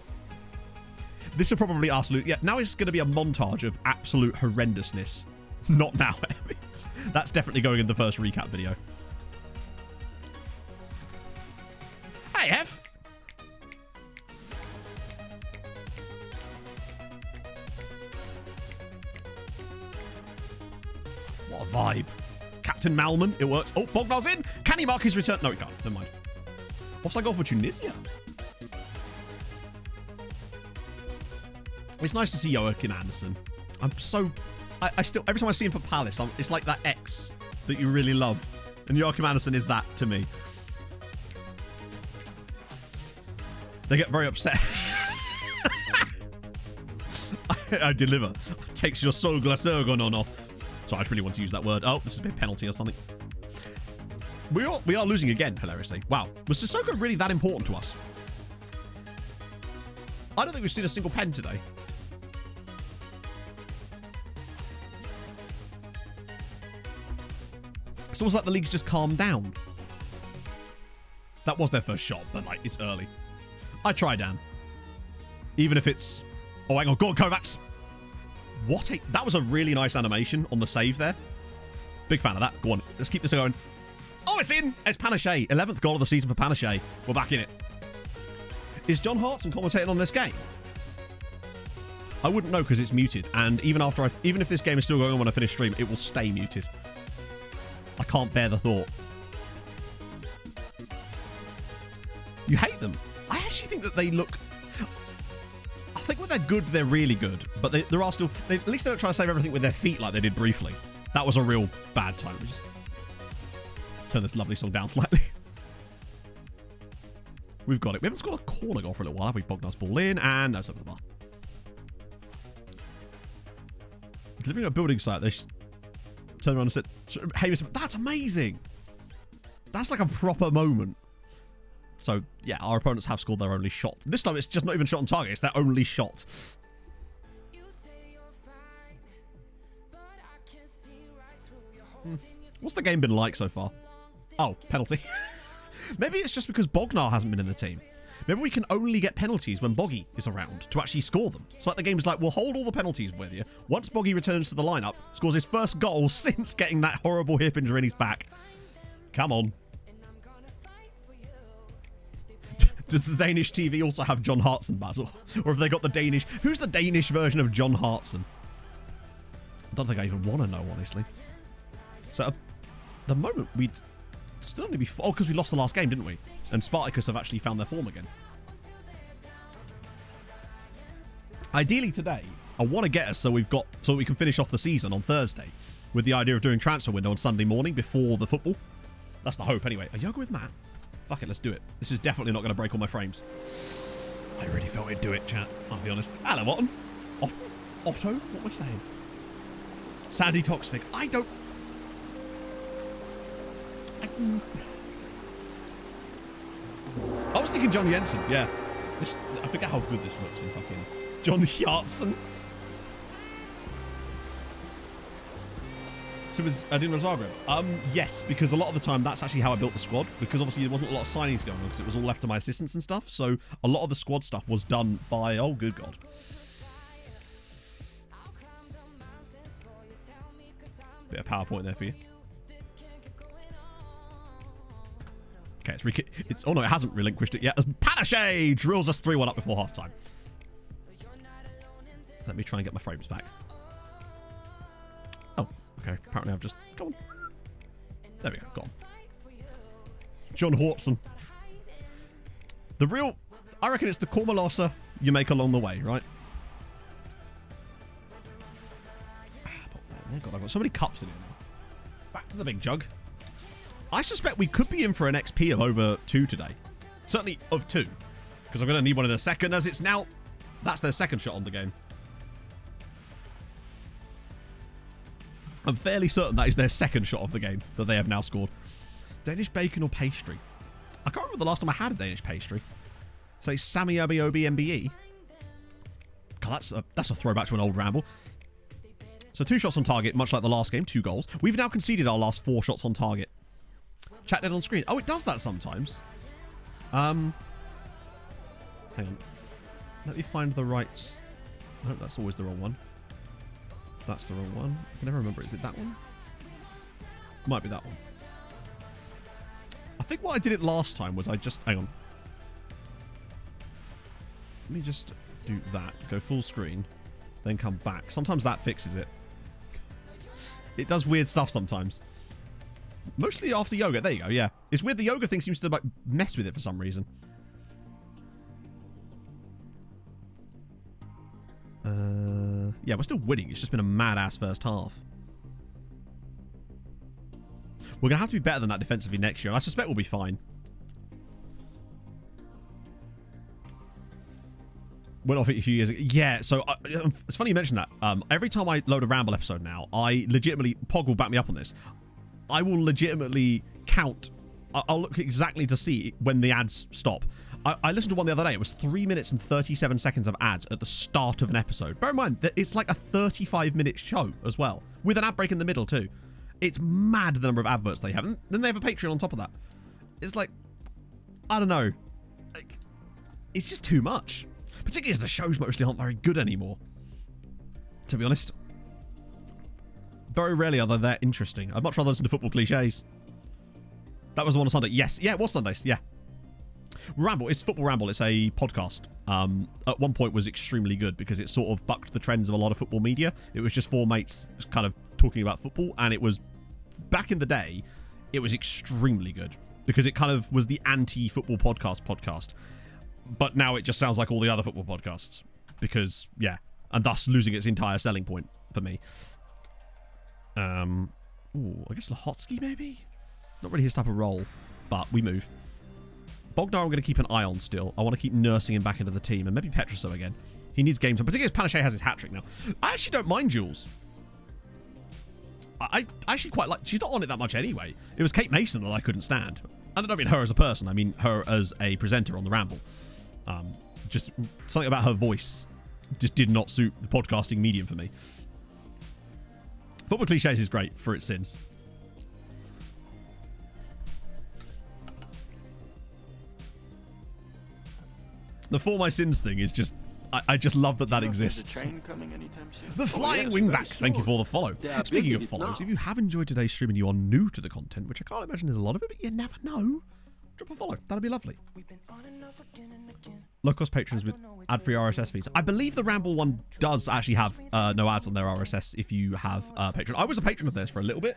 This will probably absolute, yeah, now it's going to be a montage of absolute horrendousness. Not now, Emmett. That's definitely going in the first recap video. Hey, F. What a vibe. Captain Malman, it works. Oh, Bognar's in. Can he mark his return? No, he can't. Never mind. What's I got for Tunisia? It's nice to see Joachim Andersen. I'm so... I still... Every time I see him for Palace, it's like that ex that you really love. And Joachim Andersen is that to me. They get very upset. I deliver. Takes your soul glasergon on off. Sorry, I just really want to use that word. Oh, this has been a penalty or something. We are losing again, hilariously. Wow. Was Sissoko really that important to us? I don't think we've seen a single pen today. It's almost like the league's just calmed down. That was their first shot, but like, it's early. I try, Dan. Even if it's... Oh, hang on. Go on, Kovacs. What a... That was a really nice animation on the save there. Big fan of that. Go on. Let's keep this going. Oh, it's in. It's Panache. 11th goal of the season for Panache. We're back in it. Is John Hartson commentating on this game? I wouldn't know because it's muted. And even if this game is still going on when I finish stream, it will stay muted. I can't bear the thought. You hate them. I actually think that they look... I think when they're good, they're really good. But there are still... At least they don't try to save everything with their feet like they did briefly. That was a real bad time. Let me just turn this lovely song down slightly. We've got it. We haven't scored a corner goal for a little while, have we? Bognar's ball in, and that's over the bar. Delivering a building site, they turn around and said, hey, that's amazing. That's like a proper moment. So, yeah, our opponents have scored their only shot. This time it's just not even shot on target, it's their only shot. What's the game been like so far? Oh, penalty. Maybe it's just because Bognar hasn't been in the team. Maybe we can only get penalties when Boggy is around to actually score them. It's like the game's like, we'll hold all the penalties with you. Once Boggy returns to the lineup, scores his first goal since getting that horrible hip injury in his back. Come on. Does the Danish TV also have John Hartson, Basil? Or have they got the Danish... Who's the Danish version of John Hartson? I don't think I even want to know, honestly. So, at the moment, we'd still only be... Oh, because we lost the last game, didn't we? And Spartacus have actually found their form again. Ideally today, I want to get us so we can finish off the season on Thursday with the idea of doing transfer window on Sunday morning before the football. That's the hope anyway. A yoga with Matt? Fuck it, let's do it. This is definitely not going to break all my frames. I really felt we'd do it, chat. I'll be honest. Hello, Otto. Otto? What am I saying? Sandy Toxvig. I was thinking John Jensen. Yeah. I forget how good this looks in fucking John Hjartsen. So was Dinamo Zagreb? Yes, because a lot of the time that's actually how I built the squad, because obviously there wasn't a lot of signings going on because it was all left to my assistants and stuff. So a lot of the squad stuff was done by, oh good God. Bit of PowerPoint there for you. Okay, it's oh no, it hasn't relinquished it yet. As Panache drills us 3-1 up before half-time. Let me try and get my frames back. Oh, okay. Apparently I've just... Go on. There we go. Go on. John Hortson. The real... I reckon it's the Kormalosa you make along the way, right? God, I've got so many cups in here now. Back to the big jug. I suspect we could be in for an XP of over 2 today. Certainly of 2. Because I'm going to need one in a second, as it's now... That's their second shot on the game. I'm fairly certain that is their second shot of the game that they have now scored. Danish bacon or pastry? I can't remember the last time I had a Danish pastry. So it's Sammy MBE. God, that's a throwback to an old ramble. So 2 shots on target, much like the last game, 2 goals. We've now conceded our last 4 shots on target. Chat dead on screen. Oh, it does that sometimes. Hang on. Let me find the right... I hope that's always the wrong one. That's the wrong one. I can never remember. Is it that one? Might be that one. I think what I did it last time was I just... Hang on. Let me just do that. Go full screen. Then come back. Sometimes that fixes it. It does weird stuff sometimes. Mostly after yoga. There you go, yeah. It's weird. The yoga thing seems to like mess with it for some reason. Yeah, we're still winning. It's just been a mad-ass first half. We're going to have to be better than that defensively next year. I suspect we'll be fine. Went off it a few years ago. Yeah, so it's funny you mentioned that. Every time I load a Ramble episode now, I legitimately... Pog will back me up on this. I will legitimately count. I'll look exactly to see when the ads stop. I listened to one the other day. It was 3 minutes and 37 seconds of ads at the start of an episode. Bear in mind that it's like a 35-minute show as well, with an ad break in the middle too. It's mad the number of adverts they have. And then they have a Patreon on top of that. It's like, I don't know. Like, it's just too much. Particularly as the shows mostly aren't very good anymore. To be honest. Very rarely are they that interesting. I'd much rather listen to football cliches. That was the one on Sunday. Yes. Yeah, it was Sundays. Yeah. Ramble. It's Football Ramble. It's a podcast. At one point was extremely good because it sort of bucked the trends of a lot of football media. It was just 4 mates kind of talking about football, and it was, back in the day, it was extremely good because it kind of was the anti-football podcast. But now it just sounds like all the other football podcasts because, yeah, and thus losing its entire selling point for me. Ooh, I guess Lahotsky maybe? Not really his type of role, but we move. Bognar I'm going to keep an eye on still. I want to keep nursing him back into the team, and maybe Petroso again. He needs games, particularly as Panache has his hat-trick now. I actually don't mind Jules. I actually quite like... She's not on it that much anyway. It was Kate Mason that I couldn't stand. I don't mean her as a person. I mean her as a presenter on the Ramble. Just something about her voice just did not suit the podcasting medium for me. Football Clichés is great for its sins. The For My Sins thing is just... I just love that that Is the exists. train coming anytime soon? The Flying yes, Wingback, very thank you soon. for the follow. They are Speaking of building it follows, now. if you have enjoyed today's stream and you are new to the content, which I can't imagine there's a lot of it, but you never know, drop a follow. That'd be lovely. Low-cost patrons with ad-free RSS feeds. I believe the Ramble one does actually have no ads on their RSS if you have Patreon. I was a patron of theirs for a little bit,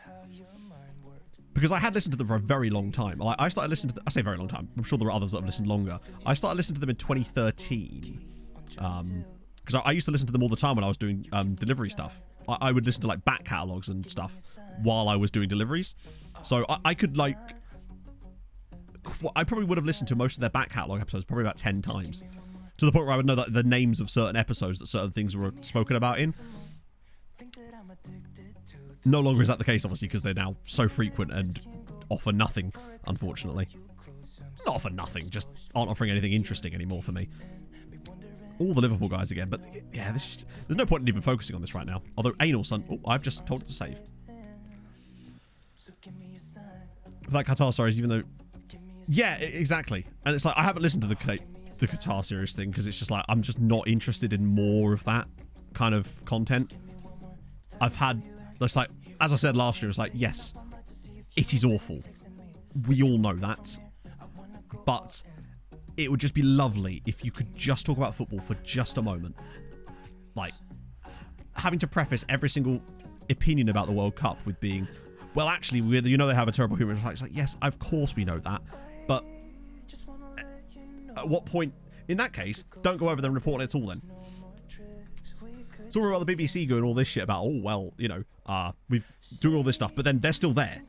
because I had listened to them for a very long time. I started listening to them, I say very long time, I'm sure there are others that have listened longer. I started listening to them in 2013, because I used to listen to them all the time when I was doing delivery stuff. I would listen to like back catalogs and stuff while I was doing deliveries. So I could like... I probably would have listened to most of their back catalogue episodes probably about 10 times. To the point where I would know that the names of certain episodes that certain things were spoken about in. No longer is that the case, obviously, because they're now so frequent and offer nothing, unfortunately. Not offer nothing, just aren't offering anything interesting anymore for me. All the Liverpool guys again, but yeah, there's no point in even focusing on this right now. Although Anal Son... Oh, I've just told it to save. For that Qatar series, even though... Yeah, exactly. And it's like, I haven't listened to the Qatar series thing, because it's just like, I'm just not interested in more of that kind of content. I've had... It's like, as I said last year, it's like, yes, it is awful. We all know that. But it would just be lovely if you could just talk about football for just a moment. Like, having to preface every single opinion about the World Cup with being, well, actually, you know they have a terrible human rights. It's like, yes, of course we know that. But at what point, in that case, don't go over there and report it at all then. It's all about the BBC doing all this shit about, oh, well, you know, we've doing all this stuff, but then they're still there.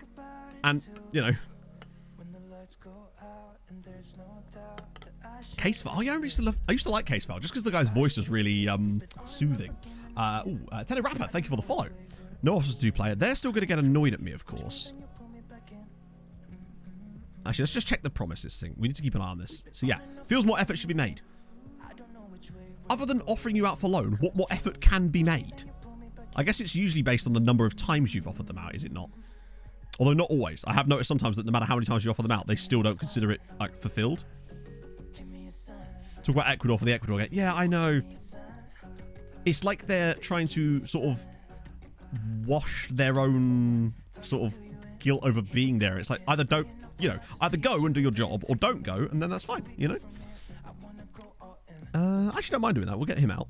And, you know. Case File. Oh, yeah, I used to like Case File, just because the guy's voice was really soothing. Teddy Rapper, thank you for the follow. No officers do play it. They're still going to get annoyed at me, of course. Actually, let's just check the promises thing. We need to keep an eye on this. So, yeah, feels more effort should be made. Other than offering you out for loan, what more effort can be made? I guess it's usually based on the number of times you've offered them out, is it not? Although not always. I have noticed sometimes that no matter how many times you offer them out, they still don't consider it like fulfilled. Talk about Ecuador for the Ecuador game. Yeah, I know. It's like they're trying to sort of wash their own sort of guilt over being there. It's like either don't, you know, either go and do your job or don't go, and then that's fine, you know? I actually don't mind doing that. We'll get him out.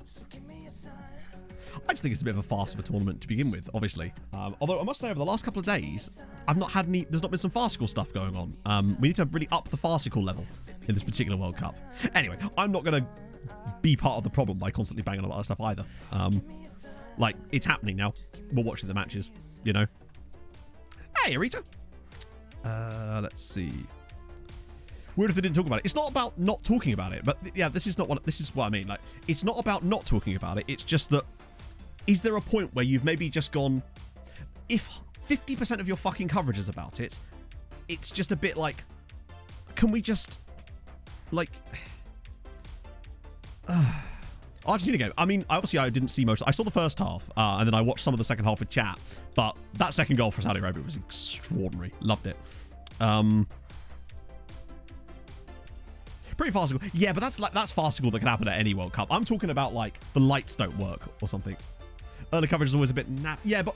I just think it's a bit of a farce of a tournament to begin with, obviously. Although I must say, over the last couple of days, I've not had any... There's not been some farcical stuff going on. We need to really up the farcical level in this particular World Cup. Anyway, I'm not going to be part of the problem by constantly banging on about that stuff either. Like, it's happening now. We're watching the matches, you know. Hey, Arita. Let's see. Weird if they didn't talk about it. It's not about not talking about it, but yeah, this is what I mean. Like, it's not about not talking about it. It's just that, is there a point where you've maybe just gone, if 50% of your fucking coverage is about it, it's just a bit like, can we just, like, Argentina game. I mean, obviously I didn't see most. I saw the first half, and then I watched some of the second half with chat. But that second goal for Saudi Arabia was extraordinary. Loved it. Pretty farcical. Yeah, but that's farcical that can happen at any World Cup. I'm talking about, like, the lights don't work or something. Early coverage is always a bit yeah, but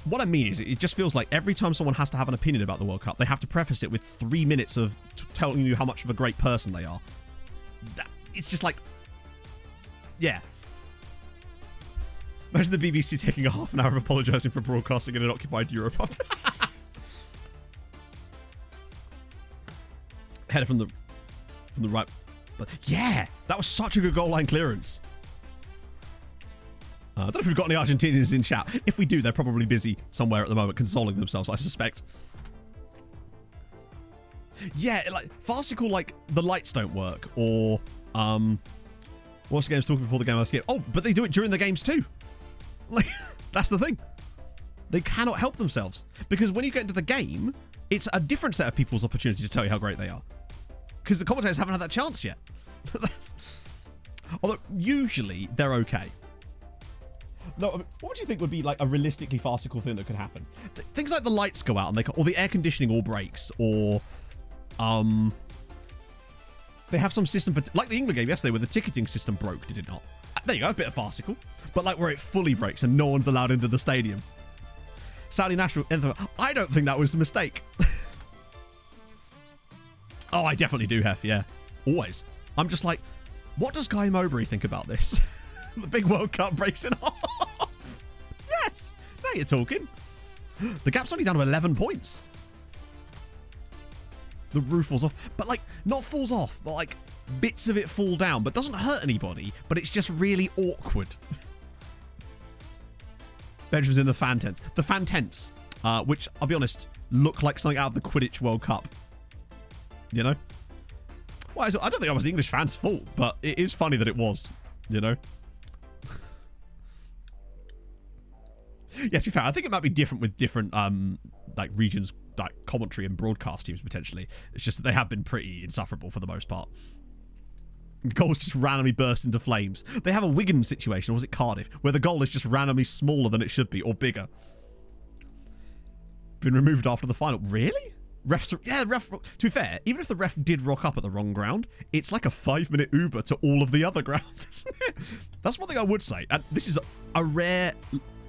what I mean is it just feels like every time someone has to have an opinion about the World Cup, they have to preface it with 3 minutes of telling you how much of a great person they are. It's just like, yeah. Imagine the BBC taking a half an hour of apologising for broadcasting in an occupied Europe after. Header from the right, but yeah, that was such a good goal line clearance. I don't know if we've got any Argentinians in chat. If we do, they're probably busy somewhere at the moment, consoling themselves, I suspect. Yeah, like farcical, like the lights don't work, or what's the game's talking before the game I skip? Oh, but they do it during the games too. Like, that's the thing. They cannot help themselves because when you get into the game, it's a different set of people's opportunity to tell you how great they are. Because the commentators haven't had that chance yet. Although, usually, they're okay. No, I mean, what would you think would be like a realistically farcical thing that could happen? Things like the lights go out and or the air conditioning all breaks, or They have some system for, like the England game yesterday where the ticketing system broke, did it not? There you go, a bit of farcical. But like where it fully breaks and no one's allowed into the stadium. Saudi national anthem. I don't think that was a mistake. Oh, I definitely do, Hef, yeah. Always. I'm just like, what does Guy Mowbray think about this? The big World Cup breaks in half. Yes, now you're talking. The gap's only down to 11 points. The roof falls off, but like, not falls off, but like bits of it fall down, but doesn't hurt anybody, but it's just really awkward. Benjamin's in the fan tents. The fan tents, which, I'll be honest, look like something out of the Quidditch World Cup. You know? Well, I don't think that was the English fans' fault, but it is funny that it was, you know? Yeah, to be fair, I think it might be different with different like regions, like commentary and broadcast teams potentially. It's just that they have been pretty insufferable for the most part. Goals just randomly burst into flames. They have a Wigan situation, or was it Cardiff, where the goal is just randomly smaller than it should be, or bigger. Been removed after the final. Really? Refs are, yeah, ref. To be fair, even if the ref did rock up at the wrong ground, it's like a 5-minute Uber to all of the other grounds, isn't it? That's one thing I would say. And this is a rare,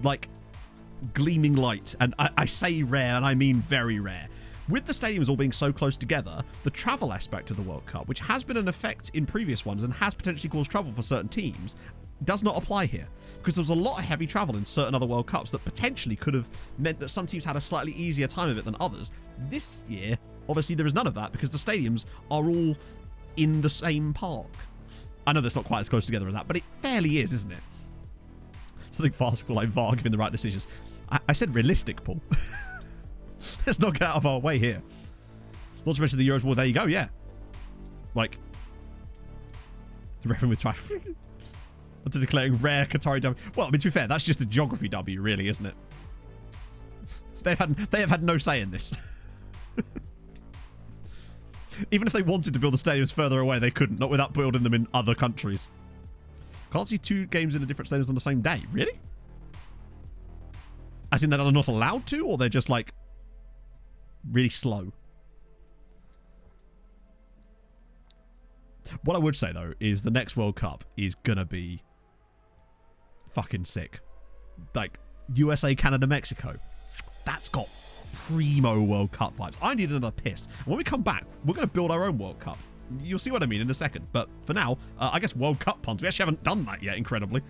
like, gleaming light. And I say rare, and I mean very rare. With the stadiums all being so close together, the travel aspect of the World Cup, which has been an effect in previous ones and has potentially caused trouble for certain teams, does not apply here. Because there was a lot of heavy travel in certain other World Cups that potentially could have meant that some teams had a slightly easier time of it than others. This year, obviously, there is none of that because the stadiums are all in the same park. I know that's not quite as close together as that, but it fairly is, isn't it? Something farcical like VAR giving the right decisions. I said realistic, Paul. Let's not get out of our way here. Not to mention the Euros. Well, there you go, yeah. Like, the referee with trash. After declaring rare Qatari W. Well, I mean, to be fair, that's just a geography W, really, isn't it? They have had no say in this. Even if they wanted to build the stadiums further away, they couldn't. Not without building them in other countries. Can't see 2 games in a different stadiums on the same day. Really? As in that they're not allowed to, or they're just like really slow? What I would say though is the next World Cup is gonna be fucking sick. Like USA, Canada, Mexico. That's got primo World Cup vibes. I need another piss. And when we come back, we're gonna build our own World Cup. You'll see what I mean in a second. But for now, I guess World Cup puns. We actually haven't done that yet, incredibly.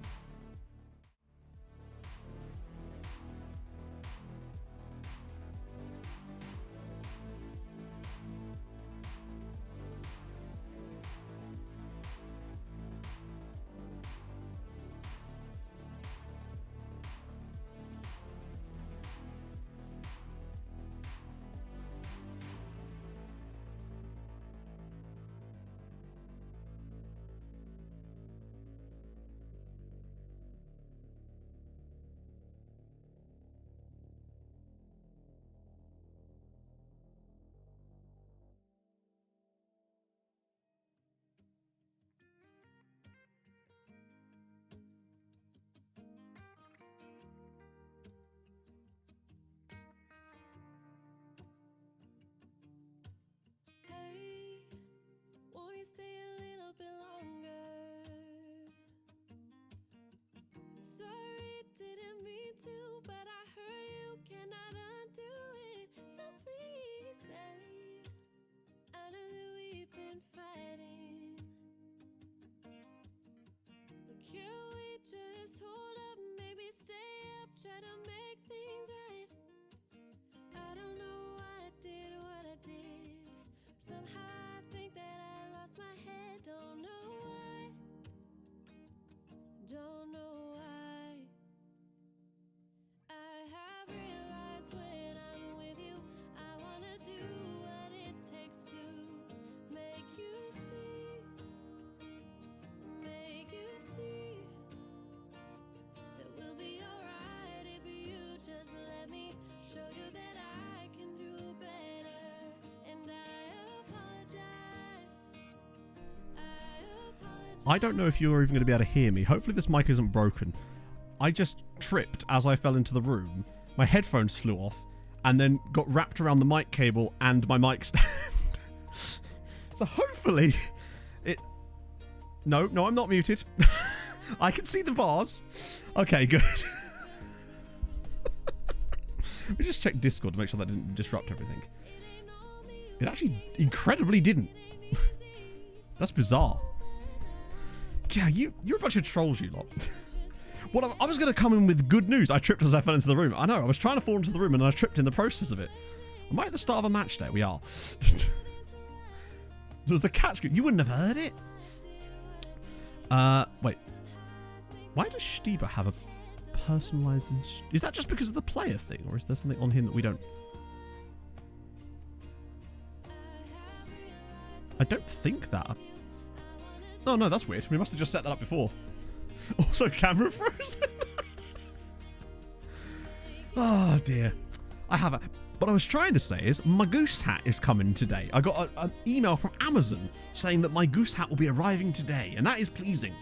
I don't know if you're even going to be able to hear me. Hopefully this mic isn't broken. I just tripped as I fell into the room. My headphones flew off and then got wrapped around the mic cable and my mic stand. So hopefully No, I'm not muted. I can see the bars. Okay, good. We just checked Discord to make sure that didn't disrupt everything. It actually incredibly didn't. That's bizarre. Yeah, you're a bunch of trolls, you lot. Well, I was going to come in with good news. I tripped as I fell into the room. I know, I was trying to fall into the room and I tripped in the process of it. Am I at the start of a match day? We are. There's the cat scream. You wouldn't have heard it. Wait. Why does Stieber have a personalized... Is that just because of the player thing? Or is there something on him that we don't... I don't think that. Oh, no, that's weird. We must have just set that up before. Also, camera frozen. Oh, dear. I have a... What I was trying to say is my goose hat is coming today. I got an email from Amazon saying that my goose hat will be arriving today, and that is pleasing.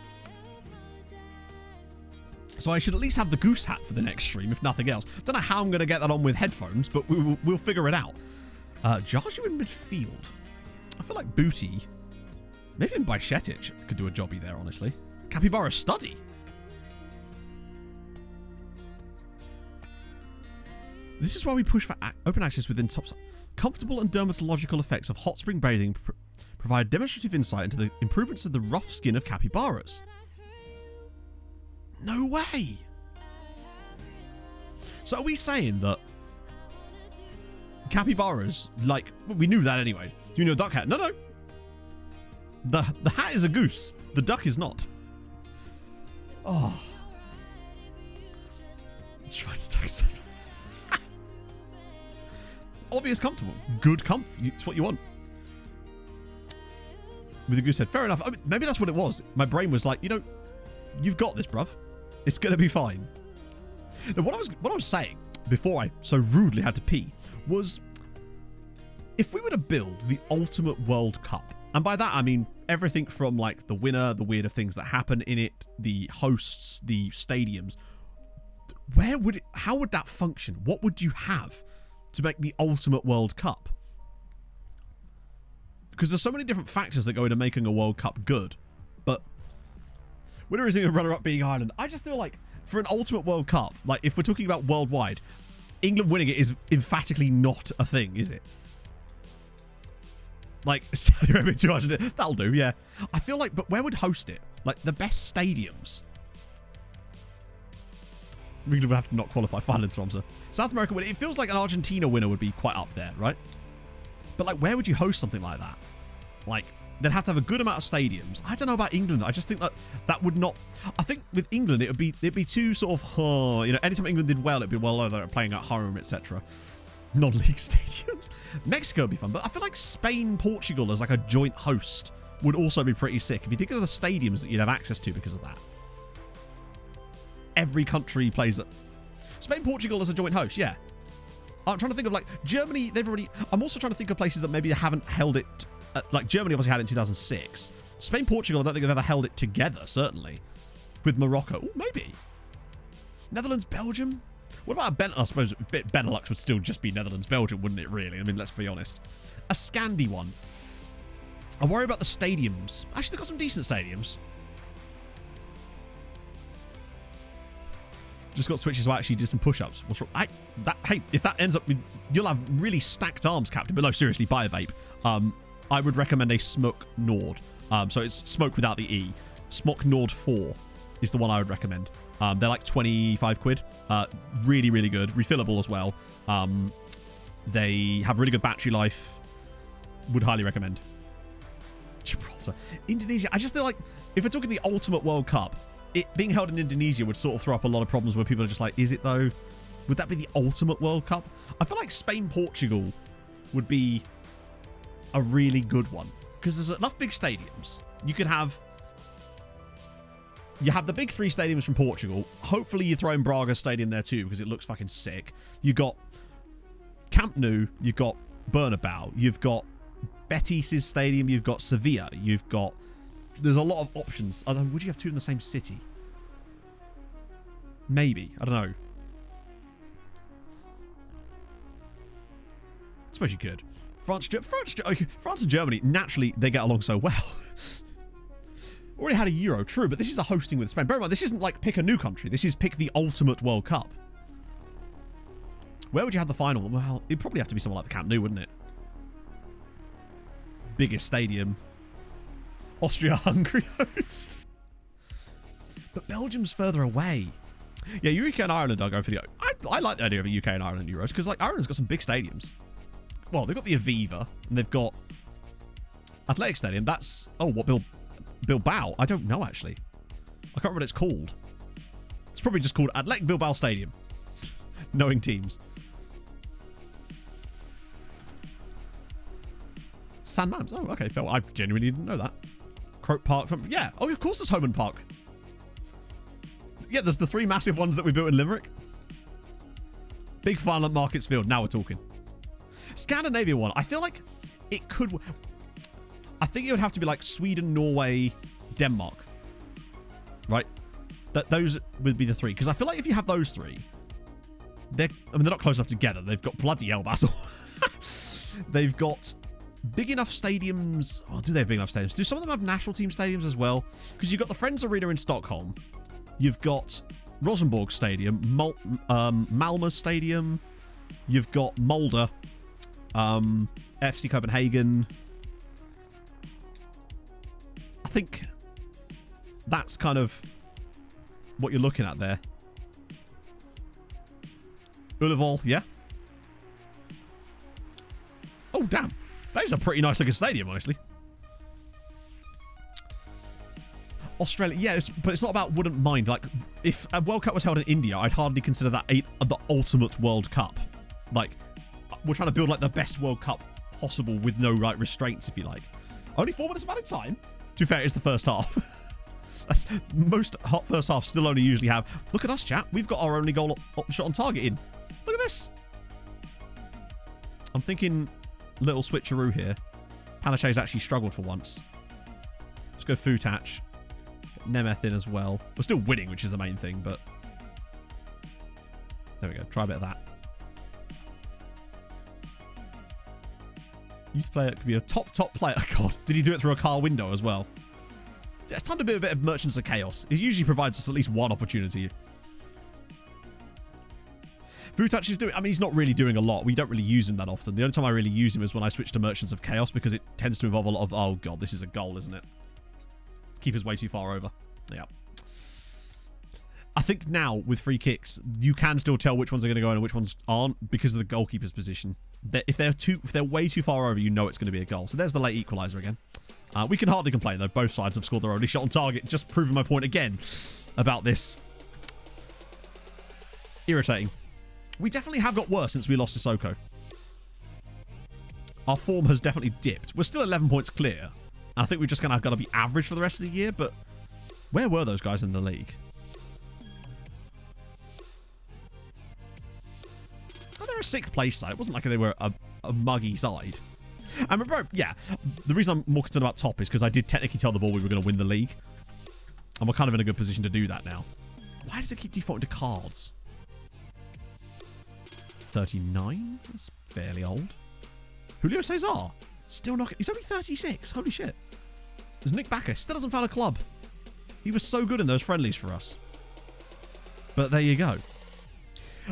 So I should at least have the goose hat for the next stream, if nothing else. Don't know how I'm going to get that on with headphones, but we'll figure it out. Jarju in midfield. I feel like Booty, maybe even Bajcetic could do a jobby there, honestly. Capybara study. This is why we push for open access within top... Comfortable and dermatological effects of hot spring bathing provide demonstrative insight into the improvements of the rough skin of capybaras. No way! So are we saying that capybaras, like, we knew that anyway. You know, duck hat. No. The hat is a goose. The duck is not. Oh. Let's try to stack stuff. Obvious comfortable. Good comfort. It's what you want. With a goose head. Fair enough. I mean, maybe that's what it was. My brain was like, you know, you've got this, bruv. It's going to be fine. Now, what I was saying before I so rudely had to pee was, if we were to build the ultimate World Cup, and by that I mean everything from like the winner, the weirder things that happen in it, the hosts, the stadiums, how would that function? What would you have to make the ultimate World Cup? Because there's so many different factors that go into making a World Cup good, but winner isn't a runner-up being Ireland. I just feel like for an ultimate World Cup, like if we're talking about worldwide, England winning it is emphatically not a thing, is it? Like, Saudi Arabia 200, that'll do, yeah. I feel like, but where would host it? Like, the best stadiums. England would have to not qualify. Finland, Tromsø. South America, it feels like an Argentina winner would be quite up there, right? But, like, where would you host something like that? Like, they'd have to have a good amount of stadiums. I don't know about England. I just think that would not... I think with England, it'd be too sort of... you know, anytime England did well, it'd be well, they're playing at home, etc. Non-league stadiums. Mexico would be fun, but I feel like Spain, Portugal as like a joint host would also be pretty sick. If you think of the stadiums that you'd have access to because of that. Every country plays it. Spain, Portugal as a joint host, yeah. I'm trying to think of like Germany, they've already... I'm also trying to think of places that maybe haven't held it... like Germany obviously had it in 2006. Spain, Portugal, I don't think they've ever held it together, certainly. With Morocco, ooh, maybe. Netherlands, Belgium... What about I suppose Benelux would still just be Netherlands, Belgium, wouldn't it, really? I mean, let's be honest. A Scandi one. I worry about the stadiums. Actually, they've got some decent stadiums. Just got switches to actually do some push-ups. What's wrong? Hey, if that ends up with... You'll have really stacked arms, Captain. But no, seriously, buy a vape. I would recommend a Smok Nord. So it's smoke without the E. Smok Nord 4 is the one I would recommend. They're like 25 quid. Really, really good. Refillable as well. They have really good battery life. Would highly recommend. Gibraltar. Indonesia. I just feel like if we're talking the ultimate World Cup, it being held in Indonesia would sort of throw up a lot of problems where people are just like, is it though? Would that be the ultimate World Cup? I feel like Spain, Portugal would be a really good one. Because there's enough big stadiums. You have the big three stadiums from Portugal. Hopefully you throw in Braga Stadium there too because it looks fucking sick. You got Camp Nou. You've got Bernabeu. You've got Betis's stadium. You've got Sevilla. You've got... There's a lot of options. Although, would you have two in the same city? Maybe. I don't know. I suppose you could. France and Germany, naturally, they get along so well. already had a Euro, true, but this is a hosting with Spain. Bear in mind, this isn't like pick a new country. This is pick the ultimate World Cup. Where would you have the final? Well, it'd probably have to be somewhere like the Camp Nou, wouldn't it? Biggest stadium. Austria-Hungary host. But Belgium's further away. Yeah, UK and Ireland are going for the... I like the idea of a UK and Ireland Euros, because like Ireland's got some big stadiums. Well, they've got the Aviva, and they've got Athletic Stadium. That's... Oh, what, Bilbao? I don't know, actually. I can't remember what it's called. It's probably just called Athletic Bilbao Stadium. Knowing teams. San Mams. Oh, okay. Phil, I genuinely didn't know that. Croke Park from... Yeah. Oh, of course there's Holman Park. Yeah, there's the 3 massive ones that we built in Limerick. Big Violent Markets Field. Now we're talking. Scandinavia one. I feel like it could... I think it would have to be like Sweden, Norway, Denmark. Right? Those would be the 3. Because I feel like if you have those 3... they're not close enough together. They've got bloody hell, Basil. They've got big enough stadiums. Oh, do they have big enough stadiums? Do some of them have national team stadiums as well? Because you've got the Friends Arena in Stockholm. You've got Rosenborg Stadium, Malmö Stadium. You've got Molde, FC Copenhagen. I think that's kind of what you're looking at there. Ullevål, yeah. Oh, damn. That is a pretty nice looking stadium, honestly. Australia, yeah, but it's not about wouldn't mind. Like, if a World Cup was held in India, I'd hardly consider that the ultimate World Cup. Like, we're trying to build, like, the best World Cup possible with no, like, restraints, if you like. Only 4 minutes of added time. To be fair, it's the first half. That's most hot first half still only usually have. Look at us, chat. We've got our only goal shot on target in. Look at this. I'm thinking little switcheroo here. Panachet's actually struggled for once. Let's go Futach. Nemeth in as well. We're still winning, which is the main thing, but... There we go. Try a bit of that. Youth player could be a top player. God, did he do it through a car window as well? Yeah, it's time to do a bit of Merchants of Chaos. It usually provides us at least one opportunity. Futach is doing... I mean, he's not really doing a lot. We don't really use him that often. The only time I really use him is when I switch to Merchants of Chaos, because it tends to involve a lot of... Oh, God, this is a goal, isn't it? Keeper's way too far over. Yeah. I think now, with free kicks, you can still tell which ones are going to go in and which ones aren't because of the goalkeeper's position. If they're way too far over, you know it's going to be a goal. So there's the late equaliser again. We can hardly complain, though. Both sides have scored their only shot on target. Just proving my point again about this. Irritating. We definitely have got worse since we lost Sissoko. Our form has definitely dipped. We're still 11 points clear. I think we're just going to have got to be average for the rest of the year, but where were those guys in the league? Oh, they're a 6th place side. It wasn't like they were a muggy side. And remember, yeah, the reason I'm more concerned about top is because I did technically tell the ball we were going to win the league. And we're kind of in a good position to do that now. Why does it keep defaulting to cards? 39? That's fairly old. Julio Cesar? Still not... He's only 36. Holy shit. There's Nick Backus. Still hasn't found a club. He was so good in those friendlies for us. But there you go.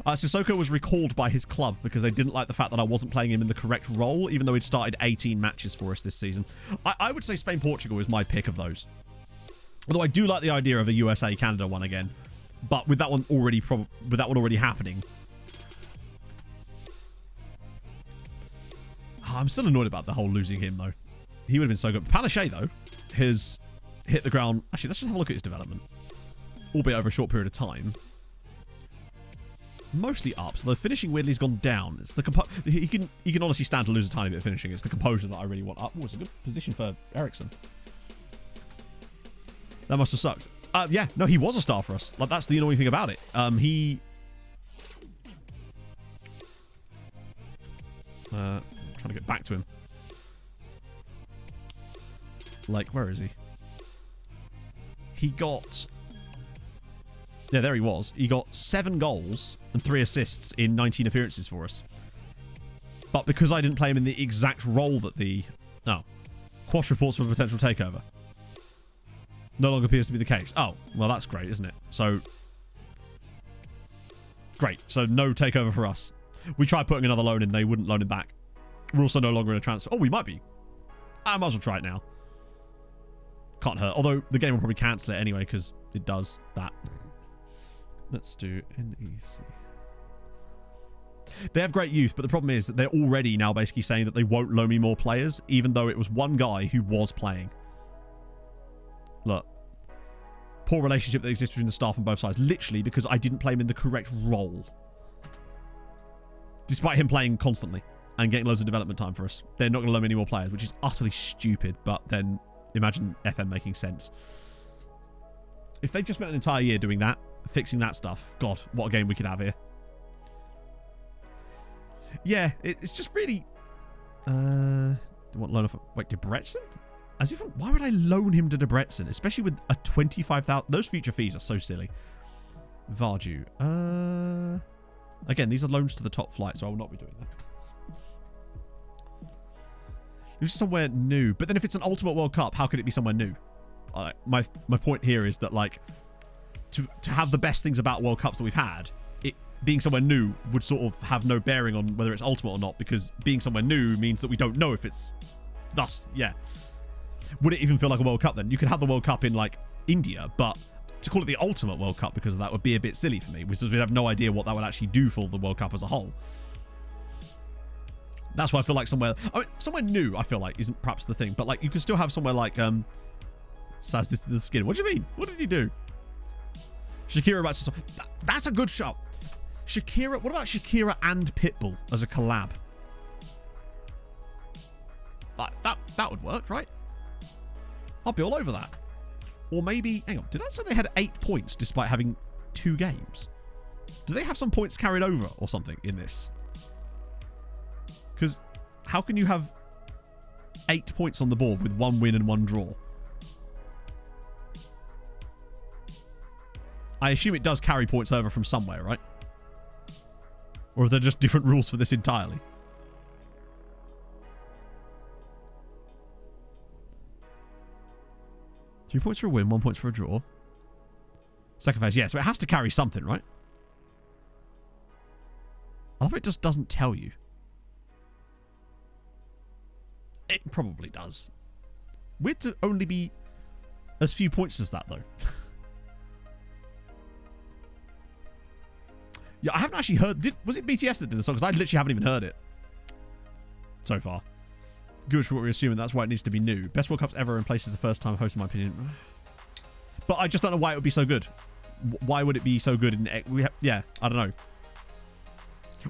Sissoko was recalled by his club because they didn't like the fact that I wasn't playing him in the correct role, even though he'd started 18 matches for us this season. I would say Spain-Portugal is my pick of those. Although I do like the idea of a USA-Canada one again. But with that one already happening... I'm still annoyed about the whole losing him, though. He would have been so good. Panachet, though, has hit the ground... Actually, let's just have a look at his development. Albeit over a short period of time. Mostly up, so the finishing weirdly has gone down. It's the he can honestly stand to lose a tiny bit of finishing. It's the composure that I really want up. Oh, it's a good position for Ericsson. That must have sucked. Yeah, no, he was a star for us. Like, that's the annoying thing about it. He... trying to get back to him. Like, where is he? He got... Yeah, there he was. He got 7 goals and 3 assists in 19 appearances for us. But because I didn't play him in the exact role that the... Oh. Quash reports for a potential takeover. No longer appears to be the case. Oh, well, that's great, isn't it? So, great. So, no takeover for us. We tried putting another loan in. They wouldn't loan him back. We're also no longer in a transfer. Oh, we might be. I might as well try it now. Can't hurt. Although, the game will probably cancel it anyway, because it does that. Let's do NEC. They have great youth, but the problem is that they're already now basically saying that they won't loan me more players, even though it was one guy who was playing. Look. Poor relationship that exists between the staff on both sides. Literally because I didn't play him in the correct role. Despite him playing constantly and getting loads of development time for us. They're not going to loan me any more players, which is utterly stupid, but then imagine FM making sense. If they just spent an entire year doing that, fixing that stuff, God, what a game we could have here. Yeah, it's just really... what loan off... Wait, Debrecen? As if... Why would I loan him to Debrecen? Especially with a 25,000... Those future fees are so silly. Varju. Again, these are loans to the top flight, so I will not be doing that. It's somewhere new. But then if it's an Ultimate World Cup, how could it be somewhere new? My point here is that, like, to have the best things about World Cups that we've had, it being somewhere new would sort of have no bearing on whether it's Ultimate or not, because being somewhere new means that we don't know if it's... Thus, yeah. Would it even feel like a World Cup then? You could have the World Cup in, like, India, but to call it the Ultimate World Cup because of that would be a bit silly for me, because we'd have no idea what that would actually do for the World Cup as a whole. That's why I feel like somewhere new, I feel like, isn't perhaps the thing. But, like, you could still have somewhere like, Saz did the skin. What do you mean? What did he do? Shakira about to... That's a good shot. Shakira... What about Shakira and Pitbull as a collab? That would work, right? I'll be all over that. Or maybe... Hang on. Did I say they had 8 points despite having 2 games? Do they have some points carried over or something in this? Because how can you have 8 points on the board with 1 win and 1 draw? I assume it does carry points over from somewhere, right? Or are there just different rules for this entirely? Three points for a win, 1 point for a draw. Second phase, yeah, so it has to carry something, right? I love it just doesn't tell you. It probably does. Weird to only be as few points as that, though. Yeah, I haven't actually heard... Was it BTS that did the song? Because I literally haven't even heard it. So far. Good for what we're assuming. That's why it needs to be new. Best World Cups ever in place is the first time host, in my opinion. But I just don't know why it would be so good. Why would it be so good? Yeah, I don't know.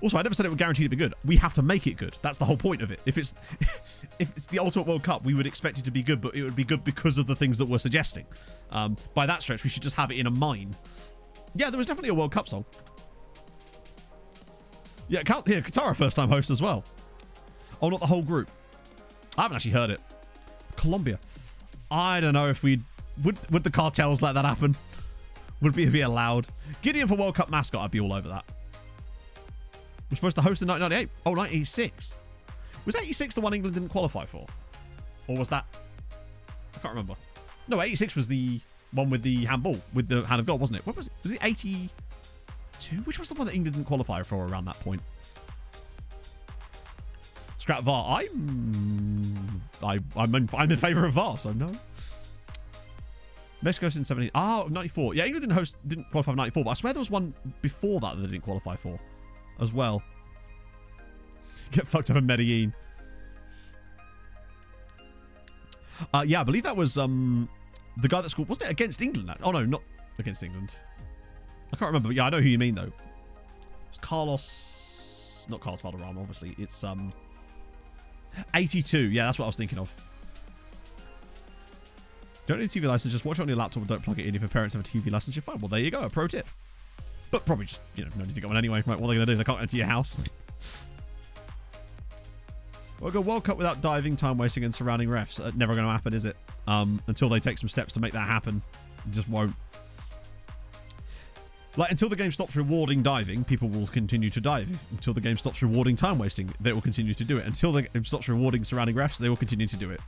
Also, I never said it would guarantee to be good. We have to make it good. That's the whole point of it. If it's the Ultimate World Cup, we would expect it to be good, but it would be good because of the things that we're suggesting. By that stretch, we should just have it in a mine. Yeah, there was definitely a World Cup song. Yeah, Katara first time host as well. Oh, not the whole group. I haven't actually heard it. Colombia. I don't know if would the cartels let that happen? Would it be allowed? Gideon for World Cup mascot, I'd be all over that. We're supposed to host in 1998. Oh, 1986. Was 86 the one England didn't qualify for? Or was that... I can't remember. No, 86 was the one with the handball, with the hand of God, wasn't it? What was it? Was it 82? Which was the one that England didn't qualify for around that point? Scrap VAR. I'm in favour of VAR, so no. Mexico in 70. Oh, 94. Yeah, England didn't qualify for 94, but I swear there was one before that they didn't qualify for as well. Get fucked up in Medellin. Yeah, I believe that was the guy that scored. Wasn't it against England? Oh no, not against England. I can't remember. But yeah, I know who you mean though. It's Carlos, not Carlos Valderrama, obviously. It's 82. Yeah, that's what I was thinking of. Don't need a TV license. Just watch it on your laptop and don't plug it in. If your parents have a TV license, you're fine. Well, there you go. A pro tip. But probably just, no need to get one anyway. Right, what are they going to do? They can't enter your house. We'll go World Cup without diving, time wasting, and surrounding refs. Never going to happen, is it? Until they take some steps to make that happen. It just won't. Like, until the game stops rewarding diving, people will continue to dive. Until the game stops rewarding time wasting, they will continue to do it. Until the game stops rewarding surrounding refs, they will continue to do it.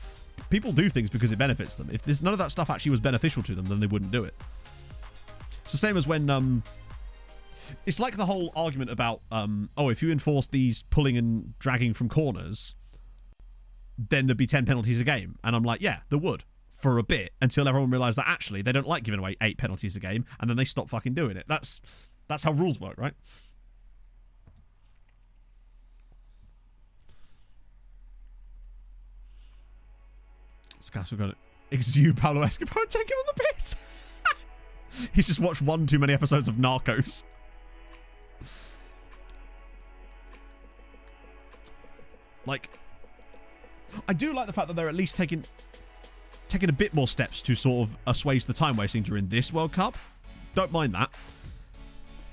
People do things because it benefits them. If none of that stuff actually was beneficial to them, then they wouldn't do it. It's the same as when... it's like the whole argument about, oh, if you enforce these pulling and dragging from corners, then there'd be 10 penalties a game. And I'm like, yeah, there would. For a bit, until everyone realised that actually they don't like giving away 8 penalties a game, and then they stop fucking doing it. That's how rules work, right? Scouts are going to exhume Pablo Escobar and take him on the piss. He's just watched one too many episodes of Narcos. Like, I do like the fact that they're at least taking a bit more steps to sort of assuage the time wasting during this World Cup. Don't mind that.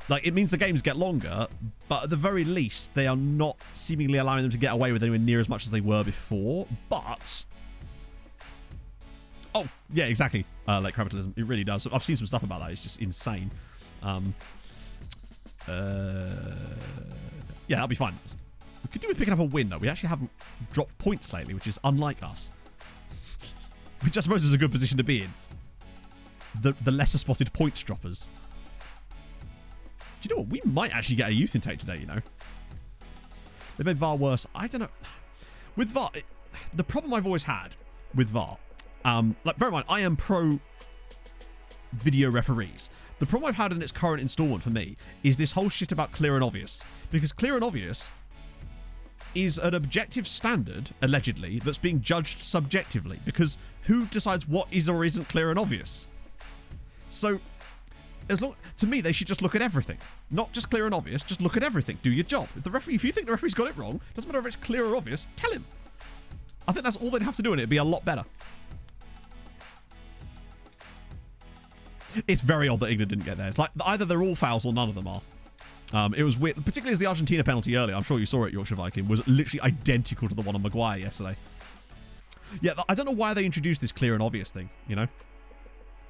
Like, it means the games get longer, but at the very least, they are not seemingly allowing them to get away with anywhere near as much as they were before. But... oh, yeah, exactly. Like capitalism. It really does. I've seen some stuff about that. It's just insane. Yeah, that'll be fine. We could do with picking up a win, though. We actually haven't dropped points lately, which is unlike us. Which I suppose is a good position to be in. The lesser spotted points droppers. Do you know what? We might actually get a youth intake today, you know. They made VAR worse. I don't know. With VAR, the problem I've always had with VAR, like, bear in mind, I am pro video referees. The problem I've had in its current installment for me is this whole shit about clear and obvious. Because clear and obvious is an objective standard, allegedly, that's being judged subjectively. Because who decides what is or isn't clear and obvious? So, to me, they should just look at everything. Not just clear and obvious, just look at everything. Do your job. If you think the referee's got it wrong, doesn't matter if it's clear or obvious, tell him. I think that's all they'd have to do, and it'd be a lot better. It's very odd that England didn't get there. It's like either they're all fouls or none of them are. It was weird, particularly as the Argentina penalty earlier. I'm sure you saw it, Yorkshire Viking, was literally identical to the one on Maguire yesterday. Yeah, I don't know why they introduced this clear and obvious thing, you know?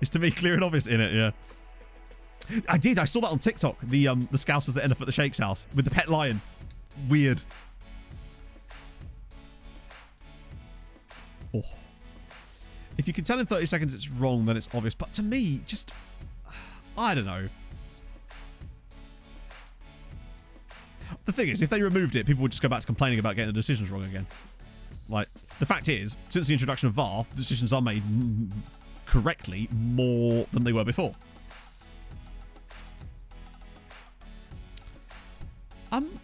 It's to me clear and obvious in it, yeah. I saw that on TikTok, the Scousers that end up at the Sheikh's house with the pet lion. Weird. Oh. If you can tell in 30 seconds it's wrong, then it's obvious. But to me, just... I don't know. The thing is, if they removed it, people would just go back to complaining about getting the decisions wrong again. Like, the fact is, since the introduction of VAR, decisions are made correctly more than they were before.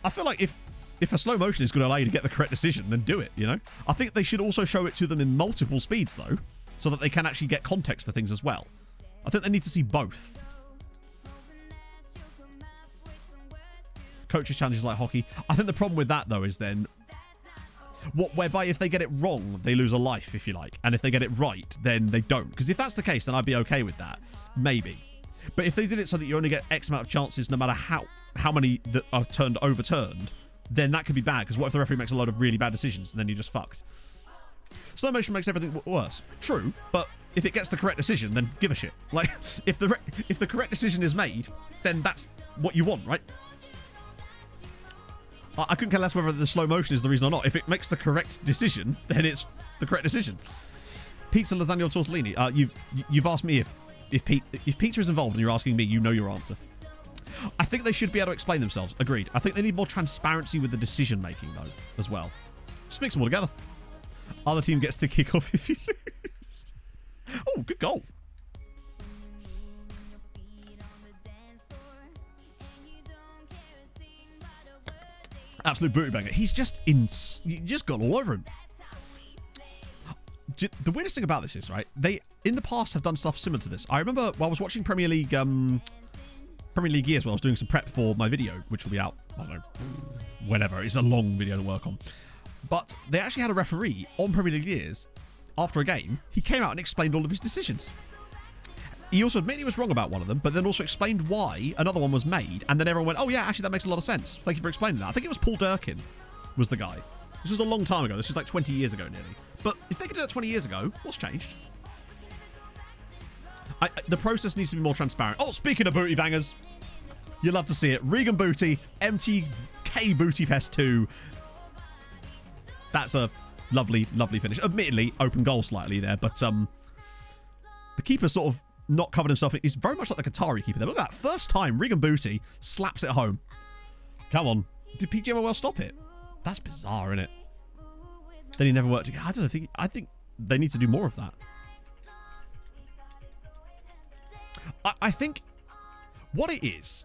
I feel like if a slow motion is going to allow you to get the correct decision, then do it, you know? I think they should also show it to them in multiple speeds, though, so that they can actually get context for things as well. I think they need to see both. Coaches' challenges like hockey. I think the problem with that, though, is then... whereby if they get it wrong, they lose a life, if you like. And if they get it right, then they don't. Because if that's the case, then I'd be okay with that. Maybe. But if they did it so that you only get X amount of chances no matter how many that are overturned, then that could be bad. Because what if the referee makes a load of really bad decisions and then you're just fucked? Slow motion makes everything worse. True, but if it gets the correct decision, then give a shit. Like, if the correct decision is made, then that's what you want, right? I couldn't care less whether the slow motion is the reason or not. If it makes the correct decision, then it's the correct decision. Pizza, lasagna, or tortellini. You've asked me if pizza is involved and you're asking me, you know your answer. I think they should be able to explain themselves. Agreed. I think they need more transparency with the decision making, though, as well. Just mix them all together. Other team gets to kick off if you lose. Oh, good goal. Absolute booty banger. He's just you just got all over him. The weirdest thing about this is, right, they in the past have done stuff similar to this. I remember I was watching Premier League years while I was doing some prep for my video, which will be out, I don't know, whenever. It's a long video to work on. But they actually had a referee on Premier League years after a game. He came out and explained all of his decisions. He also admitted he was wrong about one of them, but then also explained why another one was made, and then everyone went, oh yeah, actually that makes a lot of sense. Thank you for explaining that. I think it was Paul Durkin was the guy. This was a long time ago. This is like 20 years ago nearly. But if they could do that 20 years ago, what's changed? The process needs to be more transparent. Oh, speaking of booty bangers, You love to see it. Regan Booty, MTK Budapest 2. That's a lovely, lovely finish. Admittedly, open goal slightly there, but the keeper sort of not covered himself. It's very much like the Qatari keeper there. Look at that. First time, Regan Booty slaps it home. Come on. Did PGMOL stop it? That's bizarre, isn't it? Then he never worked again. I don't know. I think they need to do more of that. I think what it is,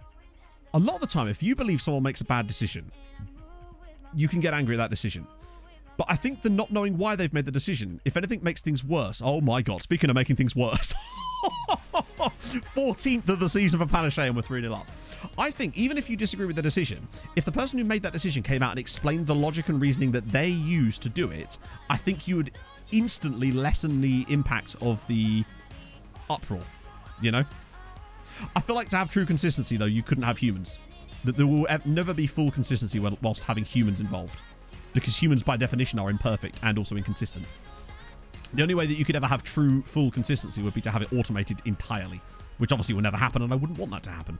a lot of the time, if you believe someone makes a bad decision, you can get angry at that decision. But I think the not knowing why they've made the decision, if anything, makes things worse. Oh my god, speaking of making things worse. 14th of the season for Palaszczuk and we're 3-0 up. I think even if you disagree with the decision, if the person who made that decision came out and explained the logic and reasoning that they used to do it, I think you would instantly lessen the impact of the uproar, you know? I feel like to have true consistency, though, you couldn't have humans. That there will never be full consistency whilst having humans involved. Because humans, by definition, are imperfect and also inconsistent. The only way that you could ever have true, full consistency would be to have it automated entirely. Which obviously will never happen, and I wouldn't want that to happen.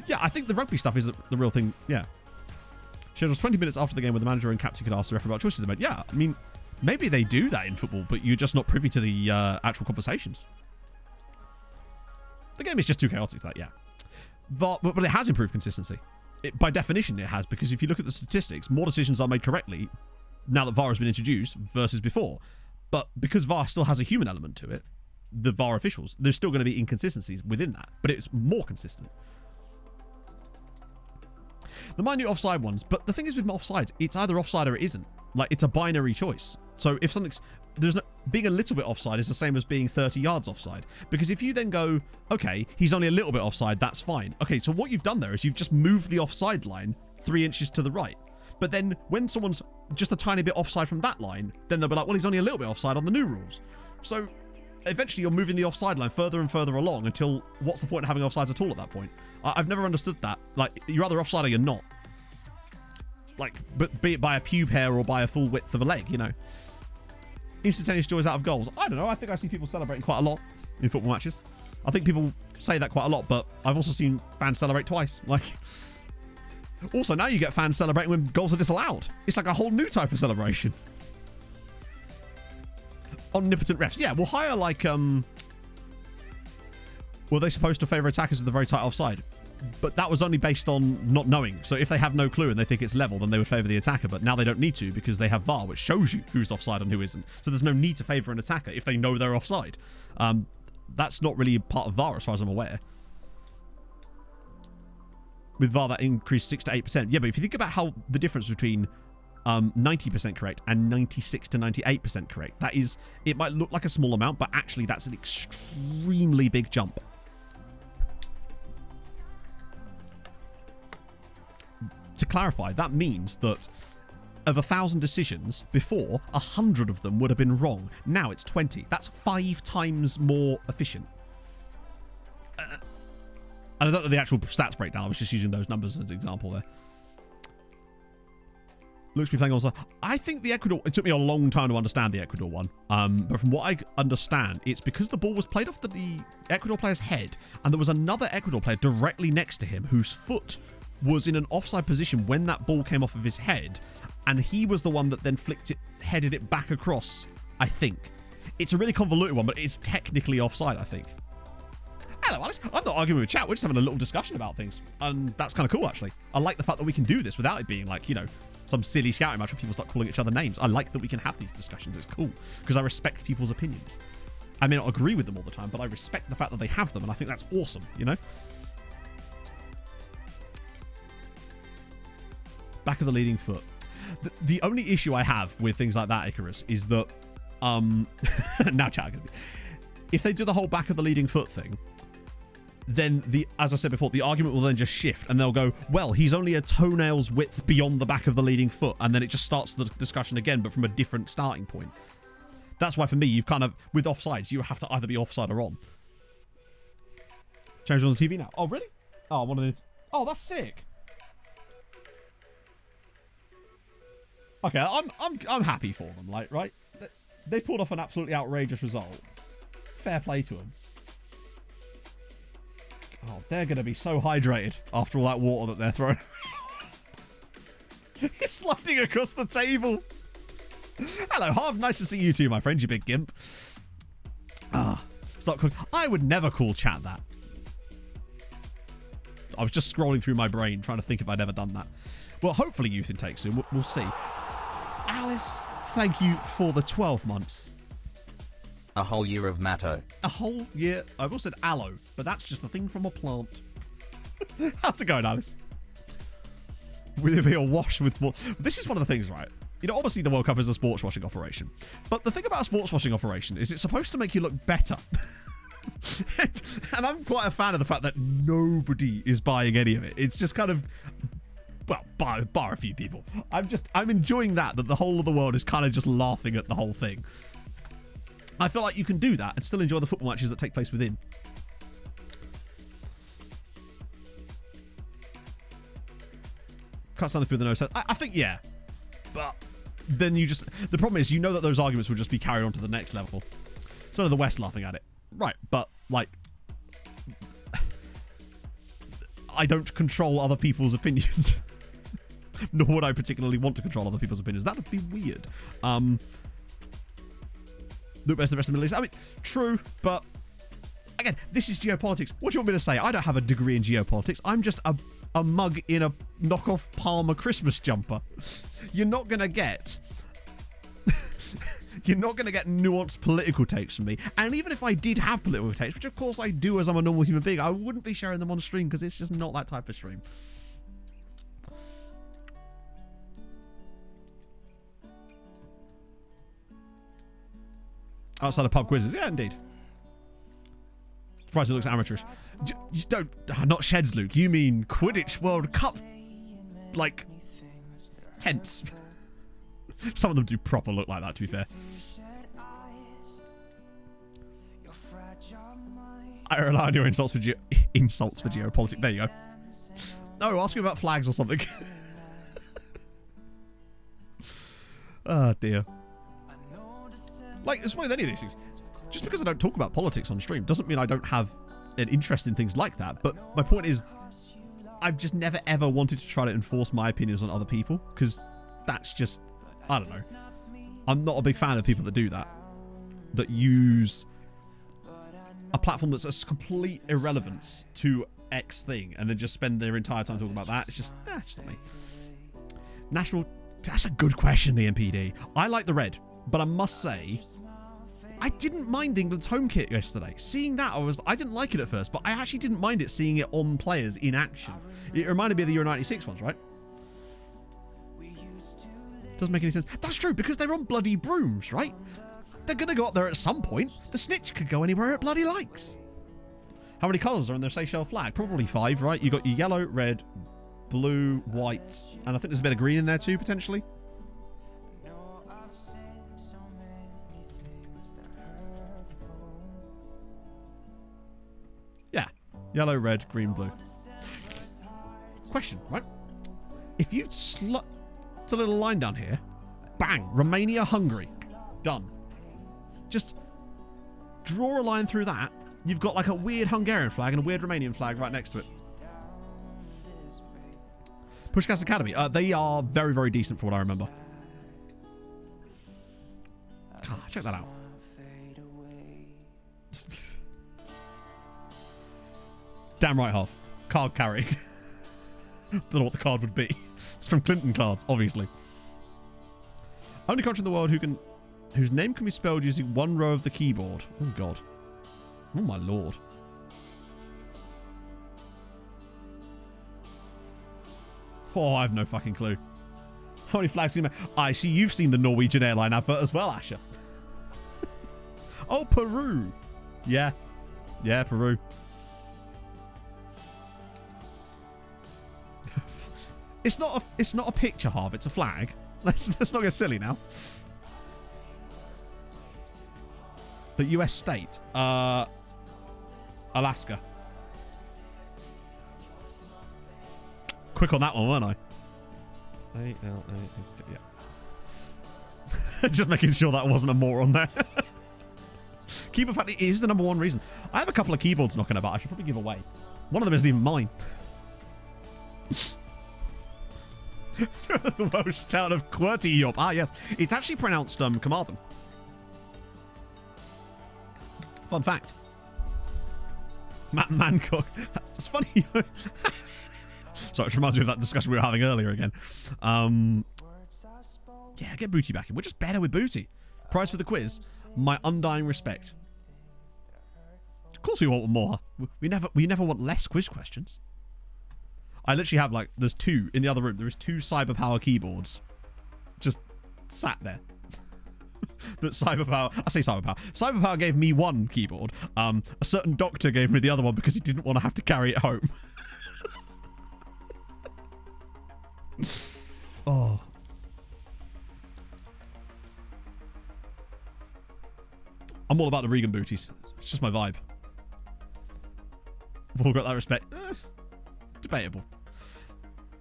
Yeah, I think the rugby stuff is the real thing. Yeah. Schedules 20 minutes after the game where the manager and captain could ask the referee about choices they made. Yeah, I mean, maybe they do that in football, but you're just not privy to the actual conversations. The game is just too chaotic for that, yeah. But it has improved consistency. By definition, it has, because if you look at the statistics, more decisions are made correctly now that VAR has been introduced versus before. But because VAR still has a human element to it, the VAR officials, there's still going to be inconsistencies within that, but it's more consistent. The minute offside ones, but the thing is with offsides, it's either offside or it isn't. Like, it's a binary choice. So if something's... being a little bit offside is the same as being 30 yards offside. Because if you then go, okay, he's only a little bit offside, that's fine. Okay, so what you've done there is you've just moved the offside line 3 inches to the right. But then when someone's just a tiny bit offside from that line, then they'll be like, well, he's only a little bit offside on the new rules. So eventually you're moving the offside line further and further along until what's the point of having offsides at all at that point? I've never understood that. Like, you're either offside or you're not. Like, but be it by a pube hair or by a full width of a leg, you know. Instantaneous joys out of goals. I don't know. I think I see people celebrating quite a lot in football matches. I think people say that quite a lot, but I've also seen fans celebrate twice. Like, also now you get fans celebrating when goals are disallowed. It's like a whole new type of celebration. Omnipotent refs. Yeah, we'll hire like were they supposed to favour attackers with a very tight offside? But that was only based on not knowing. So if they have no clue and they think it's level, then they would favour the attacker. But now they don't need to because they have VAR, which shows you who's offside and who isn't. So there's no need to favour an attacker if they know they're offside. That's not really part of VAR as far as I'm aware. With VAR, that increased 6 to 8%. Yeah, but if you think about how the difference between 90% correct and 96 to 98% correct, that is, it might look like a small amount, but actually that's an extremely big jump. To clarify, that means that of 1,000 decisions before, 100 of them would have been wrong. Now it's 20. That's 5 times more efficient. And I don't know the actual stats breakdown. I was just using those numbers as an example there. Looks to be playing also. I think the Ecuador... It took me a long time to understand the Ecuador one. But from what I understand, it's because the ball was played off the Ecuador player's head, and there was another Ecuador player directly next to him whose foot was in an offside position when that ball came off of his head, and he was the one that then headed it back across, I think. It's a really convoluted one, but it's technically offside, I think. Hello, Alice. I'm not arguing with chat. We're just having a little discussion about things, and that's kind of cool, actually. I like the fact that we can do this without it being like, you know, some silly shouting match where people start calling each other names. I like that we can have these discussions. It's cool, because I respect people's opinions. I may not agree with them all the time, but I respect the fact that they have them, and I think that's awesome, you know? Back of the leading foot. The only issue I have with things like that, Icarus, is that now chat, if they do the whole back of the leading foot thing, then as I said before, the argument will then just shift, and they'll go, well, he's only a toenail's width beyond the back of the leading foot, and then it just starts the discussion again, but from a different starting point. That's why for me, you've kind of, with offsides, you have to either be offside or on. Change on the TV now. Oh, really? Oh, one of these. Oh, that's sick. Okay, I'm happy for them, like, right? They pulled off an absolutely outrageous result. Fair play to them. Oh, they're going to be so hydrated after all that water that they're throwing. He's sliding across the table. Hello, Harv. Nice to see you too, my friend, you big gimp. Start cooking. I would never call chat that. I was just scrolling through my brain trying to think if I'd ever done that. Well, hopefully youth intake soon. We'll see. Alice, thank you for the 12 months. A whole year of matto. A whole year. I've also said aloe, but that's just a thing from a plant. How's it going, Alice? Will it be a wash with more? This is one of the things, right? You know, obviously the World Cup is a sports washing operation. But the thing about a sports washing operation is it's supposed to make you look better. And I'm quite a fan of the fact that nobody is buying any of it. It's just kind of, well, bar a few people. I'm enjoying that the whole of the world is kind of just laughing at the whole thing. I feel like you can do that and still enjoy the football matches that take place within. Cut something through the nose. I think, yeah. But then you just... The problem is, you know that those arguments will just be carried on to the next level. So are the West laughing at it. Right, but, like... I don't control other people's opinions. Nor would I particularly want to control other people's opinions. That would be weird. The rest of the Middle East. I mean, true, but... Again, this is geopolitics. What do you want me to say? I don't have a degree in geopolitics. I'm just a mug in a knockoff Palmer Christmas jumper. You're not going to get... You're not going to get nuanced political takes from me. And even if I did have political takes, which of course I do as I'm a normal human being, I wouldn't be sharing them on stream because it's just not that type of stream. Outside of pub quizzes. Yeah, indeed. Surprised it looks amateurish. You don't... Not sheds, Luke. You mean Quidditch World Cup, like, tents. Some of them do proper look like that, to be fair. I rely on your insults for geopolitics. There you go. No, ask me about flags or something. Oh, dear. Like, it's one of any of these things. Just because I don't talk about politics on stream doesn't mean I don't have an interest in things like that. But my point is, I've just never ever wanted to try to enforce my opinions on other people because that's just, I don't know. I'm not a big fan of people that do that. That use a platform that's a complete irrelevance to X thing and then just spend their entire time talking about that. It's just not me. National... That's a good question, the MPD. I like the red, but I must say... I didn't mind England's home kit yesterday. Seeing that, I didn't like it at first, but I actually didn't mind it seeing it on players in action. It reminded me of the Euro 96 ones, right? Doesn't make any sense. That's true, because they're on bloody brooms, right? They're going to go up there at some point. The snitch could go anywhere it bloody likes. How many colours are in their Seychelles flag? Probably 5, right? You got your yellow, red, blue, white, and I think there's a bit of green in there too, potentially. Yeah. Yellow, red, green, blue. Question, right? If you slot a little line down here, bang, Romania, Hungary. Done. Just draw a line through that. You've got like a weird Hungarian flag and a weird Romanian flag right next to it. Pushcast Academy. They are very, very decent for what I remember. Check that out. Damn right, Half. Card carrying. Don't know what the card would be. It's from Clinton cards, obviously. Only country in the world whose name can be spelled using one row of the keyboard. Oh, God. Oh, my Lord. Oh, I have no fucking clue. How many flags do you make? I see you've seen the Norwegian airline advert as well, Asher. Oh, Peru. Yeah. Yeah, Peru. It's not a picture, Harv. It's a flag. Let's not get silly now. The US state. Alaska. Quick on that one, weren't I? Yeah. Just making sure that wasn't a moron there. Keyboard factory is the #1 reason. I have a couple of keyboards knocking about. I should probably give away. One of them isn't even mine. The Welsh town of Qwertyop. Ah, yes. It's actually pronounced Carmarthen. Fun fact. Mancock. It's funny. Sorry, it reminds me of that discussion we were having earlier again. Yeah, get Booty back in. We're just better with Booty. Prize for the quiz. My undying respect. Of course we want more. We never want less quiz questions. I literally have, like, there's two in the other room. There is 2 Cyberpower keyboards just sat there. That Cyberpower, I say Cyberpower. Cyberpower gave me 1 keyboard. A certain doctor gave me the other one because he didn't want to have to carry it home. Oh. I'm all about the Regan booties. It's just my vibe. We've all got that respect. Debatable.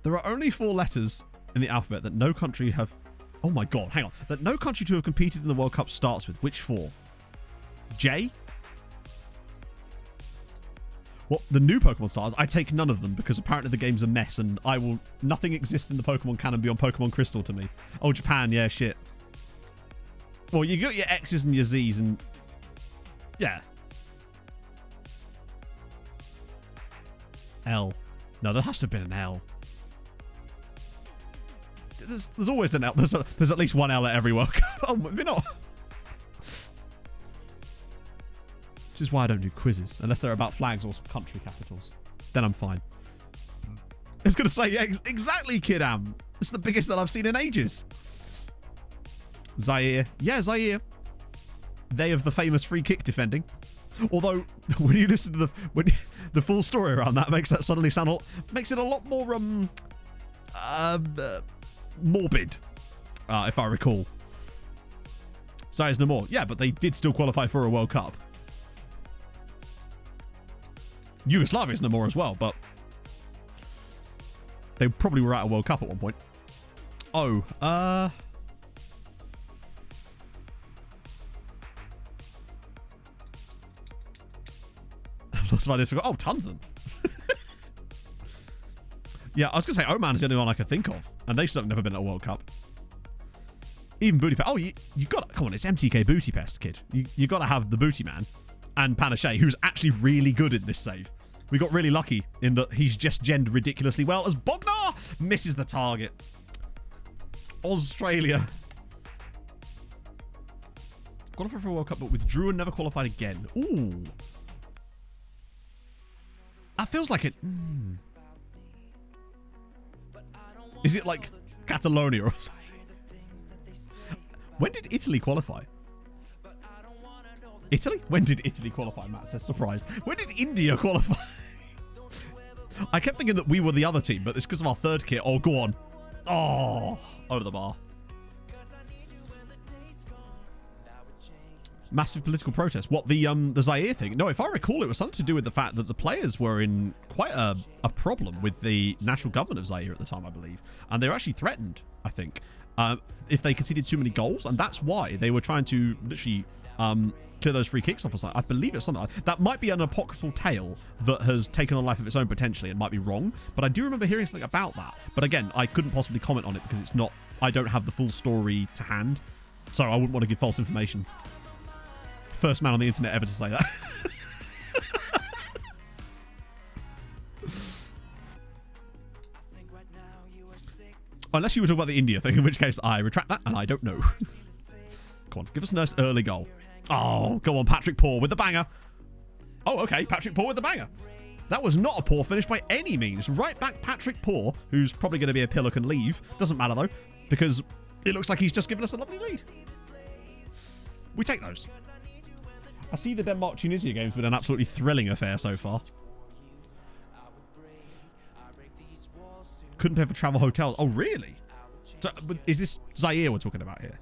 There are only 4 letters in the alphabet that no country have... Oh my god, hang on. That no country to have competed in the World Cup starts with. Which 4? J? Well, the new Pokemon stars, I take none of them because apparently the game's a mess and I will... Nothing exists in the Pokemon canon beyond Pokemon Crystal to me. Oh, Japan, yeah, shit. Well, you got your X's and your Z's and... Yeah. L. No, there has to have been an L. There's always an L. There's at least one L at every World Cup. Oh, maybe not. Which is why I don't do quizzes. Unless they're about flags or country capitals. Then I'm fine. I was going to say, yeah, exactly, Kidam. It's the biggest that I've seen in ages. Zaire. Yeah, Zaire. They have the famous free kick defending. Although, when you listen to the full story around that, makes that suddenly sound... Makes it a lot more... morbid, if I recall. Zaire's no more. Yeah, but they did still qualify for a World Cup. Yugoslavia's no more as well, but they probably were at a World Cup at one point. Oh, I've lost my ideas. Oh, tons of them. Yeah, I was going to say Oman is the only one I could think of. And they've never been at a World Cup. Even Budapest. Oh, you got to... Come on, it's MTK Budapest, kid. You got to have the Booty Man and Panache, who's actually really good in this save. We got really lucky in that he's just gendered ridiculously well as Bognar misses the target. Australia. Qualified for a World Cup, but withdrew and never qualified again. Ooh. That feels like it... Is it like Catalonia or something? When did Italy qualify? Italy? When did Italy qualify? Matt says surprised. When did India qualify? I kept thinking that we were the other team, but it's because of our third kit. Oh, go on. Oh, over the bar. Massive political protest. What, the Zaire thing? No, if I recall, it was something to do with the fact that the players were in quite a problem with the national government of Zaire at the time, I believe. And they were actually threatened, I think, if they conceded too many goals. And that's why they were trying to literally clear those free kicks off or something. I believe it's something like that. That might be an apocryphal tale that has taken on life of its own potentially and might be wrong. But I do remember hearing something about that. But again, I couldn't possibly comment on it because it's not... I don't have the full story to hand. So I wouldn't want to give false information. First man on the internet ever to say that. Unless you were talking about the India thing, in which case I retract that and I don't know. Come on, give us a nice early goal. Oh, go on, Patrick Poor with the banger. Oh, okay, Patrick Poor with the banger. That was not a poor finish by any means. Right back Patrick Poor, who's probably going to be a pillock and leave. Doesn't matter though, because it looks like he's just given us a lovely lead. We take those. I see the Denmark-Tunisia game's been an absolutely thrilling affair so far. Couldn't pay for travel hotels. Oh, really? So, is this Zaire we're talking about here?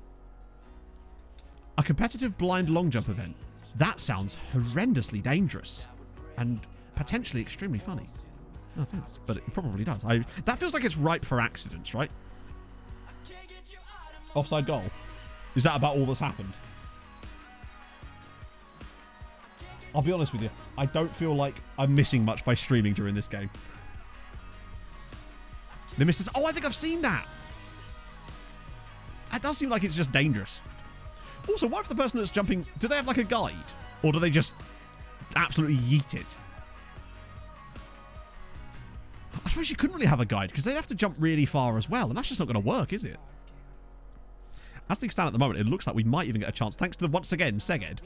A competitive blind long jump event. That sounds horrendously dangerous. And potentially extremely funny. No offense, but it probably does. That feels like it's ripe for accidents, right? Offside goal. Is that about all that's happened? I'll be honest with you. I don't feel like I'm missing much by streaming during this game. They missed this. Oh, I think I've seen that. That does seem like it's just dangerous. Also, what if the person that's jumping... Do they have like a guide? Or do they just absolutely yeet it? I suppose you couldn't really have a guide because they'd have to jump really far as well. And that's just not going to work, is it? As things stand at the moment, it looks like we might even get a chance, thanks to, once again, Seged,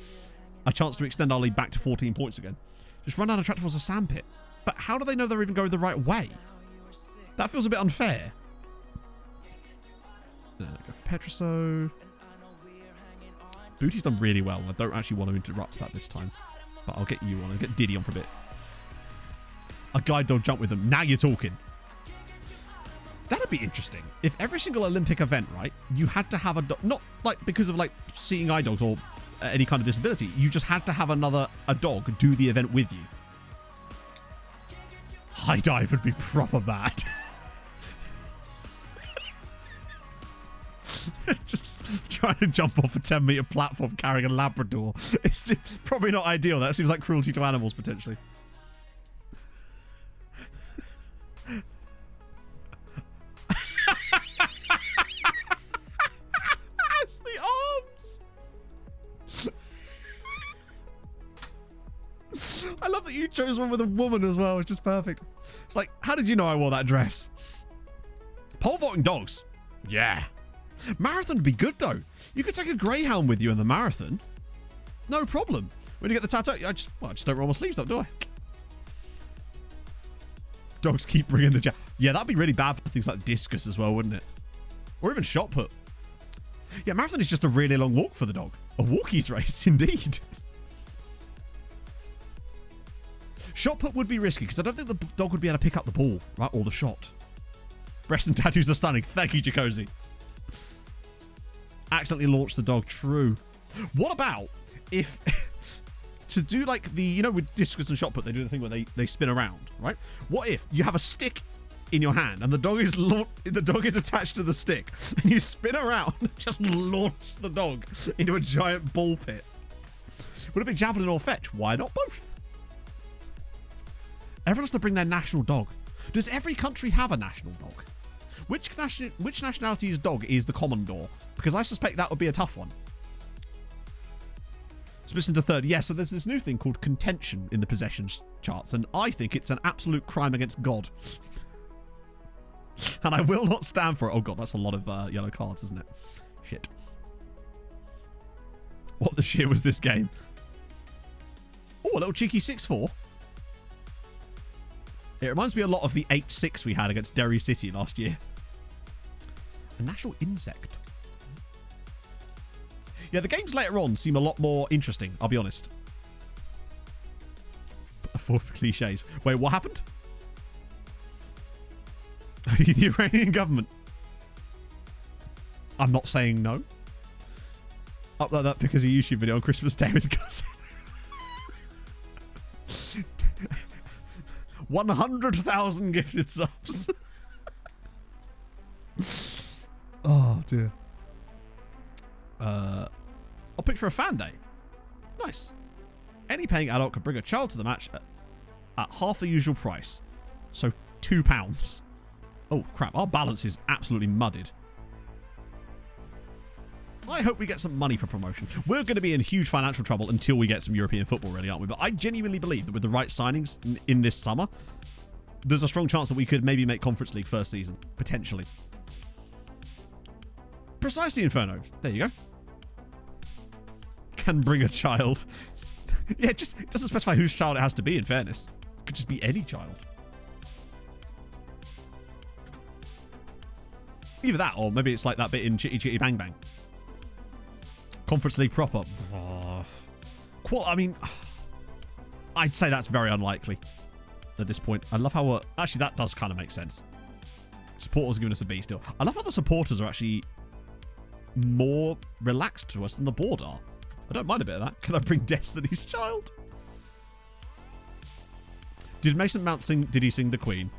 a chance to extend our lead back to 14 points again. Just run down a track towards a sandpit. But how do they know they're even going the right way? That feels a bit unfair. Go for Petroso. Booty's done really well. I don't actually want to interrupt that this time. But I'll get you on. I'll get Diddy on for a bit. A guide dog jump with them. Now you're talking. That'd be interesting. If every single Olympic event, right, you had to have a dog, not like because of like seeing eye dogs or any kind of disability, you just had to have a dog do the event with you. High dive would be proper bad. Just trying to jump off a 10-meter platform carrying a Labrador. It's probably not ideal. That seems like cruelty to animals, potentially. It's the arms. I love that you chose one with a woman as well. It's just perfect. It's like, how did you know I wore that dress? Pole vaulting dogs. Yeah. Marathon would be good, though. You could take a greyhound with you in the marathon. No problem. When you get the tattoo, I just don't roll my sleeves up, do I? Dogs keep bringing the yeah, that'd be really bad for things like discus as well, wouldn't it? Or even shot put. Yeah, marathon is just a really long walk for the dog. A walkies race, indeed. Shot put would be risky because I don't think the dog would be able to pick up the ball, right? Or the shot. Breasts and tattoos are stunning. Thank you, Jacozy. Accidentally launched the dog. True. What about if... to do like the... You know, with discus and shot put, they do the thing where they spin around, right? What if you have a stick in your hand and the dog is attached to the stick and you spin around and just launch the dog into a giant ball pit? Would it be javelin or fetch? Why not both? Everyone has to bring their national dog. Does every country have a national dog? Which nationality's dog is the Commodore? Because I suspect that would be a tough one. Split into third. Yeah, so there's this new thing called contention in the possessions charts, and I think it's an absolute crime against God. And I will not stand for it. Oh god, that's a lot of yellow cards, isn't it? Shit. What the shit was this game? Oh, a little cheeky 6-4. It reminds me a lot of the 8-6 we had against Derry City last year. A national insect. Yeah, the games later on seem a lot more interesting, I'll be honest. For cliches. Wait, what happened? The Iranian government. I'm not saying no. Upload that because of a YouTube video on Christmas Day with cousin. 100,000 gifted subs. Oh dear. I'll pick for a fan day. Nice. Any paying adult can bring a child to the match at half the usual price. So £2. Oh crap, our balance is absolutely mudded. I hope we get some money for promotion. We're going to be in huge financial trouble until we get some European football, really, aren't we? But I genuinely believe that with the right signings in this summer, there's a strong chance that we could maybe make Conference League first season. Potentially. Precisely, Inferno. There you go. Can bring a child. Yeah, it doesn't specify whose child it has to be, in fairness. It could just be any child. Either that, or maybe it's like that bit in Chitty Chitty Bang Bang. Conference League proper. I mean, I'd say that's very unlikely at this point. I love how... actually, that does kind of make sense. Supporters are giving us a B still. I love how the supporters are actually more relaxed to us than the board are. I don't mind a bit of that. Can I bring Destiny's Child? Did Mason Mount sing... Did he sing The Queen?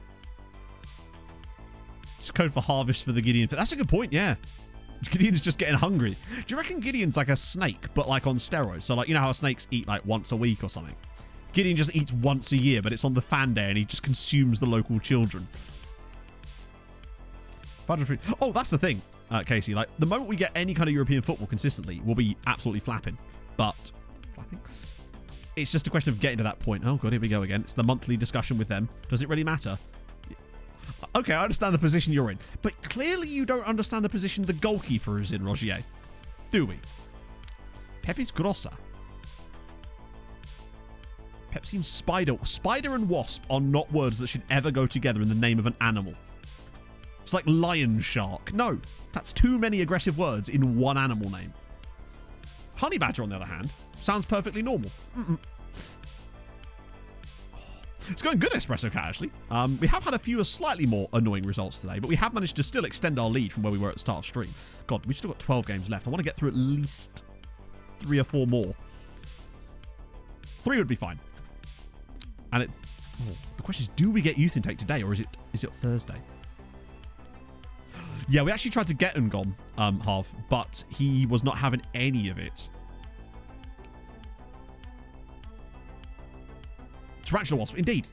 It's code for Harvest for the Gideon. That's a good point, yeah. Gideon's just getting hungry. Do you reckon Gideon's like a snake, but like on steroids? So like, you know how snakes eat like once a week or something? Gideon just eats once a year, but it's on the fan day and he just consumes the local children. Oh, that's the thing, Casey. Like, the moment we get any kind of European football consistently, we'll be absolutely flapping. But, flapping? It's just a question of getting to that point. Oh, God, here we go again. It's the monthly discussion with them. Does it really matter? Okay, I understand the position you're in. But clearly you don't understand the position the goalkeeper is in, Rogier. Do we? Pepe's Grossa. Pepsi and spider. Spider and wasp are not words that should ever go together in the name of an animal. It's like lion shark. No, that's too many aggressive words in one animal name. Honey badger, on the other hand, sounds perfectly normal. It's going good, Espresso Cat, actually. We have had a few slightly more annoying results today, but we have managed to still extend our lead from where we were at the start of stream. God, we've still got 12 games left. I want to get through at least 3 or 4 more. 3 would be fine. And the question is, do we get youth intake today, or is it Thursday? Yeah, we actually tried to get Ngom half, but he was not having any of it. Tarantula wasp, indeed.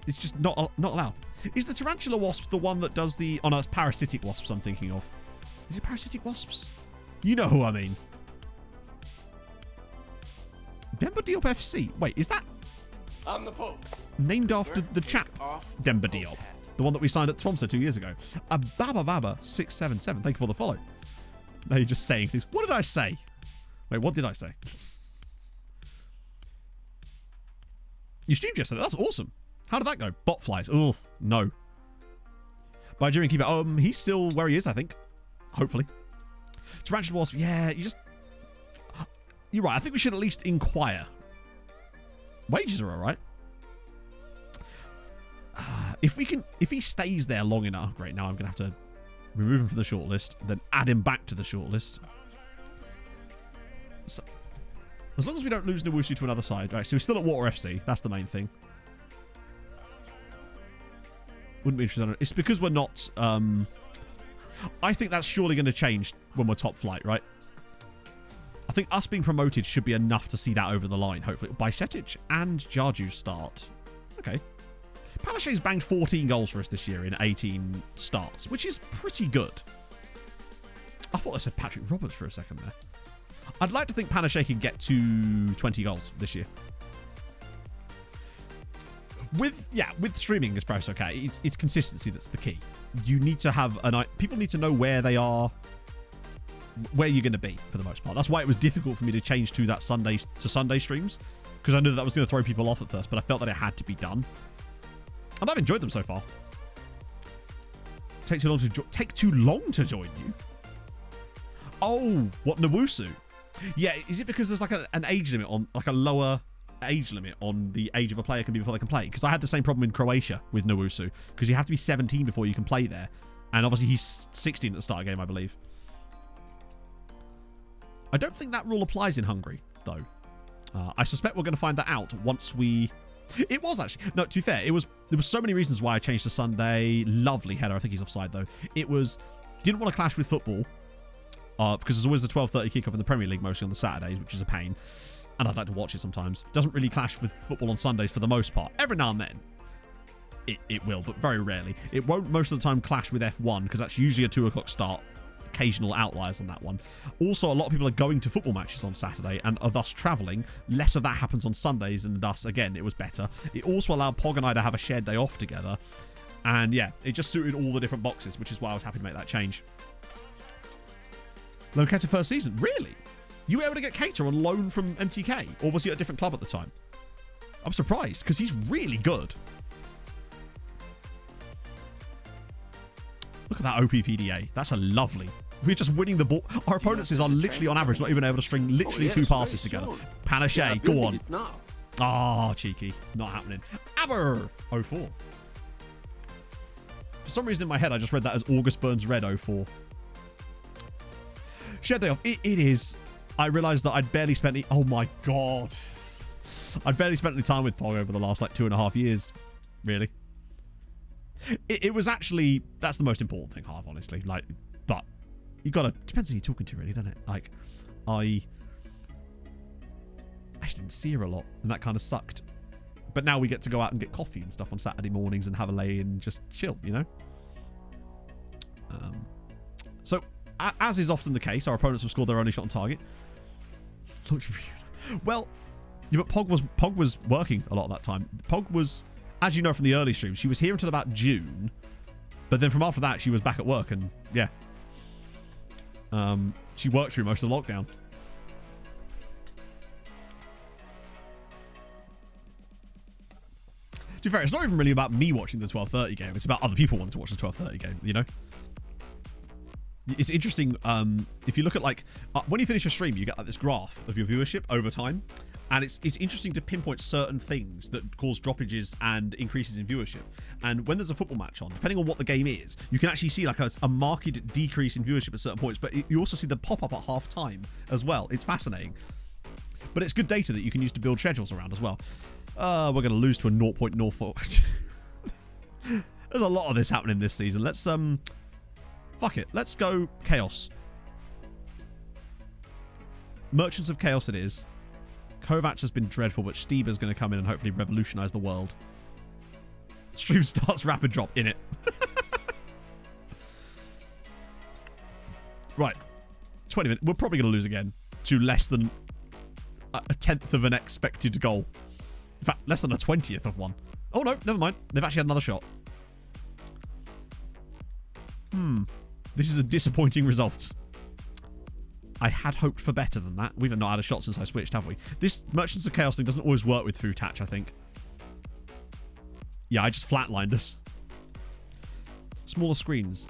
It's just not allowed. Is the tarantula wasp the one that does the... Oh no, it's parasitic wasps I'm thinking of. Is it parasitic wasps? You know who I mean. Denver Diop FC. Wait, is that... I'm the Pope. Named after the chap Denver Diop. The one that we signed at Tromsø 2 years ago. Baba677. Thank you for the follow. Now you're just saying things. What did I say? Wait, what did I say? You streamed yesterday. That's awesome. How did that go? Bot flies. Oh, no. Nigerian keeper. He's still where he is, I think. Hopefully. Tarantula wasp. Yeah, you're right. I think we should at least inquire. Wages are all right. If he stays there long enough, great. Now I'm gonna have to remove him from the shortlist, then add him back to the shortlist. So, as long as we don't lose Nwusu to another side, right? So we're still at Water FC. That's the main thing. Wouldn't be interested in it. It's because we're not. I think that's surely going to change when we're top flight, right? I think us being promoted should be enough to see that over the line. Hopefully, Bajcetic and Jarju start. Okay. Palaszczuk's banged 14 goals for us this year in 18 starts, which is pretty good. I thought I said Patrick Roberts for a second there. I'd like to think Palaszczuk can get to 20 goals this year. With streaming this process, okay, it's consistency that's the key. You need to have people need to know where they are, where you're going to be for the most part. That's why it was difficult for me to change to that Sunday streams, because I knew that was going to throw people off at first, but I felt that it had to be done. And I've enjoyed them so far. Take too long to join you? Oh, what, Nwusu? Yeah, is it because there's like an age limit on, like a lower age limit on the age of a player can be before they can play? Because I had the same problem in Croatia with Nwusu, because you have to be 17 before you can play there. And obviously he's 16 at the start of the game, I believe. I don't think that rule applies in Hungary, though. I suspect we're going to find that out once we... It was actually... No, to be fair, there was so many reasons why I changed to Sunday. Lovely header. I think he's offside, though. It was... Didn't want to clash with football. Because there's always the 12:30 kickoff in the Premier League, mostly on the Saturdays, which is a pain. And I'd like to watch it sometimes. Doesn't really clash with football on Sundays for the most part. Every now and then, it will, but very rarely. It won't most of the time clash with F1, because that's usually a 2 o'clock start. Occasional outliers on that one. Also, a lot of people are going to football matches on Saturday and are thus travelling. Less of that happens on Sundays, and thus, again, it was better. It also allowed Pog and I to have a shared day off together. And yeah, it just suited all the different boxes, which is why I was happy to make that change. Loan Cater first season? Really? You were able to get Cater on loan from MTK? Or was he at a different club at the time? I'm surprised, because he's really good. Look at that OPPDA. That's a lovely... We're just winning the ball. Our opponents are literally, on average, not even able to string literally 2 passes together. Palaszczuk, go on. Ah, cheeky. Not happening. Aber 04. For some reason in my head, I just read that as August Burns Red 04. Shed day off. It is. I realised that I'd barely spent... Oh my god. I'd barely spent any time with Pog over the last, 2.5 years. Really. It was actually... That's the most important thing, half honestly. But you gotta, depends who you're talking to really, doesn't it? Like, I actually didn't see her a lot, and that kind of sucked. But now we get to go out and get coffee and stuff on Saturday mornings and have a lay and just chill, you know? So, as is often the case, our opponents will score their only shot on target. Looks weird. Well, yeah, but Pog was working a lot of that time. Pog was, as you know from the early streams, she was here until about June. But then from after that, she was back at work, and yeah. She worked through most of the lockdown. To be fair, it's not even really about me watching the 12:30 game. It's about other people wanting to watch the 12:30 game, you know? It's interesting, if you look at, like, when you finish a stream, you get like this graph of your viewership over time. And it's interesting to pinpoint certain things that cause droppages and increases in viewership. And when there's a football match on, depending on what the game is, you can actually see like a marked decrease in viewership at certain points. But you also see the pop-up at half time as well. It's fascinating. But it's good data that you can use to build schedules around as well. We're going to lose to a 0.04. There's a lot of this happening this season. Let's, fuck it. Let's go Chaos. Merchants of Chaos it is. Kovac has been dreadful, but Stieber's going to come in and hopefully revolutionize the world. Stream starts rapid drop in it. Right. 20 minutes. We're probably going to lose again to less than a 10th of an expected goal. In fact, less than a 20th of one. Oh, no. Never mind. They've actually had another shot. This is a disappointing result. I had hoped for better than that. We've not had a shot since I switched, have we? This Merchants of Chaos thing doesn't always work with Futach, I think. Yeah, I just flatlined us. Smaller screens.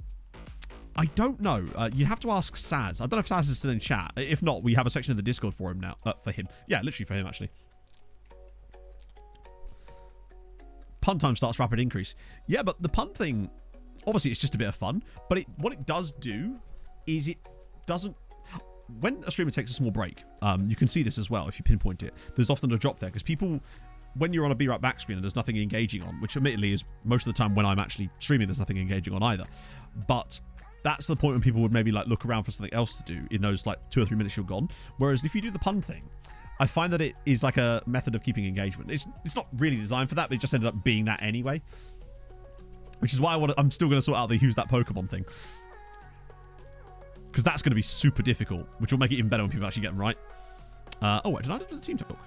I don't know. You have to ask Saz. I don't know if Saz is still in chat. If not, we have a section of the Discord for him now. For him. Yeah, literally for him, actually. Punt time starts rapid increase. Yeah, but the punt thing, obviously it's just a bit of fun. But what it does do is it doesn't... When a streamer takes a small break, you can see this as well if you pinpoint it. There's often a drop there because people, when you're on a Be Right Back screen and there's nothing engaging on, which admittedly is most of the time when I'm actually streaming, there's nothing engaging on either. But that's the point when people would maybe like look around for something else to do in those like 2 or 3 minutes you're gone. Whereas if you do the pun thing, I find that it is like a method of keeping engagement. It's not really designed for that, but it just ended up being that anyway. Which is why I'm still going to sort out the who's that Pokemon thing. Because that's going to be super difficult, which will make it even better when people actually get them right. Oh, wait, did I do the team talk?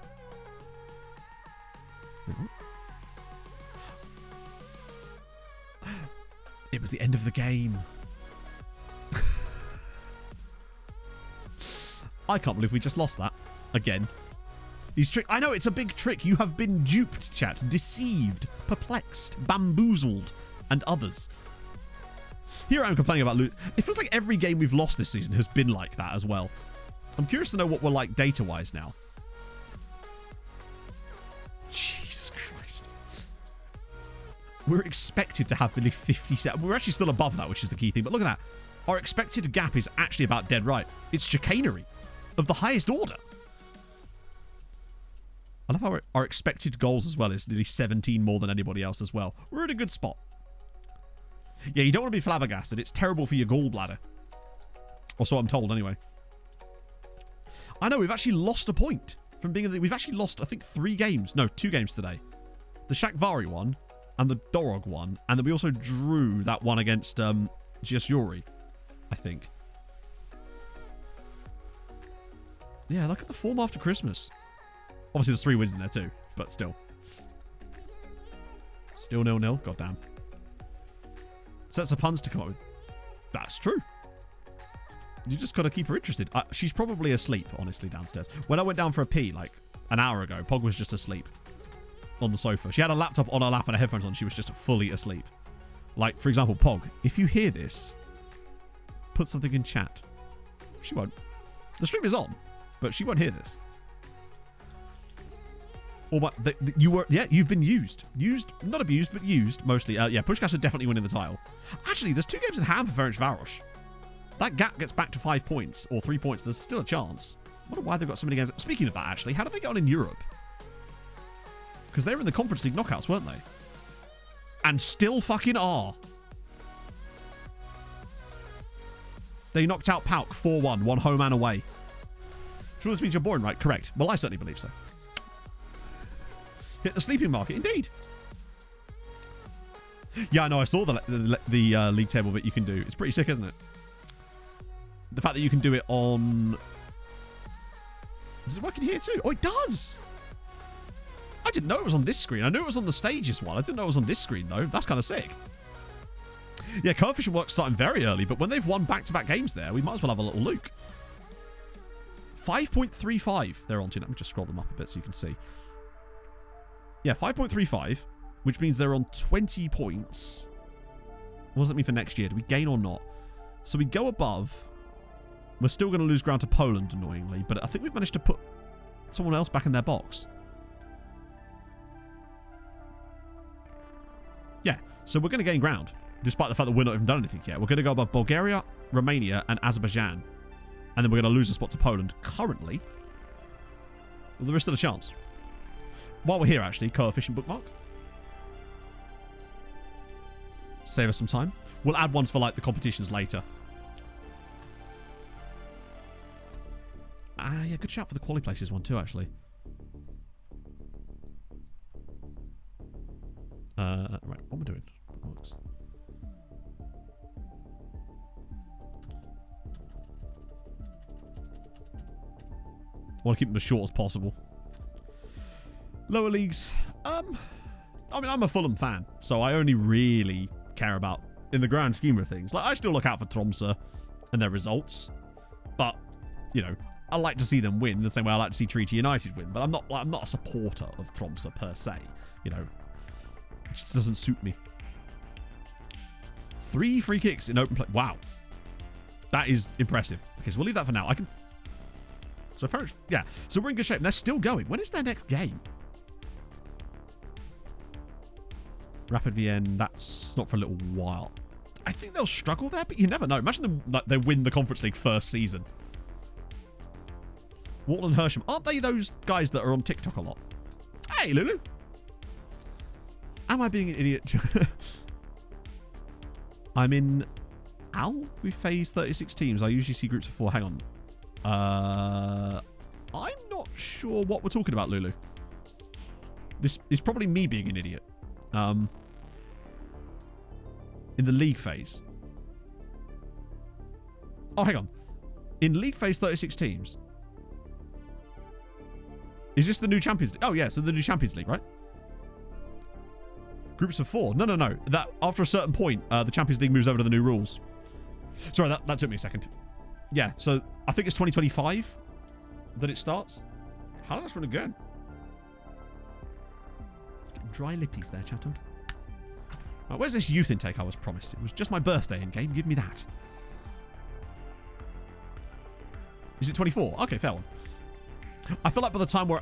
It was the end of the game. I can't believe we just lost that. Again. I know, it's a big trick. You have been duped, chat. Deceived. Perplexed. Bamboozled. And others. Here I am complaining about loot. It feels like every game we've lost this season has been like that as well. I'm curious to know what we're like data-wise now. Jesus Christ. We're expected to have nearly 57. We're actually still above that, which is the key thing. But look at that. Our expected gap is actually about dead right. It's chicanery of the highest order. I love how our expected goals as well is nearly 17 more than anybody else as well. We're in a good spot. Yeah, you don't want to be flabbergasted. It's terrible for your gallbladder. Or so I'm told, anyway. I know, we've actually lost a point. We've actually lost, I think, 3 games. No, 2 games today. The Shakvari one, and the Dorog one, and then we also drew that one against Giasuri, I think. Yeah, look at the form after Christmas. Obviously, there's 3 wins in there too, but still. Still 0-0, goddamn. Sets of puns to come up with. That's true. You just got to keep her interested. She's probably asleep, honestly, downstairs. When I went down for a pee, like, an hour ago, Pog was just asleep on the sofa. She had a laptop on her lap and her headphones on. She was just fully asleep. Like, for example, Pog, if you hear this, put something in chat. She won't. The stream is on, but she won't hear this. You've been used. Used, not abused, but used, mostly. Yeah, Pushkas are definitely winning the title. Actually, there's 2 games in hand for Ferencvaros. That gap gets back to 5 points, or 3 points. There's still a chance. I wonder why they've got so many games. Speaking of that, actually, how did they get on in Europe? Because they were in the Conference League knockouts, weren't they? And still fucking are. They knocked out PAOK 4-1, one home and away. Sure, this means you're boring, right? Correct. Well, I certainly believe so. Hit the sleeping market, indeed. Yeah, I know. I saw the league table bit you can do. It's pretty sick, isn't it? The fact that you can do it on... Does it work in here too? Oh, it does! I didn't know it was on this screen. I knew it was on the stages one. I didn't know it was on this screen, though. That's kind of sick. Yeah, coefficient work's starting very early, but when they've won back-to-back games there, we might as well have a little look. 5.35 they're on to. Let me just scroll them up a bit so you can see. Yeah, 5.35, which means they're on 20 points. What does that mean for next year? Do we gain or not? So we go above. We're still going to lose ground to Poland, annoyingly, but I think we've managed to put someone else back in their box. Yeah, so we're going to gain ground, despite the fact that we're not even done anything yet. We're going to go above Bulgaria, Romania, and Azerbaijan. And then we're going to lose a spot to Poland. Currently, well, there is still a chance. While we're here, actually, coefficient bookmark. Save us some time. We'll add ones for, like, the competitions later. Ah, yeah, good shout for the quali places one, too, actually. Right, what am I doing? Bookmarks. I want to keep them as short as possible. Lower leagues. I mean, I'm a Fulham fan, so I only really care about, in the grand scheme of things. Like, I still look out for Tromsø and their results, but, you know, I like to see them win the same way I like to see Treaty United win. But I'm not a supporter of Tromsø per se. You know, it just doesn't suit me. 3 free kicks in open play. Wow, that is impressive. Okay, so we'll leave that for now. I can. So yeah, so we're in good shape. And they're still going. When is their next game? Rapid Vienna, that's not for a little while. I think they'll struggle there, but you never know. Imagine them, like, they win the Conference League first season. Walton and Hersham. Aren't they those guys that are on TikTok a lot? Hey, Lulu. Am I being an idiot? I'm in Al. We phase 36 teams. I usually see groups of 4. Hang on. I'm not sure what we're talking about, Lulu. This is probably me being an idiot. In the league phase. Oh, hang on. In league phase 36 teams. Is this the new Champions League? Oh, yeah, so the new Champions League, right? Groups of 4. No. That after a certain point, the Champions League moves over to the new rules. Sorry, that took me a second. Yeah, so I think it's 2025 that it starts. How did I run again? Dry lippies there, chato. Right, where's this youth intake I was promised? It was just my birthday in game. Give me that. Is it 24? Okay, fair one. I feel like by the time we're...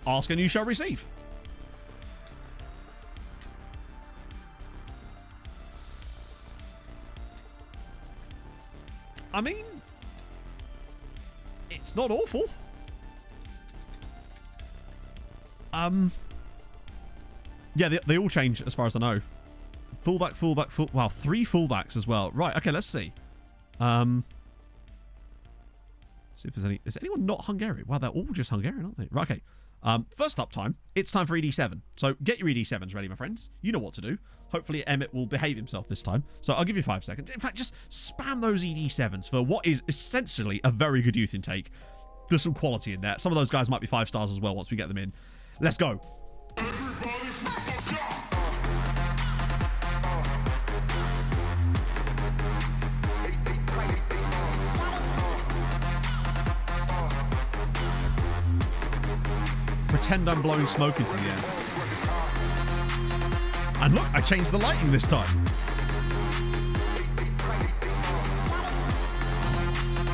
Ask and you shall receive. I mean, it's not awful. Yeah, they all change as far as I know. Fullback. Wow, 3 fullbacks as well. Right, okay, let's see. See if there's any... Is anyone not Hungarian? Wow, they're all just Hungarian, aren't they? Right, okay. First up time, it's time for ED7. So get your ED7s ready, my friends. You know what to do. Hopefully Emmett will behave himself this time. So I'll give you 5 seconds. In fact, just spam those ED7s for what is essentially a very good youth intake. There's some quality in there. Some of those guys might be 5 stars as well once we get them in. Let's go. Pretend I'm blowing smoke into the air. And look, I changed the lighting this time.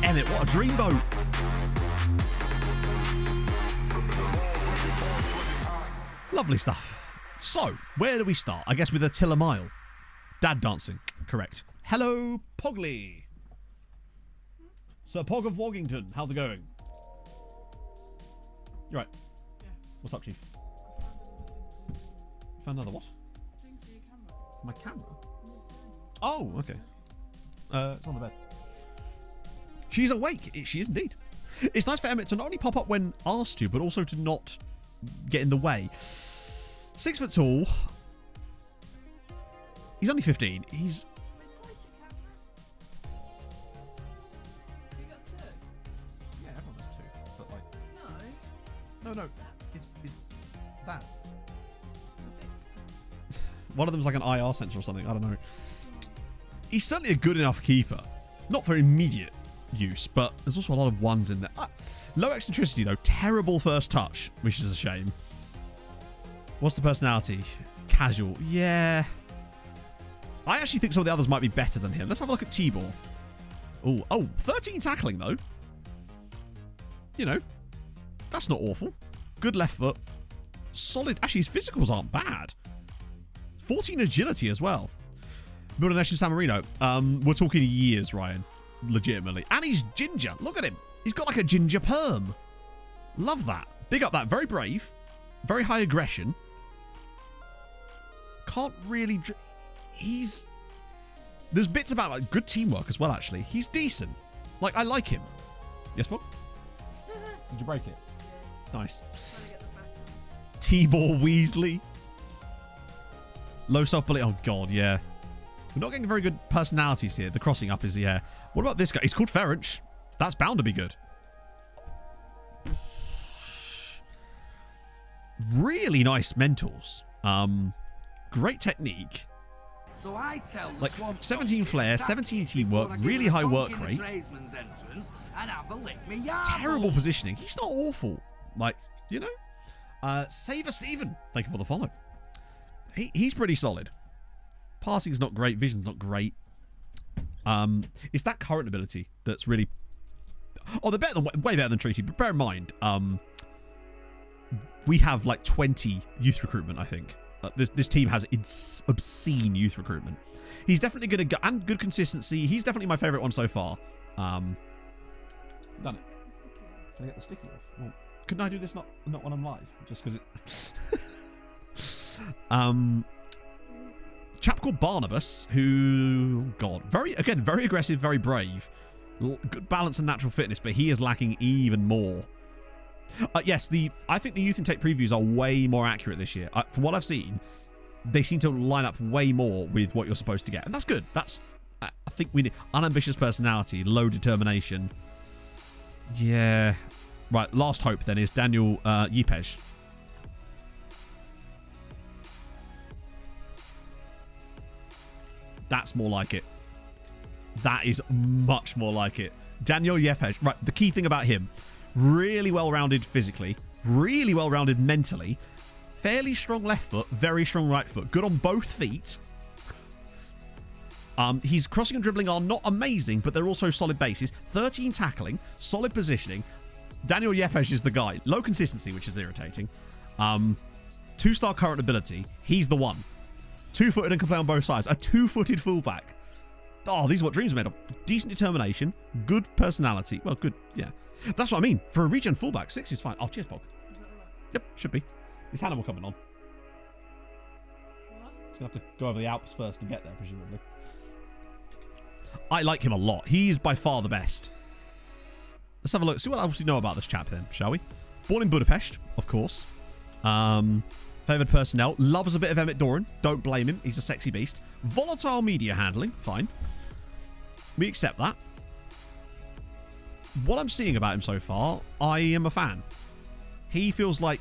Emmett, what a dreamboat. Lovely stuff. So, where do we start? I guess with Attila Mile. Dad dancing. Correct. Hello, Pogly. Sir Pog of Woggington. How's it going? You right? Yeah. What's up, Chief? Found another what? Thing for your camera. My camera? Oh, okay. It's on the bed. She's awake. She is indeed. It's nice for Emmett to not only pop up when asked to, but also to not get in the way. 6 foot tall. He's only 15. He's... You got 2? Yeah, everyone has 2. But like... No. No. It's that. One of them's like an IR sensor or something. I don't know. He's certainly a good enough keeper. Not for immediate use, but there's also a lot of ones in there. Low eccentricity, though. Terrible first touch, which is a shame. What's the personality? Casual. Yeah. I actually think some of the others might be better than him. Let's have a look at T-Ball. Oh, 13 tackling, though. You know, that's not awful. Good left foot. Solid. Actually, his physicals aren't bad. 14 agility as well. Builder Nation San Marino. We're talking years, Ryan. Legitimately. And he's ginger. Look at him. He's got like a ginger perm. Love that. Big up that. Very brave. Very high aggression. Can't really... He's... There's bits about like good teamwork as well, actually. He's decent. Like, I like him. Yes, Bob? Did you break it? Nice. T-Ball Weasley. Low self-belief. Oh, God, yeah. We're not getting very good personalities here. The crossing up is the air. What about this guy? He's called Ferenc. That's bound to be good. Really nice mentals. Great technique. So I tell like 17 flair, 17 teamwork, really high work rate. Terrible positioning. He's not awful. Like, you know. Saver Steven. Thank you for the follow. He's pretty solid. Passing's not great. Vision's not great. It's that current ability that's really... Oh, they're better than, way better than Treaty. But bear in mind, we have like 20 youth recruitment, I think. This team has obscene youth recruitment. He's definitely good at and good consistency. He's definitely my favourite one so far. Done it. Can I get the sticky off? Well, couldn't I do this not when I'm live? Just because it... chap called Barnabas, who... God. Very aggressive, very brave. Good balance and natural fitness, but he is lacking even more. Yes, I think the Youth Intake previews are way more accurate this year. From what I've seen, they seem to line up way more with what you're supposed to get. And that's good. I think we need unambitious personality, low determination. Yeah. Right, last hope then is Daniel Yipej. That's more like it. That is much more like it. Daniel Yepes. Right, the key thing about him, really well-rounded physically, really well-rounded mentally, fairly strong left foot, very strong right foot, good on both feet. His crossing and dribbling are not amazing, but they're also solid bases. 13 tackling, solid positioning. Daniel Yepes is the guy. Low consistency, which is irritating. 2-star current ability. He's the one. 2-footed and can play on both sides. A 2-footed fullback. Oh, these are what dreams are made of. Decent determination, good personality. Well, good, yeah. That's what I mean. For a regen fullback, 6 is fine. Oh, cheers, Bog. Is that right? Yep, should be. Is Hannibal coming on? What? He's going to have to go over the Alps first to get there, presumably. I like him a lot. He's by far the best. Let's have a look. See what else we know about this chap then, shall we? Born in Budapest, of course. Favoured personnel. Loves a bit of Emmett Doran. Don't blame him. He's a sexy beast. Volatile media handling. Fine. We accept that. What I'm seeing about him so far, I am a fan. He feels like...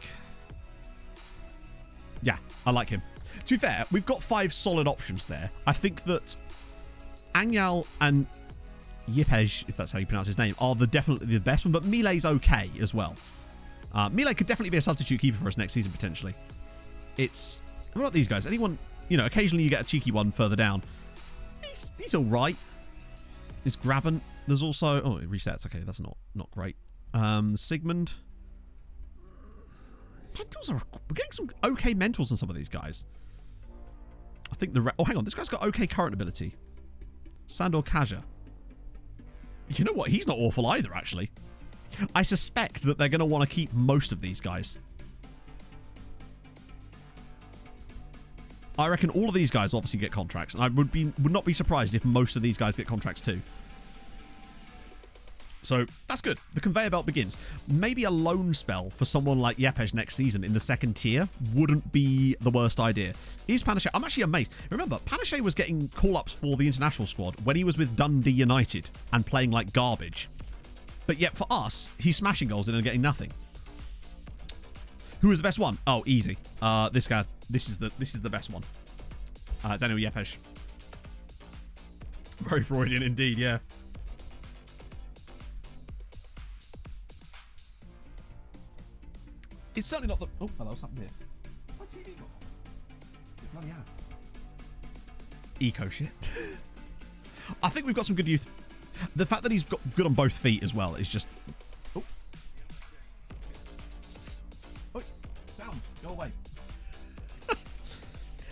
Yeah, I like him. To be fair, we've got 5 solid options there. I think that Anyal and Yipej, if that's how you pronounce his name, are definitely the best one, but Mile's okay as well. Mile could definitely be a substitute keeper for us next season, potentially. It's... What about these guys? Anyone... You know, occasionally you get a cheeky one further down. He's all right. Is Graben. There's also... Oh, it resets. Okay, that's not great. Sigmund. Mentals are... We're getting some okay mentals on some of these guys. I think the... Oh, hang on. This guy's got okay current ability. Sandor Kaja. You know what? He's not awful either, actually. I suspect that they're going to want to keep most of these guys. I reckon all of these guys obviously get contracts, and I would not be surprised if most of these guys get contracts too. So that's good. The conveyor belt begins. Maybe a loan spell for someone like Yepes next season in the second tier wouldn't be the worst idea. Is Panache? I'm actually amazed. Remember, Panache was getting call-ups for the international squad when he was with Dundee United and playing like garbage. But yet for us, he's smashing goals in and getting nothing. Who is the best one? Oh, easy. This guy. This is the best one. Daniel Yepes. Very Freudian indeed, yeah. It's certainly not the... Oh, hello, what's happened here? What's my TV got on? It bloody has. Eco shit. I think we've got some good youth. The fact that he's got good on both feet as well is just... Oh. Oh, sound. Go away.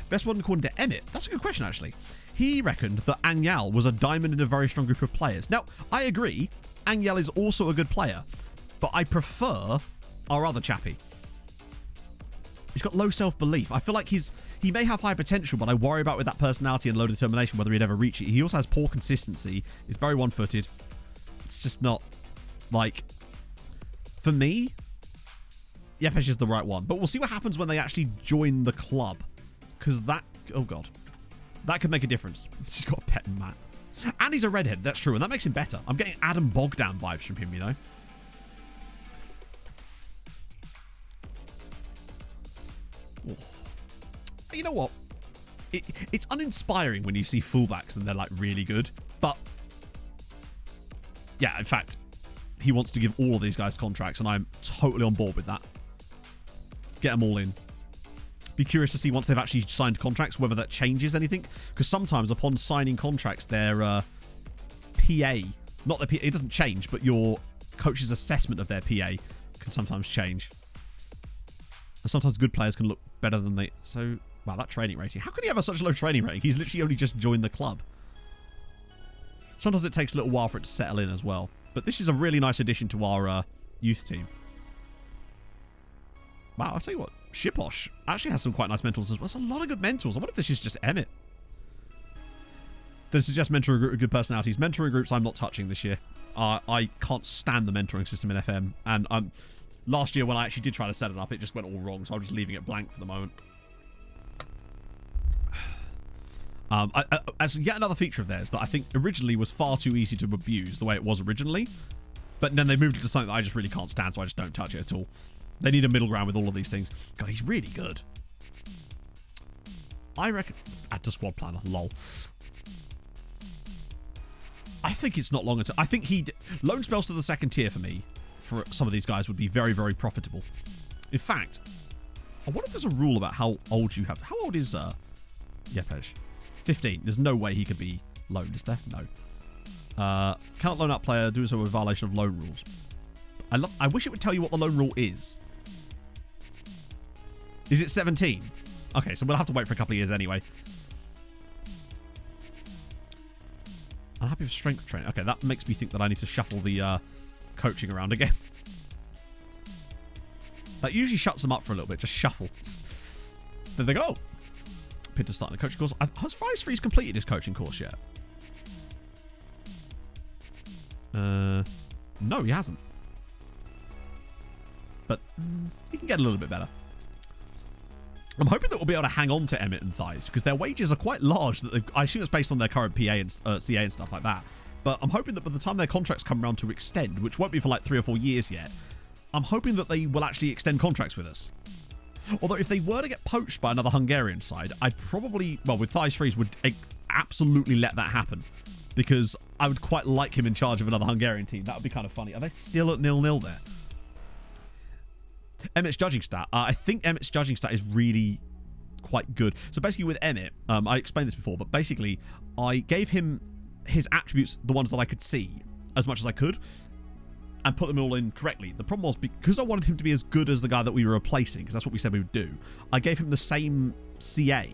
Best one according to Emmett. That's a good question, actually. He reckoned that Anyal was a diamond in a very strong group of players. Now, I agree. Anyal is also a good player. But I prefer our other chappie. He's got low self-belief. I feel like he may have high potential, but I worry about with that personality and low determination whether he'd ever reach it. He also has poor consistency. He's very one-footed. It's just not, like, for me, Yepes is the right one. But we'll see what happens when they actually join the club. Because that, oh God, that could make a difference. She's got a pet Matt. And he's a redhead, that's true, and that makes him better. I'm getting Adam Bogdan vibes from him, you know? Oh. You know what? It's uninspiring when you see fullbacks and they're like really good. But yeah, in fact, he wants to give all of these guys contracts, and I'm totally on board with that. Get them all in. Be curious to see once they've actually signed contracts whether that changes anything, because sometimes upon signing contracts, their PA, not their PA, it doesn't change, but your coach's assessment of their PA can sometimes change. And sometimes good players can look better than they... So, wow, that training rating. How could he have such a low training rating? He's literally only just joined the club. Sometimes it takes a little while for it to settle in as well. But this is a really nice addition to our youth team. Wow, I'll tell you what. Shiposh actually has some quite nice mentors as well. There's a lot of good mentors. I wonder if this is just Emmett. Then suggest mentoring a group of good personalities. Mentoring groups I'm not touching this year. I can't stand the mentoring system in FM. And last year when I actually did try to set it up, it just went all wrong. So I'm just leaving it blank for the moment. As yet another feature of theirs that I think originally was far too easy to abuse the way it was originally. But then they moved it to something that I just really can't stand, so I just don't touch it at all. They need a middle ground with all of these things. God, he's really good. I reckon... Add to squad planner. Lol. I think it's not long until... I think loan spells to the second tier for me, for some of these guys, would be very, very profitable. In fact, I wonder if there's a rule about how old you have... How old is Yepes? 15. There's no way he could be loaned, is there? No. Cannot loan out player, do so with violation of loan rules. I wish it would tell you what the loan rule is. Is it 17? Okay, so we'll have to wait for a couple of years anyway. I'm happy with strength training. Okay, that makes me think that I need to shuffle the coaching around again. That usually shuts them up for a little bit. Just shuffle. There they go. Pinter's starting a coaching course. Has Fries Freeze completed his coaching course yet? No, he hasn't. But he can get a little bit better. I'm hoping that we'll be able to hang on to Emmett and Thies, because their wages are quite large. That I assume it's based on their current PA and CA and stuff like that. But I'm hoping that by the time their contracts come around to extend, which won't be for like 3 or 4 years yet, I'm hoping that they will actually extend contracts with us. Although if they were to get poached by another Hungarian side, I'd probably, well, with Thies Freeze, would absolutely let that happen. Because I would quite like him in charge of another Hungarian team. That would be kind of funny. Are they still at 0-0 there? Emmett's judging stat. I think Emmett's judging stat is really quite good. So basically with Emmett, I explained this before, but basically I gave him his attributes, the ones that I could see, as much as I could, and put them all in correctly. The problem was, because I wanted him to be as good as the guy that we were replacing, because that's what we said we would do, I gave him the same CA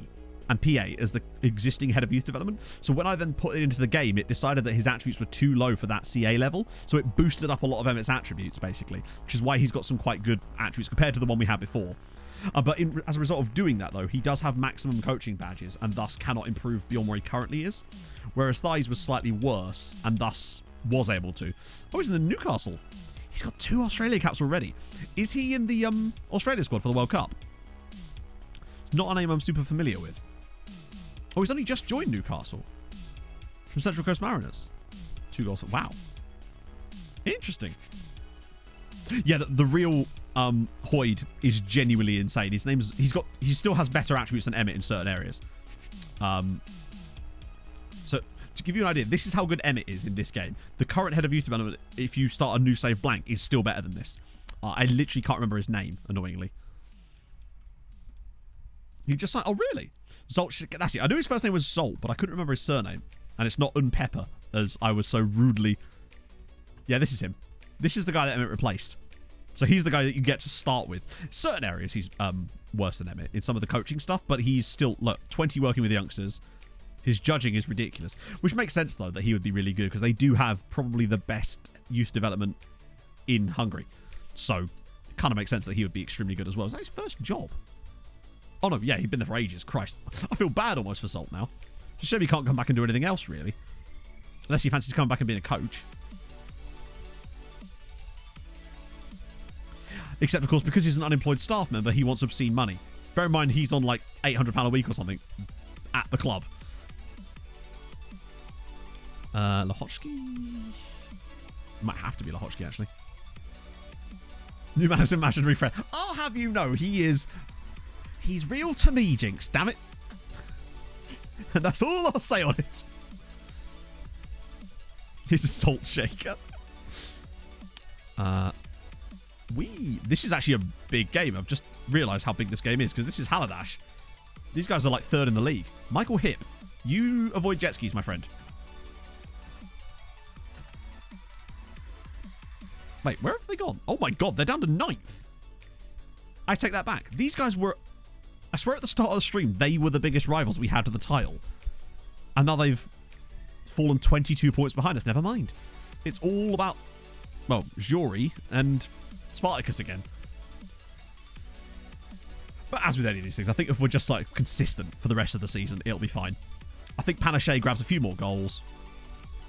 and PA as the existing head of youth development. So when I then put it into the game, it decided that his attributes were too low for that CA level. So it boosted up a lot of Emmett's attributes, basically, which is why he's got some quite good attributes compared to the one we had before. But as a result of doing that, though, he does have maximum coaching badges and thus cannot improve beyond where he currently is. Whereas Thies was slightly worse and thus was able to. Oh, he's in the Newcastle. He's got 2 Australia caps already. Is he in the Australia squad for the World Cup? Not a name I'm super familiar with. Oh, he's only just joined Newcastle from Central Coast Mariners. 2 goals. Wow. Interesting. Yeah, the real Hoyd is genuinely insane. His name's he still has better attributes than Emmett in certain areas. So to give you an idea, this is how good Emmett is in this game. The current head of youth development, if you start a new save blank, is still better than this. I literally can't remember his name, annoyingly. He just like, oh really? Zolt, that's it. I knew his first name was Zolt, but I couldn't remember his surname. And it's not Unpepper, as I was so rudely... Yeah, this is him. This is the guy that Emmett replaced. So he's the guy that you get to start with. Certain areas he's worse than Emmett in some of the coaching stuff, but he's still, look, 20 working with youngsters. His judging is ridiculous. Which makes sense, though, that he would be really good, because they do have probably the best youth development in Hungary. So it kind of makes sense that he would be extremely good as well. Is that his first job? Oh, no, yeah, he'd been there for ages. Christ. I feel bad almost for Salt now. Just show me he can't come back and do anything else, really. Unless he fancies coming back and being a coach. Except, of course, because he's an unemployed staff member, he wants obscene money. Bear in mind, he's on, like, £800 a week or something at the club. Lahochki? Might have to be Lahochki, actually. New man is imaginary friend. I'll have you know, he's real to me, Jinx, damn it. And that's all I'll say on it. He's a salt shaker. This is actually a big game. I've just realised how big this game is, because this is Hallidash. These guys are like 3rd in the league. Michael Hipp, you avoid jet skis, my friend. Wait, where have they gone? Oh my god, they're down to 9th. I take that back. These guys were... I swear at the start of the stream, they were the biggest rivals we had to the title. And now they've fallen 22 points behind us. Never mind. It's all about, well, Jory and Spartacus again. But as with any of these things, I think if we're just like consistent for the rest of the season, it'll be fine. I think Panache grabs a few more goals.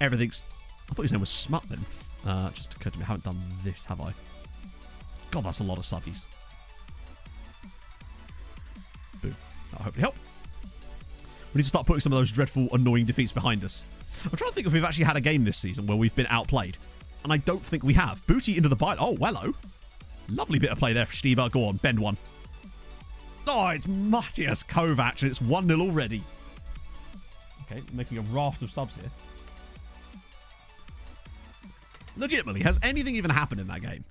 Everything's... I thought his name was Smut then. Just occurred to me, I haven't done this, have I? God, that's a lot of subbies. Boom. That'll hopefully help. We need to start putting some of those dreadful, annoying defeats behind us. I'm trying to think if we've actually had a game this season where we've been outplayed. And I don't think we have. Booty into the bite. Oh, hello. Lovely bit of play there for Steva. Go on, bend one. Oh, it's Matthias Kovac, and it's 1-0 already. Okay, making a raft of subs here. Legitimately, has anything even happened in that game?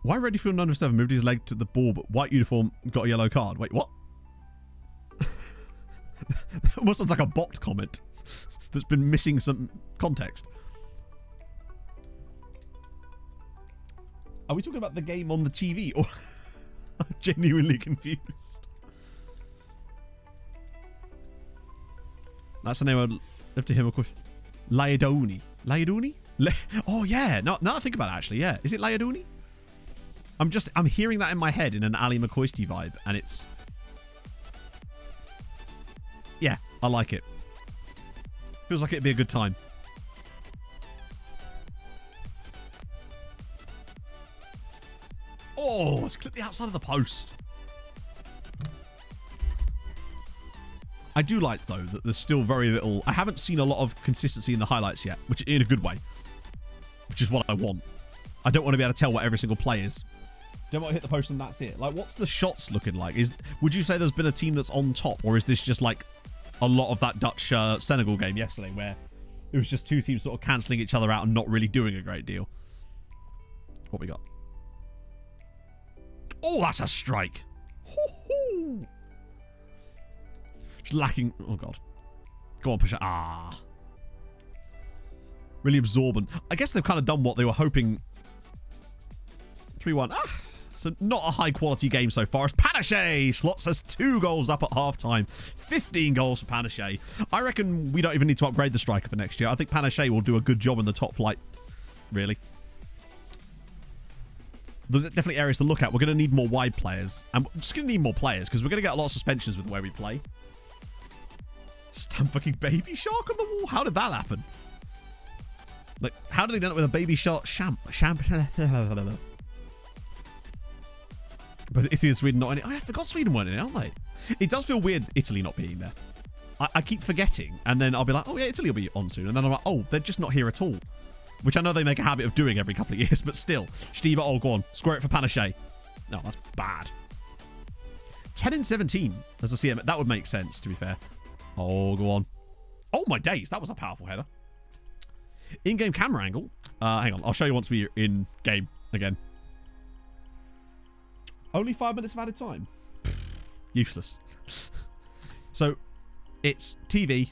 Why Reddyfield 907 moved his leg to the ball, but white uniform got a yellow card? Wait, what? That almost sounds like a bot comment that's been missing some context. Are we talking about the game on the TV, or I'm genuinely confused? That's the name I'd love to hear, of course. Laedoni. Laedoni? Oh, yeah. No, now I think about it, actually, yeah. Is it Laedoni? I'm hearing that in my head in an Ali McCoisty vibe, and it's... Yeah, I like it. Feels like it'd be a good time. Oh, it's clipped the outside of the post. I do like, though, that there's still very little... I haven't seen a lot of consistency in the highlights yet, which in a good way. Which is what I want. I don't want to be able to tell what every single play is. Don't want to hit the post and that's it. Like, what's the shots looking like? Would you say there's been a team that's on top, or is this just like a lot of that Dutch Senegal game yesterday where it was just two teams sort of cancelling each other out and not really doing a great deal? What we got? Oh, that's a strike. Hoo-hoo. Just lacking... Oh, God. Go on, push it. Ah. Really absorbent. I guess they've kind of done what they were hoping. 3-1. Ah. So not a high-quality game so far. As Panache slots us 2 goals up at half-time. 15 goals for Panache. I reckon we don't even need to upgrade the striker for next year. I think Panache will do a good job in the top flight. Really. there's definitely areas to look at. We're going to need more wide players. And we're just going to need more players because we're going to get a lot of suspensions with the way we play. Stand fucking baby shark on the wall? How did that happen? Like, how did they end up with a baby shark But Italy and Sweden not in it. I forgot Sweden weren't in it, aren't they? It does feel weird Italy not being there. I keep forgetting, and then I'll be like, oh yeah, Italy will be on soon. And then I'm like, oh, they're just not here at all. Which I know they make a habit of doing every couple of years, but still. Stiva, oh, go on. Square it for Panache. No, that's bad. 10 in 17 as a CM. That would make sense, to be fair. Oh, go on. Oh, my days. That was a powerful header. In-game camera angle. Hang on. I'll show you once we're in game again. Only 5 minutes of added time. Useless. So, it's TV.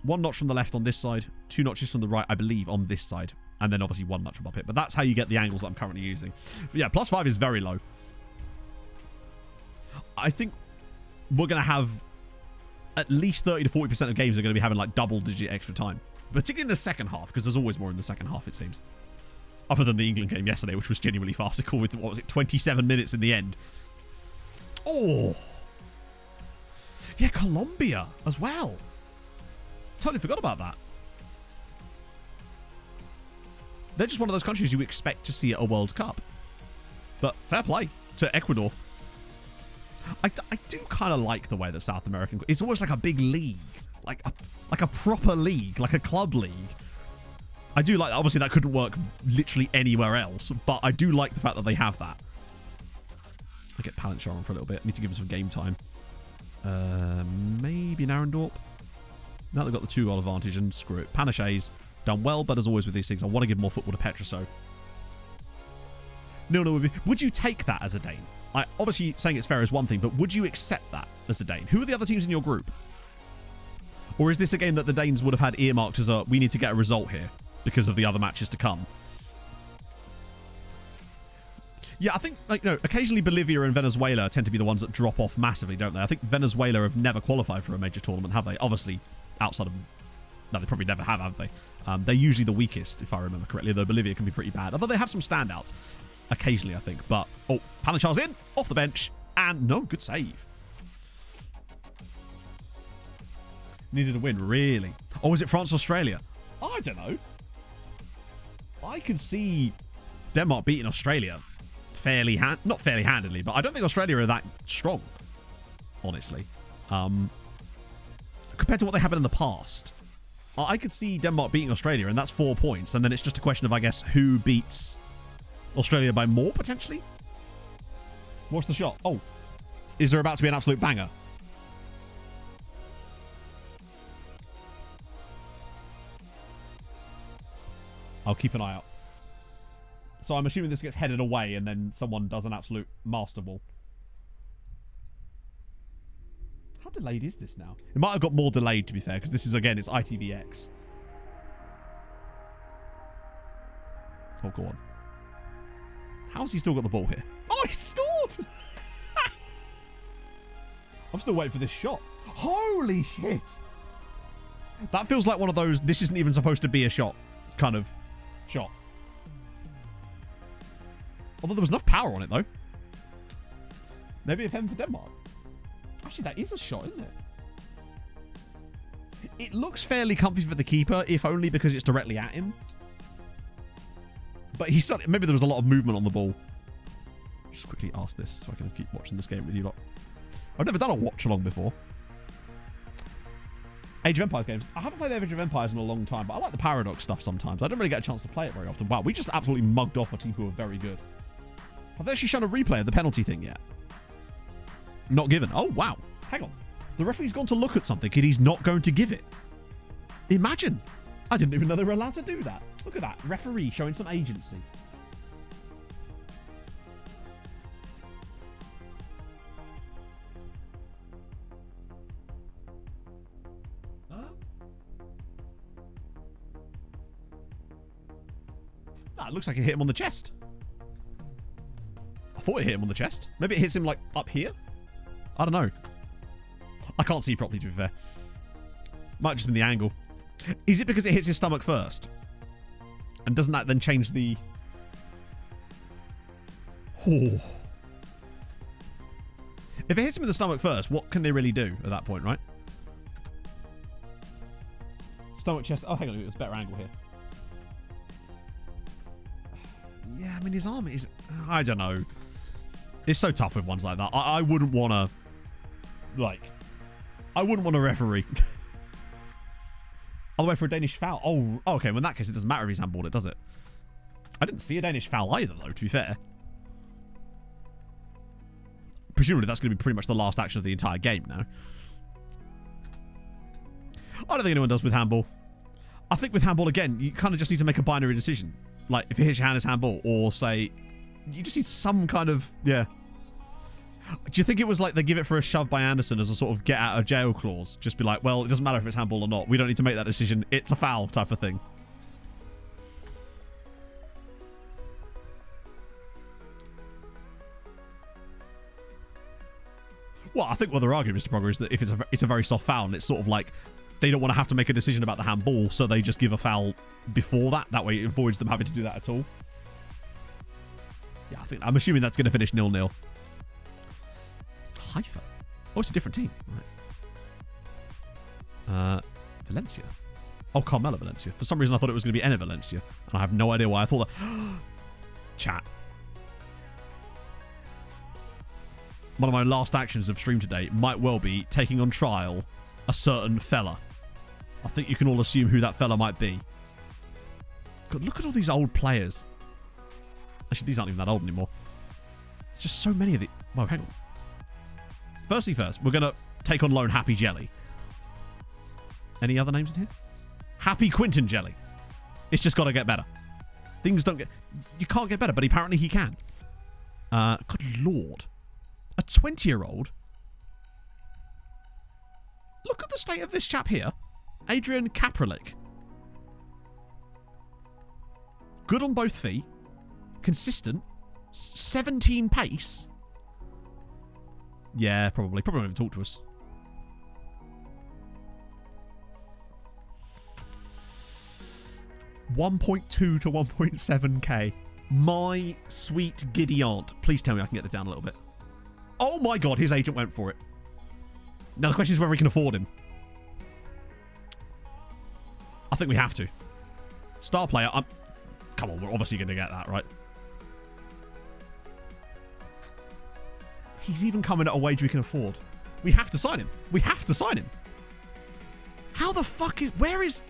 1 notch from the left on this side. 2 notches from the right, I believe, on this side. And then obviously 1 notch above it. But that's how you get the angles that I'm currently using. But yeah, +5 is very low. I think we're going to have at least 30 to 40% of games are going to be having like double-digit extra time. Particularly in the second half, because there's always more in the second half, it seems. Other than the England game yesterday, which was genuinely farcical with, what was it, 27 minutes in the end. Oh! Yeah, Colombia as well. Totally forgot about that. They're just one of those countries you expect to see at a World Cup. But fair play to Ecuador. I do kind of like the way that South American... It's almost like a big league. Like a proper league. Like a club league. I do like... Obviously, that couldn't work literally anywhere else. But I do like the fact that they have that. I'll get Palanchar on for a little bit. I need to give him some game time. Maybe Narendorp. Now they've got the 2-goal advantage, and screw it. Panache's done well, but as always with these things, I want to give more football to Petroso. No, would you take that as a Dane? Obviously, saying it's fair is one thing, but would you accept that as a Dane? Who are the other teams in your group? Or is this a game that the Danes would have had earmarked as we need to get a result here because of the other matches to come? Yeah, I think, occasionally Bolivia and Venezuela tend to be the ones that drop off massively, don't they? I think Venezuela have never qualified for a major tournament, have they? Obviously, outside of... No, they probably never have they? They're usually the weakest, if I remember correctly, though Bolivia can be pretty bad. Although they have some standouts. Occasionally, I think. But, oh, Pananchar's in, off the bench, and no, good save. Needed a win, really? Oh, is it France-Australia? I don't know. I can see Denmark beating Australia not fairly handedly, but I don't think Australia are that strong, honestly. Compared to what they have been in the past. I could see Denmark beating Australia, and that's 4 points, and then it's just a question of, I guess, who beats Australia by more, potentially? What's the shot? Oh. Is there about to be an absolute banger? I'll keep an eye out. So I'm assuming this gets headed away and then someone does an absolute master ball. How delayed is this now? It might have got more delayed, to be fair, because this is, again, it's ITVX. Oh, go on. How's he still got the ball here? Oh, he scored! I'm still waiting for this shot. Holy shit! That feels like one of those, this isn't even supposed to be a shot, kind of shot. Although there was enough power on it, though. Maybe a 10 for Denmark. Actually, that is a shot, isn't it? It looks fairly comfy for the keeper, if only because it's directly at him. But maybe there was a lot of movement on the ball. Just quickly ask this so I can keep watching this game with you lot. I've never done a watch-along before. Age of Empires games. I haven't played Age of Empires in a long time, but I like the Paradox stuff sometimes. I don't really get a chance to play it very often. Wow, we just absolutely mugged off a team who are very good. Have they actually shown a replay of the penalty thing yet? Not given. Oh, wow. Hang on. The referee's gone to look at something and he's not going to give it. Imagine. I didn't even know they were allowed to do that. Look at that. Referee showing some agency. Ah, it looks like it hit him on the chest. I thought it hit him on the chest. Maybe it hits him, like, up here? I don't know. I can't see properly, to be fair. Might just been the angle. Is it because it hits his stomach first? And doesn't that then change the... Oh. If it hits him in the stomach first, what can they really do at that point, right? Stomach, chest. Oh, hang on. It's a better angle here. Yeah, I mean, his arm is... I don't know. It's so tough with ones like that. I wouldn't want to... Like... I wouldn't want to referee. All the way for a Danish foul. Oh, okay. Well, in that case, it doesn't matter if he's handballed it, does it? I didn't see a Danish foul either, though, to be fair. Presumably, that's going to be pretty much the last action of the entire game now. I don't think anyone does with handball. I think with handball, again, you kind of just need to make a binary decision. Like, if it hits your hand, it's handball. Or say, you just need some kind of, yeah. Do you think it was like they give it for a shove by Anderson as a sort of get out of jail clause? Just be like, well, it doesn't matter if it's handball or not. We don't need to make that decision. It's a foul type of thing. Well, I think what they're arguing, Mr. Progger, is that if it's a very soft foul, and it's sort of like they don't want to have to make a decision about the handball, so they just give a foul before that. That way it avoids them having to do that at all. Yeah, I'm assuming that's going to finish 0-0. Haifa. Oh, it's a different team. Right. Valencia. Oh, Carmela Valencia. For some reason, I thought it was going to be Enna Valencia. And I have no idea why I thought that. Chat. One of my last actions of stream today might well be taking on trial a certain fella. I think you can all assume who that fella might be. God, look at all these old players. Actually, these aren't even that old anymore. There's just so many of the... Well, hang on. Firstly first, we're going to take on loan Happy Jelly. Any other names in here? Happy Quinton Jelly. It's just got to get better. Things don't get... You can't get better, but apparently he can. Good lord. A 20-year-old? Look at the state of this chap here. Adrian Kapralik. Good on both feet. Consistent. 17 pace. Yeah, probably. Probably won't even talk to us. $1.2 to 1.7k. My sweet giddy aunt. Please tell me I can get this down a little bit. Oh my god, his agent went for it. Now the question is whether we can afford him. I think we have to. Star player. Come on, we're obviously going to get that, right? He's even coming at a wage we can afford. We have to sign him. We have to sign him. How the fuck is... Where is...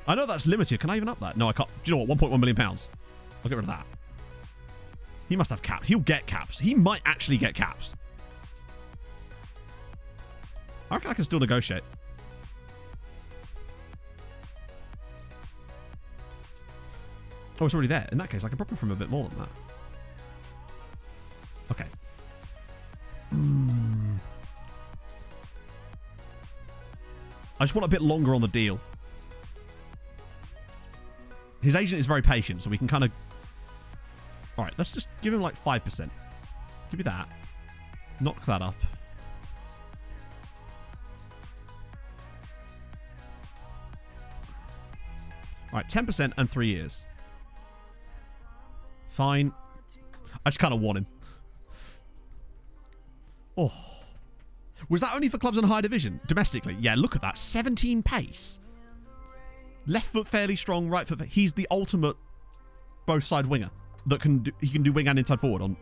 I know that's limited. Can I even up that? No, I can't. Do you know what? £1.1 million. I'll get rid of that. He must have caps. He'll get caps. He might actually get caps. I reckon I can still negotiate. Oh, it's already there. In that case, I can probably from a bit more than that. Okay. I just want a bit longer on the deal. His agent is very patient, so we can kind of... Alright, let's just give him like 5%. Give me that. Knock that up. Alright, 10% and 3 years. Fine. I just kind of want him. Oh. Was that only for clubs in a high division? Domestically? Yeah, look at that. 17 pace. Left foot fairly strong, right foot... He's the ultimate both side winger. That he can do wing and inside forward on.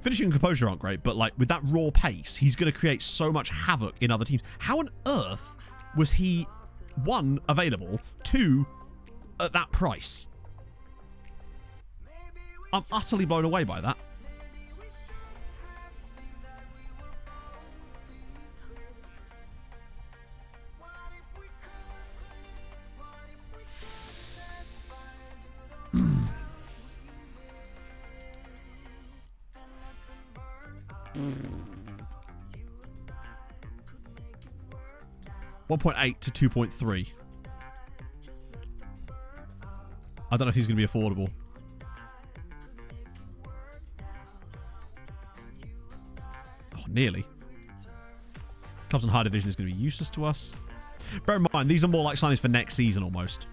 Finishing and composure aren't great, but like with that raw pace, he's going to create so much havoc in other teams. How on earth was he, 1, available, 2, at that price? I'm utterly blown away by that. $1.8 to 2.3. I don't know if he's going to be affordable. Oh, nearly. Clubs in high division is going to be useless to us. Bear in mind, these are more like signings for next season almost.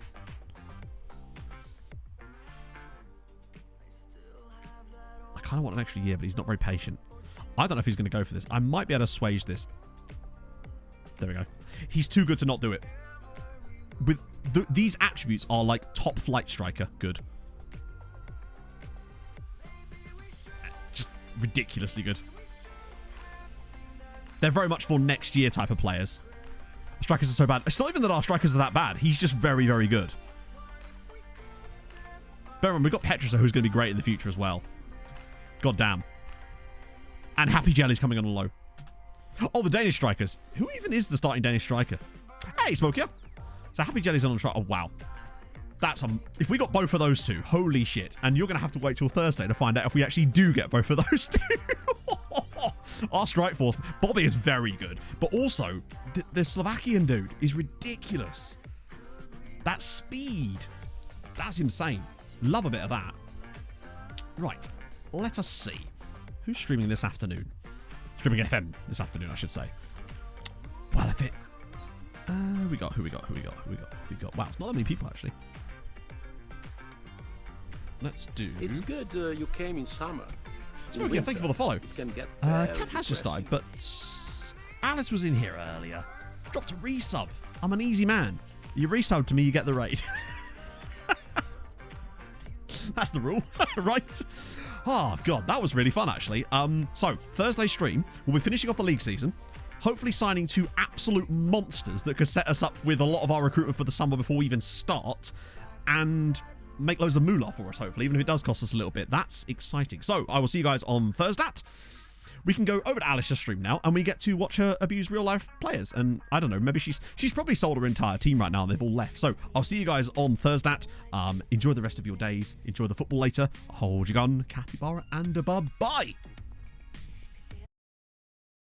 kind of want an extra year, but he's not very patient. I don't know if he's going to go for this. I might be able to swage this. There we go. He's too good to not do it. With these attributes are like top flight striker. Good. Just ridiculously good. They're very much for next year type of players. Strikers are so bad. It's not even that our strikers are that bad. He's just very, very good. Bear in mind, we've got Petrus, who's going to be great in the future as well. God damn. And Happy Jelly's coming on a low. Oh, the Danish strikers. Who even is the starting Danish striker? Hey, Smokier. So Happy Jelly's on the strike. Oh, wow. That's if we got both of those two, holy shit. And you're going to have to wait till Thursday to find out if we actually do get both of those two. Our strike force. Bobby is very good. But also, the Slovakian dude is ridiculous. That speed. That's insane. Love a bit of that. Right. Let us see. Who's streaming this afternoon? Streaming FM this afternoon, I should say. Well, if it... Who we got? Wow, it's not that many people, actually. Let's do... It's good you came in summer. Smoky, thank you for the follow. Cap has just started, but Alice was in here earlier. Dropped a resub. I'm an easy man. You resub to me, you get the raid. That's the rule, right? Oh, God, that was really fun, actually. So, Thursday stream, we'll be finishing off the league season, hopefully signing 2 absolute monsters that could set us up with a lot of our recruitment for the summer before we even start, and make loads of moolah for us, hopefully, even if it does cost us a little bit. That's exciting. So, I will see you guys on Thursday. We can go over to Alicia's stream now, and we get to watch her abuse real-life players. And, I don't know, maybe she's probably sold her entire team right now, and they've all left. So, I'll see you guys on Thursday. Enjoy the rest of your days. Enjoy the football later. Hold your gun, capybara, and a bye.